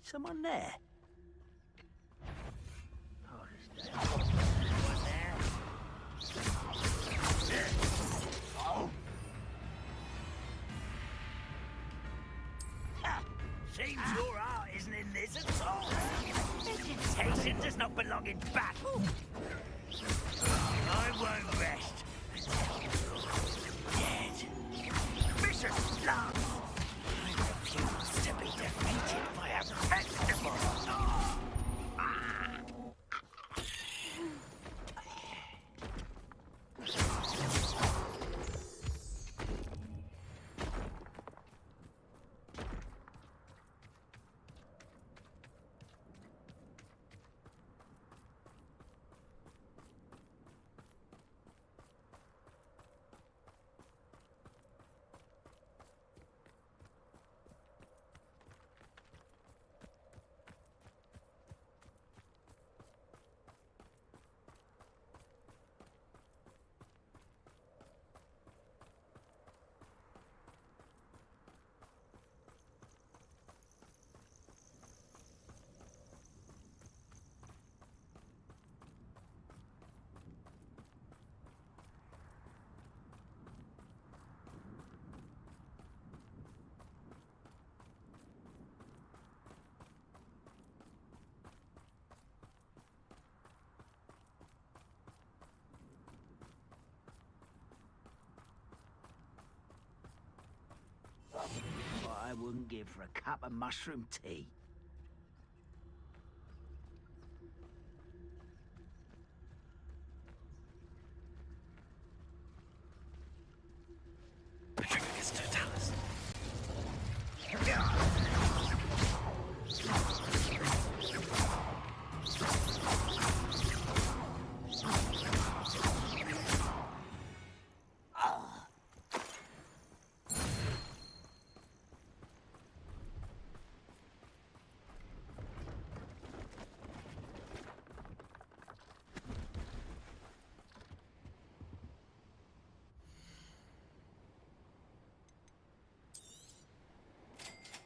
Someone there? Seems your heart isn't in this at all. Vegetation does not belong in battle. I won't rest until you're dead. Vicious love. I refuse to be defeated by a vegetable. What I wouldn't give for a cup of mushroom tea.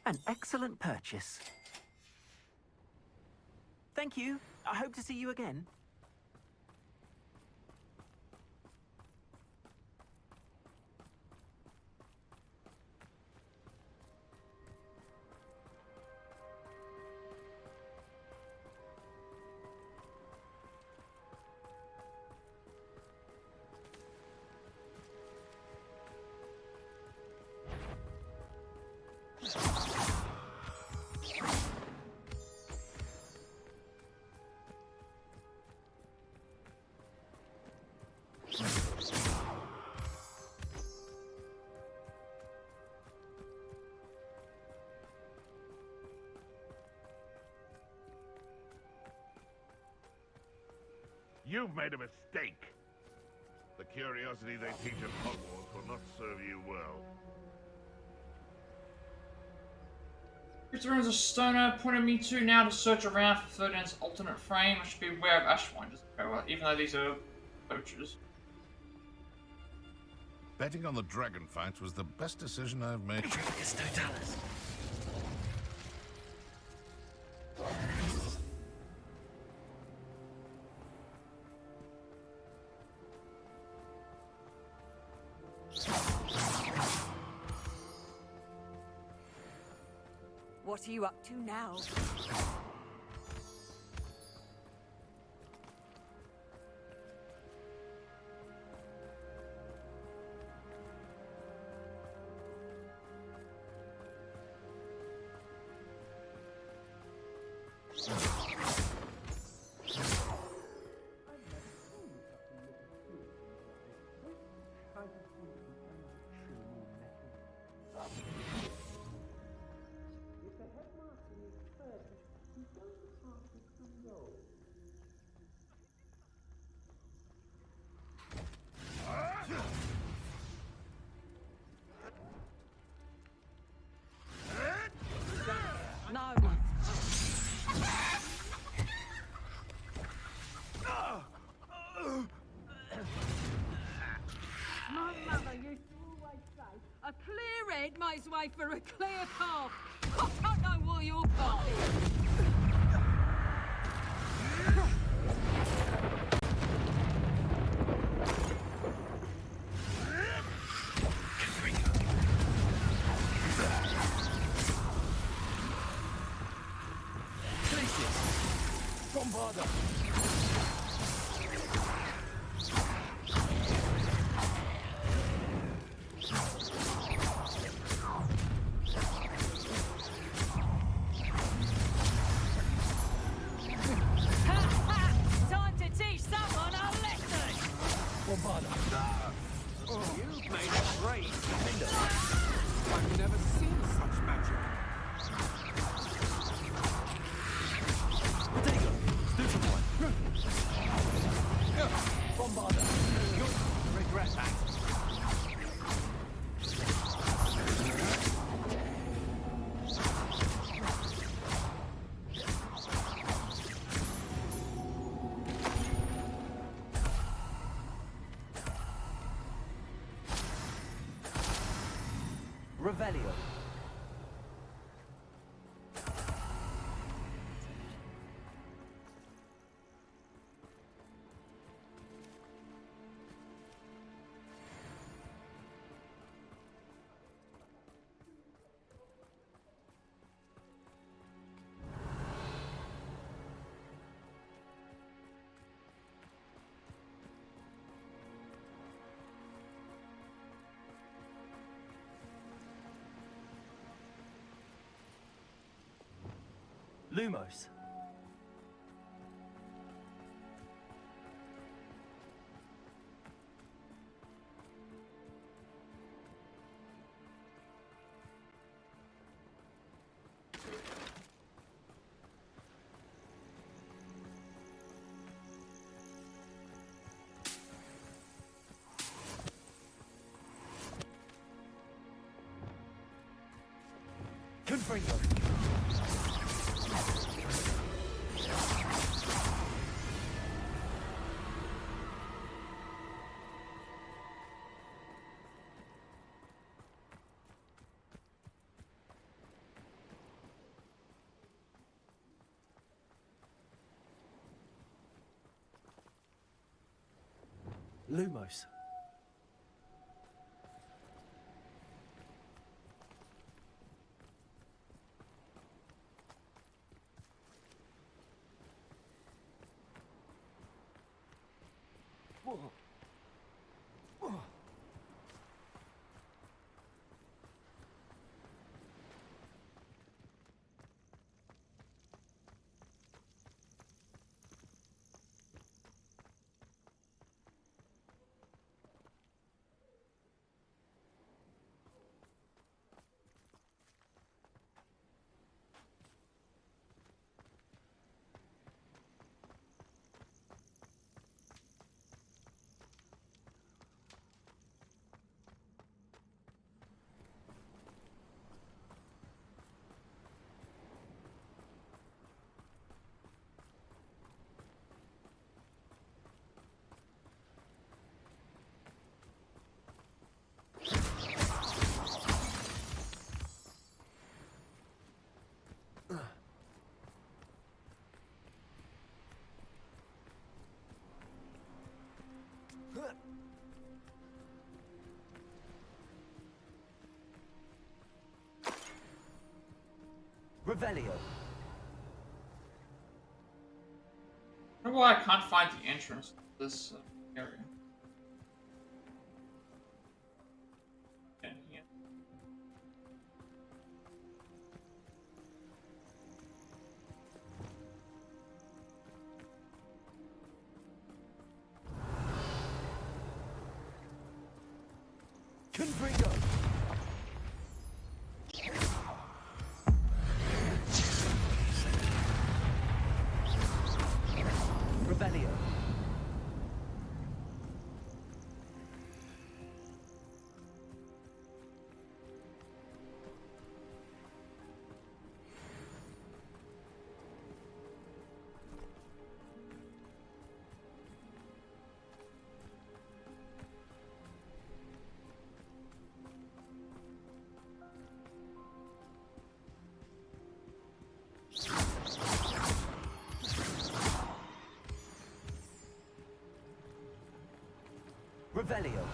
An excellent purchase. Thank you. I hope to see you again. You've made a mistake. The curiosity they teach at Hogwarts will not serve you well. Which rooms a stoner pointed me to now to search around for Ferdinand's alternate frame. I should be aware of Ashwinders, even though these are poachers. Betting on the dragon fights was the best decision I've made. It's Totalis. What are you up to now? Makes way for a clear path. I don't know what your path is. Bombarda! You've made a great defender. I've never seen such magic. Stupid one! Bombarda! You'll regret that. Revelio. Lumos. Confringo. Lumos. Whoa. Whoa. Revelio. I don't know why I can't find the entrance to this area. Okay, yeah. Confringo. Revelio. Revelio.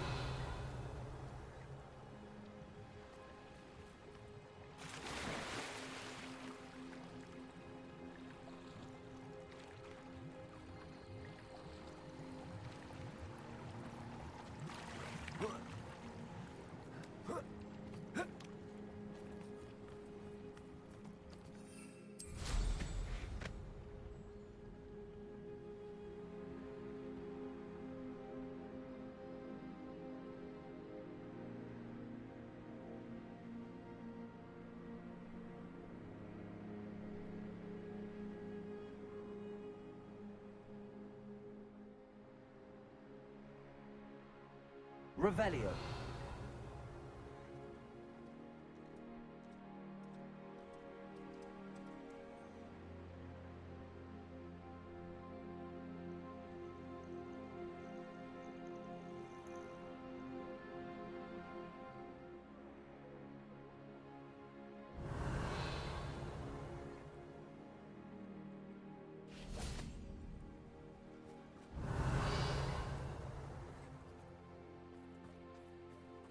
Revelio.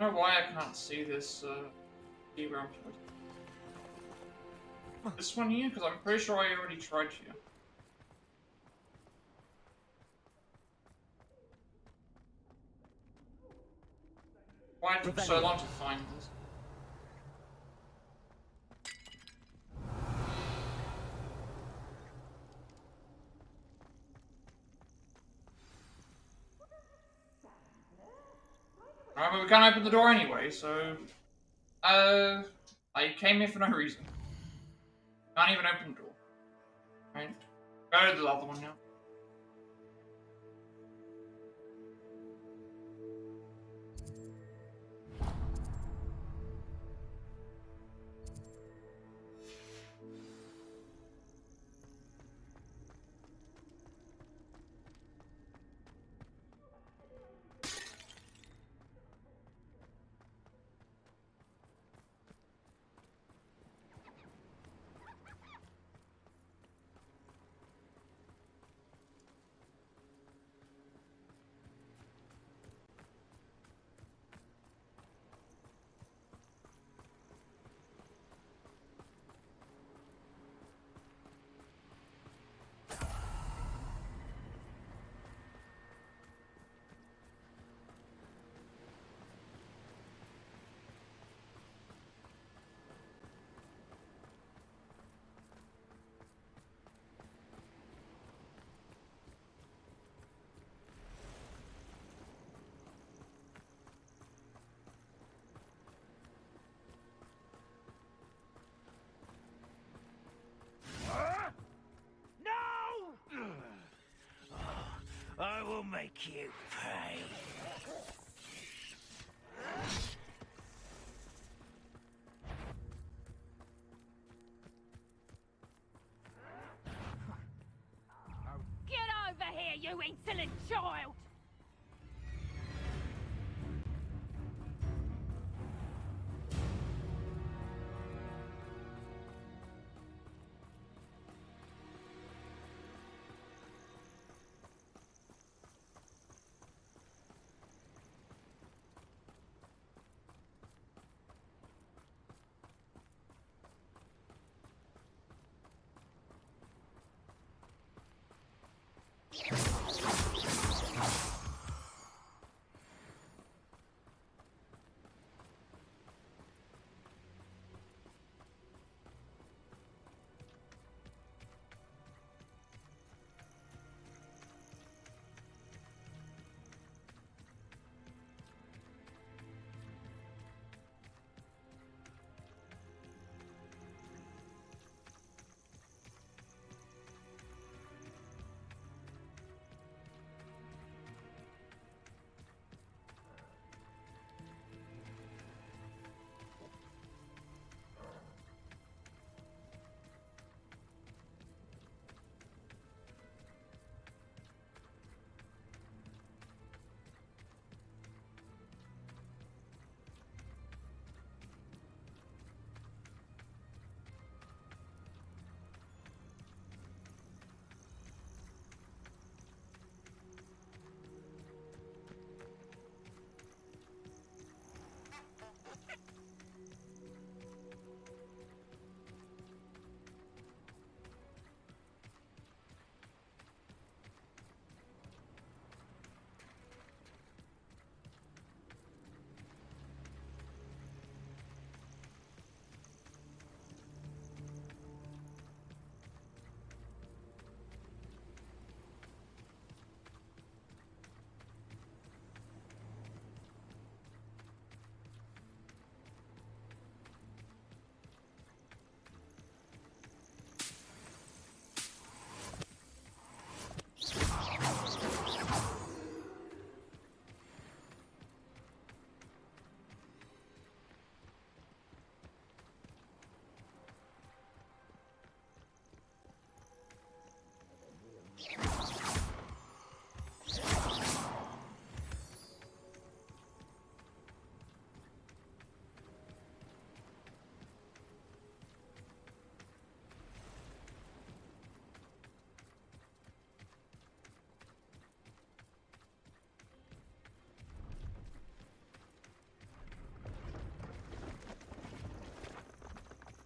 I don't know why I can't see this key where I'm supposed to. This one here? Because I'm pretty sure I already tried here. Why it took so long to find this? Alright, but we can't open the door anyway, so... I came here for no reason. Can't even open the door. Right. Go to the other one now. make you pay. Get over here, you insolent child!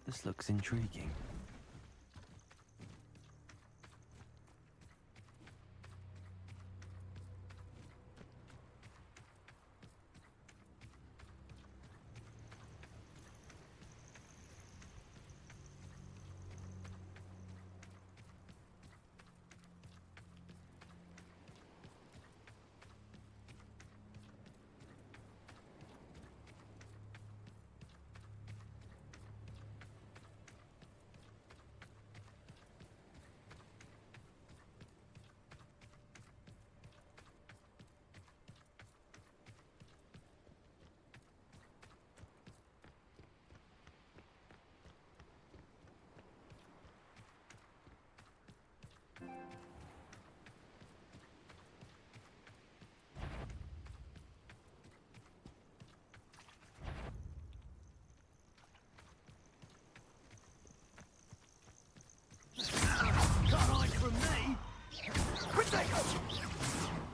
This looks intriguing.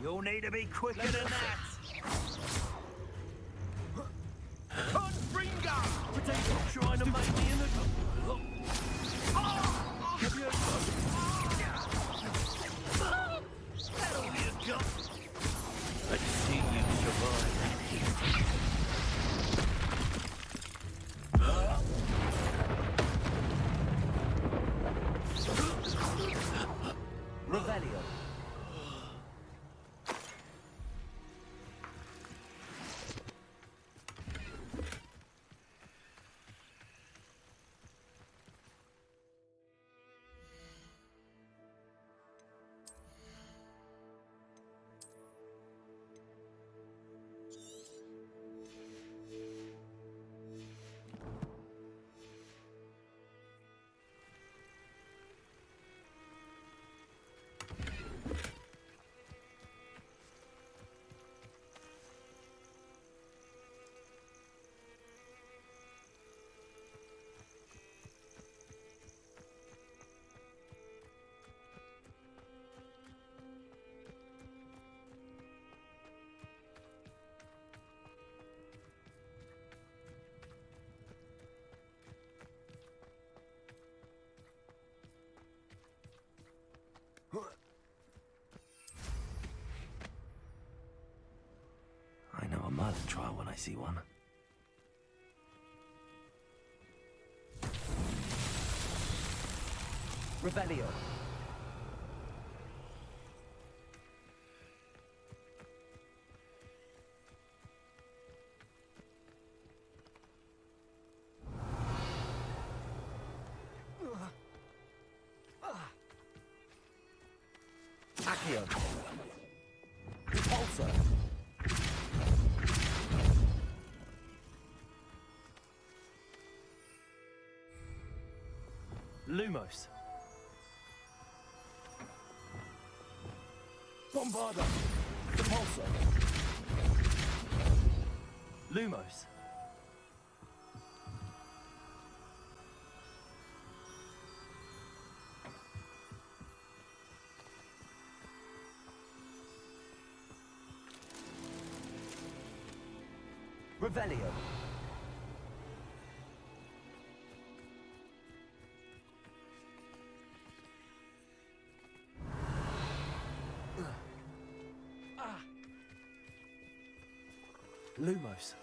You'll need to be quicker than that. Confringa! Potato trying to make me in a... Have you that all you got? Let's see you survive. Revelio. silent trial when I see one. Revelio. Accio. Repulsor. Lumos. Bombarda. Repulsor. Lumos. Revelio. Lumos.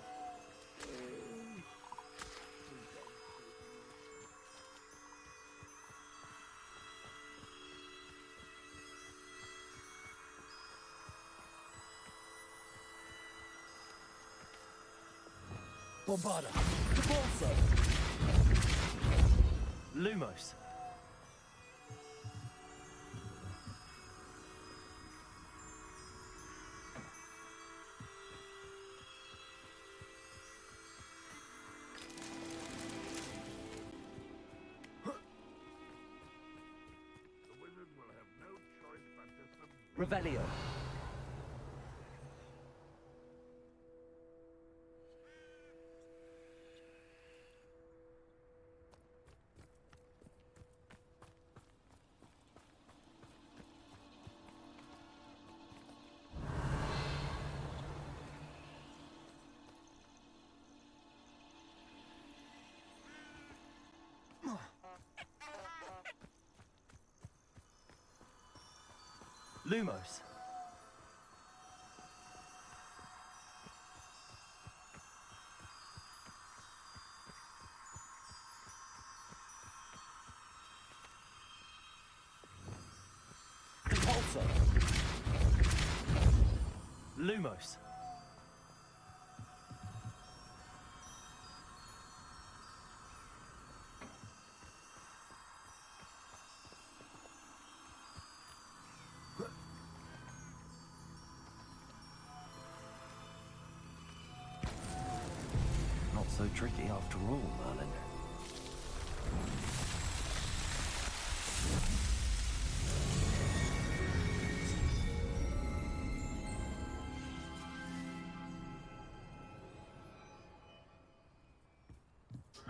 Bombarda. Repulsor. Lumos. Revelio. Lumos. Repulsor. Lumos. Not so tricky after all, Merlin.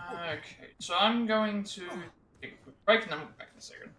Okay, so I'm going to take a quick break and then we'll be back in a second.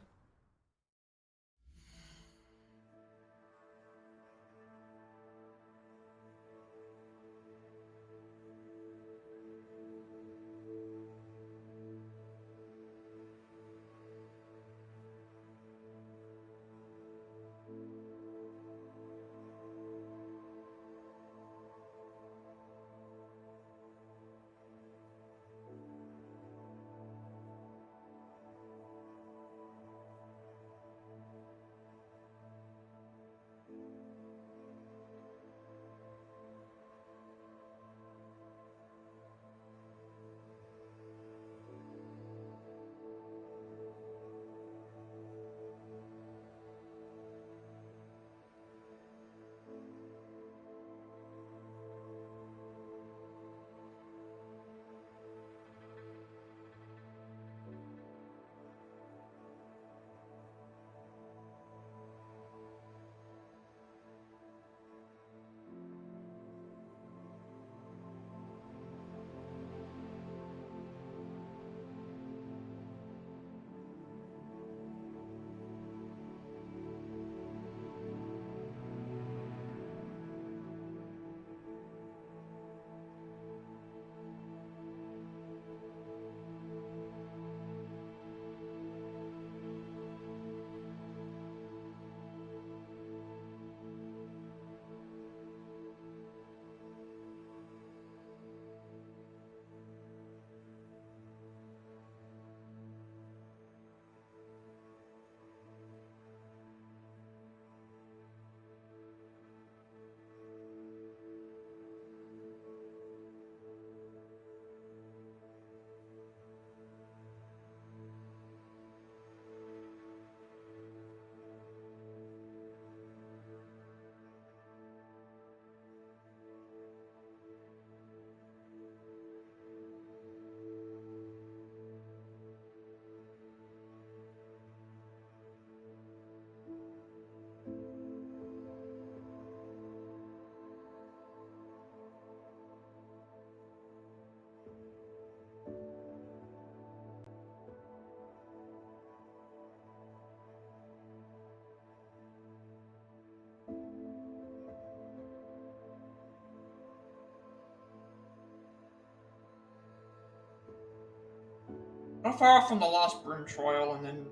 Not far off from the last broom trial, and then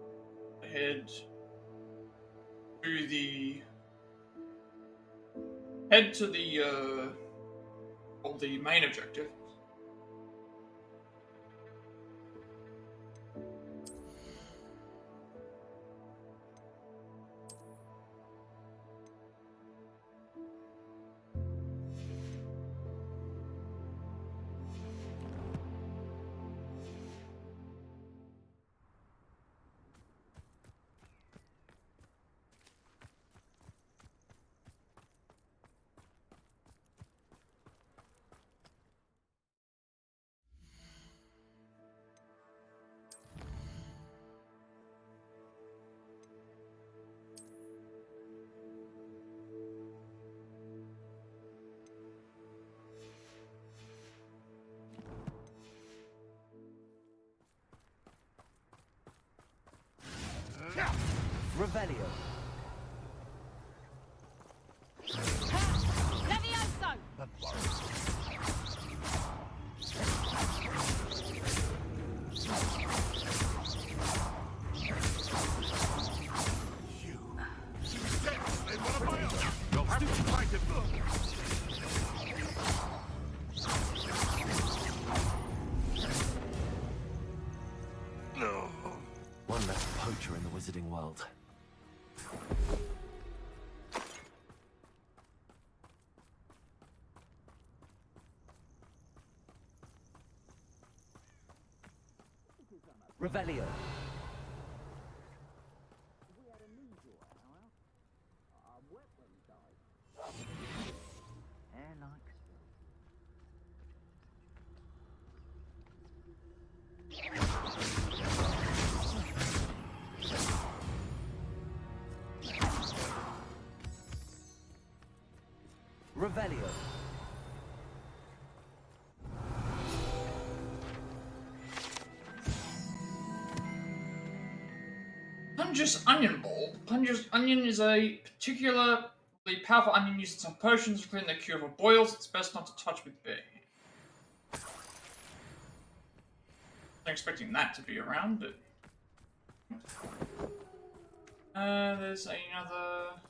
head to the main objective. Revelio. Levioso! You'll have to fight it. One less poacher in the wizarding world. Revelio. Revelio. Punger's Onion Ball. Punger's Onion is a particularly powerful onion used in some potions, including the cure for boils. It's best not to touch with bare hands. I'm expecting that to be around, but... there's another...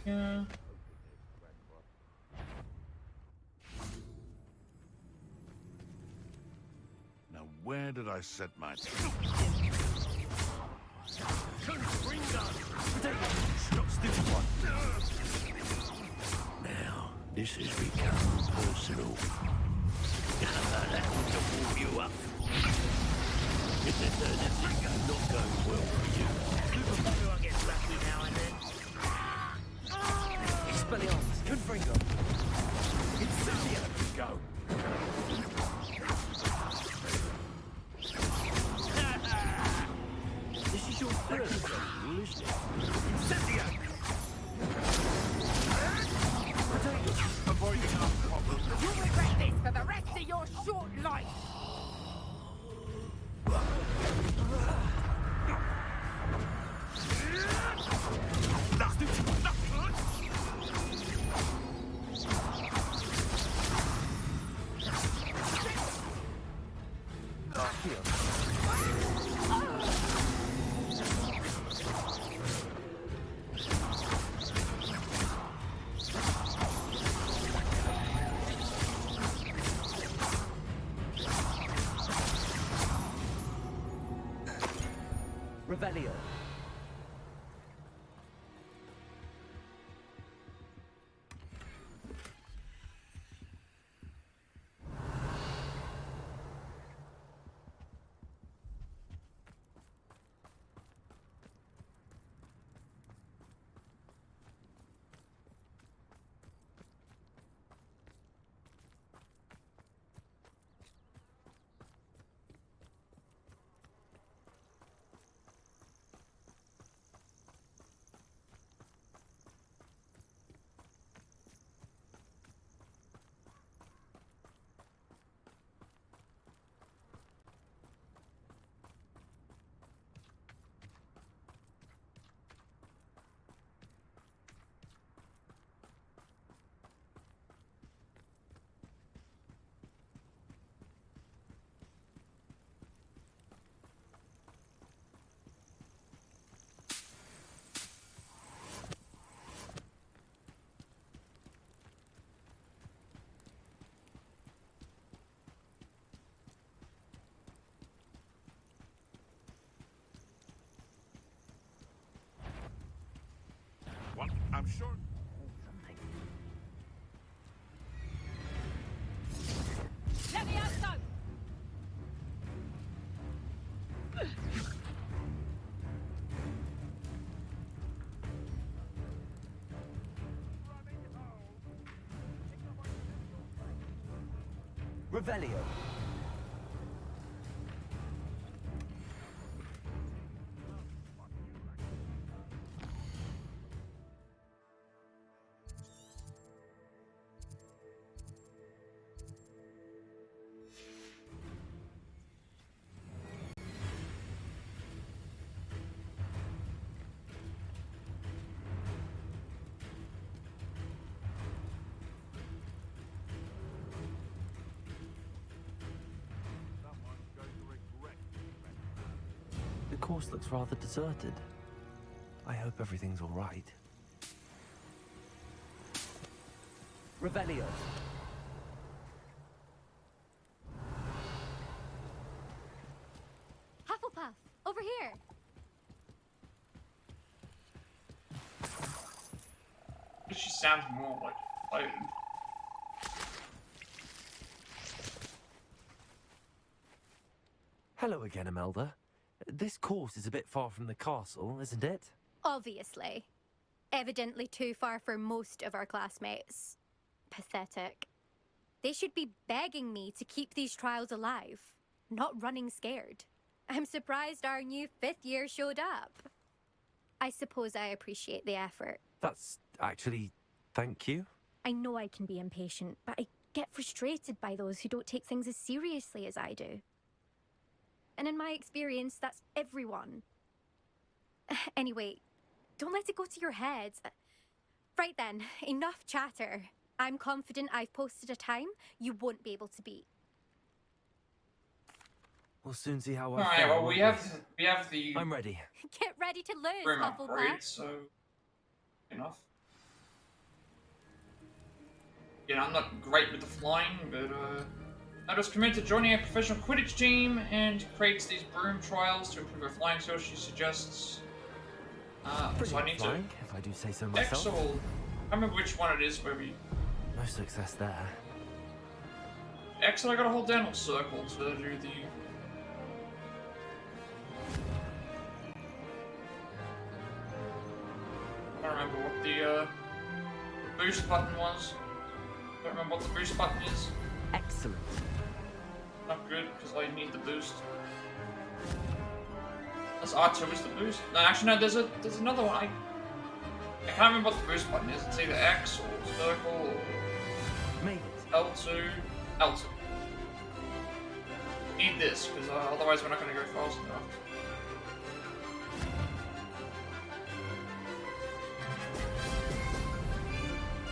Yeah... Now, where did I set my... Now, this has become personal. That ought to warm you up. This is not going well for you. Everyone gets lucky now and then. Expelliarmus. Confringo. Incendio. Go. This is your first rule, isn't it? Incendio. Avoiding our problems. You'll regret this for the rest of your short life! Revelio. stop short. Let me out, son! Revelio. The course looks rather deserted. I hope everything's all right. Revelio. Hufflepuff, over here. She sounds more like Clayton. Hello again, Imelda. This course is a bit far from the castle, isn't it? Obviously. Evidently too far for most of our classmates. Pathetic. They should be begging me to keep these trials alive, not running scared. I'm surprised our new 5th year showed up. I suppose I appreciate the effort. That's actually... thank you. I know I can be impatient, but I get frustrated by those who don't take things as seriously as I do. And in my experience, that's everyone. Anyway, don't let it go to your head. Right then, enough chatter. I'm confident I've posted a time you won't be able to beat. We'll soon see how Alright, fare, well, won't we have the I'm ready. Get ready to lose, broom upgrade, Hufflepuff. so enough. Yeah, I'm not great with the flying, but I was committed to joining a professional Quidditch team and creates these broom trials to improve her flying skills. She suggests. So I need flying, to. if I do say so myself. Excel. I remember which one it is where we. No success there. Excel, I gotta hold down or circle to do the. I don't remember what the boost button was. I don't remember what the boost button is. Excellent. Not good, because I need the boost. That's R2 is the boost. No, actually no, there's another one. I can't remember what the boost button is. It's either X or circle or L2. L2. Need this, because otherwise we're not going to go fast enough.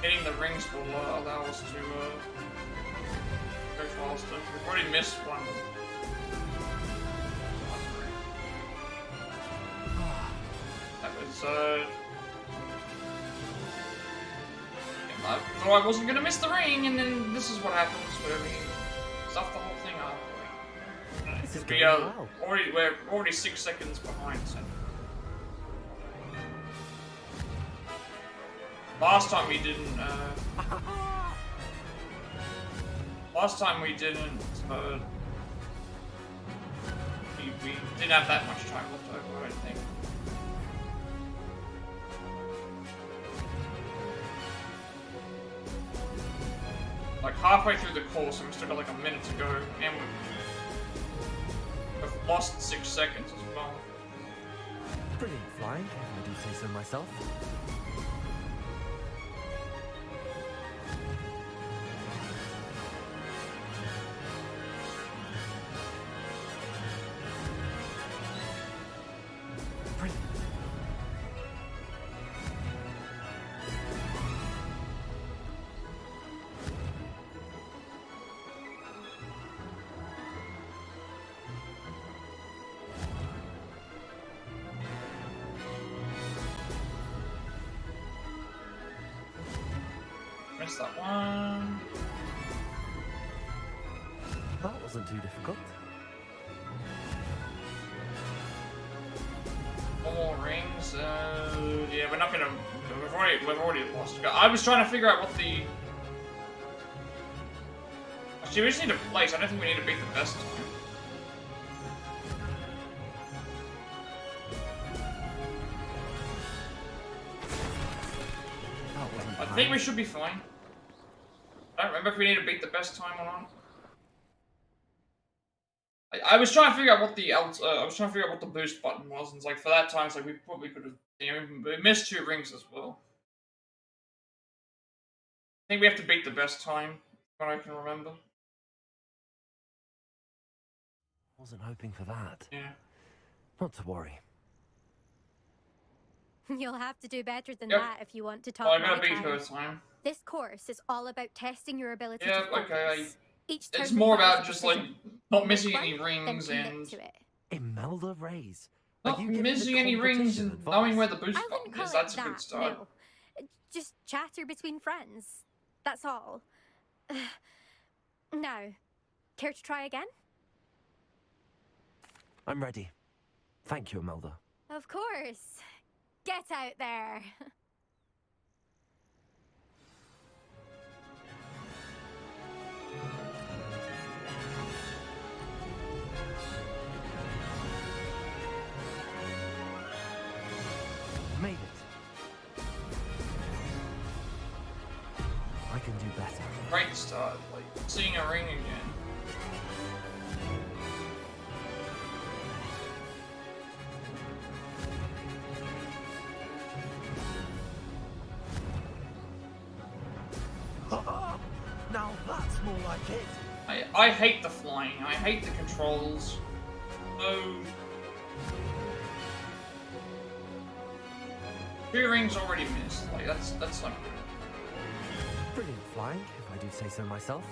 Hitting the rings will allow us to go faster. We've already missed one. That was I thought I wasn't gonna miss the ring, and then this is what happens where we stuff the whole thing up. This is We going well. we're already 6 seconds behind. So. Last time we didn't. Last time we didn't. We didn't have that much time left over, I don't think. Like halfway through the course, and we still got like a minute to go, and we've lost 6 seconds as well. Brilliant flying, if I do say so myself. Missed that one. That wasn't too difficult. One more rings. Yeah, we're not gonna. We've we've already lost. I was trying to figure out what the. Actually, we just need a place. I don't think we need to beat the best time. I think we should be fine. I don't remember if we need to beat the best time or not. I was trying to figure out what the boost button was, and it's like for that time, it's like we probably could have. You know, we missed 2 rings as well. I think we have to beat the best time, what I can remember. Wasn't hoping for that. Yeah. Not to worry. You'll have to do better than Yep. that if you want to talk. Well, I gotta my beat time. her time. This course is all about testing your ability Yeah, to focus. okay. Each It's turn more requires about a just like decision. not missing Make any one, then rings commit and to it. Imelda Rays. not missing any rings and knowing where the boost I wouldn't button call is. it That's a that, good start. no. Just chatter between friends. That's all. Now, care to try again? I'm ready. Thank you, Imelda. Of course. Get out there. Made it. I can do better. Great start. Like seeing a ring again. Now that's more like it. I hate the flying. I hate the controls. So 2 rings already missed. Like that's like Brilliant flying, if I do say so myself.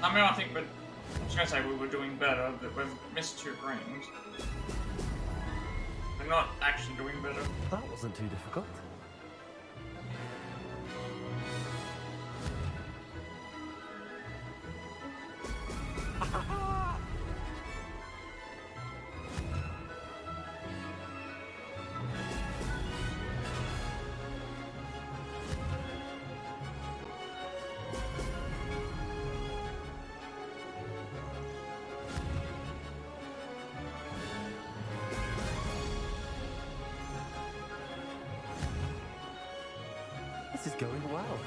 I mean, I think, but I was gonna say we were doing better, but we've missed 2 rings. We're not actually doing better. That wasn't too difficult. This is going well.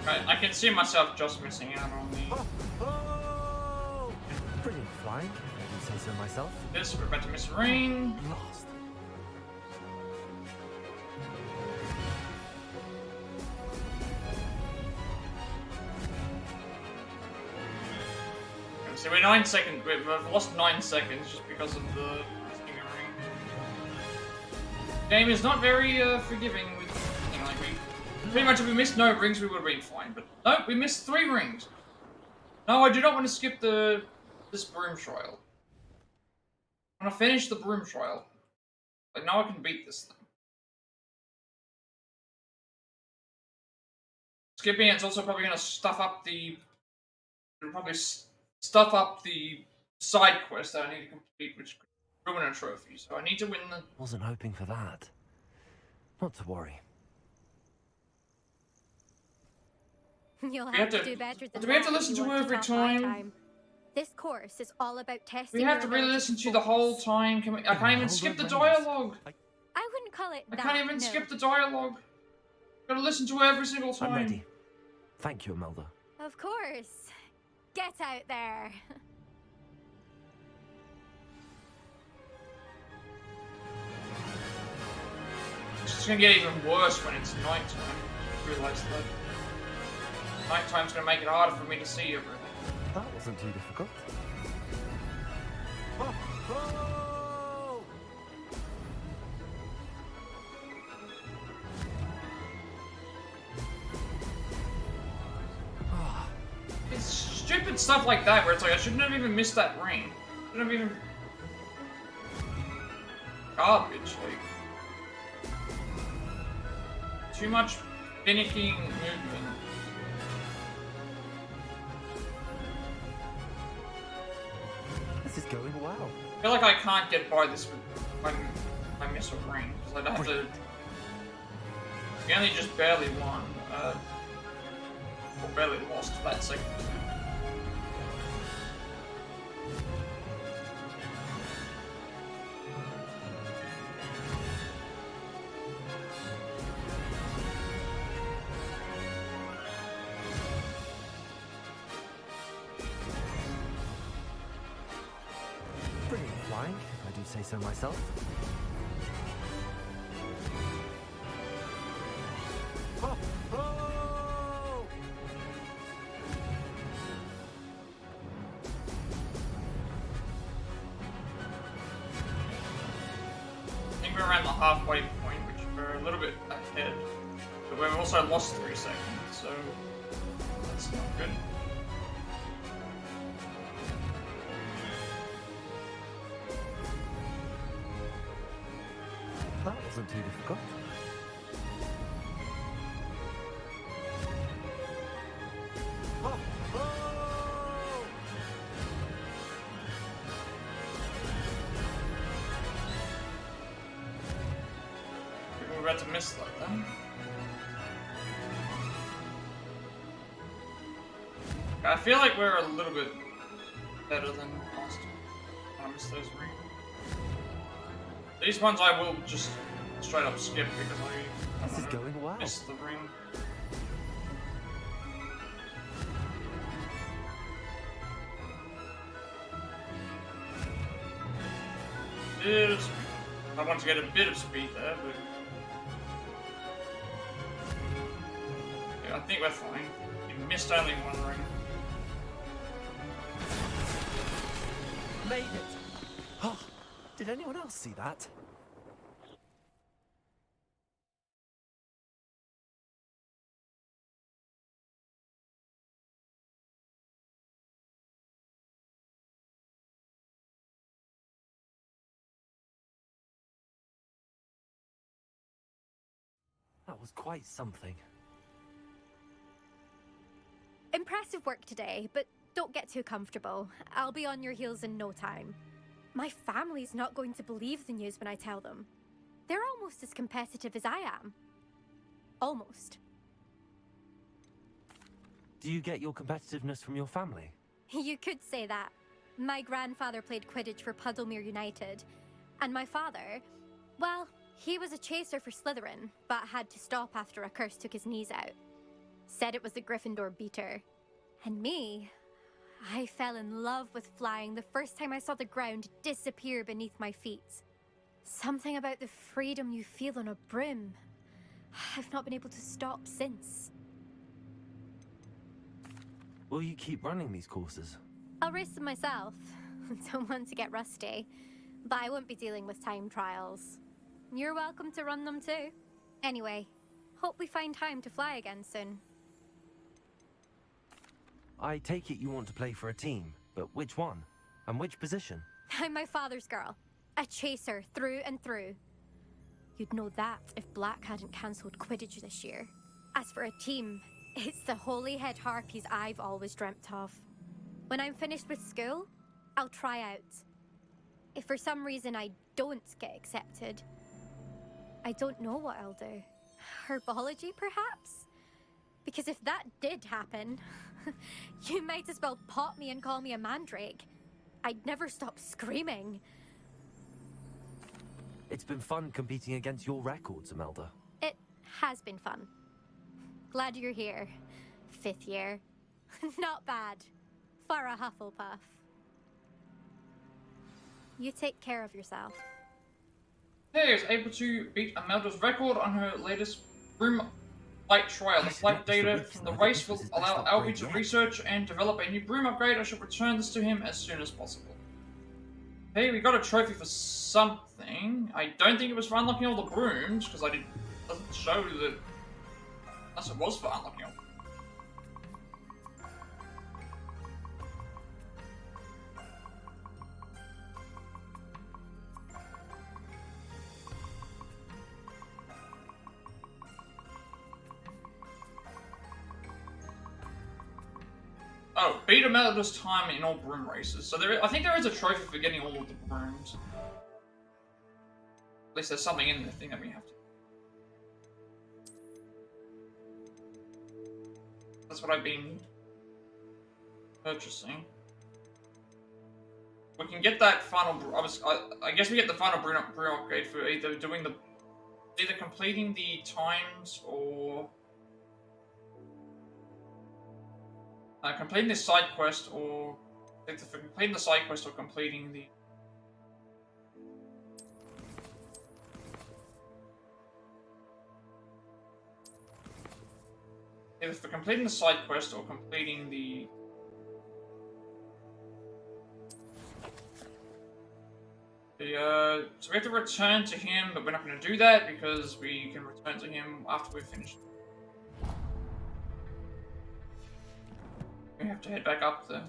I can see myself just missing out on the. Brilliant flying, if I do say so myself. This, we're about to miss a ring. Lost. So we're 9 seconds. We've lost 9 seconds just because of the missing a ring. Game is not very forgiving with anything. Like pretty much if we missed no rings, we would have been fine. But no, we missed 3 rings. No, I do not want to skip this broom trial. I want to finish the broom trial. Like now I can beat this thing. Skipping it's also probably going to stuff up the. It'll probably stuff up the side quest that I need to complete, which ruin a trophy. So I need to win the. Wasn't hoping for that. Not to worry. You'll We have have to to- do better than do we have that to if listen you to want her every top my time? This course is all about testing. We have your to really ability listen to you focus. the whole time. Can we, I can't even skip the dialogue. I wouldn't call it I that. can't even no. skip the dialogue. Gotta listen to her every single time. I'm ready. Thank you, Imelda. Of course. Get out there. It's just gonna get even worse when it's nighttime. I realised that. Nighttime's gonna make it harder for me to see everything. That wasn't too difficult. It's stupid stuff like that where it's like I shouldn't have even missed that ring. Shouldn't have even garbage, like too much finicking movement. This is going well. I feel like I can't get by this when I miss a ring, because I'd have to. We only just barely won, or barely lost that second. Brilliant flying, if I do say so myself. I think we're around the halfway point, which we're a little bit ahead. But we've also lost 3 seconds, so that's not good. That wasn't too difficult. We're about to miss that then. I feel like we're a little bit better than last time. I missed those rings. These ones I will just straight up skip because This is going well. Missed the ring. Bit of speed. I want to get a bit of speed there, but yeah, I think we're fine. You missed only one ring. Made it! Oh, did anyone else see that? That was quite something. Impressive work today, but don't get too comfortable. I'll be on your heels in no time. My family's not going to believe the news when I tell them. They're almost as competitive as I am. Almost. Do you get your competitiveness from your family? You could say that. My grandfather played Quidditch for Puddlemere United. And my father, well, he was a chaser for Slytherin, but had to stop after a curse took his knees out. Said it was the Gryffindor beater. And me, I fell in love with flying the first time I saw the ground disappear beneath my feet. Something about the freedom you feel on a broom. I've not been able to stop since. Will you keep running these courses? I'll race them myself. Don't want to get rusty. But I won't be dealing with time trials. You're welcome to run them too. Anyway, hope we find time to fly again soon. I take it you want to play for a team, but which one? And which position? I'm my father's girl. A chaser through and through. You'd know that if Black hadn't cancelled Quidditch this year. As for a team, it's the Holyhead Harpies I've always dreamt of. When I'm finished with school, I'll try out. If for some reason I don't get accepted, I don't know what I'll do. Herbology, perhaps? Because if that did happen, you might as well pot me and call me a mandrake. I'd never stop screaming. It's been fun competing against your records, Imelda. It has been fun. Glad you're here. 5th year. Not bad. For a Hufflepuff. You take care of yourself. Hey, is able to beat Imelda's record on her latest broom flight trial. The flight data from the race will allow Albie to research and develop a new broom upgrade. I should return this to him as soon as possible. Hey, we got a trophy for something. I don't think it was for unlocking all the brooms, because it doesn't show that... Unless it was for unlocking all. Oh, beat Imelda's time in all broom races. So I think there is a trophy for getting all of the brooms. At least there's something in the thing that we have to. That's what I've been purchasing. We can get that final. I guess we get the final broom upgrade for either completing the times or. Completing this side quest, or for completing the side quest, or completing the. Either for completing the side quest or completing the. So we have to return to him, but we're not going to do that because we can return to him after we've finished. We have to head back up there.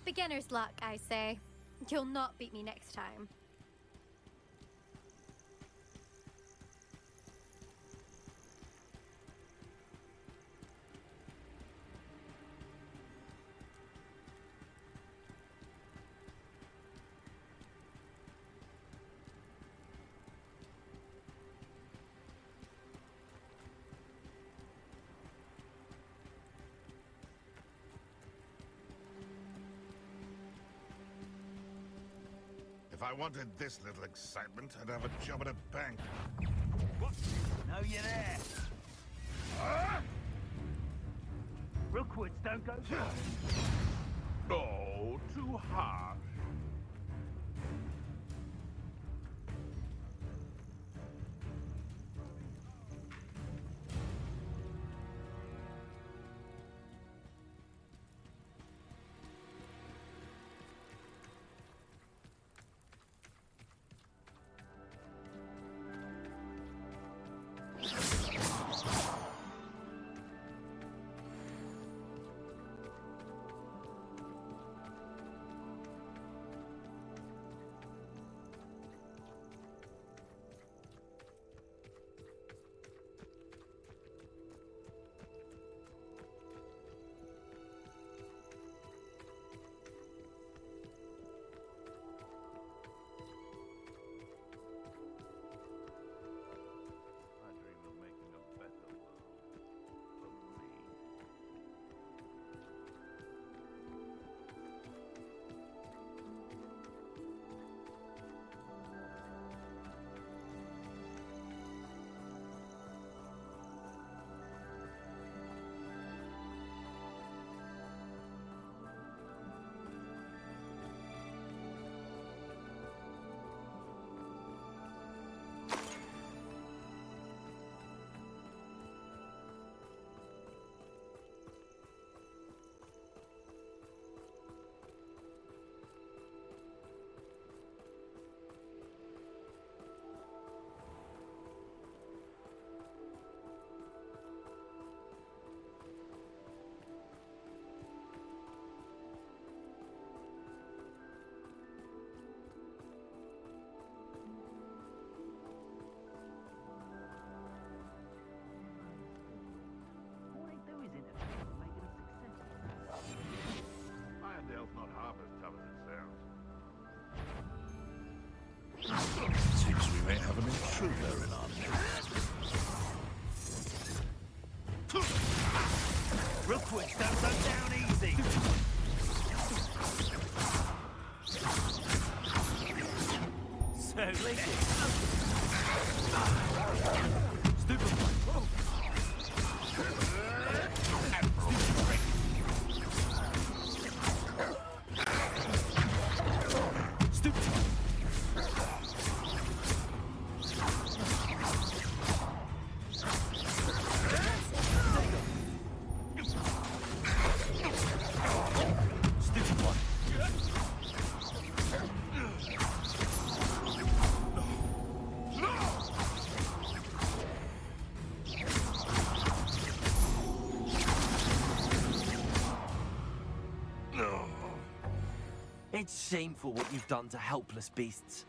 Beginner's luck, I say. You'll not beat me next time. If I wanted this little excitement, I'd have a job at a bank. What? No, you're there. Rookwoods don't go. Oh, too harsh. Irondale's not half as tough as it sounds. Seems we may have an intruder in our midst. Rookwoods don't go down easy. So late. Stupid. It's shameful what you've done to helpless beasts.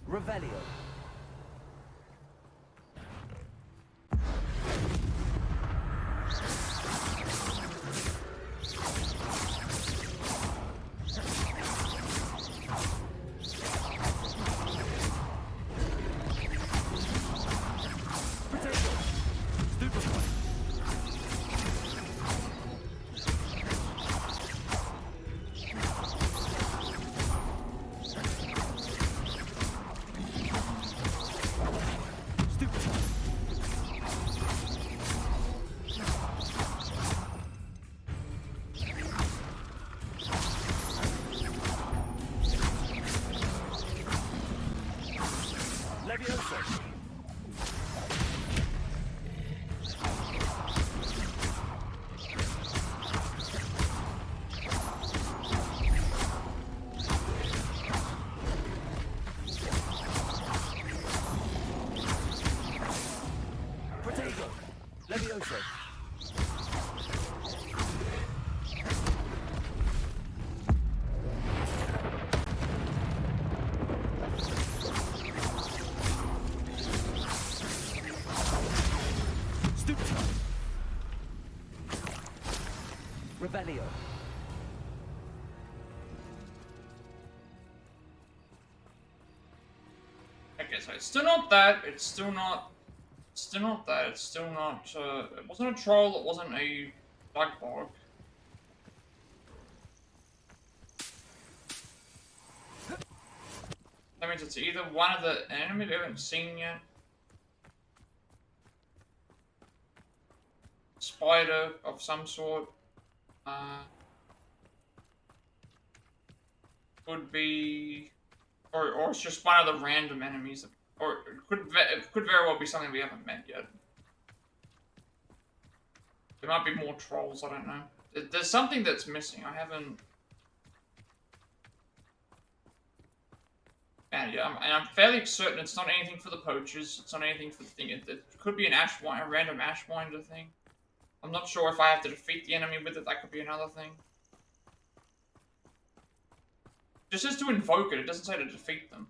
Revelio. Revelio. Okay, so it's still not that. It's still not. Still not that. It's still not. It wasn't a troll. It wasn't a bug. That means it's either one of the enemy we haven't seen yet. Spider of some sort. Could be, or it's just one of the random enemies, or it could very well be something we haven't met yet. There might be more trolls. I don't know. There's something that's missing. I haven't. And yeah, I'm fairly certain it's not anything for the poachers. It's not anything for the thing. It could be a random ashwinder thing. I'm not sure if I have to defeat the enemy with it. That could be another thing. It just says to invoke it. It doesn't say to defeat them.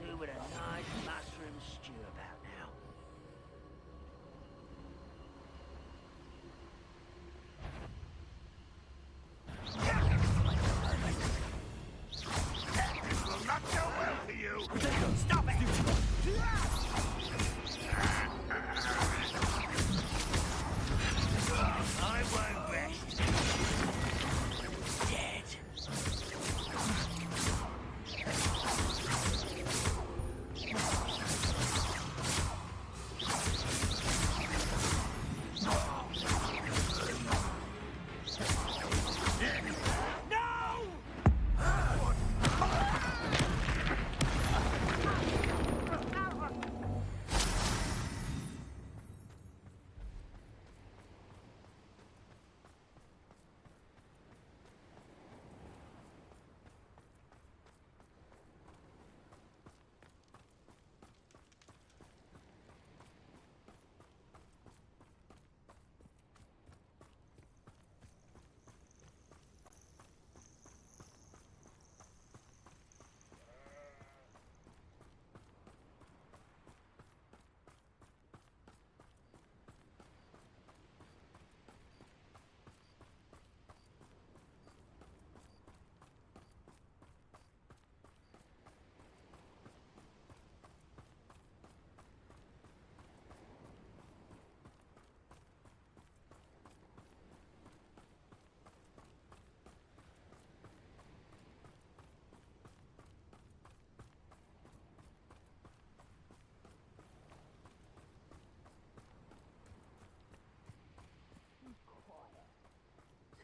Do with a nice mushroom stew about now. Will not go well for you. Stop it! I won't rest. Dead.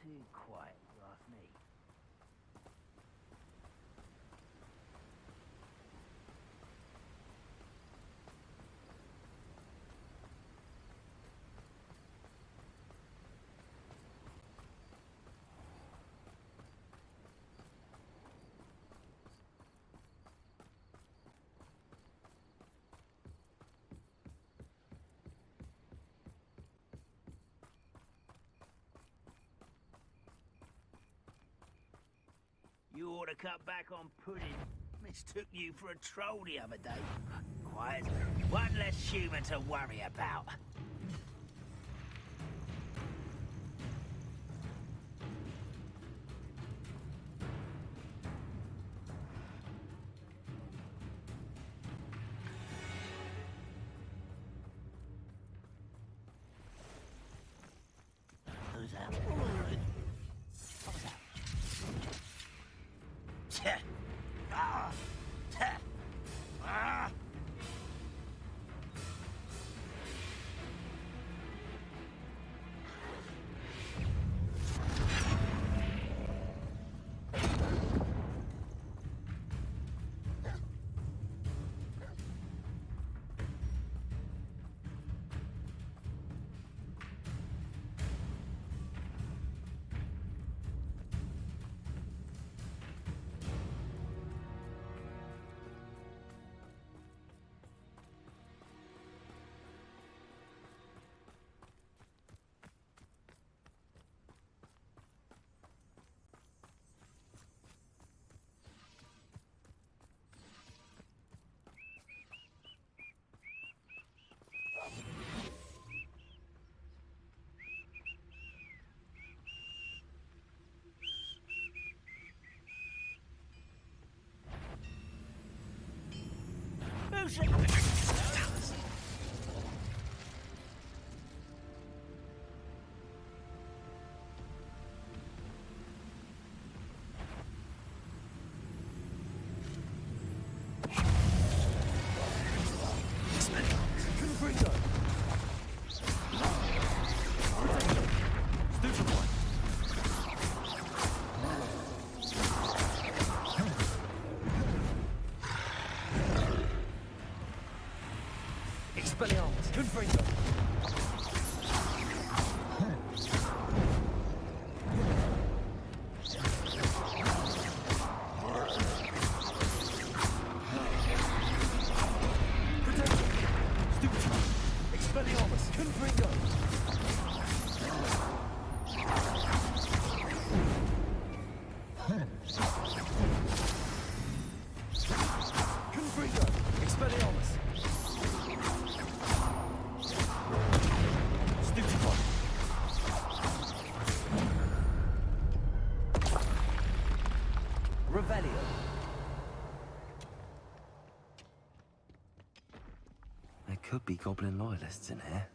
Too quiet, you ask me. You ought to cut back on pudding. Mistook you for a troll the other day. Quiet. One less human to worry about. Who's that? What was that? illusion! There could be goblin loyalists in here.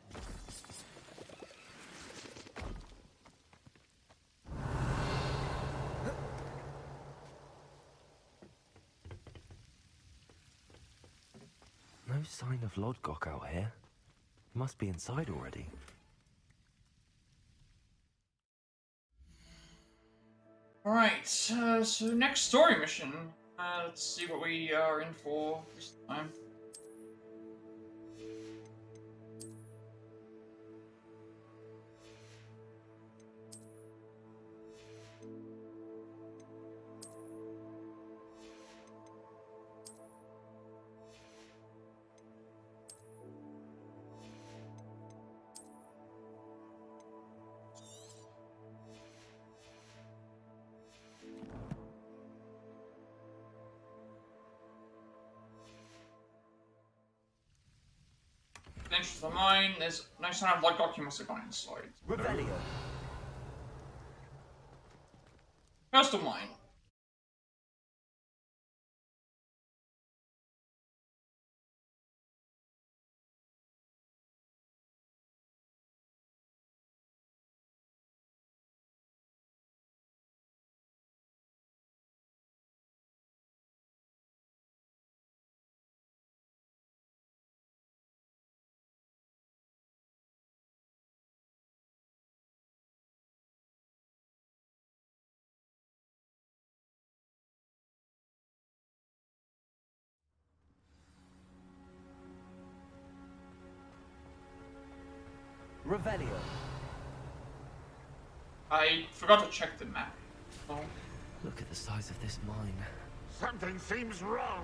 No sign of Lodgok out here. He must be inside already. Alright, so next story mission. Let's see what we are in for this time. Entrance of the mine, there's no sign of like documents that gone inside. Revelio. Coastal mine. Revelio. I forgot to check the map. Oh. Look at the size of this mine. Something seems wrong.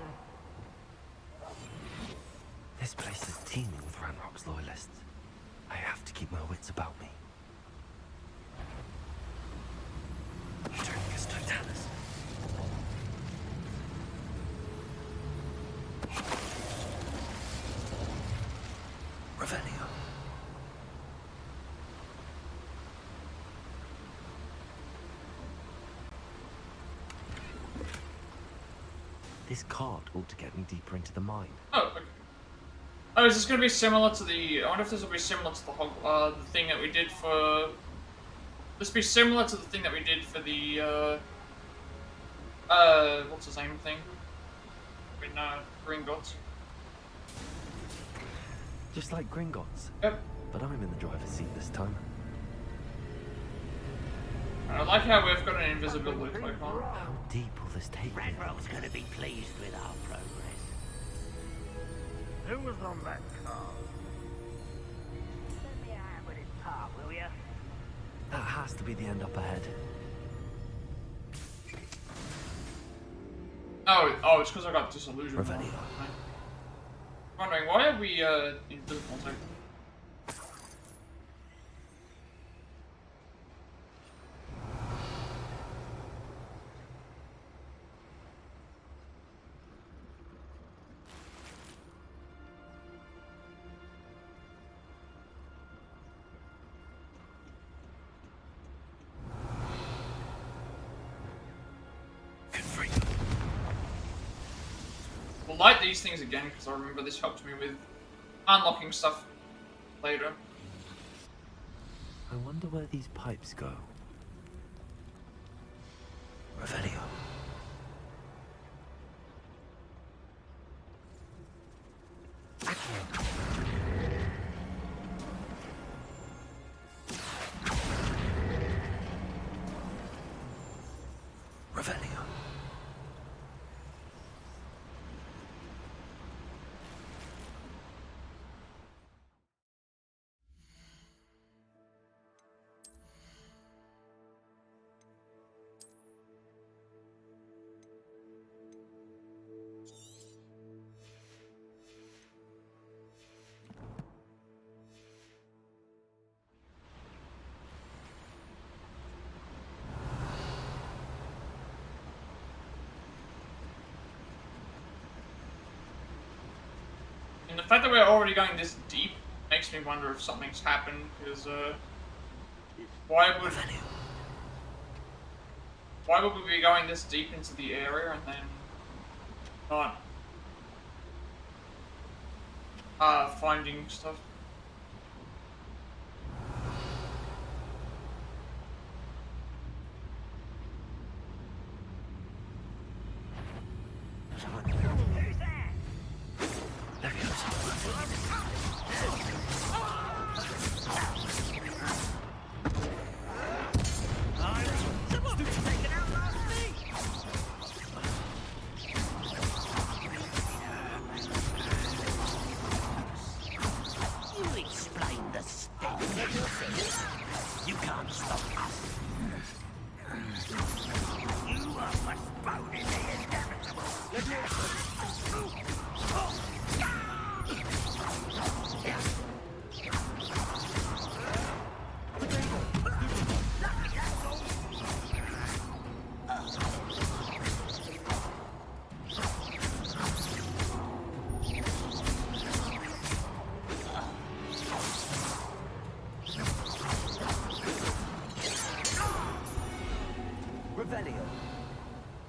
This place is teeming with Ranrock's loyalists. I have to keep my wits about me. Tringus Totalis. Revelio. This cart ought to get me deeper into the mine. Oh, okay. Oh, is this going to be similar to the... I wonder if this will be similar to the thing that we did for... This be similar to the thing that we did for the, what's the same thing? In, Gringotts. Just like Gringotts. Yep. But I'm in the driver's seat this time. And I like how we've got an invisibility cloak on. How deep will this take me? Ranrock's gonna be pleased with our progress. Who was on that car? Send me a hand with his part, will ya? That has to be the end up ahead. Oh, it's because I got disillusioned. Revelio. Wondering, why are we, invisible too? light these things again because I remember this helped me with unlocking stuff later. I wonder where these pipes go. Revelio. Revelio. And the fact that we're already going this deep makes me wonder if something's happened, because, why would we be going this deep into the area and then not, finding stuff?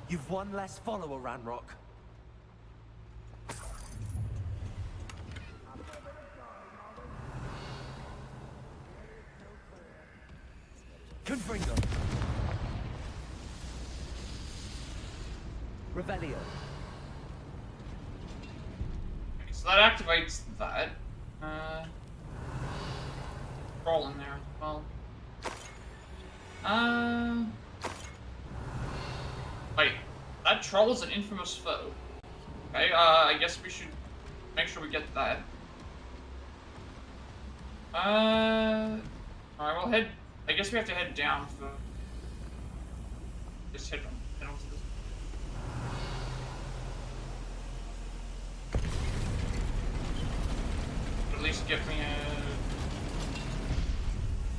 You've one less follower, Ranrock. Confringo. Revelio. So that activates that. Roll in there as well. Wait, that troll is an infamous foe. Okay, I guess we should make sure we get that. Alright, well head, I guess we have to head down for... Just head on to this. At least get me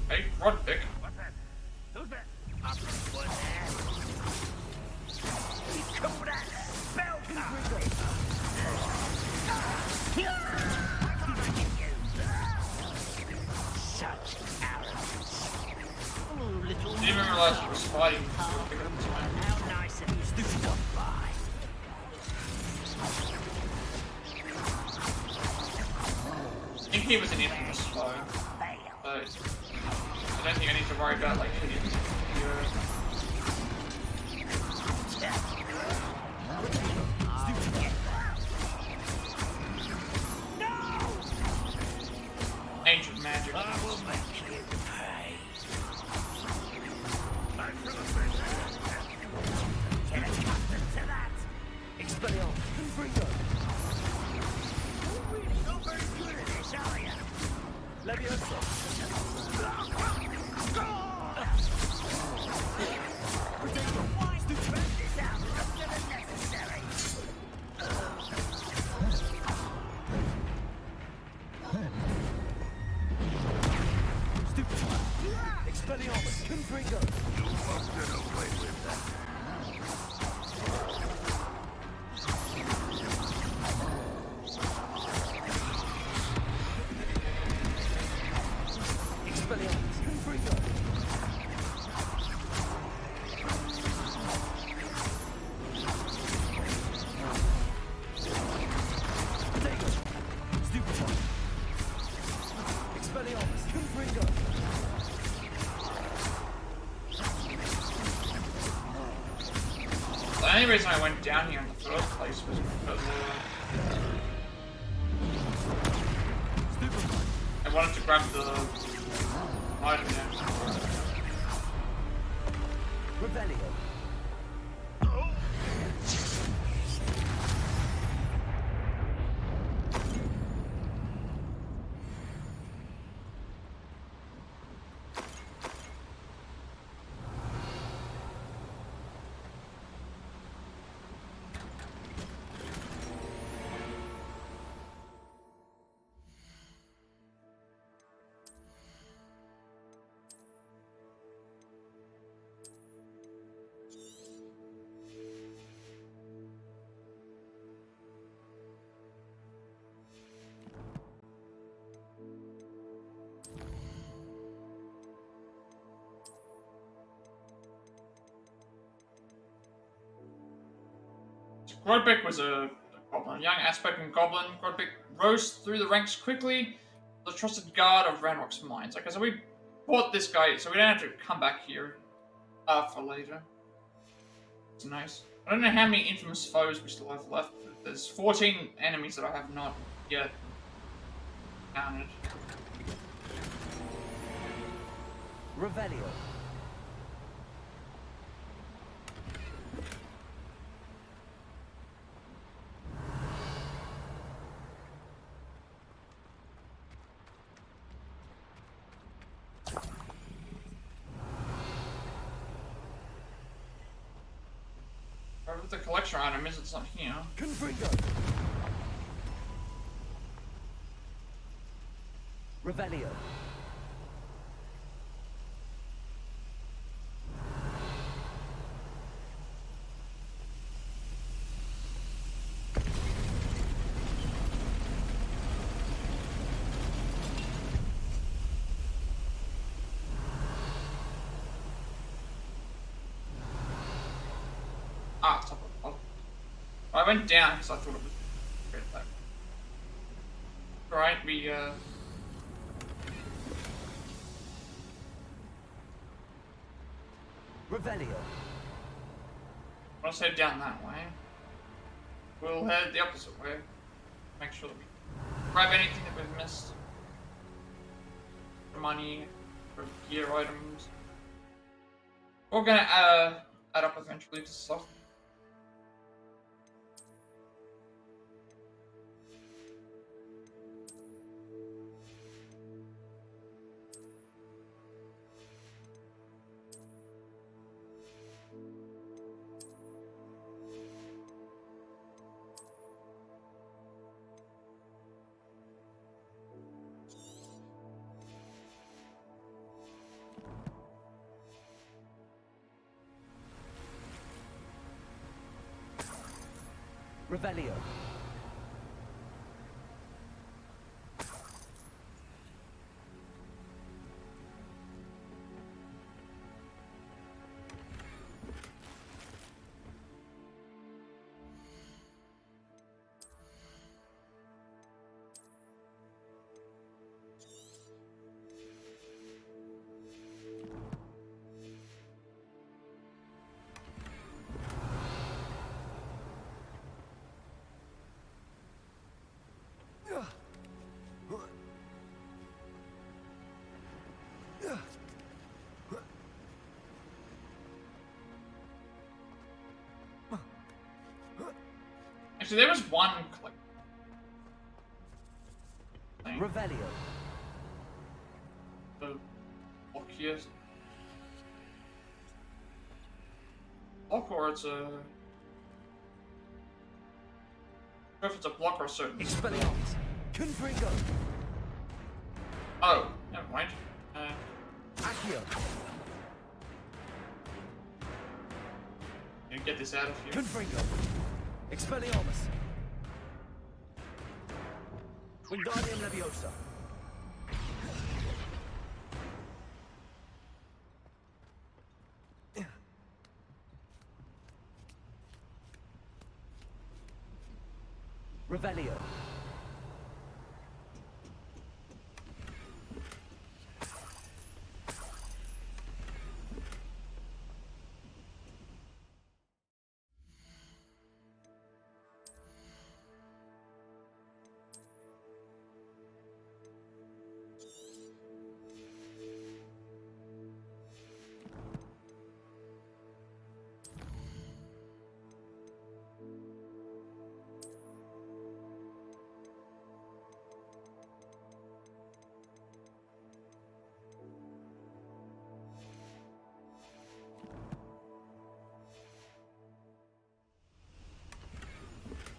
a... Hey, Roddick. What's that? Who's that? Up one there. He's called that spell card. Such arrogance. Oh, little. Didn't even realize it was fighting. How nice of you to stop by. I think he was an infamous foe, but I don't think I need to worry about like hitting him. Ancient magic. I will make you pay. Get accustomed to that. Expelliarmus. Confringo. You're really not very good at this, are you? Leviosa. Why spread this out longer than necessary? Expelliarmus. Confringo. You must get away with that. Expelliarmus. Confringo. The only reason I went down here in the first place was because I wanted to grab the item now. Revelio. Grodbeck was a goblin, a young aspect goblin. Grodbeck rose through the ranks quickly, the trusted guard of Ranrock's mines. Okay, so we bought this guy, so we don't have to come back here for later. It's nice. I don't know how many infamous foes we still have left. There's 14 enemies that I have not yet counted. Revelio. Wherever the collection item is, it's not here. Confringo. Revelio. Ah, top of I went down because I thought it was great back. Alright, we Revelio. let's head down that way. We'll head the opposite way. Make sure that we grab anything that we've missed. For money, for gear items. We're gonna add up eventually to stuff. Revelio. Actually, there was one click. Revelio. The lock here. Lock or it's a. If it's a block or a certain. Expelliarmus. Confringo. Oh, never mind. Accio. Get this out of here. Confringo. Expelliarmus. Wingardium Leviosa. Revelio.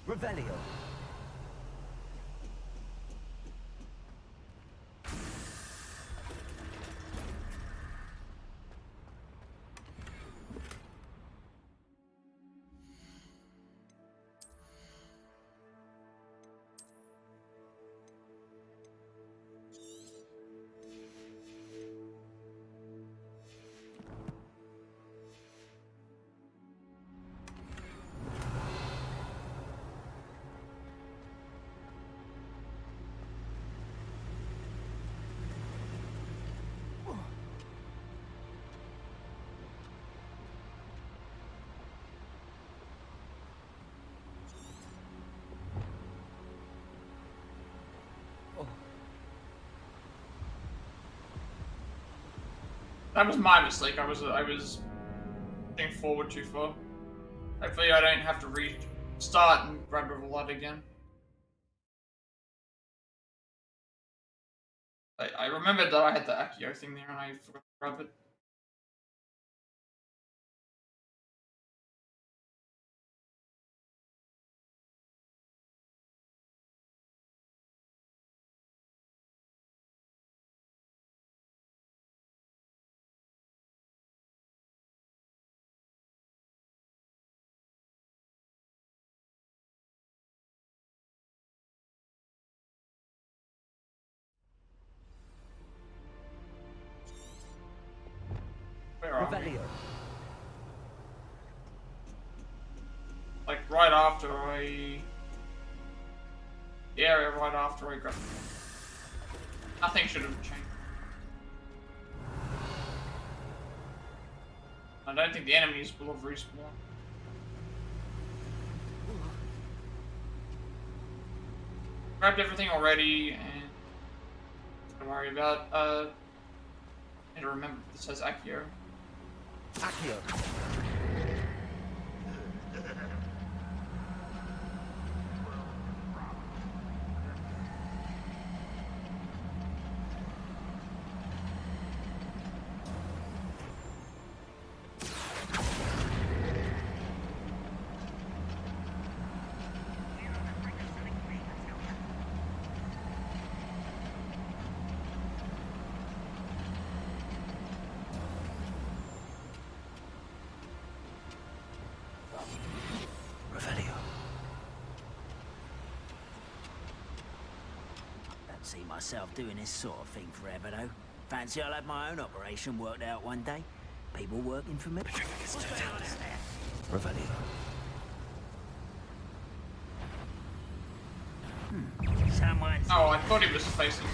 Revelio. That was my mistake. I was pushing forward too far. Hopefully I don't have to restart and grab a lot again. I remembered that I had the Accio thing there and I forgot to grab it. Revelio. Like right after I... Yeah, right after I grabbed it. Nothing should have changed. I don't think the enemies will have respawned. Grabbed everything already and... Don't worry about, I need to remember this says Accio. Accio. See myself doing this sort of thing forever, though. Fancy I'll have my own operation worked out one day. People working for me. Revelio. Someone's... Oh, I thought he was facing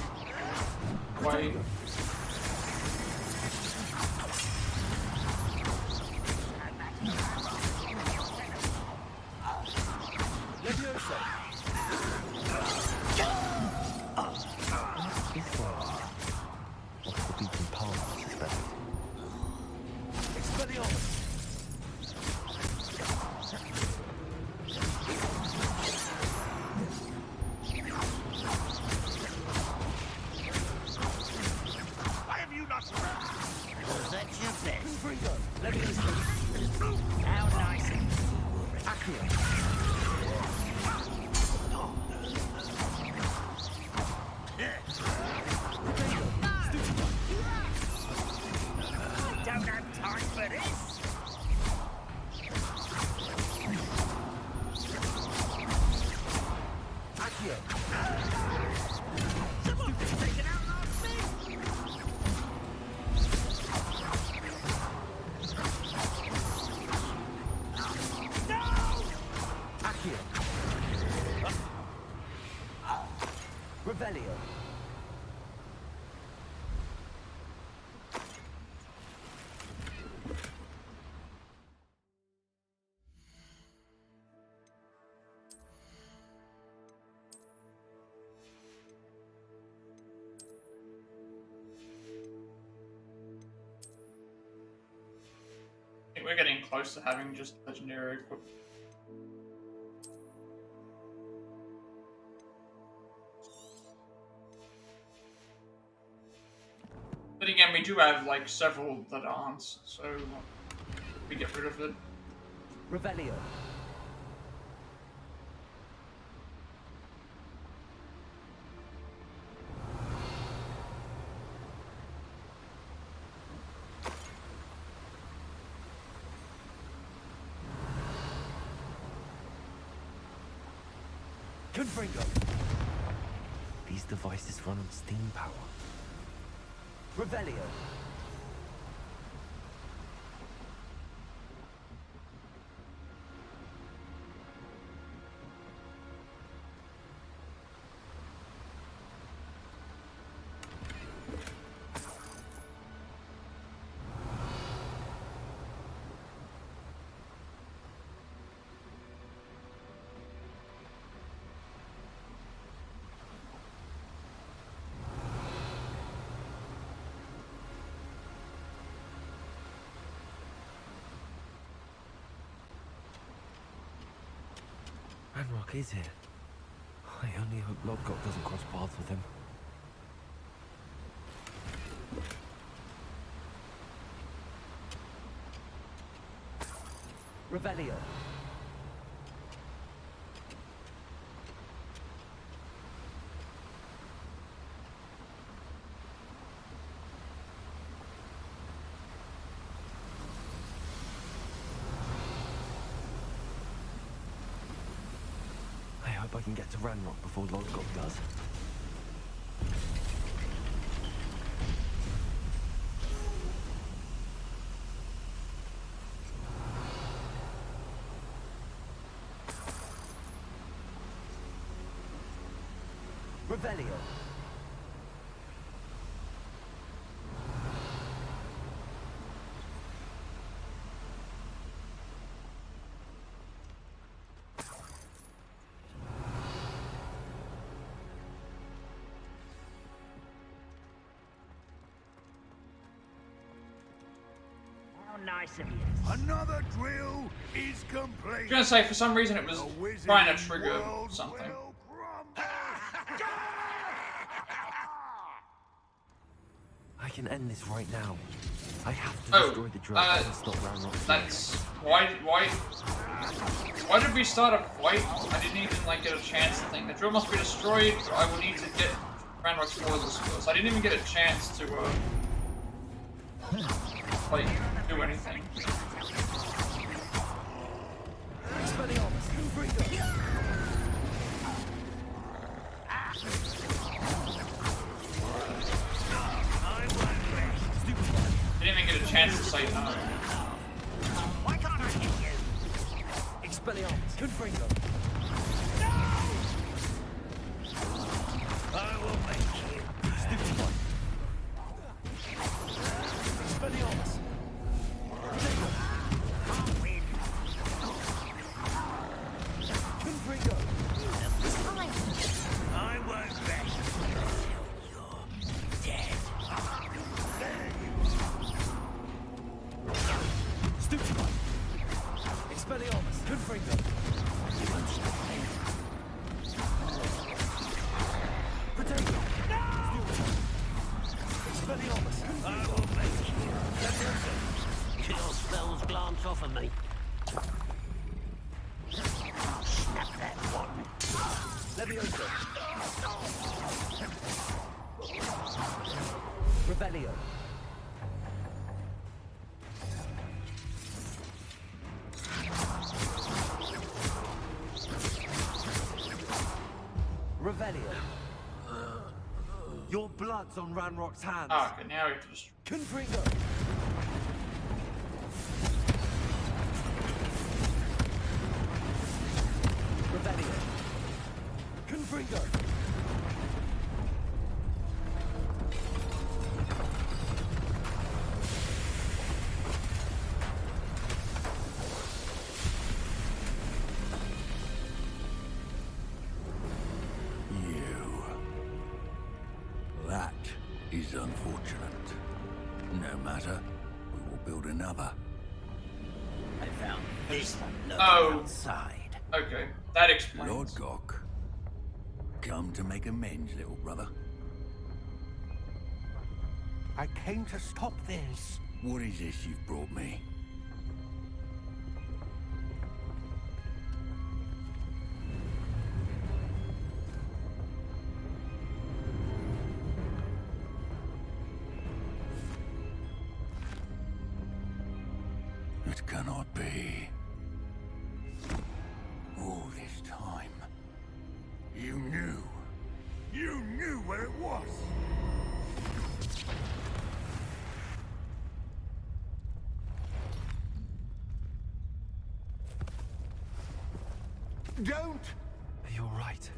away. Revelio. I think we're getting close to having just legendary equipment. But again, we do have like several that aren't, so we get rid of it. Revelio. Confringo. These devices run on steam power. Revelio. Ranrock is here. I only hope Lodgok doesn't cross paths with him. Revelio. I hope I can get to Ranrock before Lodgok does. Revelio. How nice of you. Another drill is complete. I was gonna say, for some reason it was trying to trigger something. I can end this right now. I have to destroy the drill and stop Ranrock. That's why did we start a fight? I didn't even like get a chance to think the drill must be destroyed. I will need to get Ranrock's spoilers first. I didn't even get a chance to like do anything. Didn't even get a chance to say no. Why can't I hit you? Expelliarmus. Confringo. I will make you. Stupid one. Expelliarmus. Confringo. I won't rest until you're dead. Stupid one. Expelliarmus. Confringo. You won't stop me. Potato. No! Expelliarmus. I will make you. Kill spells glance off of me. Snap that one. Levioso. Revelio. Revelio. Your blood's on Ranrock's hands. Ah, okay, now we have to just... Confringo. Revelio. Confringo. That is unfortunate. No matter, we will build another. I found this one outside. Okay, that explains. Lodgok, come to make amends, little brother. I came to stop this. What is this you've brought me? It cannot be. All this time, You knew. You knew where it was. Don't! Are you alright?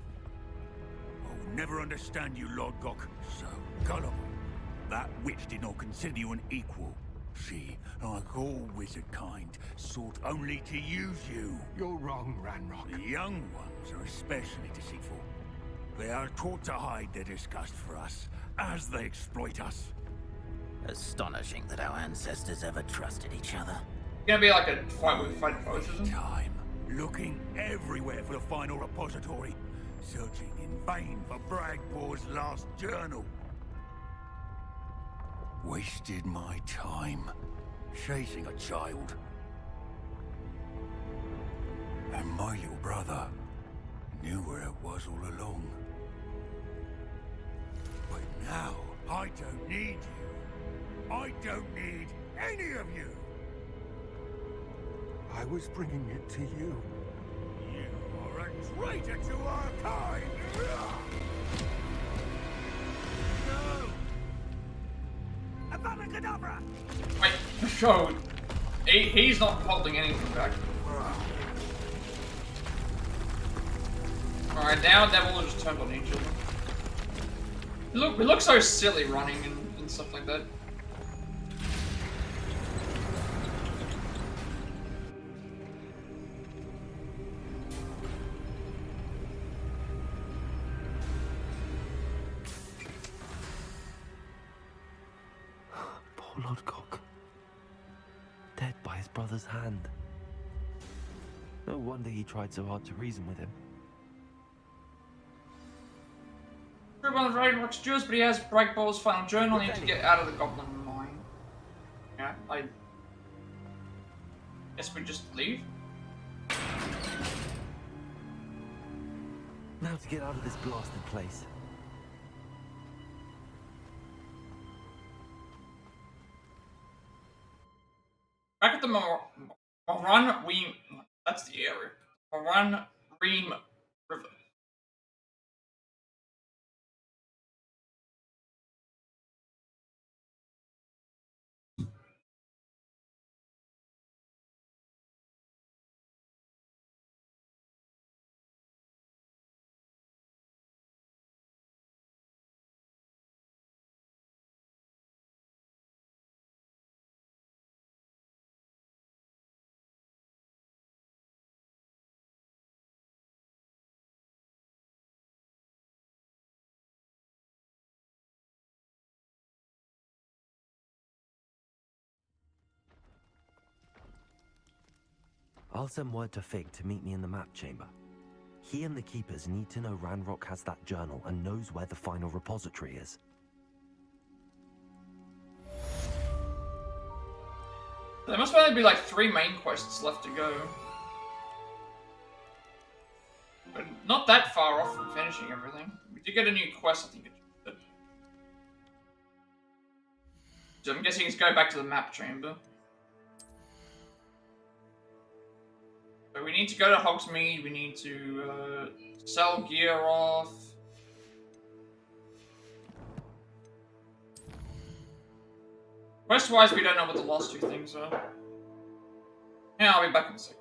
I'll never understand you, Lord Gok. So gullible. That witch did not consider you an equal. She, like all wizard kind, sought only to use you. You're wrong, Ranrock. The young ones are especially deceitful. They are taught to hide their disgust for us, as they exploit us. Astonishing that our ancestors ever trusted each other. Gonna be like a fight with fight both of them. Time, looking everywhere for the final repository, searching in vain for Bragbor's last journal. Wasted my time, chasing a child. And my little brother knew where it was all along. But now, I don't need you. I don't need any of you. I was bringing it to you. You are a traitor to our kind! No! Avada Kedavra! Wait, so he's not holding anything back. Alright, now Devil just turned on each of them. We look so silly running and stuff like that. Poor Lord Gok. Dead by his brother's hand. No wonder he tried so hard to reason with him. Everyone's ready to watch Jules, but he has Bragbor's final journal. Need to get out of the goblin mine. Yeah, I guess we just leave. Now to get out of this blasted place. Back at the Moran Ream. That's the area. Moran Ream River. I'll send word to Fig to meet me in the map chamber. He and the keepers need to know Ranrock has that journal and knows where the final repository is. There must only be like 3 main quests left to go. But not that far off from finishing everything. We did get a new quest, I think. So I'm guessing it's go back to the map chamber. So we need to go to Hogsmeade, we need to sell gear off. Quest-wise, we don't know what the last 2 things are. Yeah, I'll be back in a second.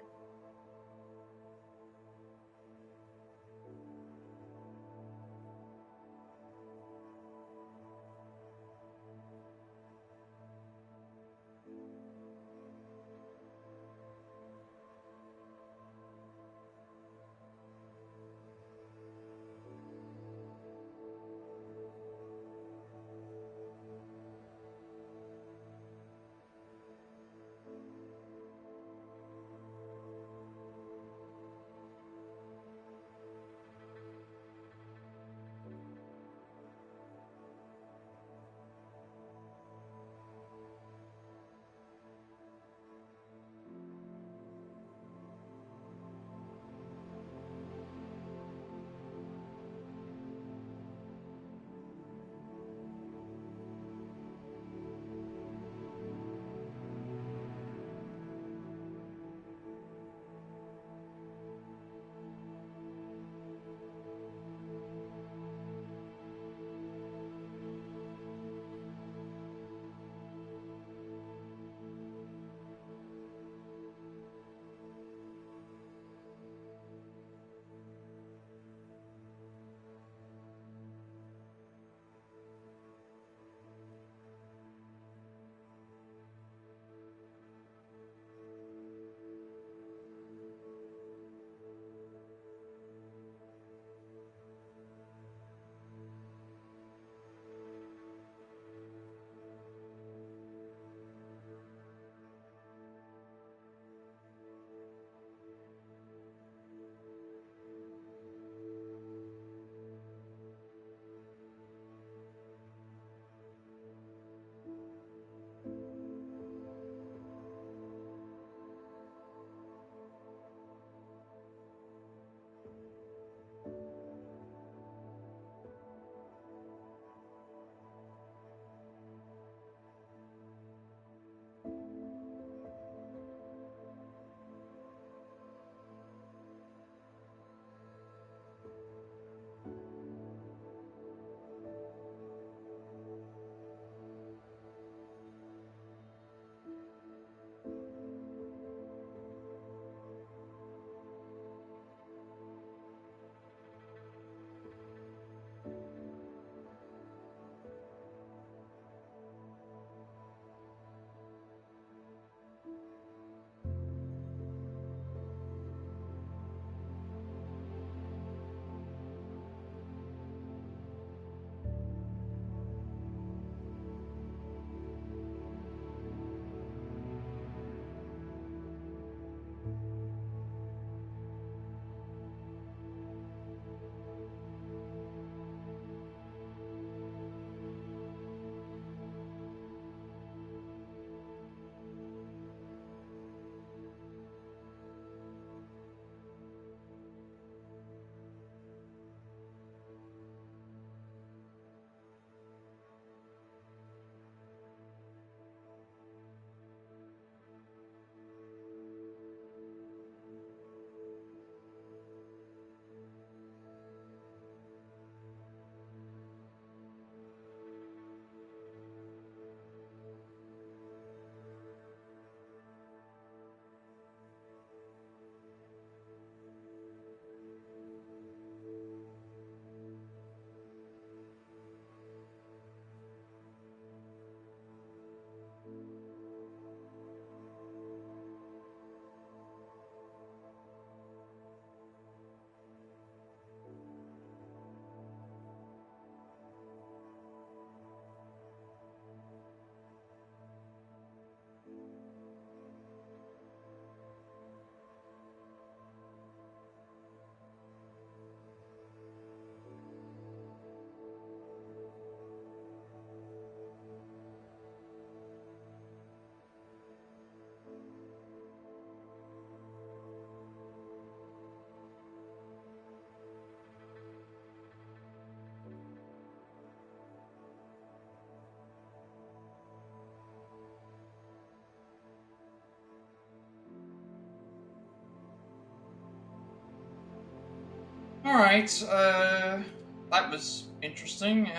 Alright, that was interesting.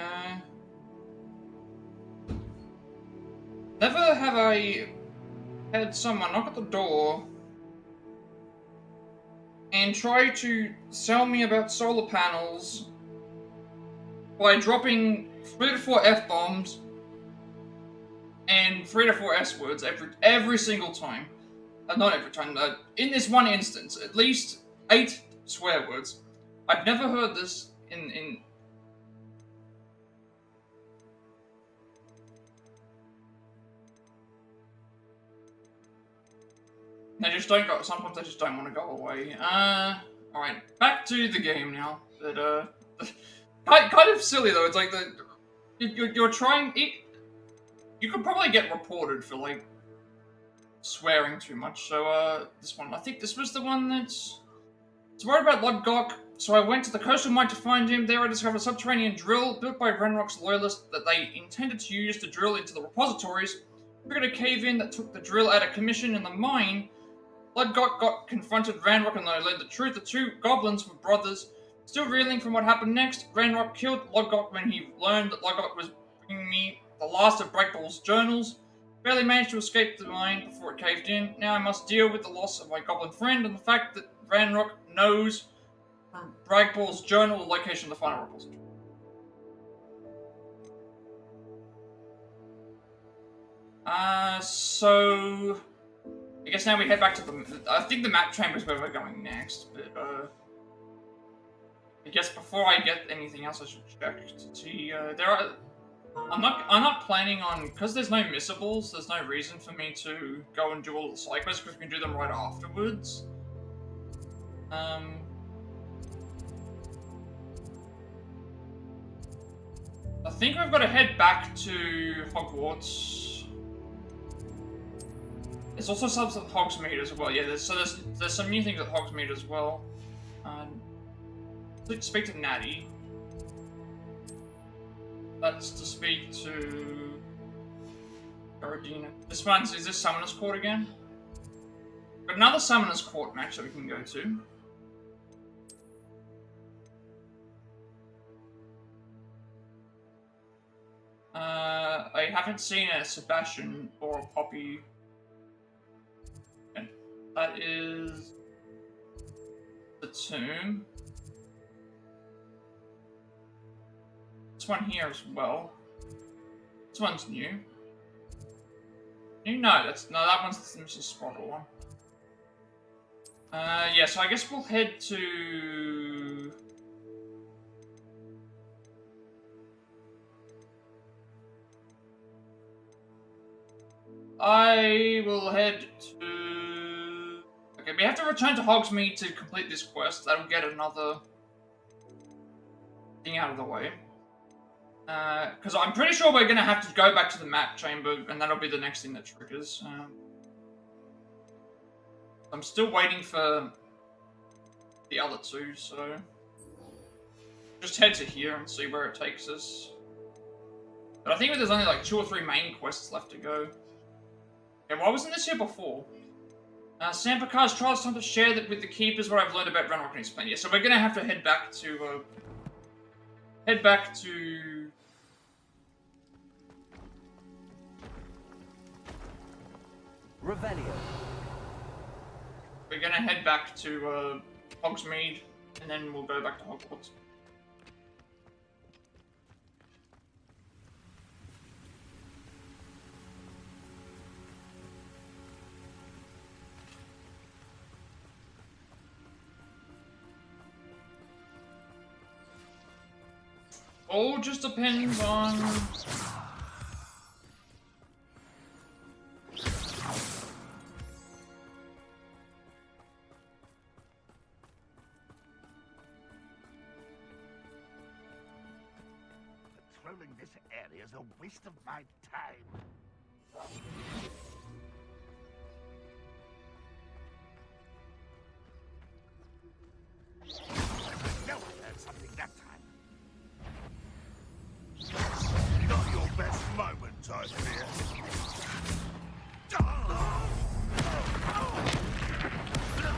Never have I had someone knock at the door and try to sell me about solar panels by dropping 3 to 4 F-bombs and 3 to 4 S-words every single time. Not every time, in this one instance, at least 8 swear words. I've never heard this in They just don't go. Sometimes they just don't want to go away. Alright, back to the game now. But kind of silly though. It's like you're trying. You could probably get reported for like swearing too much. So this one, I think this was the one that's. It's worried about Ludgok. So I went to the coastal mine to find him. There I discovered a subterranean drill built by Ranrock's loyalists that they intended to use to drill into the repositories. We got a cave-in that took the drill out of commission in the mine. Ludgok got confronted Ranrock and they learned the truth. The 2 goblins were brothers. Still reeling from what happened next, Ranrock killed Ludgok when he learned that Ludgok was bringing me the last of Bragball's journals. Barely managed to escape the mine before it caved in. Now I must deal with the loss of my goblin friend and the fact that Ranrock knows from Bragball's journal the location of the final repository. So I guess now we head back to the. I think the map chamber is where we're going next, but I guess before I get anything else, I should check to see. There are. I'm not planning on, because there's no missables. There's no reason for me to go and do all the side quests because we can do them right afterwards. I think we've got to head back to Hogwarts. There's also some at Hogsmeade as well. Yeah, there's some new things at Hogsmeade as well. Let's speak to Natty. That's to speak to Garadina. This one's is this Summoner's Court again? Got another Summoner's Court match that we can go to. I haven't seen a Sebastian or a Poppy. Okay. That is the tomb. This one here as well. This one's new. New? No, that one's the Mrs. Sproddle one. Yeah, so I guess we'll head to. I will head to. Okay, we have to return to Hogsmeade to complete this quest. That'll get another thing out of the way. Because I'm pretty sure we're going to have to go back to the map chamber, and that'll be the next thing that triggers. I'm still waiting for the other 2, so just head to here and see where it takes us. But I think there's only like 2 or 3 main quests left to go. Okay, why wasn't this here before? Sampicar's trial is time to share that with the keepers what I've learned about Ranrock and his plan. Yeah, so we're going to have to head back to Revelio. We're gonna head back to Hogsmeade, and then we'll go back to Hogwarts. All just depends on. Patrolling this area is a waste of my time. I know I heard something that time. Not your best moment, I fear.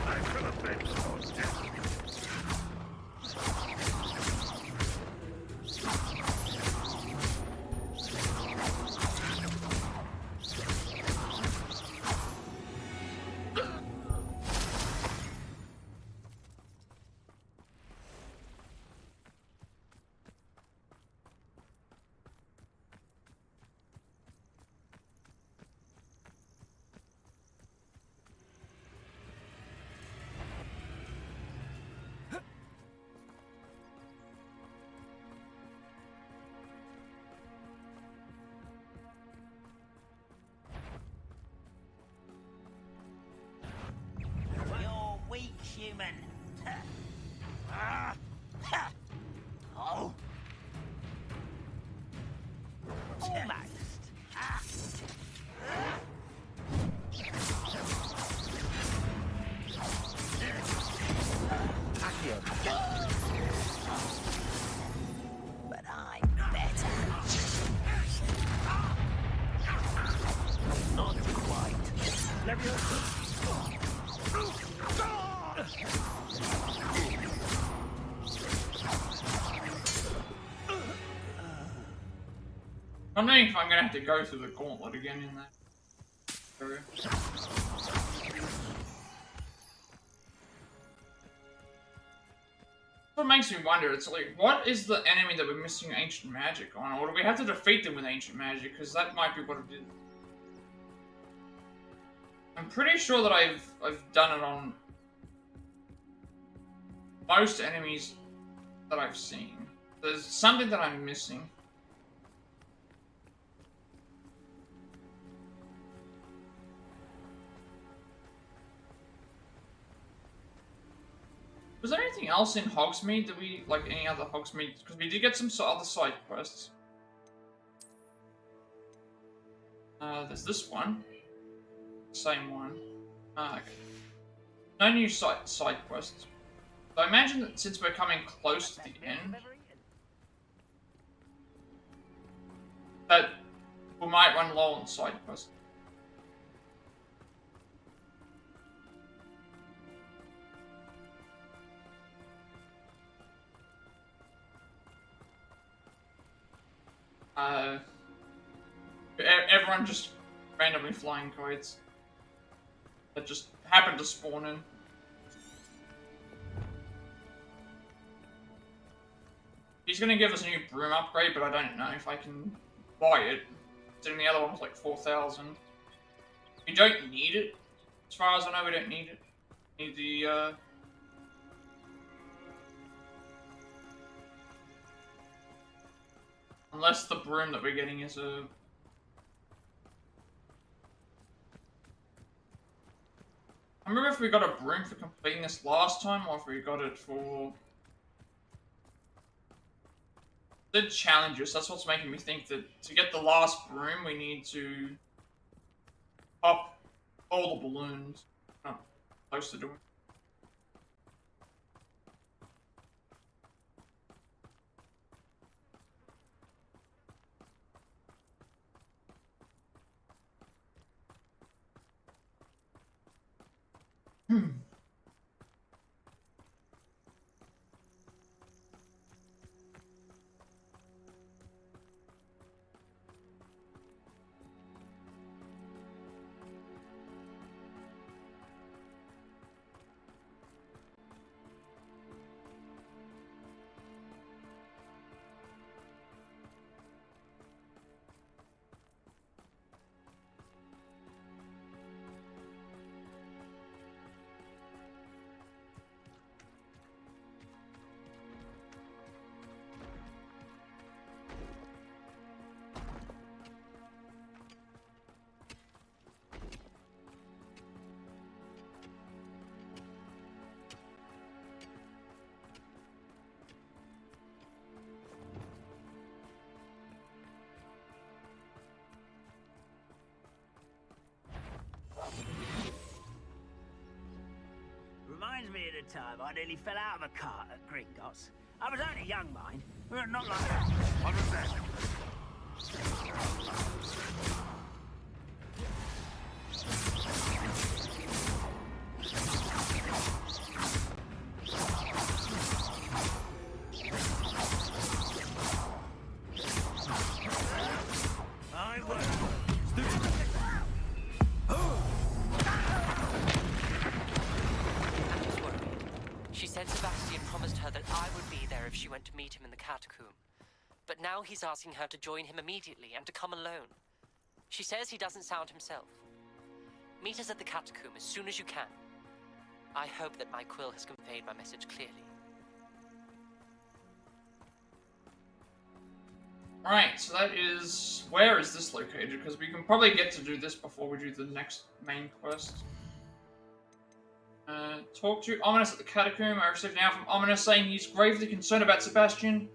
I could have been more deadly. I'm wondering if I'm gonna have to go through the gauntlet again in that area. What makes me wonder, it's like, what is the enemy that we're missing ancient magic on? Or do we have to defeat them with ancient magic? Because that might be what it is. I'm pretty sure that I've done it on most enemies that I've seen. There's something that I'm missing. Was there anything else in Hogsmeade that we, like any other Hogsmeade? Because we did get some other side quests. There's this one. Same one. Okay. No new side quests. So I imagine that since we're coming close to the end, that we might run low on side quests. Everyone just randomly flying kites that just happened to spawn in. He's gonna give us a new broom upgrade, but I don't know if I can buy it. Considering the other one was like 4,000. We don't need it. As far as I know, we don't need it. We need the, unless the broom that we're getting is a... I remember if we got a broom for completing this last time, or if we got it for... the challenges. That's what's making me think that to get the last broom, we need to pop all the balloons. Not close to doing. Reminds me of the time I nearly fell out of a cart at Gringotts. I was only young, mind. Not like that. What was that? But now he's asking her to join him immediately and to come alone. She says he doesn't sound himself. Meet us at the catacomb as soon as you can. I hope that my quill has conveyed my message clearly. Right, so that is... where is this located? Because we can probably get to do this before we do the next main quest. Talk to Ominous at the catacomb. I received an email from Ominous saying he's gravely concerned about Sebastian.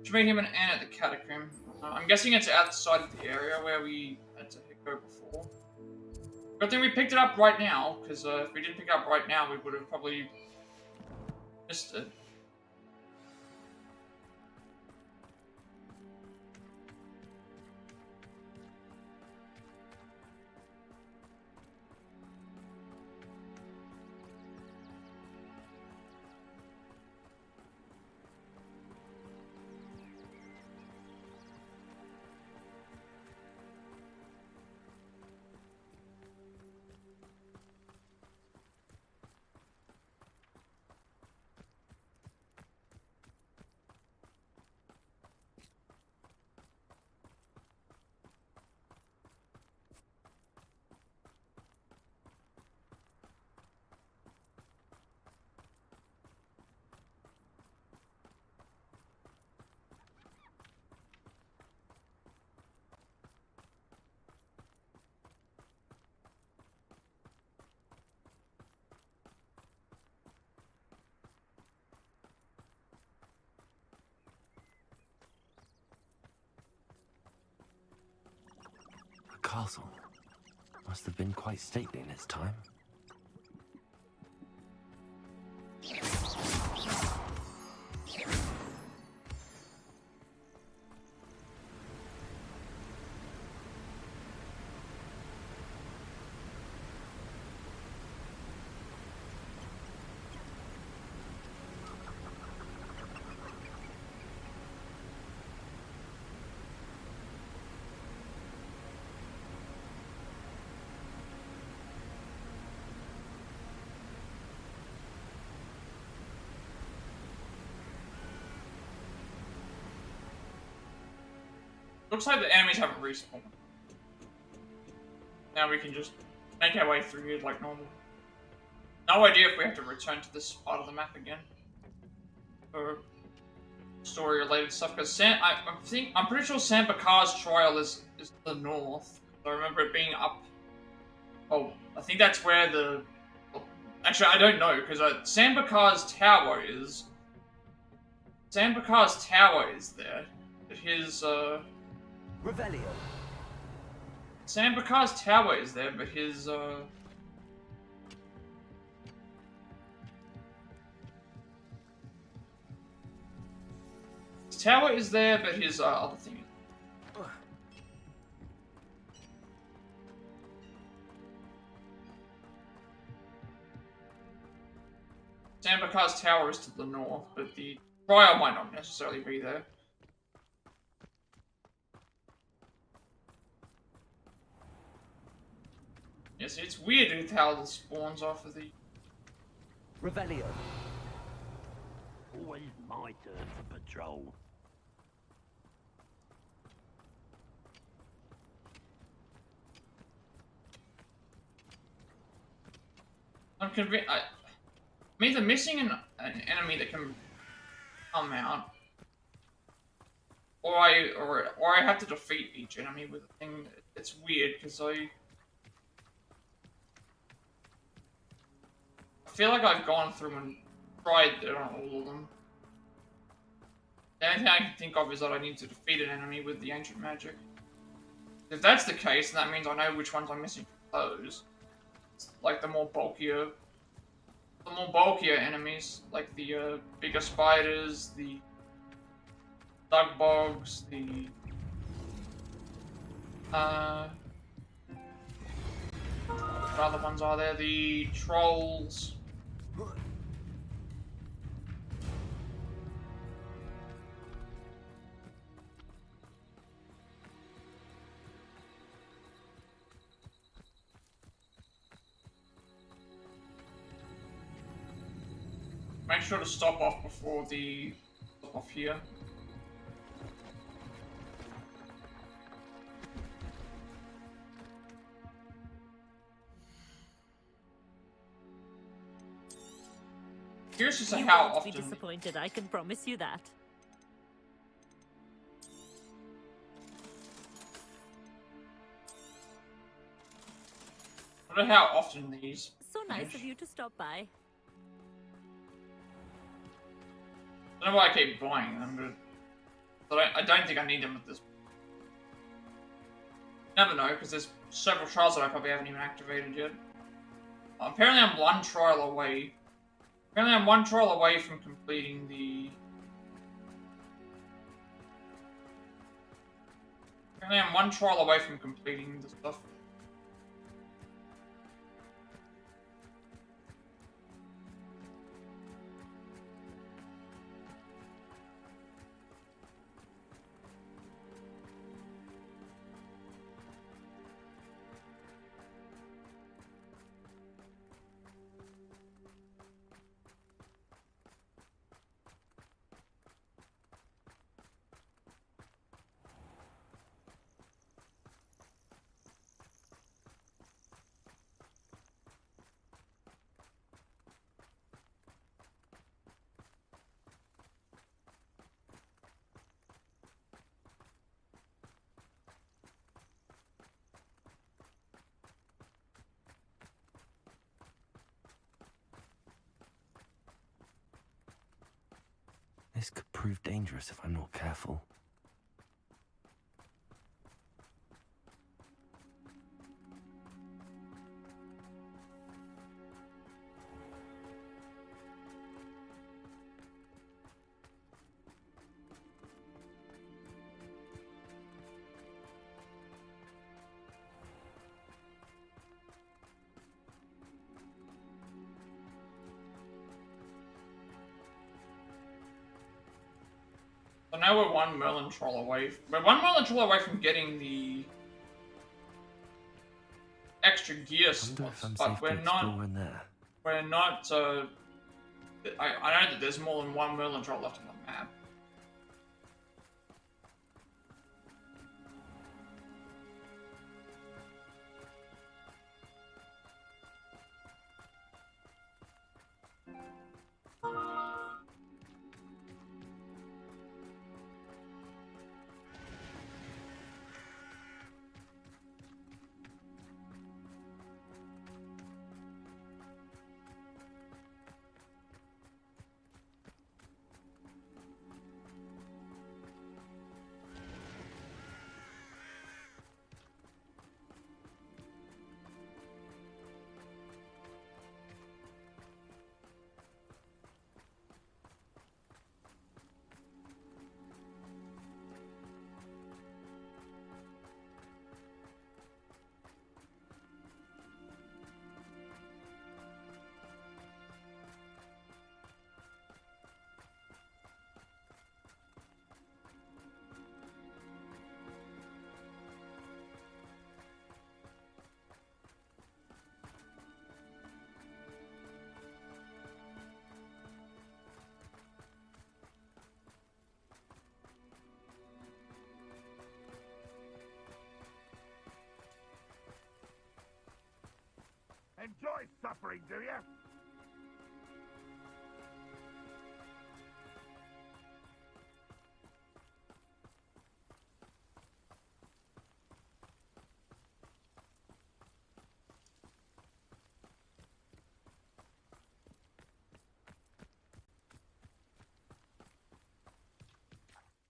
To meet him and Anne at the catacomb. I'm guessing it's outside of the area where we had to go before. Good thing we picked it up right now, because if we didn't pick it up right now, we would have probably missed it. castle. Must have been quite stately in its time. Looks like the enemies haven't respawned. Now we can just make our way through here like normal. No idea if we have to return to this part of the map again for story-related stuff. Because I'm pretty sure Sam Bakar's trial is to the north. I remember it being up. Oh, I think that's where the. Actually, I don't know because Sam Bakar's tower is. Sam Bakar's tower is there, but his Revelio. Sam Bakar's tower is there, but his tower is there, but his other thing is. Sam Bakar's tower is to the north, but the trial might not necessarily be there. Yes, it's weird with how the spawns are for the... Revelio. Always my turn for patrol. I'm convinced. I'm either missing an enemy that can come out, or I have to defeat each enemy with a thing. It's weird because I feel like I've gone through and tried it on all of them. The only thing I can think of is that I need to defeat an enemy with the ancient magic. If that's the case, then that means I know which ones I'm missing from those. Like the more bulkier enemies, like the bigger spiders, the dug bogs, the what other ones are there? The trolls. Make sure to stop off before the stop off here. Curious to see how often. You won't be disappointed, I can promise you that. I wonder how often these. So nice of you to stop by. I don't know why I keep buying them, but I don't think I need them at this point. Never know, because there's several trials that I probably haven't even activated yet. Apparently I'm one trial away. Apparently I'm one trial away from completing the... Apparently I'm one trial away from completing the stuff. This could prove dangerous if I'm not careful. So now we're one Merlin troll away. We're one Merlin troll away from getting the extra gear slots, but we're not. We're not. I know that there's more than one Merlin troll left on the map. Enjoy suffering, do you?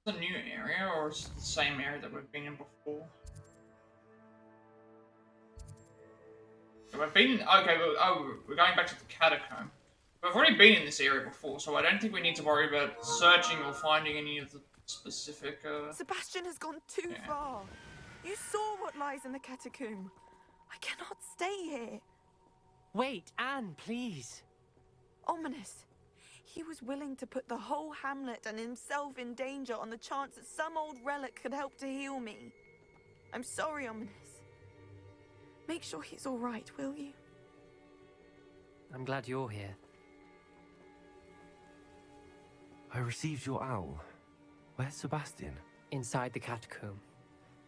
It's a new area, or is it the same area that we've been in before? We've been we're going back to the catacomb. We've already been in this area before, so I don't think we need to worry about searching or finding any of the specific. Sebastian has gone too far. You saw what lies in the catacomb. I cannot stay here. Wait, Anne, please. Ominous. He was willing to put the whole hamlet and himself in danger on the chance that some old relic could help to heal me. I'm sorry, Ominous. Make sure he's all right, will you? I'm glad you're here. I received your owl. Where's Sebastian? Inside the catacomb.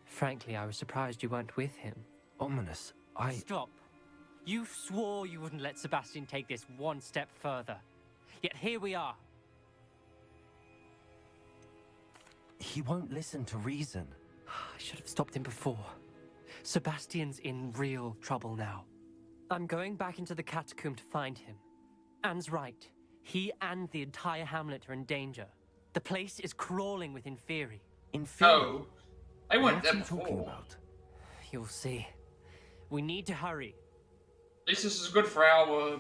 Frankly, I was surprised you weren't with him. Ominous, Stop. You swore you wouldn't let Sebastian take this one step further. Yet here we are. He won't listen to reason. I should have stopped him before. Sebastian's in real trouble now. I'm going back into the catacomb to find him. Anne's right. He and the entire hamlet are in danger. The place is crawling with Inferi. Inferi? Oh, I went there What are you talking before. about? You'll see. We need to hurry. At least this is good for our.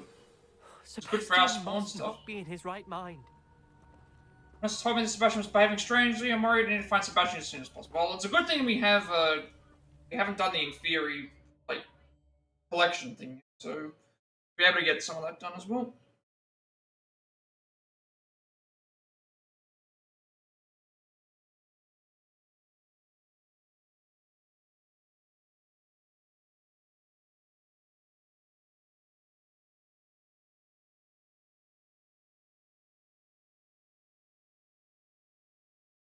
It's good for our spawn must stuff. not be in his right mind. Must have told me that Sebastian was behaving strangely. I'm worried I need to find Sebastian as soon as possible. Well, it's a good thing we have. We haven't done the Inferi collection thing, yet, so we'll be able to get some of that done as well.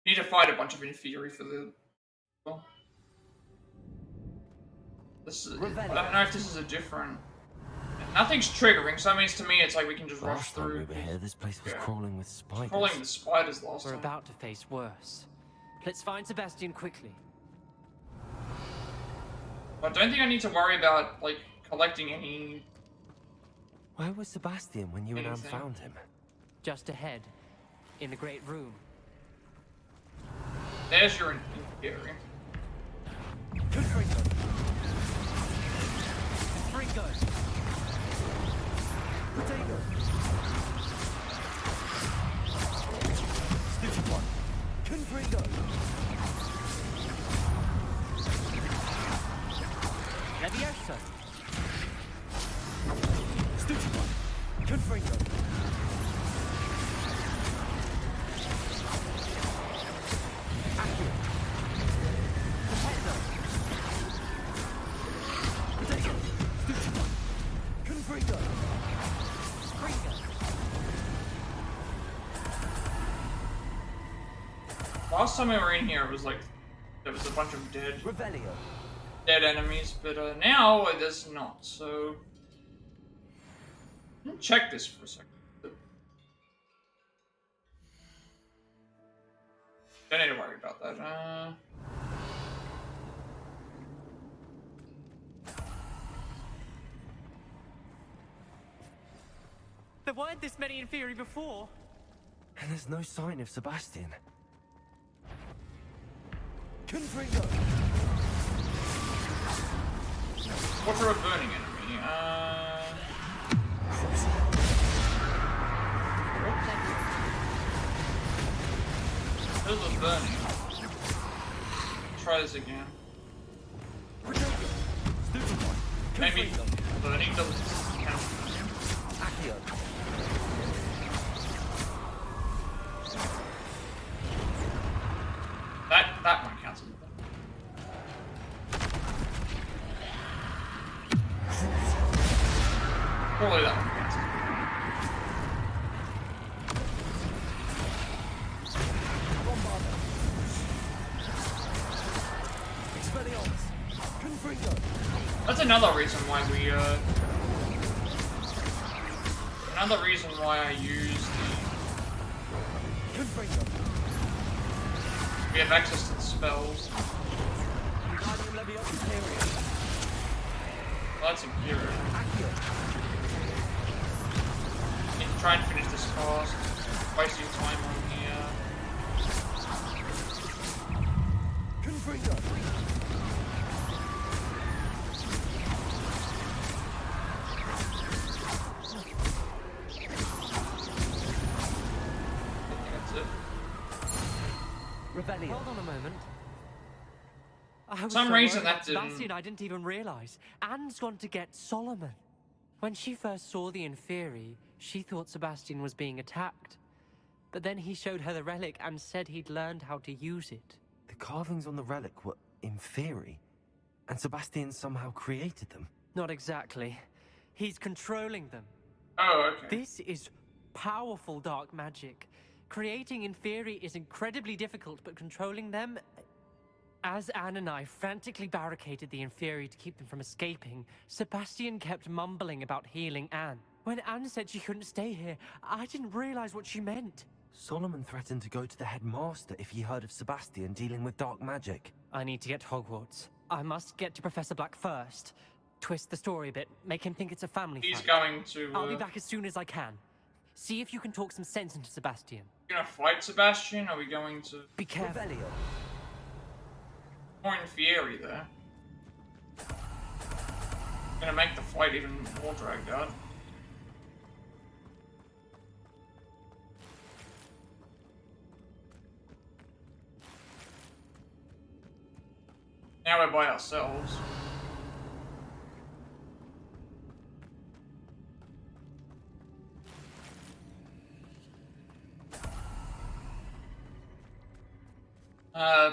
Need to fight a bunch of Inferi for the. Well, this is, I don't know if this is a different. Nothing's triggering, so that means to me it's like we can just rush Last time through. we were here, this place was crawling with spiders. Crawling with spiders last We're time. about to face worse. Let's find Sebastian quickly. I don't think I need to worry about collecting any. Where was Sebastian when you and Anne Anything. found him? Just ahead, in the great room. There's your Inferi. Ringo. Potato. Stupid one. Confringo. Levioso. Stupid one. Confringo. Last time we were in here, it was like there was a bunch of dead enemies, but now there's not. So let me check this for a second. Don't need to worry about that. There weren't this many in theory before. And there's no sign of Sebastian. What for a burning enemy? There's a burning. Try this again. Maybe burning doesn't count. That one counts. Probably that one counts. That's another reason why we another reason why I use the we have access to the spells. Well, that's Imperial. Need to try and finish this fast. Wasting time on here. Hold on a moment. For some reason that didn't... Sebastian, I didn't even realise. Anne's gone to get Solomon. When she first saw the Inferi, she thought Sebastian was being attacked. But then he showed her the relic and said he'd learned how to use it. The carvings on the relic were Inferi, and Sebastian somehow created them. Not exactly. He's controlling them. Oh, okay. This is powerful dark magic. Creating Inferi is incredibly difficult, but controlling them... As Anne and I frantically barricaded the Inferi to keep them from escaping, Sebastian kept mumbling about healing Anne. When Anne said she couldn't stay here, I didn't realize what she meant. Solomon threatened to go to the headmaster if he heard of Sebastian dealing with dark magic. I need to get to Hogwarts. I must get to Professor Black first. Twist the story a bit, make him think it's a family He's fight. going to... I'll be back as soon as I can. See if you can talk some sense into Sebastian. Are we gonna fight Sebastian? Are we going to... Be careful. More Inferi there. Gonna make the fight even more dragged out. Now we're by ourselves.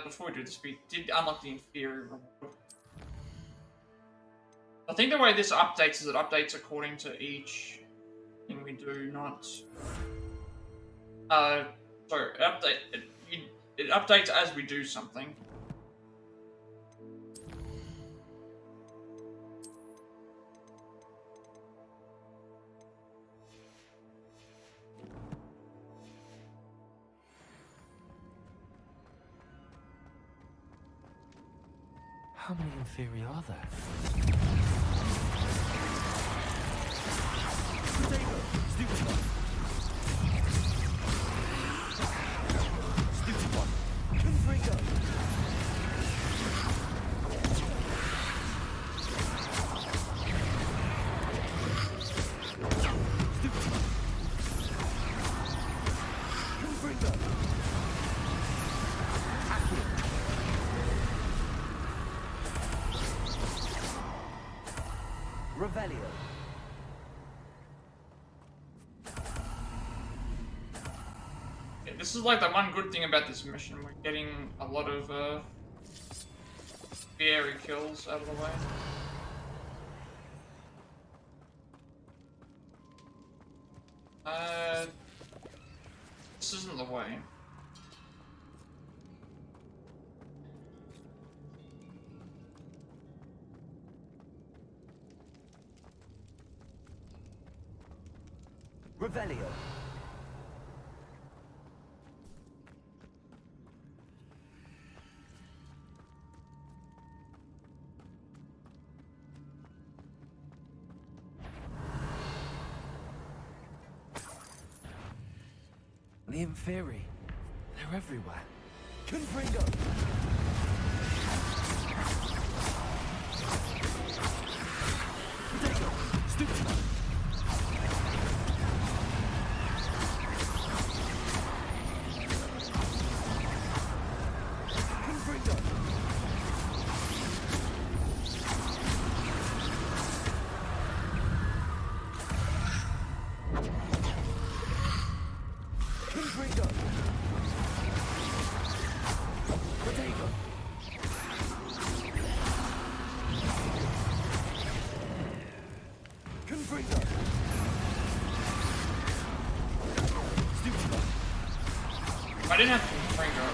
Before we do this, we did unlock the inferior reward. I think the way this updates is it updates according to each thing we do, not... sorry, it updates as we do something. How many Inferi are there? Stupid one. Stupid one. Confringo. Stupid one. Confringo. Revelio. Yeah, this is like the one good thing about this mission. We're getting a lot of fairy kills out of the way. This isn't the way. Revelio. The Inferi. They're everywhere. Confringo. Stupid. I didn't have to bring her,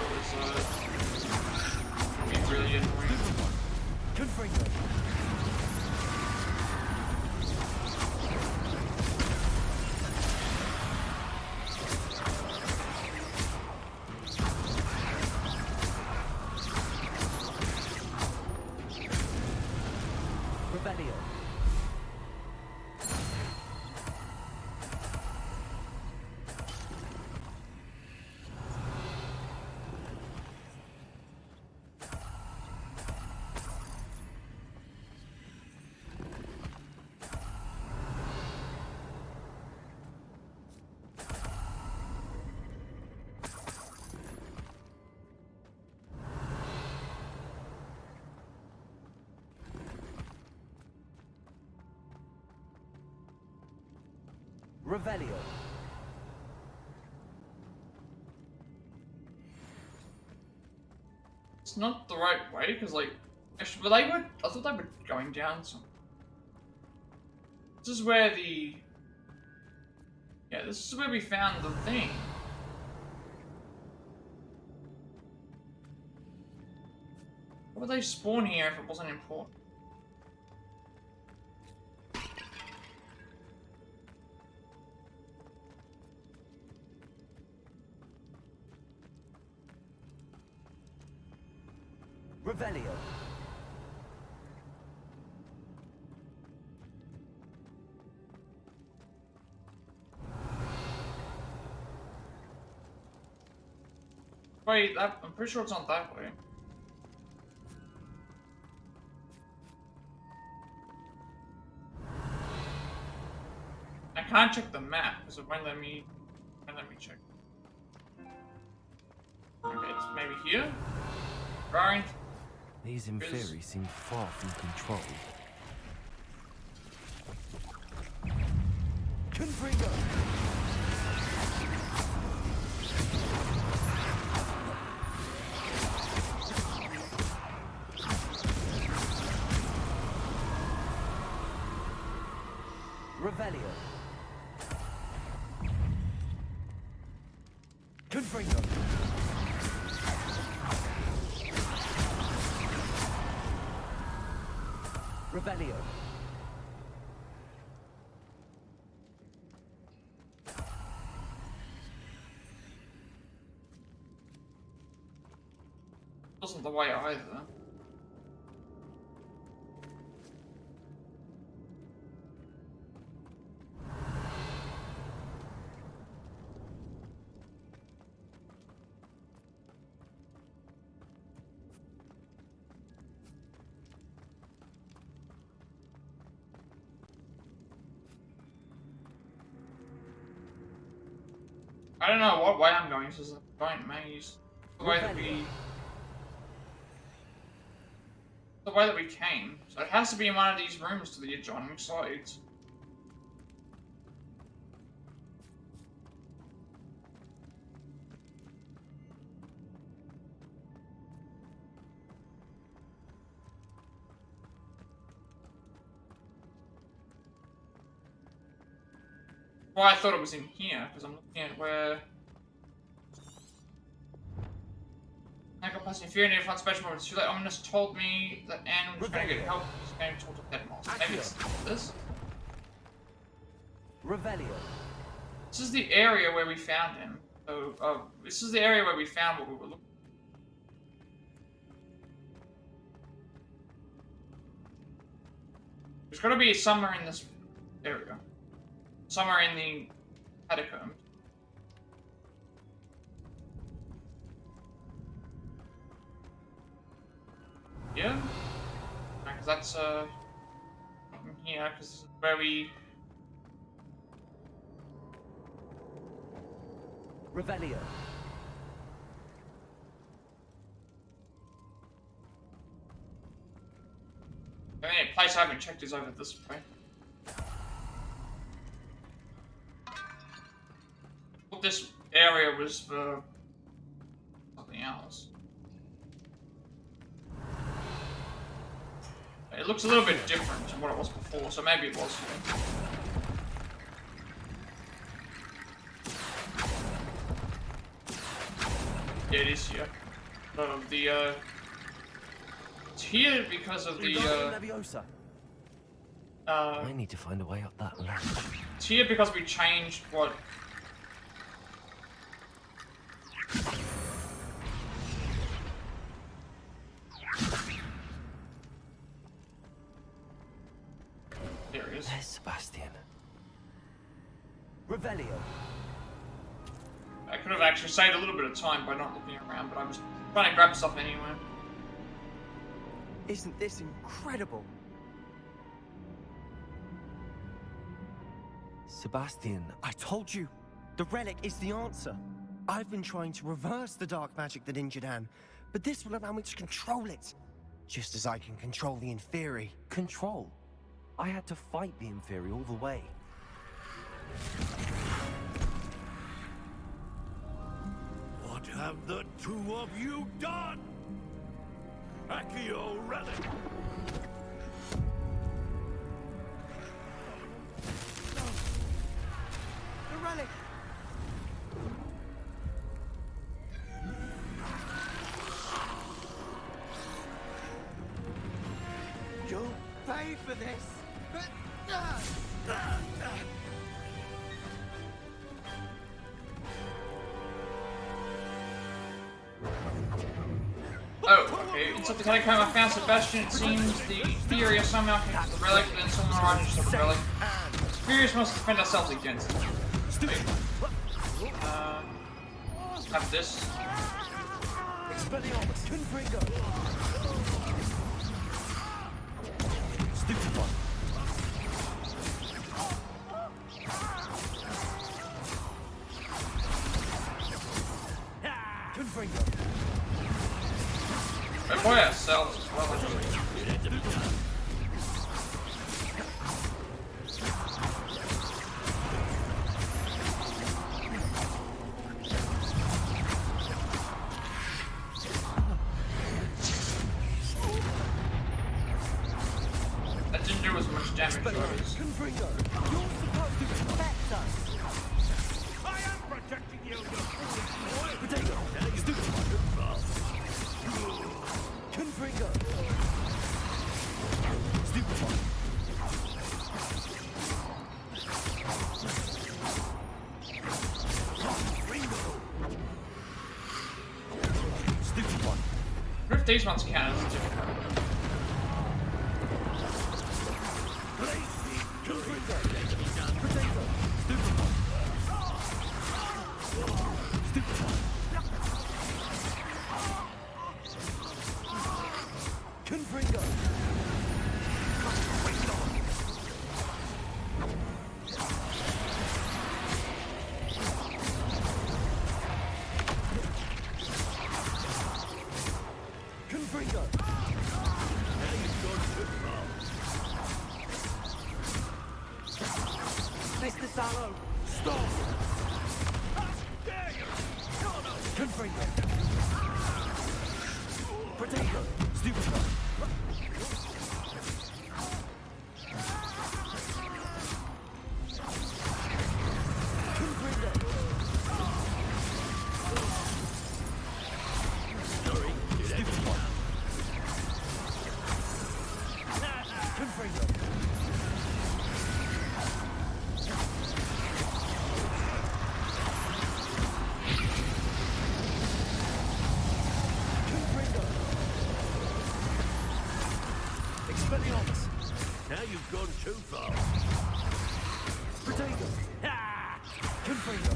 it was really annoying. Confringo. Revelio. Revelio. It's not the right way, because, like, actually, I thought they were going down some. This is where this is where we found the thing. Why would they spawn here if it wasn't important? Revelio. Wait, I'm pretty sure it's not that way. I can't check the map because it won't let me check. Okay, it's maybe here. Right. These Inferi seem far from controlled. Confringo. Revelio. Confringo. Revelio. Wasn't the way either. I don't know what way I'm going. This is a giant maze. The way that we came. So it has to be in one of these rooms to the adjoining sides. Well, I thought it was in here, because I'm looking at where... I got past Inferi near front special moments. Too late. Ominous told me that Anne was trying to get help. He's going to talk to Headmaster. Maybe it's this? Revelio. This is the area where we found him. So, this is the area where we found what we were looking for. There's got to be somewhere in this area. Somewhere in the catacombs. Yeah? Because that's, something here, because this is where we... Revelio. The only place I haven't checked is over this way. Well, this area was for something else. It looks a little bit different to what it was before, so maybe it was here. Yeah, it is here. It's here because of the, I need to find a way up that ladder. It's here because we changed what... There it is. There's Sebastian. Revelio. I could have actually saved a little bit of time by not looking around, but I was trying to grab stuff anyway. Isn't this incredible? Sebastian. I told you, the relic is the answer. I've been trying to reverse the dark magic that injured Anne, but this will allow me to control it. Just as I can control the Inferi. Control? I had to fight the Inferi all the way. What have the two of you done? Accio relic! The relic! You'll pay for this! Oh, okay. Inside the catacomb, I found Sebastian. It seems the Inferi somehow connected to the relic, but then someone arrived to the relic. Furious must defend ourselves against it. Have this. Expelliarmus. Confringo. Stupid one. Confringo. And by ourselves as well, actually. That didn't do as much damage to us. Confringo. You're supposed to protect us. I am protecting you, Potato. Stupid one. Confringo. Stupid one. Stupid one. What if these ones count as different? Confringo. Confringo. Mr. Sallow, stop! Confringo. Potato, stupid one. gone too far. Potato. Ah! Confringo.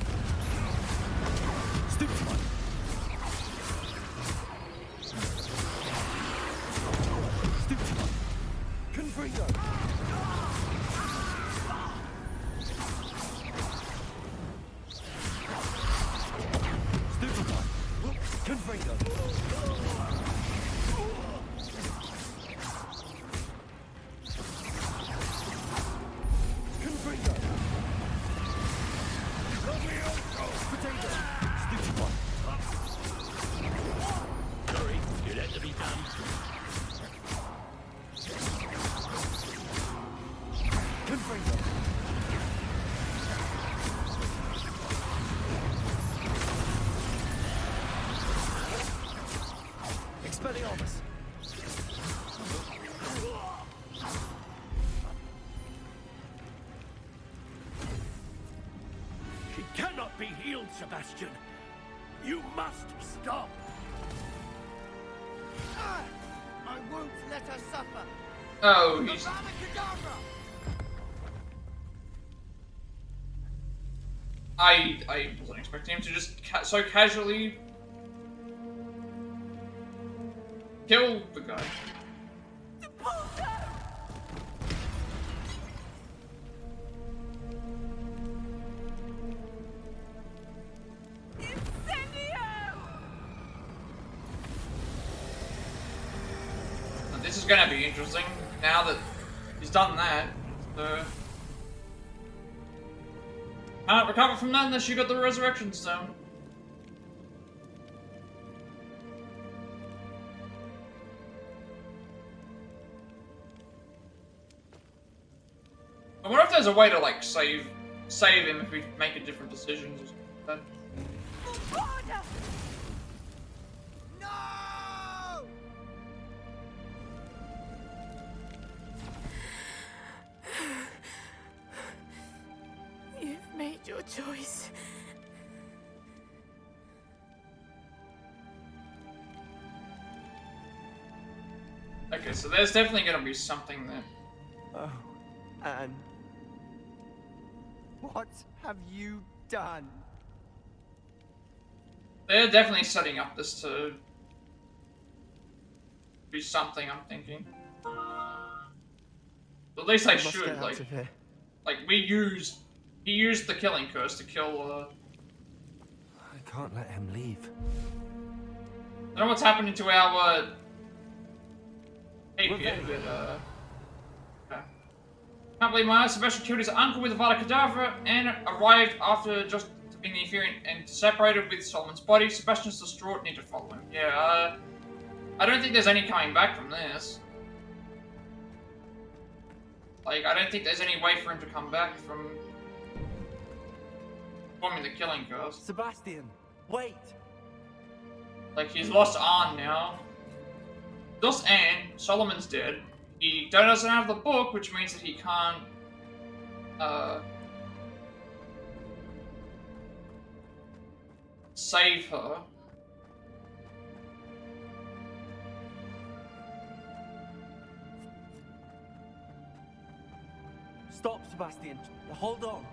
Stupefy. Stupefy. Confringo. Stupefy. Confringo. Confringo. Potato. Stupefy. Sorry, it had to be done. Confringo. Expelliarmus. She cannot be healed, Sebastian. You must stop. I won't let her suffer. Oh, he's... I wasn't expecting him to just so casually kill the guy. And this is gonna be interesting now that he's done that. So can't recover from that unless you got the resurrection stone. I wonder if there's a way to like save him if we make a different decisions or something like that. No! You've made your choice. Okay, so there's definitely gonna be something there. Oh, Anne. What have you done? They're definitely setting up this to be something, I'm thinking. At least they should, like he used the killing curse to kill, I can't let him leave. I don't know what's happening to our, AP, but, okay. Can't believe my Sebastian killed his uncle with a Vada Kedavra and arrived after just being the inferior and separated with Solomon's body. Sebastian's distraught, need to follow him. Yeah, I don't think there's any coming back from this. Like, I don't think there's any way for him to come back from forming the killing curse. Sebastian, wait! Like, he's lost Arn now. Lost Anne, Solomon's dead. He doesn't have the book, which means that he can't, save her. Stop, Sebastian. Hold on.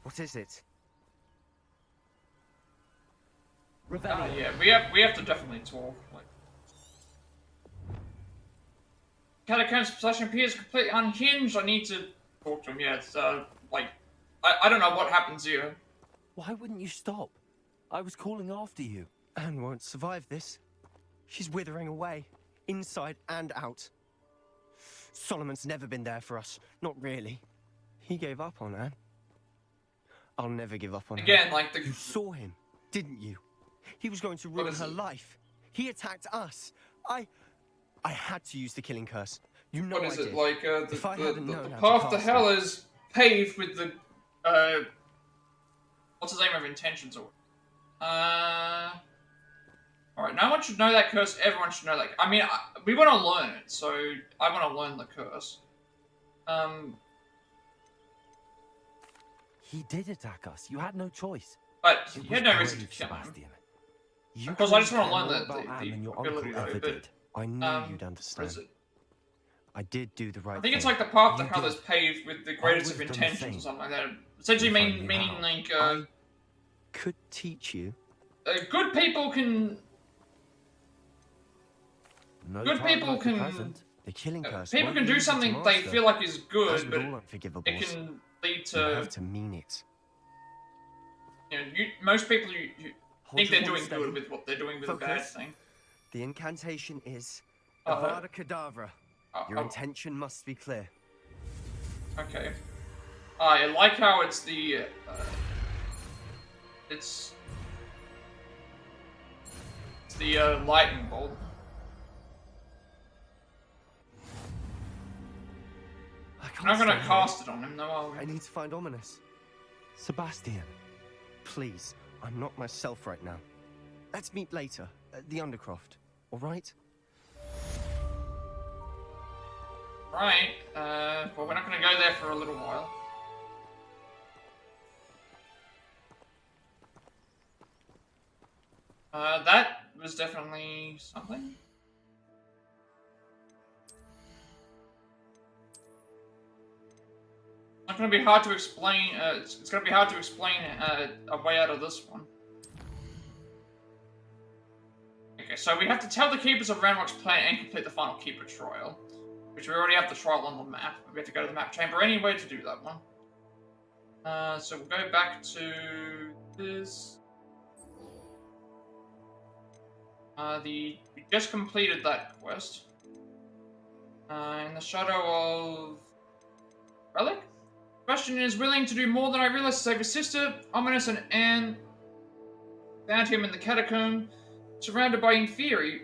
What is it? Yeah, we have to definitely talk. Like, Catacombs possession appears completely unhinged. I need to talk to him. Yeah, it's like I don't know what happens here. Why wouldn't you stop? I was calling after you. Anne won't survive this. She's withering away, inside and out. Solomon's never been there for us. Not really. He gave up on Anne. I'll never give up on her. Again, like You saw him, didn't you? He was going to ruin her life. He attacked us. I had to use the killing curse. You know What is I it did. like? If I The hadn't known how path to to cast hell it- is paved with the what's his name of intentions or Alright, no one should know that curse. Everyone should know that. I mean, we want to learn it, so I want to learn the curse. He did attack us. You had no choice. But It he had was no reason to brave, kill him. Sebastian. You Of course, I just clearly want to care learn more about Anne than the your ability, uncle though, ever but, did. I knew you'd what understand. is it? I did do the right I think it's thing. like the path to You hell did. is paved with the I greatest of would've done the intentions or same. something like that. Essentially If I meaning knew how. like I could teach you. good people can No good time people like the can present. The killing curse. people won't can be do easy to something they master. feel like is As good, with but all unforgivables, it can lead you to have to mean it. you know, most people you Hold think your they're doing horse steady. good with what they're doing with a bad Focus. thing. The incantation is Uh-oh. Avada Kedavra. Your intention must be clear. Okay. I like how it's the it's the lightning bolt. I We're not gonna stay here. cast it on him, though, are we? I need to find Ominous. Sebastian. Please, I'm not myself right now. Let's meet later at the Undercroft, all right? Right. Well, we're not gonna go there for a little while. That was definitely something. It's not going to be hard to explain. It's going to be hard to explain a way out of this one. Okay, so we have to tell the keepers of Ranrock's plan and complete the final keeper trial, which we already have the trial on the map. We have to go to the map chamber anyway to do that one. So we'll go back to this. We just completed that quest. In the shadow of Relic? Sebastian is willing to do more than I realized to save his sister. Ominous and Anne found him in the catacomb, surrounded by Inferi.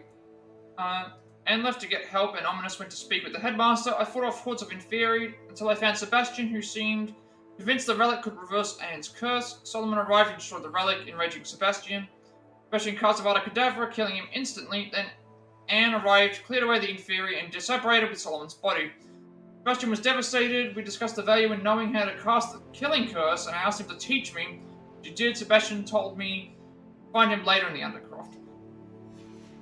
Anne left to get help, and Ominous went to speak with the headmaster. I fought off hordes of Inferi until I found Sebastian, who seemed convinced the relic could reverse Anne's curse. Solomon arrived and destroyed the relic, enraging Sebastian. Sebastian cast Avada Kedavra, killing him instantly. Then Anne arrived, cleared away the Inferi, and disapparated with Solomon's body. Sebastian was devastated. We discussed the value in knowing how to cast the killing curse, and I asked him to teach me. He did. Sebastian told me to find him later in the Undercroft.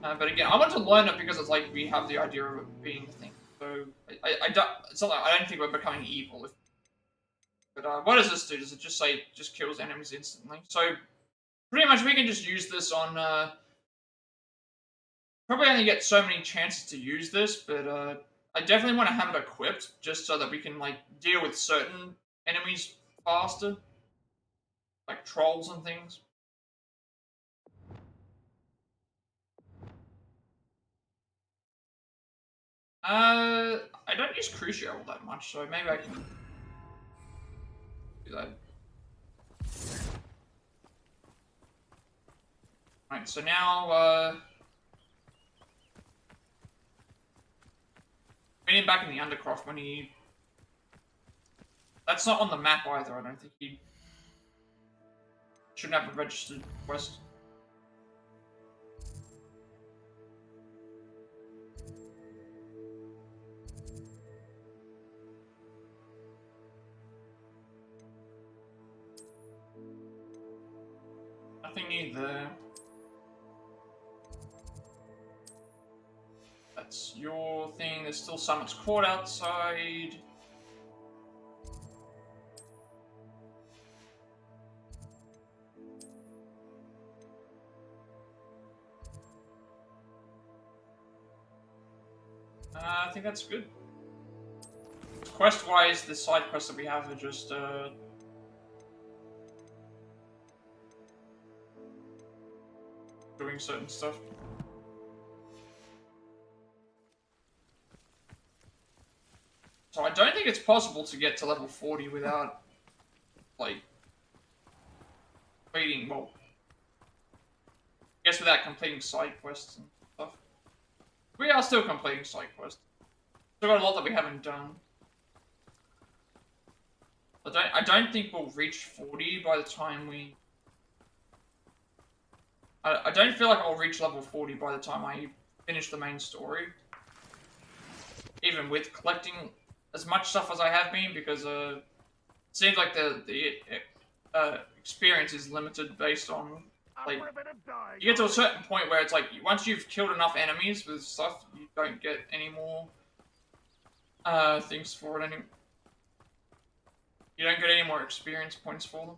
But again, I want to learn it because it's like we have the idea of it being a thing. So I don't think we're becoming evil. But what does this do? Does it just say just kills enemies instantly? So pretty much we can just use this on. Probably only get so many chances to use this, but I definitely want to have it equipped just so that we can like deal with certain enemies faster, like trolls and things. I don't use Crucio all that much, so maybe I can do that. Right, so now, we need back in the Undercroft when he... That's not on the map either, I don't think he... Shouldn't have a registered quest. Nothing new there. That's your thing. There's still Summit's Court outside. I think that's good. Quest-wise, the side quests that we have are just doing certain stuff. So I don't think it's possible to get to level 40 without, like, completing, well, I guess without completing side quests and stuff. We are still completing side quests. Still got a lot that we haven't done. I don't think we'll reach 40 by the time we... I don't feel like I'll reach level 40 by the time I finish the main story. Even with collecting as much stuff as I have been, because it seems like the experience is limited based on, like, you get to a certain point where it's like, once you've killed enough enemies with stuff, you don't get any more things for it anymore. You don't get any more experience points for them.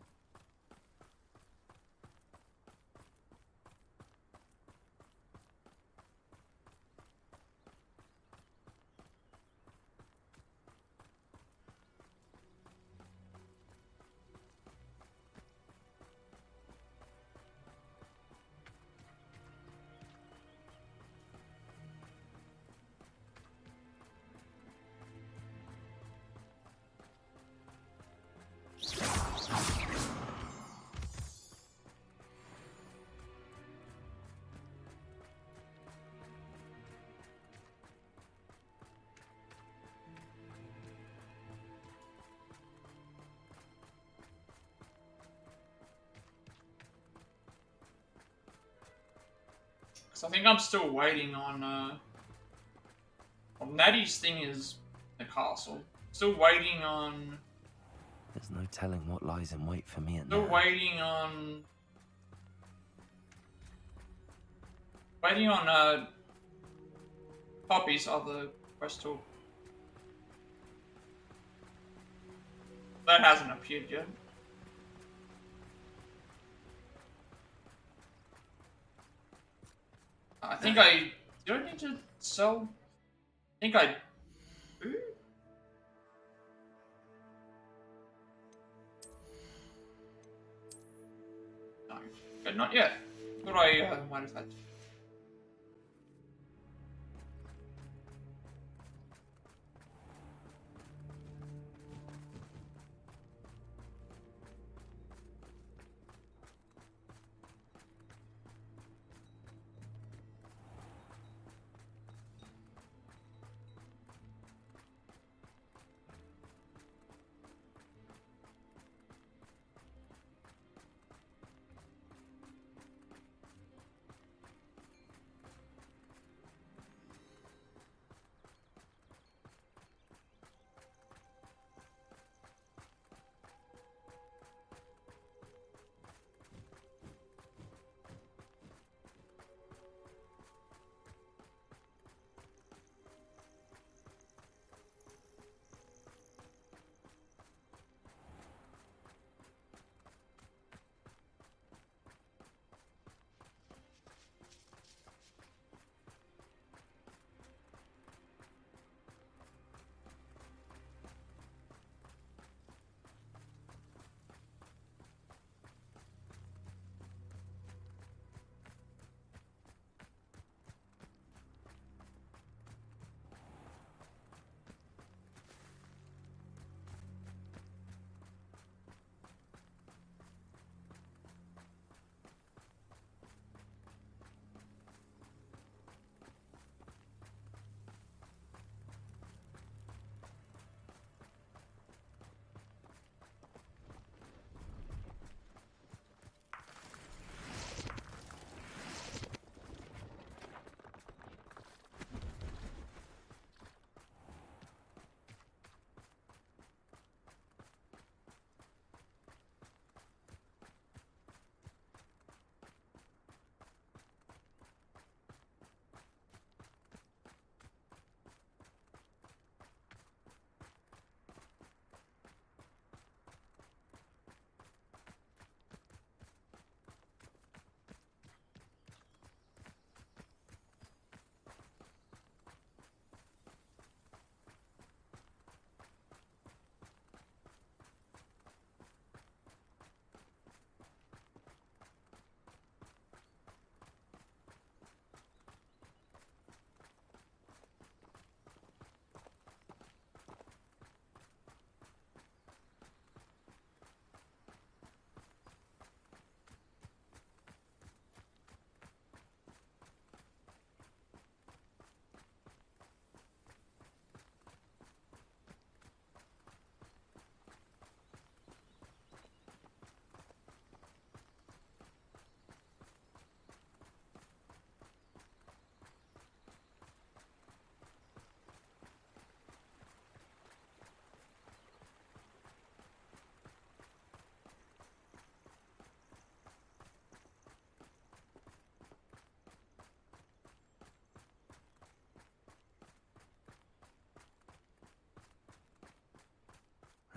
I think I'm still waiting on, Natty's thing is the castle. Still waiting on... There's no telling what lies in wait for me at Still night. waiting on... Waiting on, Poppy's other quest tool. That hasn't appeared yet. I think do I need to sell? I think I do? No, but not yet. Thought I might have had to.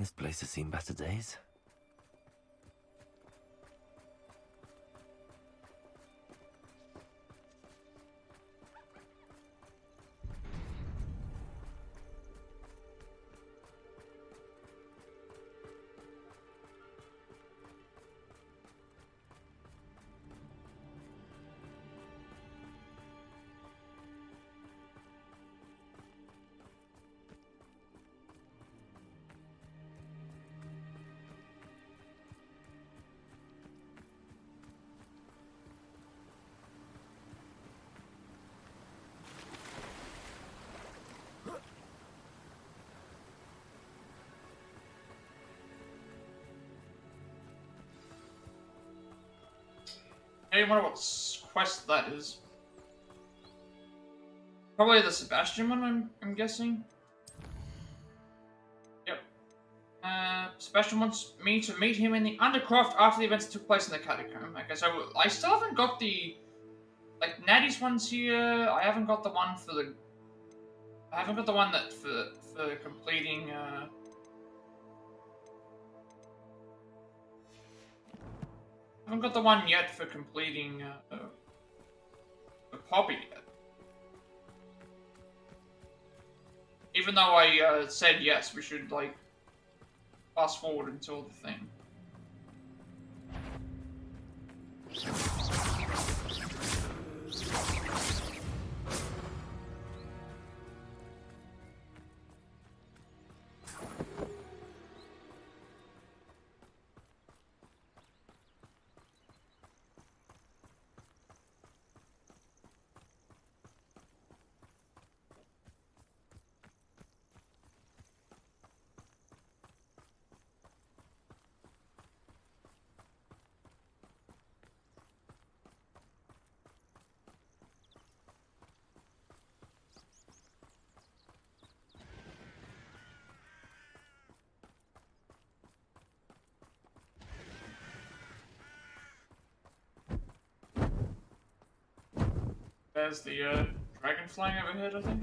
This place has seen better days. I wonder what quest that is. Probably the Sebastian one, I'm guessing. Yep. Sebastian wants me to meet him in the Undercroft after the events that took place in the Catacomb. Okay, so I still haven't got the... Like, Natty's one's here. I haven't got the one for the... I haven't got the one that for completing... I haven't got the one yet for completing the Poppy yet. Even though I said yes, we should, like, fast forward until the thing. There's the dragon flying overhead, I think.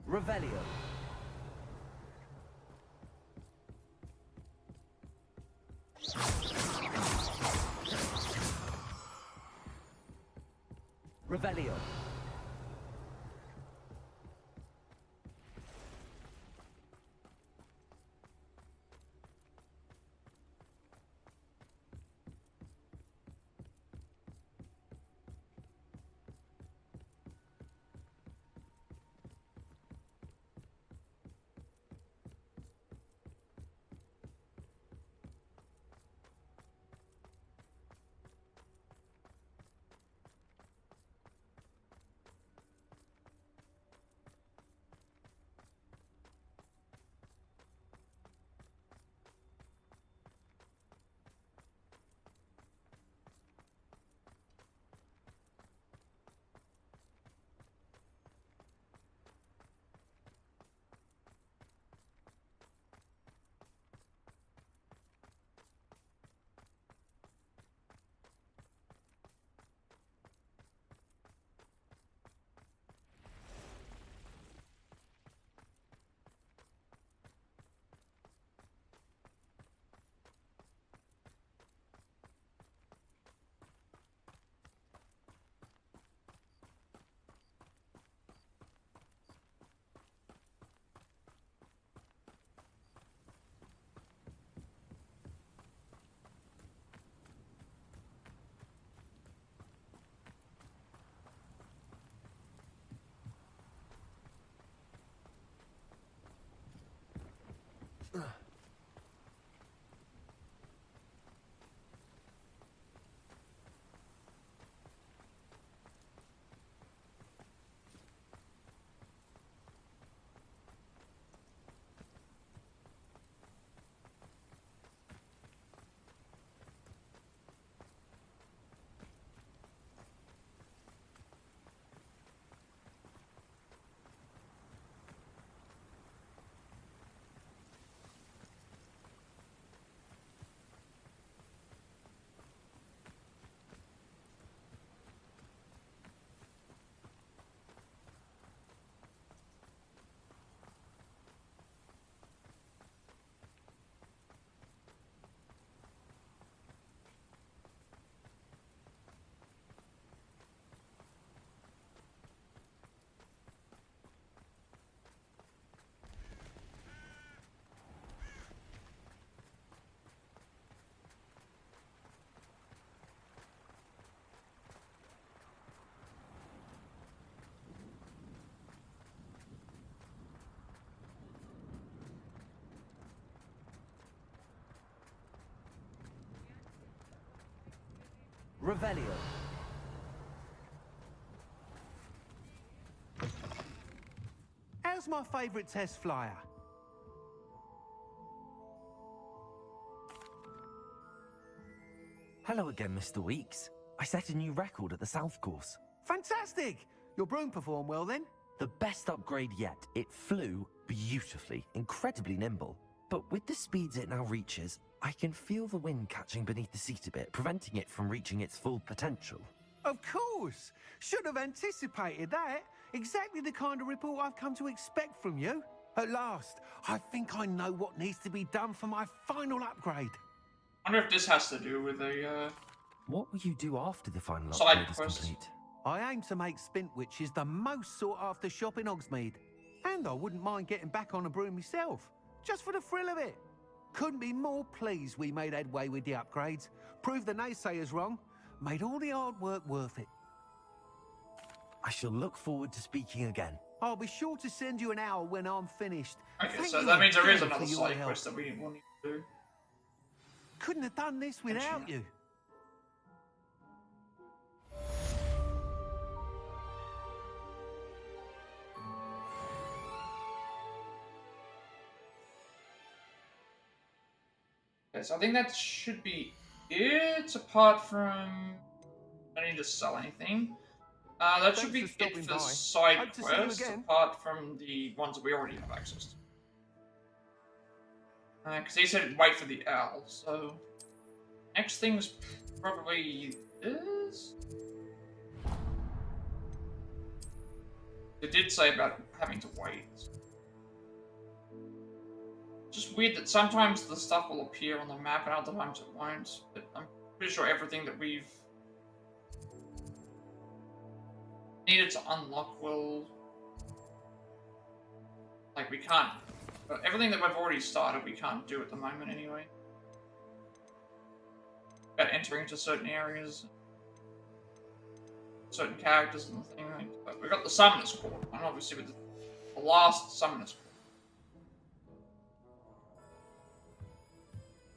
Revelio. Revelio. Revelio. How's my favourite test flyer? Hello again, Mr. Weeks. I set a new record at the South Course. Fantastic! Your broom performed well then? The best upgrade yet. It flew beautifully, incredibly nimble. But with the speeds it now reaches, I can feel the wind catching beneath the seat a bit, preventing it from reaching its full potential. Of course! Should have anticipated that. Exactly the kind of report I've come to expect from you. At last, I think I know what needs to be done for my final upgrade. I wonder if this has to do with a, What will you do after the final side upgrade is quest. complete? I aim to make Spintwitches the most sought-after shop in Hogsmeade. And I wouldn't mind getting back on a broom myself, just for the thrill of it. Couldn't be more pleased we made headway with the upgrades, proved the naysayers wrong, made all the hard work worth it. I shall look forward to speaking again. I'll be sure to send you an hour when I'm finished. Okay, Thank so you that means there is again another for your side help. quest that we want to do. Couldn't have done this without you. Okay, so I think that should be it, apart from... I don't need to sell anything. That should be Thanks for it stopping for by. side Hope to see you quests, again. apart from the ones that we already have access to. Because he said wait for the owl, so... Next thing's probably this? They did say about having to wait. Just weird that sometimes the stuff will appear on the map and other times it won't. But I'm pretty sure everything that we've needed to unlock will... Like, we can't... Everything that we've already started, we can't do at the moment anyway. About entering into certain areas. Certain characters and the thing. Like, we got the Summoner's Court, and obviously with the last Summoner's Court.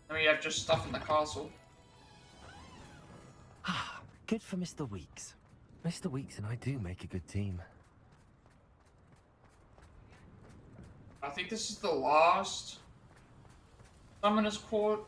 And we have just stuff in the castle. Ah, good for Mr. Weeks. Mr. Weeks and I do make a good team. I think this is the last Summoner's Court.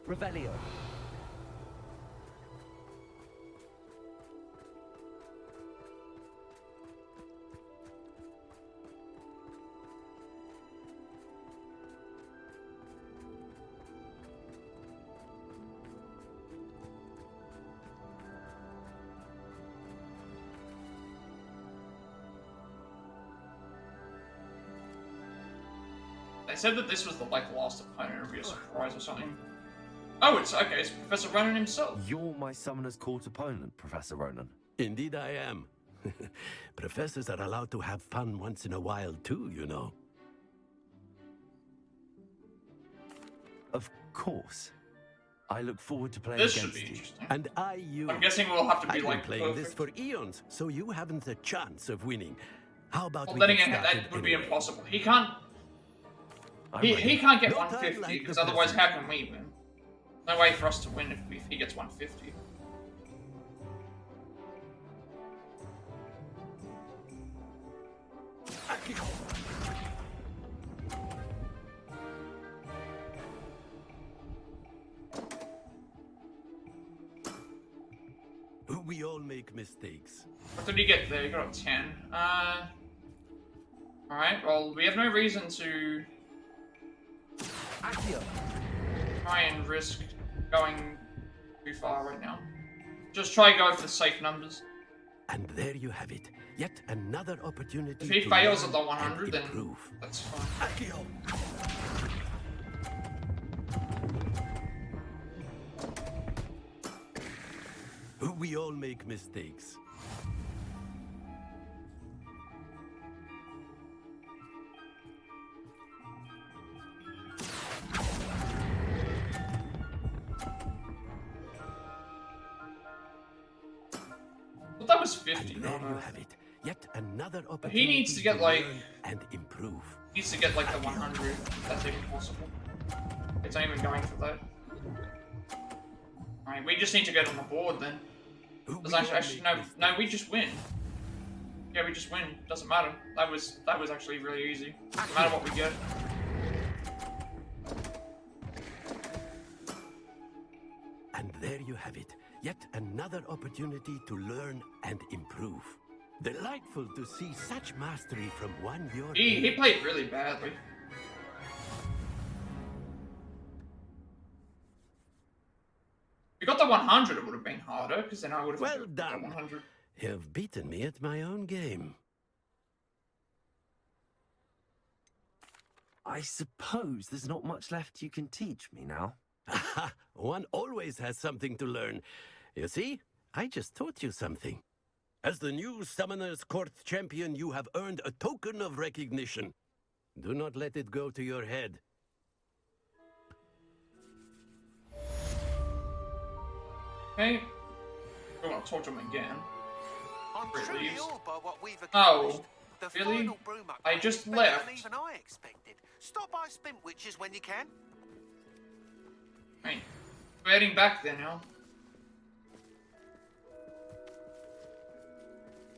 Revelio. They said that this was the last opponent. It would be a surprise or something. Oh, it's okay. It's Professor Ronan himself. You're my Summoner's Court opponent, Professor Ronan. Indeed I am. Professors are allowed to have fun once in a while too, you know. Of course. I look forward to playing This against should be you. interesting. And you. I'm guessing we'll have to be I've like been playing this perfect. for eons, so you haven't a chance of winning. How about Well, we then get again, started that would be anyway? impossible. He can't. I'm He ready. can't get No time 150 like because the otherwise, present. how can we win? No way for us to win if he gets 150. We all make mistakes. What did he get there? He got a 10. Alright, well, we have no reason to try and risk going too far right now. Just try and go for the safe numbers. And there you have it. Yet another opportunity. If he to fails learn at the 100, and then improve. that's fine. We all make mistakes. But that was 50. And there you have it. Yet another opportunity. But he needs to get like learn and improve. He needs to get like the 100. If that's even possible. It's not even going for that. Alright, we just need to get on the board then. Actually, no, we just win. Yeah, we just win. Doesn't matter. That was actually really easy. Doesn't matter what we get. And there you have it. Yet another opportunity to learn and improve. Delightful to see such mastery from one your He played really badly. If we got the 100, it would have been harder, because then I would have Well got done. 100. You've beaten me at my own game. I suppose there's not much left you can teach me now. One always has something to learn. You see, I just taught you something. As the new Summoner's Court champion, you have earned a token of recognition. Do not let it go to your head. Okay. We're gonna talk to him again. I'm Where it truly leaves. awed by what we've Oh, accomplished. The really? final broom upgrade I just is better left. than even I expected. Stop by Spintwitches when you can. Right. We're heading back there now.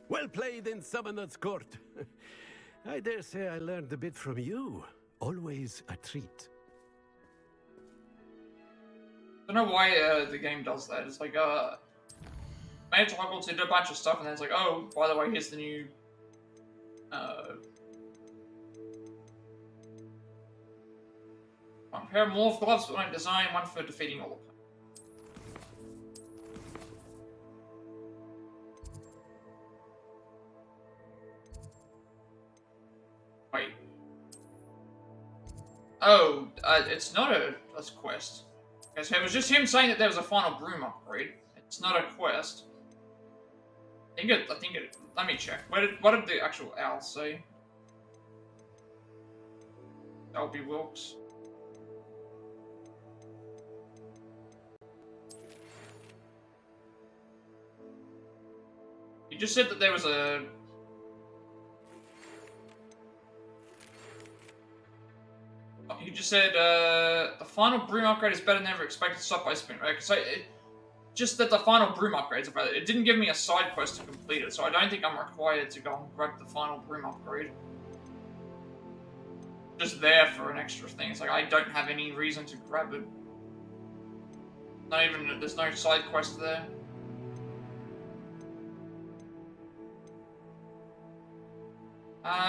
Well played in Summoner's Court. I dare say I learned a bit from you. Always a treat. I don't know why the game does that. It's like, Plat Hogwarts did a bunch of stuff, and then it's like, oh, by the way, here's the new, one pair of morph gloves, one design, one for defeating all of them. Wait. Oh, it's not a quest. Okay, so it was just him saying that there was a final broom upgrade. It's not a quest. I think it. Let me check. What did the actual owl say? Albie Wilkes. He just said that there was a. He just said the final broom upgrade is better than ever expected. Stop by spin. Right? So just that the final broom upgrades. It didn't give me a side quest to complete it, so I don't think I'm required to go and grab the final broom upgrade. Just there for an extra thing. It's like I don't have any reason to grab it. Not even there's no side quest there.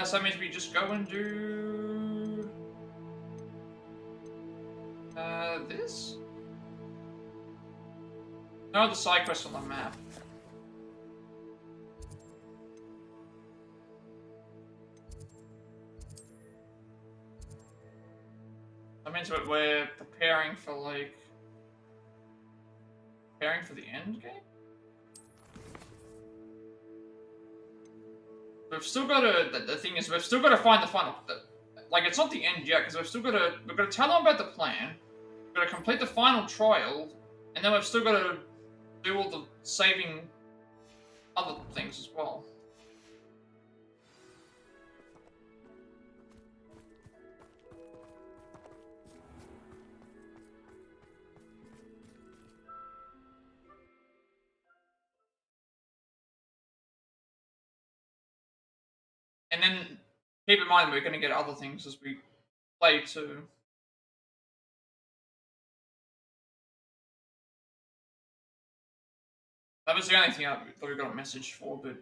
So that means we just go and do this. No other side quest on the map. That means that we're preparing for the end game. We've still got to. The thing is, we've still got to find the final. Like, it's not the end yet, because we've still got to. We've got to tell them about the plan. We've got to complete the final trial, and then we've still got to do all the saving other things as well. And then keep in mind we're going to get other things as we play too. That was the only thing that we got a message for, but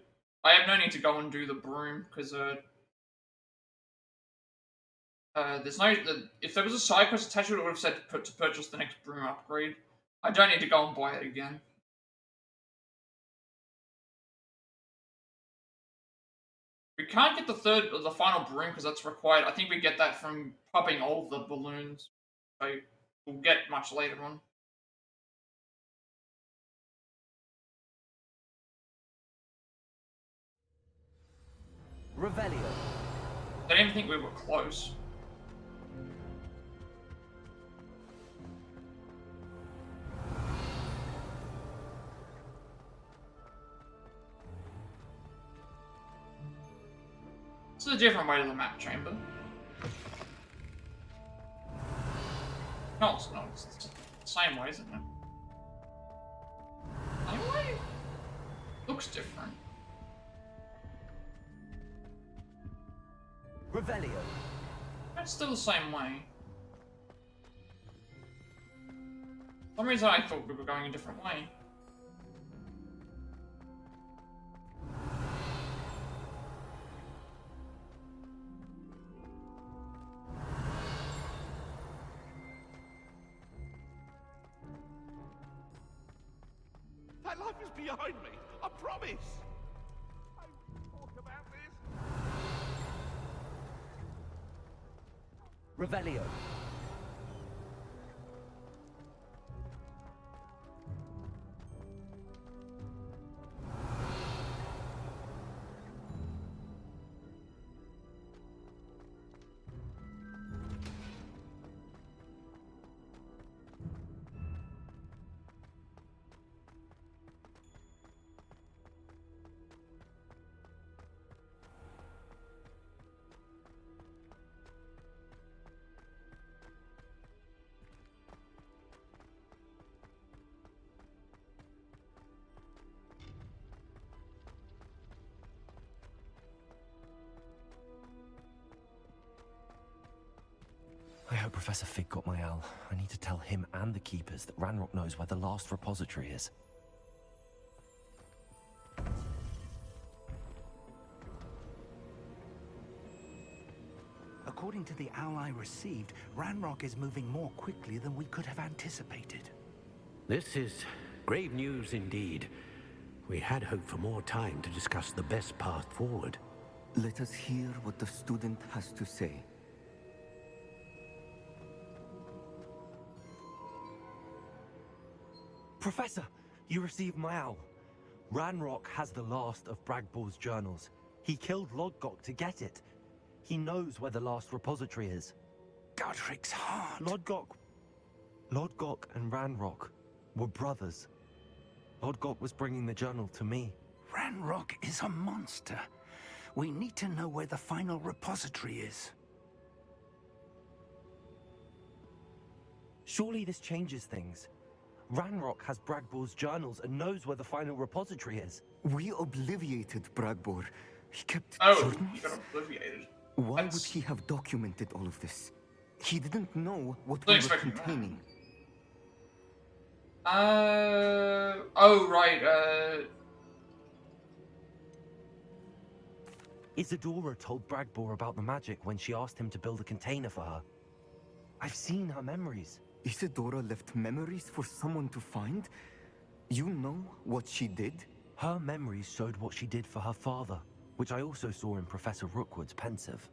I have no need to go and do the broom because There's no... if there was a side quest attached to it, it would have said to purchase the next broom upgrade. I don't need to go and buy it again. We can't get the final broom because that's required. I think we get that from popping all the balloons. So we'll get much later on. Revelio. I didn't even think we were close. This is a different way to the map chamber. No, it's not. It's the same way, isn't it? Same way? Looks different. Revelio. That's still the same way. For some reason I thought we were going a different way. That life is behind me. I promise. I talk about this. Revelio. I hope Professor Fig got my owl. I need to tell him and the Keepers that Ranrock knows where the last repository is. According to the owl I received, Ranrock is moving more quickly than we could have anticipated. This is grave news indeed. We had hoped for more time to discuss the best path forward. Let us hear what the student has to say. Professor, you received my owl. Ranrock has the last of Bragbor's journals. He killed Lodgok to get it. He knows where the last repository is. Godric's heart. Lodgok and Ranrock were brothers. Lodgok was bringing the journal to me. Ranrock is a monster. We need to know where the final repository is. Surely this changes things. Ranrock has Bragbor's journals and knows where the final repository is. We obliviated Bragbor. He kept journals? He got obliviated. Why would he have documented all of this? He didn't know what we were containing. Oh, right, Isadora told Bragbor about the magic when she asked him to build a container for her. I've seen her memories. Isadora left memories for someone to find? You know what she did? Her memories showed what she did for her father, which I also saw in Professor Rookwood's pensive.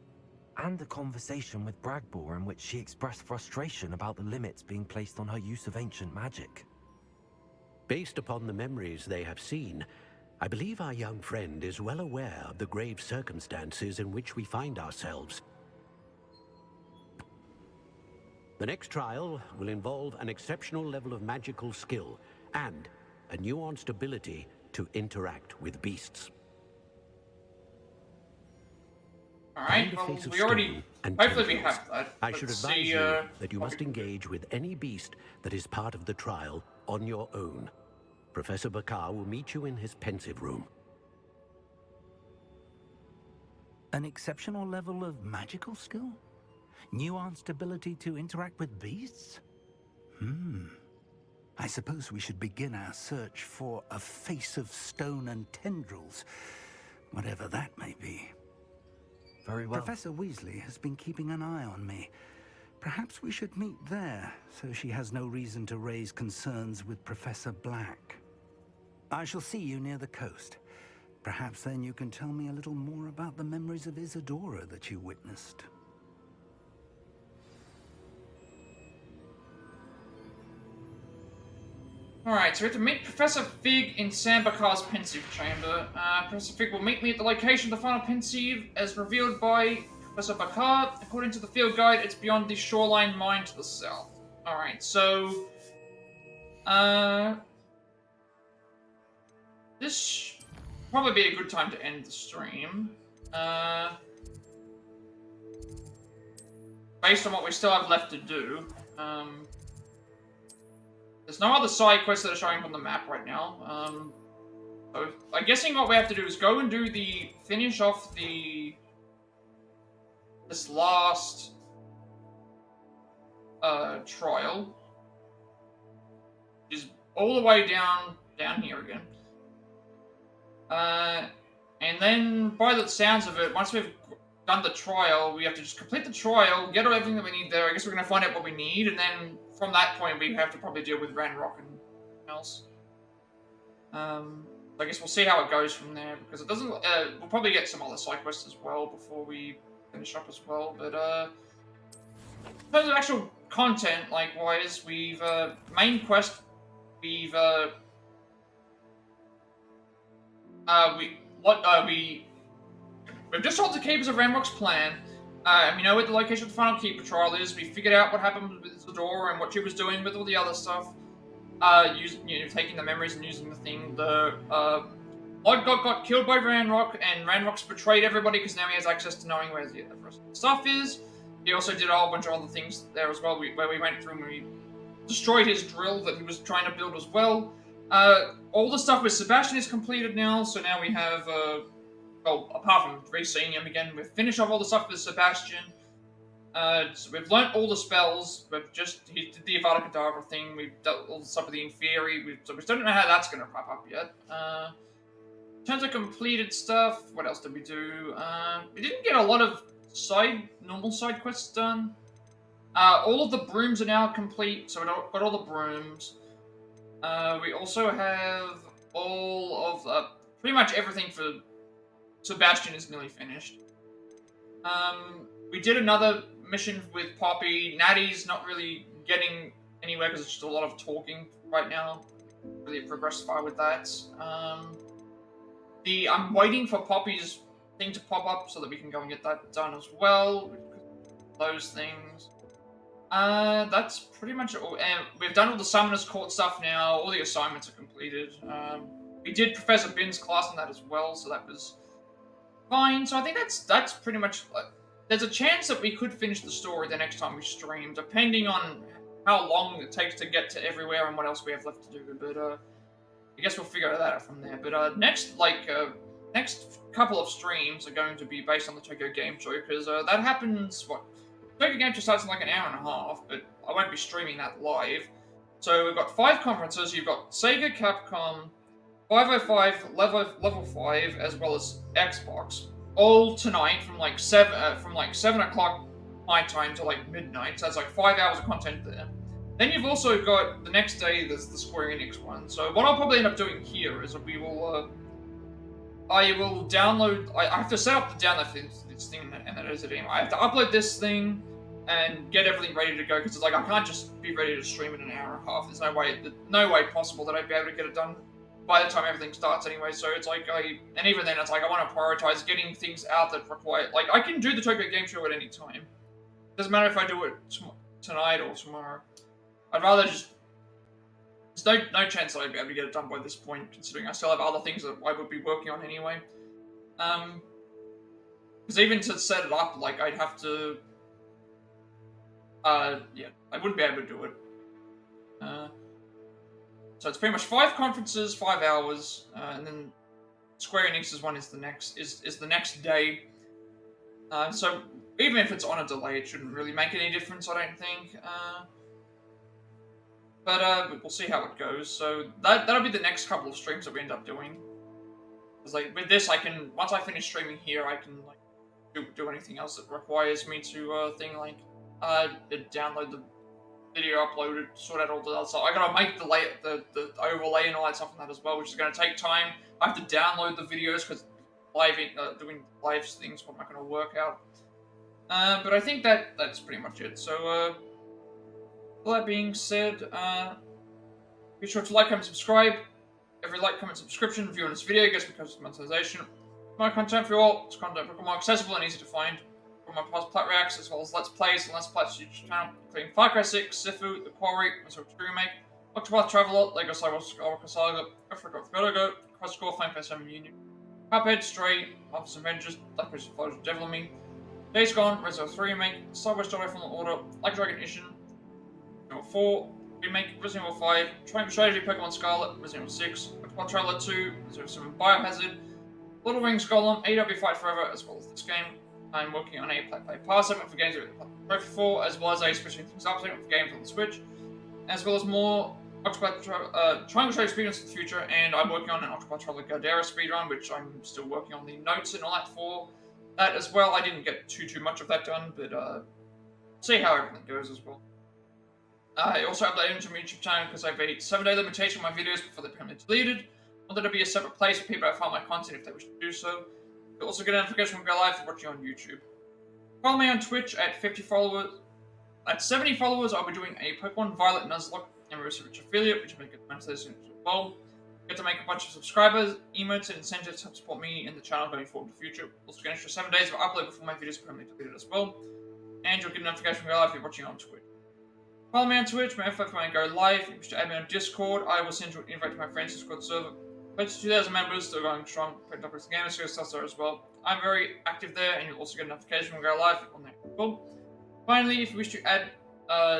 And a conversation with Bragbor in which she expressed frustration about the limits being placed on her use of ancient magic. Based upon the memories they have seen, I believe our young friend is well aware of the grave circumstances in which we find ourselves. The next trial will involve an exceptional level of magical skill and a nuanced ability to interact with beasts. Alright, well, we already... Hopefully we have that. I should advise you that you must engage with any beast that is part of the trial on your own. Professor Bakar will meet you in his pensive room. An exceptional level of magical skill? Nuanced ability to interact with beasts? I suppose we should begin our search for a face of stone and tendrils, whatever that may be. Very well. Professor Weasley has been keeping an eye on me. Perhaps we should meet there, so she has no reason to raise concerns with Professor Black. I shall see you near the coast. Perhaps then you can tell me a little more about the memories of Isadora that you witnessed. Alright, so we have to meet Professor Fig in Sambucar's Pensieve Chamber. Professor Fig will meet me at the location of the final Pensieve, as revealed by Professor Bakar. According to the field guide, it's beyond the shoreline mine to the south. Alright, so... this should probably be a good time to end the stream. Based on what we still have left to do. There's no other side quests that are showing up on the map right now. So I'm guessing what we have to do is go and do finish off this last trial. Which is all the way down here again. And then by the sounds of it, once we've done the trial, we have to just complete the trial, get everything that we need there. I guess we're going to find out what we need, and then from that point we have to probably deal with Ranrock and else. I guess we'll see how it goes from there, because it doesn't... we'll probably get some other side quests as well before we finish up as well, but in terms of actual content, wise, we've... main quest, we've... We've just told the Keepers of Ranrock's plan, and we know where the location of the final Keeper trial is. We figured out what happened with Isadora and what she was doing with all the other stuff. Taking the memories and using the thing. The Odd got killed by Ranrock, and Ranrock's betrayed everybody because now he has access to knowing where the rest of the stuff is. He also did a whole bunch of other things there as well, where we went through and we destroyed his drill that he was trying to build as well. All the stuff with Sebastian is completed now, so now we have... well, apart from re-seeing him again, we've finished off all the stuff with Sebastian. So we've learnt all the spells. He did the Avada Kedavra thing. We've done all the stuff with the Inferi. So we don't know how that's going to wrap up yet. In terms of completed stuff, what else did we do? We didn't get a lot of normal side quests done. All of the brooms are now complete, so we've got all the brooms. We also have all of pretty much everything for Sebastian is nearly finished. We did another mission with Poppy. Natty's not really getting anywhere because it's just a lot of talking right now. Really progressed far with that. I'm waiting for Poppy's thing to pop up so that we can go and get that done as well. Those things. That's pretty much all. And we've done all the Summoner's Court stuff now. All the assignments are completed. We did Professor Bin's class on that as well, so that was fine. So I think that's pretty much... there's a chance that we could finish the story the next time we stream, depending on how long it takes to get to everywhere and what else we have left to do. But I guess we'll figure that out from there. But next couple of streams are going to be based on the Tokyo Game Show, because that happens, Tokyo Game Show starts in like an hour and a half, but I won't be streaming that live. So we've got 5 conferences. You've got Sega, Capcom, 505, Level 5, as well as Xbox, all tonight from like 7 o'clock my time to like midnight. So that's like 5 hours of content there. Then you've also got the next day. There's the Square Enix one. So what I'll probably end up doing here is we will. I will download. I have to set up the download for this thing, and that is it anyway. I have to upload this thing and get everything ready to go, because it's like I can't just be ready to stream in an hour and a half. There's no way possible that I'd be able to get it done by the time everything starts anyway. So it's like and even then it's like I want to prioritize getting things out that require, like, I can do the Tokyo Game Show at any time. Doesn't matter if I do it tonight or tomorrow. I'd rather just... There's no chance that I'd be able to get it done by this point, considering I still have other things that I would be working on anyway. Because even to set it up, like, I'd have to... yeah, I wouldn't be able to do it. So it's pretty much 5 conferences, 5 hours, and then Square Enix's one is the next day. So even if it's on a delay, it shouldn't really make any difference, I don't think. But we'll see how it goes. So that'll be the next couple of streams that we end up doing. Because like with this, I can, once I finish streaming here, I can like do anything else that requires me to download the video, upload it, sort out all the other stuff. I gotta make the overlay and all that stuff on that as well, which is gonna take time. I have to download the videos because doing live things is not gonna work out. But I think that's pretty much it. So all that being said, be sure to like, comment, subscribe. Every like, comment, subscription, view on this video gets me closer to monetization. My content for you all, it's content become more accessible and easy to find. From my past Plat reacts, as well as Let's Plays and Let's Plays YouTube channel, including Far Cry 6, Sifu, The Quarry, Missouri Remake, Octopath Traveler, Lego Star Wars Skywalker Saga, Africa of Godogo, Quest Score, Flame Fest 7 Union, Cuphead, Stray, Marvel's Avengers, Black Bridge of Fighters, Devil Me, Days Gone, Resident Evil 3 Remake, Star Wars Jedi Fallen Order, Like Dragon Ishin, Resident Evil 4 Remake, Resident Evil 5, Triumph Strategy, Pokemon Scarlet, Resident Evil 6, Octopath Traveler 2, Resident Evil 7 Biohazard, Lord of the Rings Golem, AW Fight Forever, as well as this game. I'm working on a Play Pass segment for games with Trophy 4, as well as a Switching Things Up segment for games on the Switch, as well as more Octopath Triangle Strategy Experience in the future, and I'm working on an Octopath Traveler Gardera speedrun, which I'm still working on the notes and all that for that as well. I didn't get too much of that done, but see how everything goes as well. I also updated into my YouTube channel because I have a 7-day limitation on my videos before they're permanently deleted. I wanted to be a separate place for people to find my content if they wish to do so. You'll also get a notification when we go live for watching on YouTube. Follow me on Twitch at 50 followers. At 70 followers, I'll be doing a Pokemon Violet Nuzlocke and Research affiliate, which will make it monetization as well. Get to make a bunch of subscribers, emotes, and incentives to help support me and the channel going forward in the future. Also get an extra 7 days of upload before my videos are permanently deleted as well. And you'll get a notification when we go live if you're watching on Twitch. Follow me on Twitch, my info when I go live. If you wish to add me on Discord, I will send you an invite to my friends' Discord server. Close to 2,000 members, still going strong. Collectibles Gamer stuff there as well. I'm very active there, and you'll also get a notification when we go live on there. Cool. Finally, if you wish to add,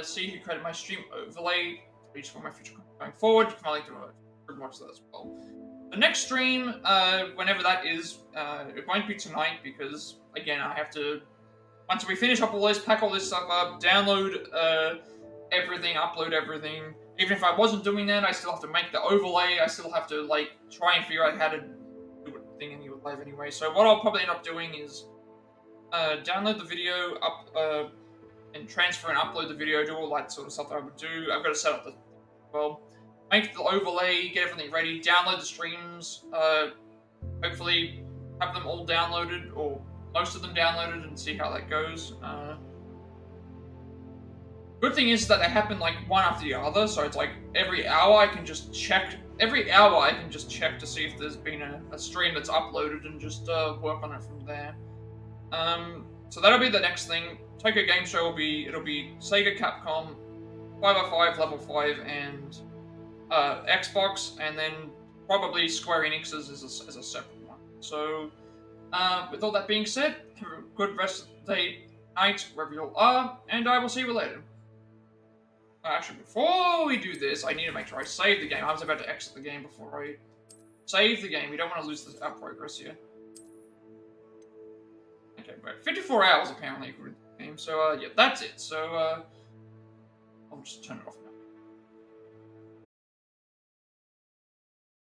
see who created my stream overlay to reach for my future content going forward, you can finally do a watch that as well. The next stream, whenever that is, it won't be tonight because again, I have to once we finish up all this, pack all this stuff up, download everything, upload everything. Even if I wasn't doing that, I still have to make the overlay. I still have to like try and figure out how to do a thing in your live anyway. So what I'll probably end up doing is download the video, and transfer and upload the video, do all that sort of stuff that I would do. I've got to set up the make the overlay, get everything ready, download the streams. Hopefully have them all downloaded or most of them downloaded and see how that goes. Good thing is that they happen like one after the other, so it's like every hour I can just check. Every hour I can just check to see if there's been a stream that's uploaded and just work on it from there. So that'll be the next thing. Tokyo Game Show will be Sega, Capcom, 5x5, Level 5, and Xbox, and then probably Square Enix's as a separate one. So with all that being said, have a good rest of the day, night, wherever you all are, and I will see you later. Actually, before we do this, I need to make sure I save the game. I was about to exit the game before I save the game. We don't want to lose our progress here. Okay, right. 54 hours apparently for the game. So, yeah, that's it. So, I'll just turn it off.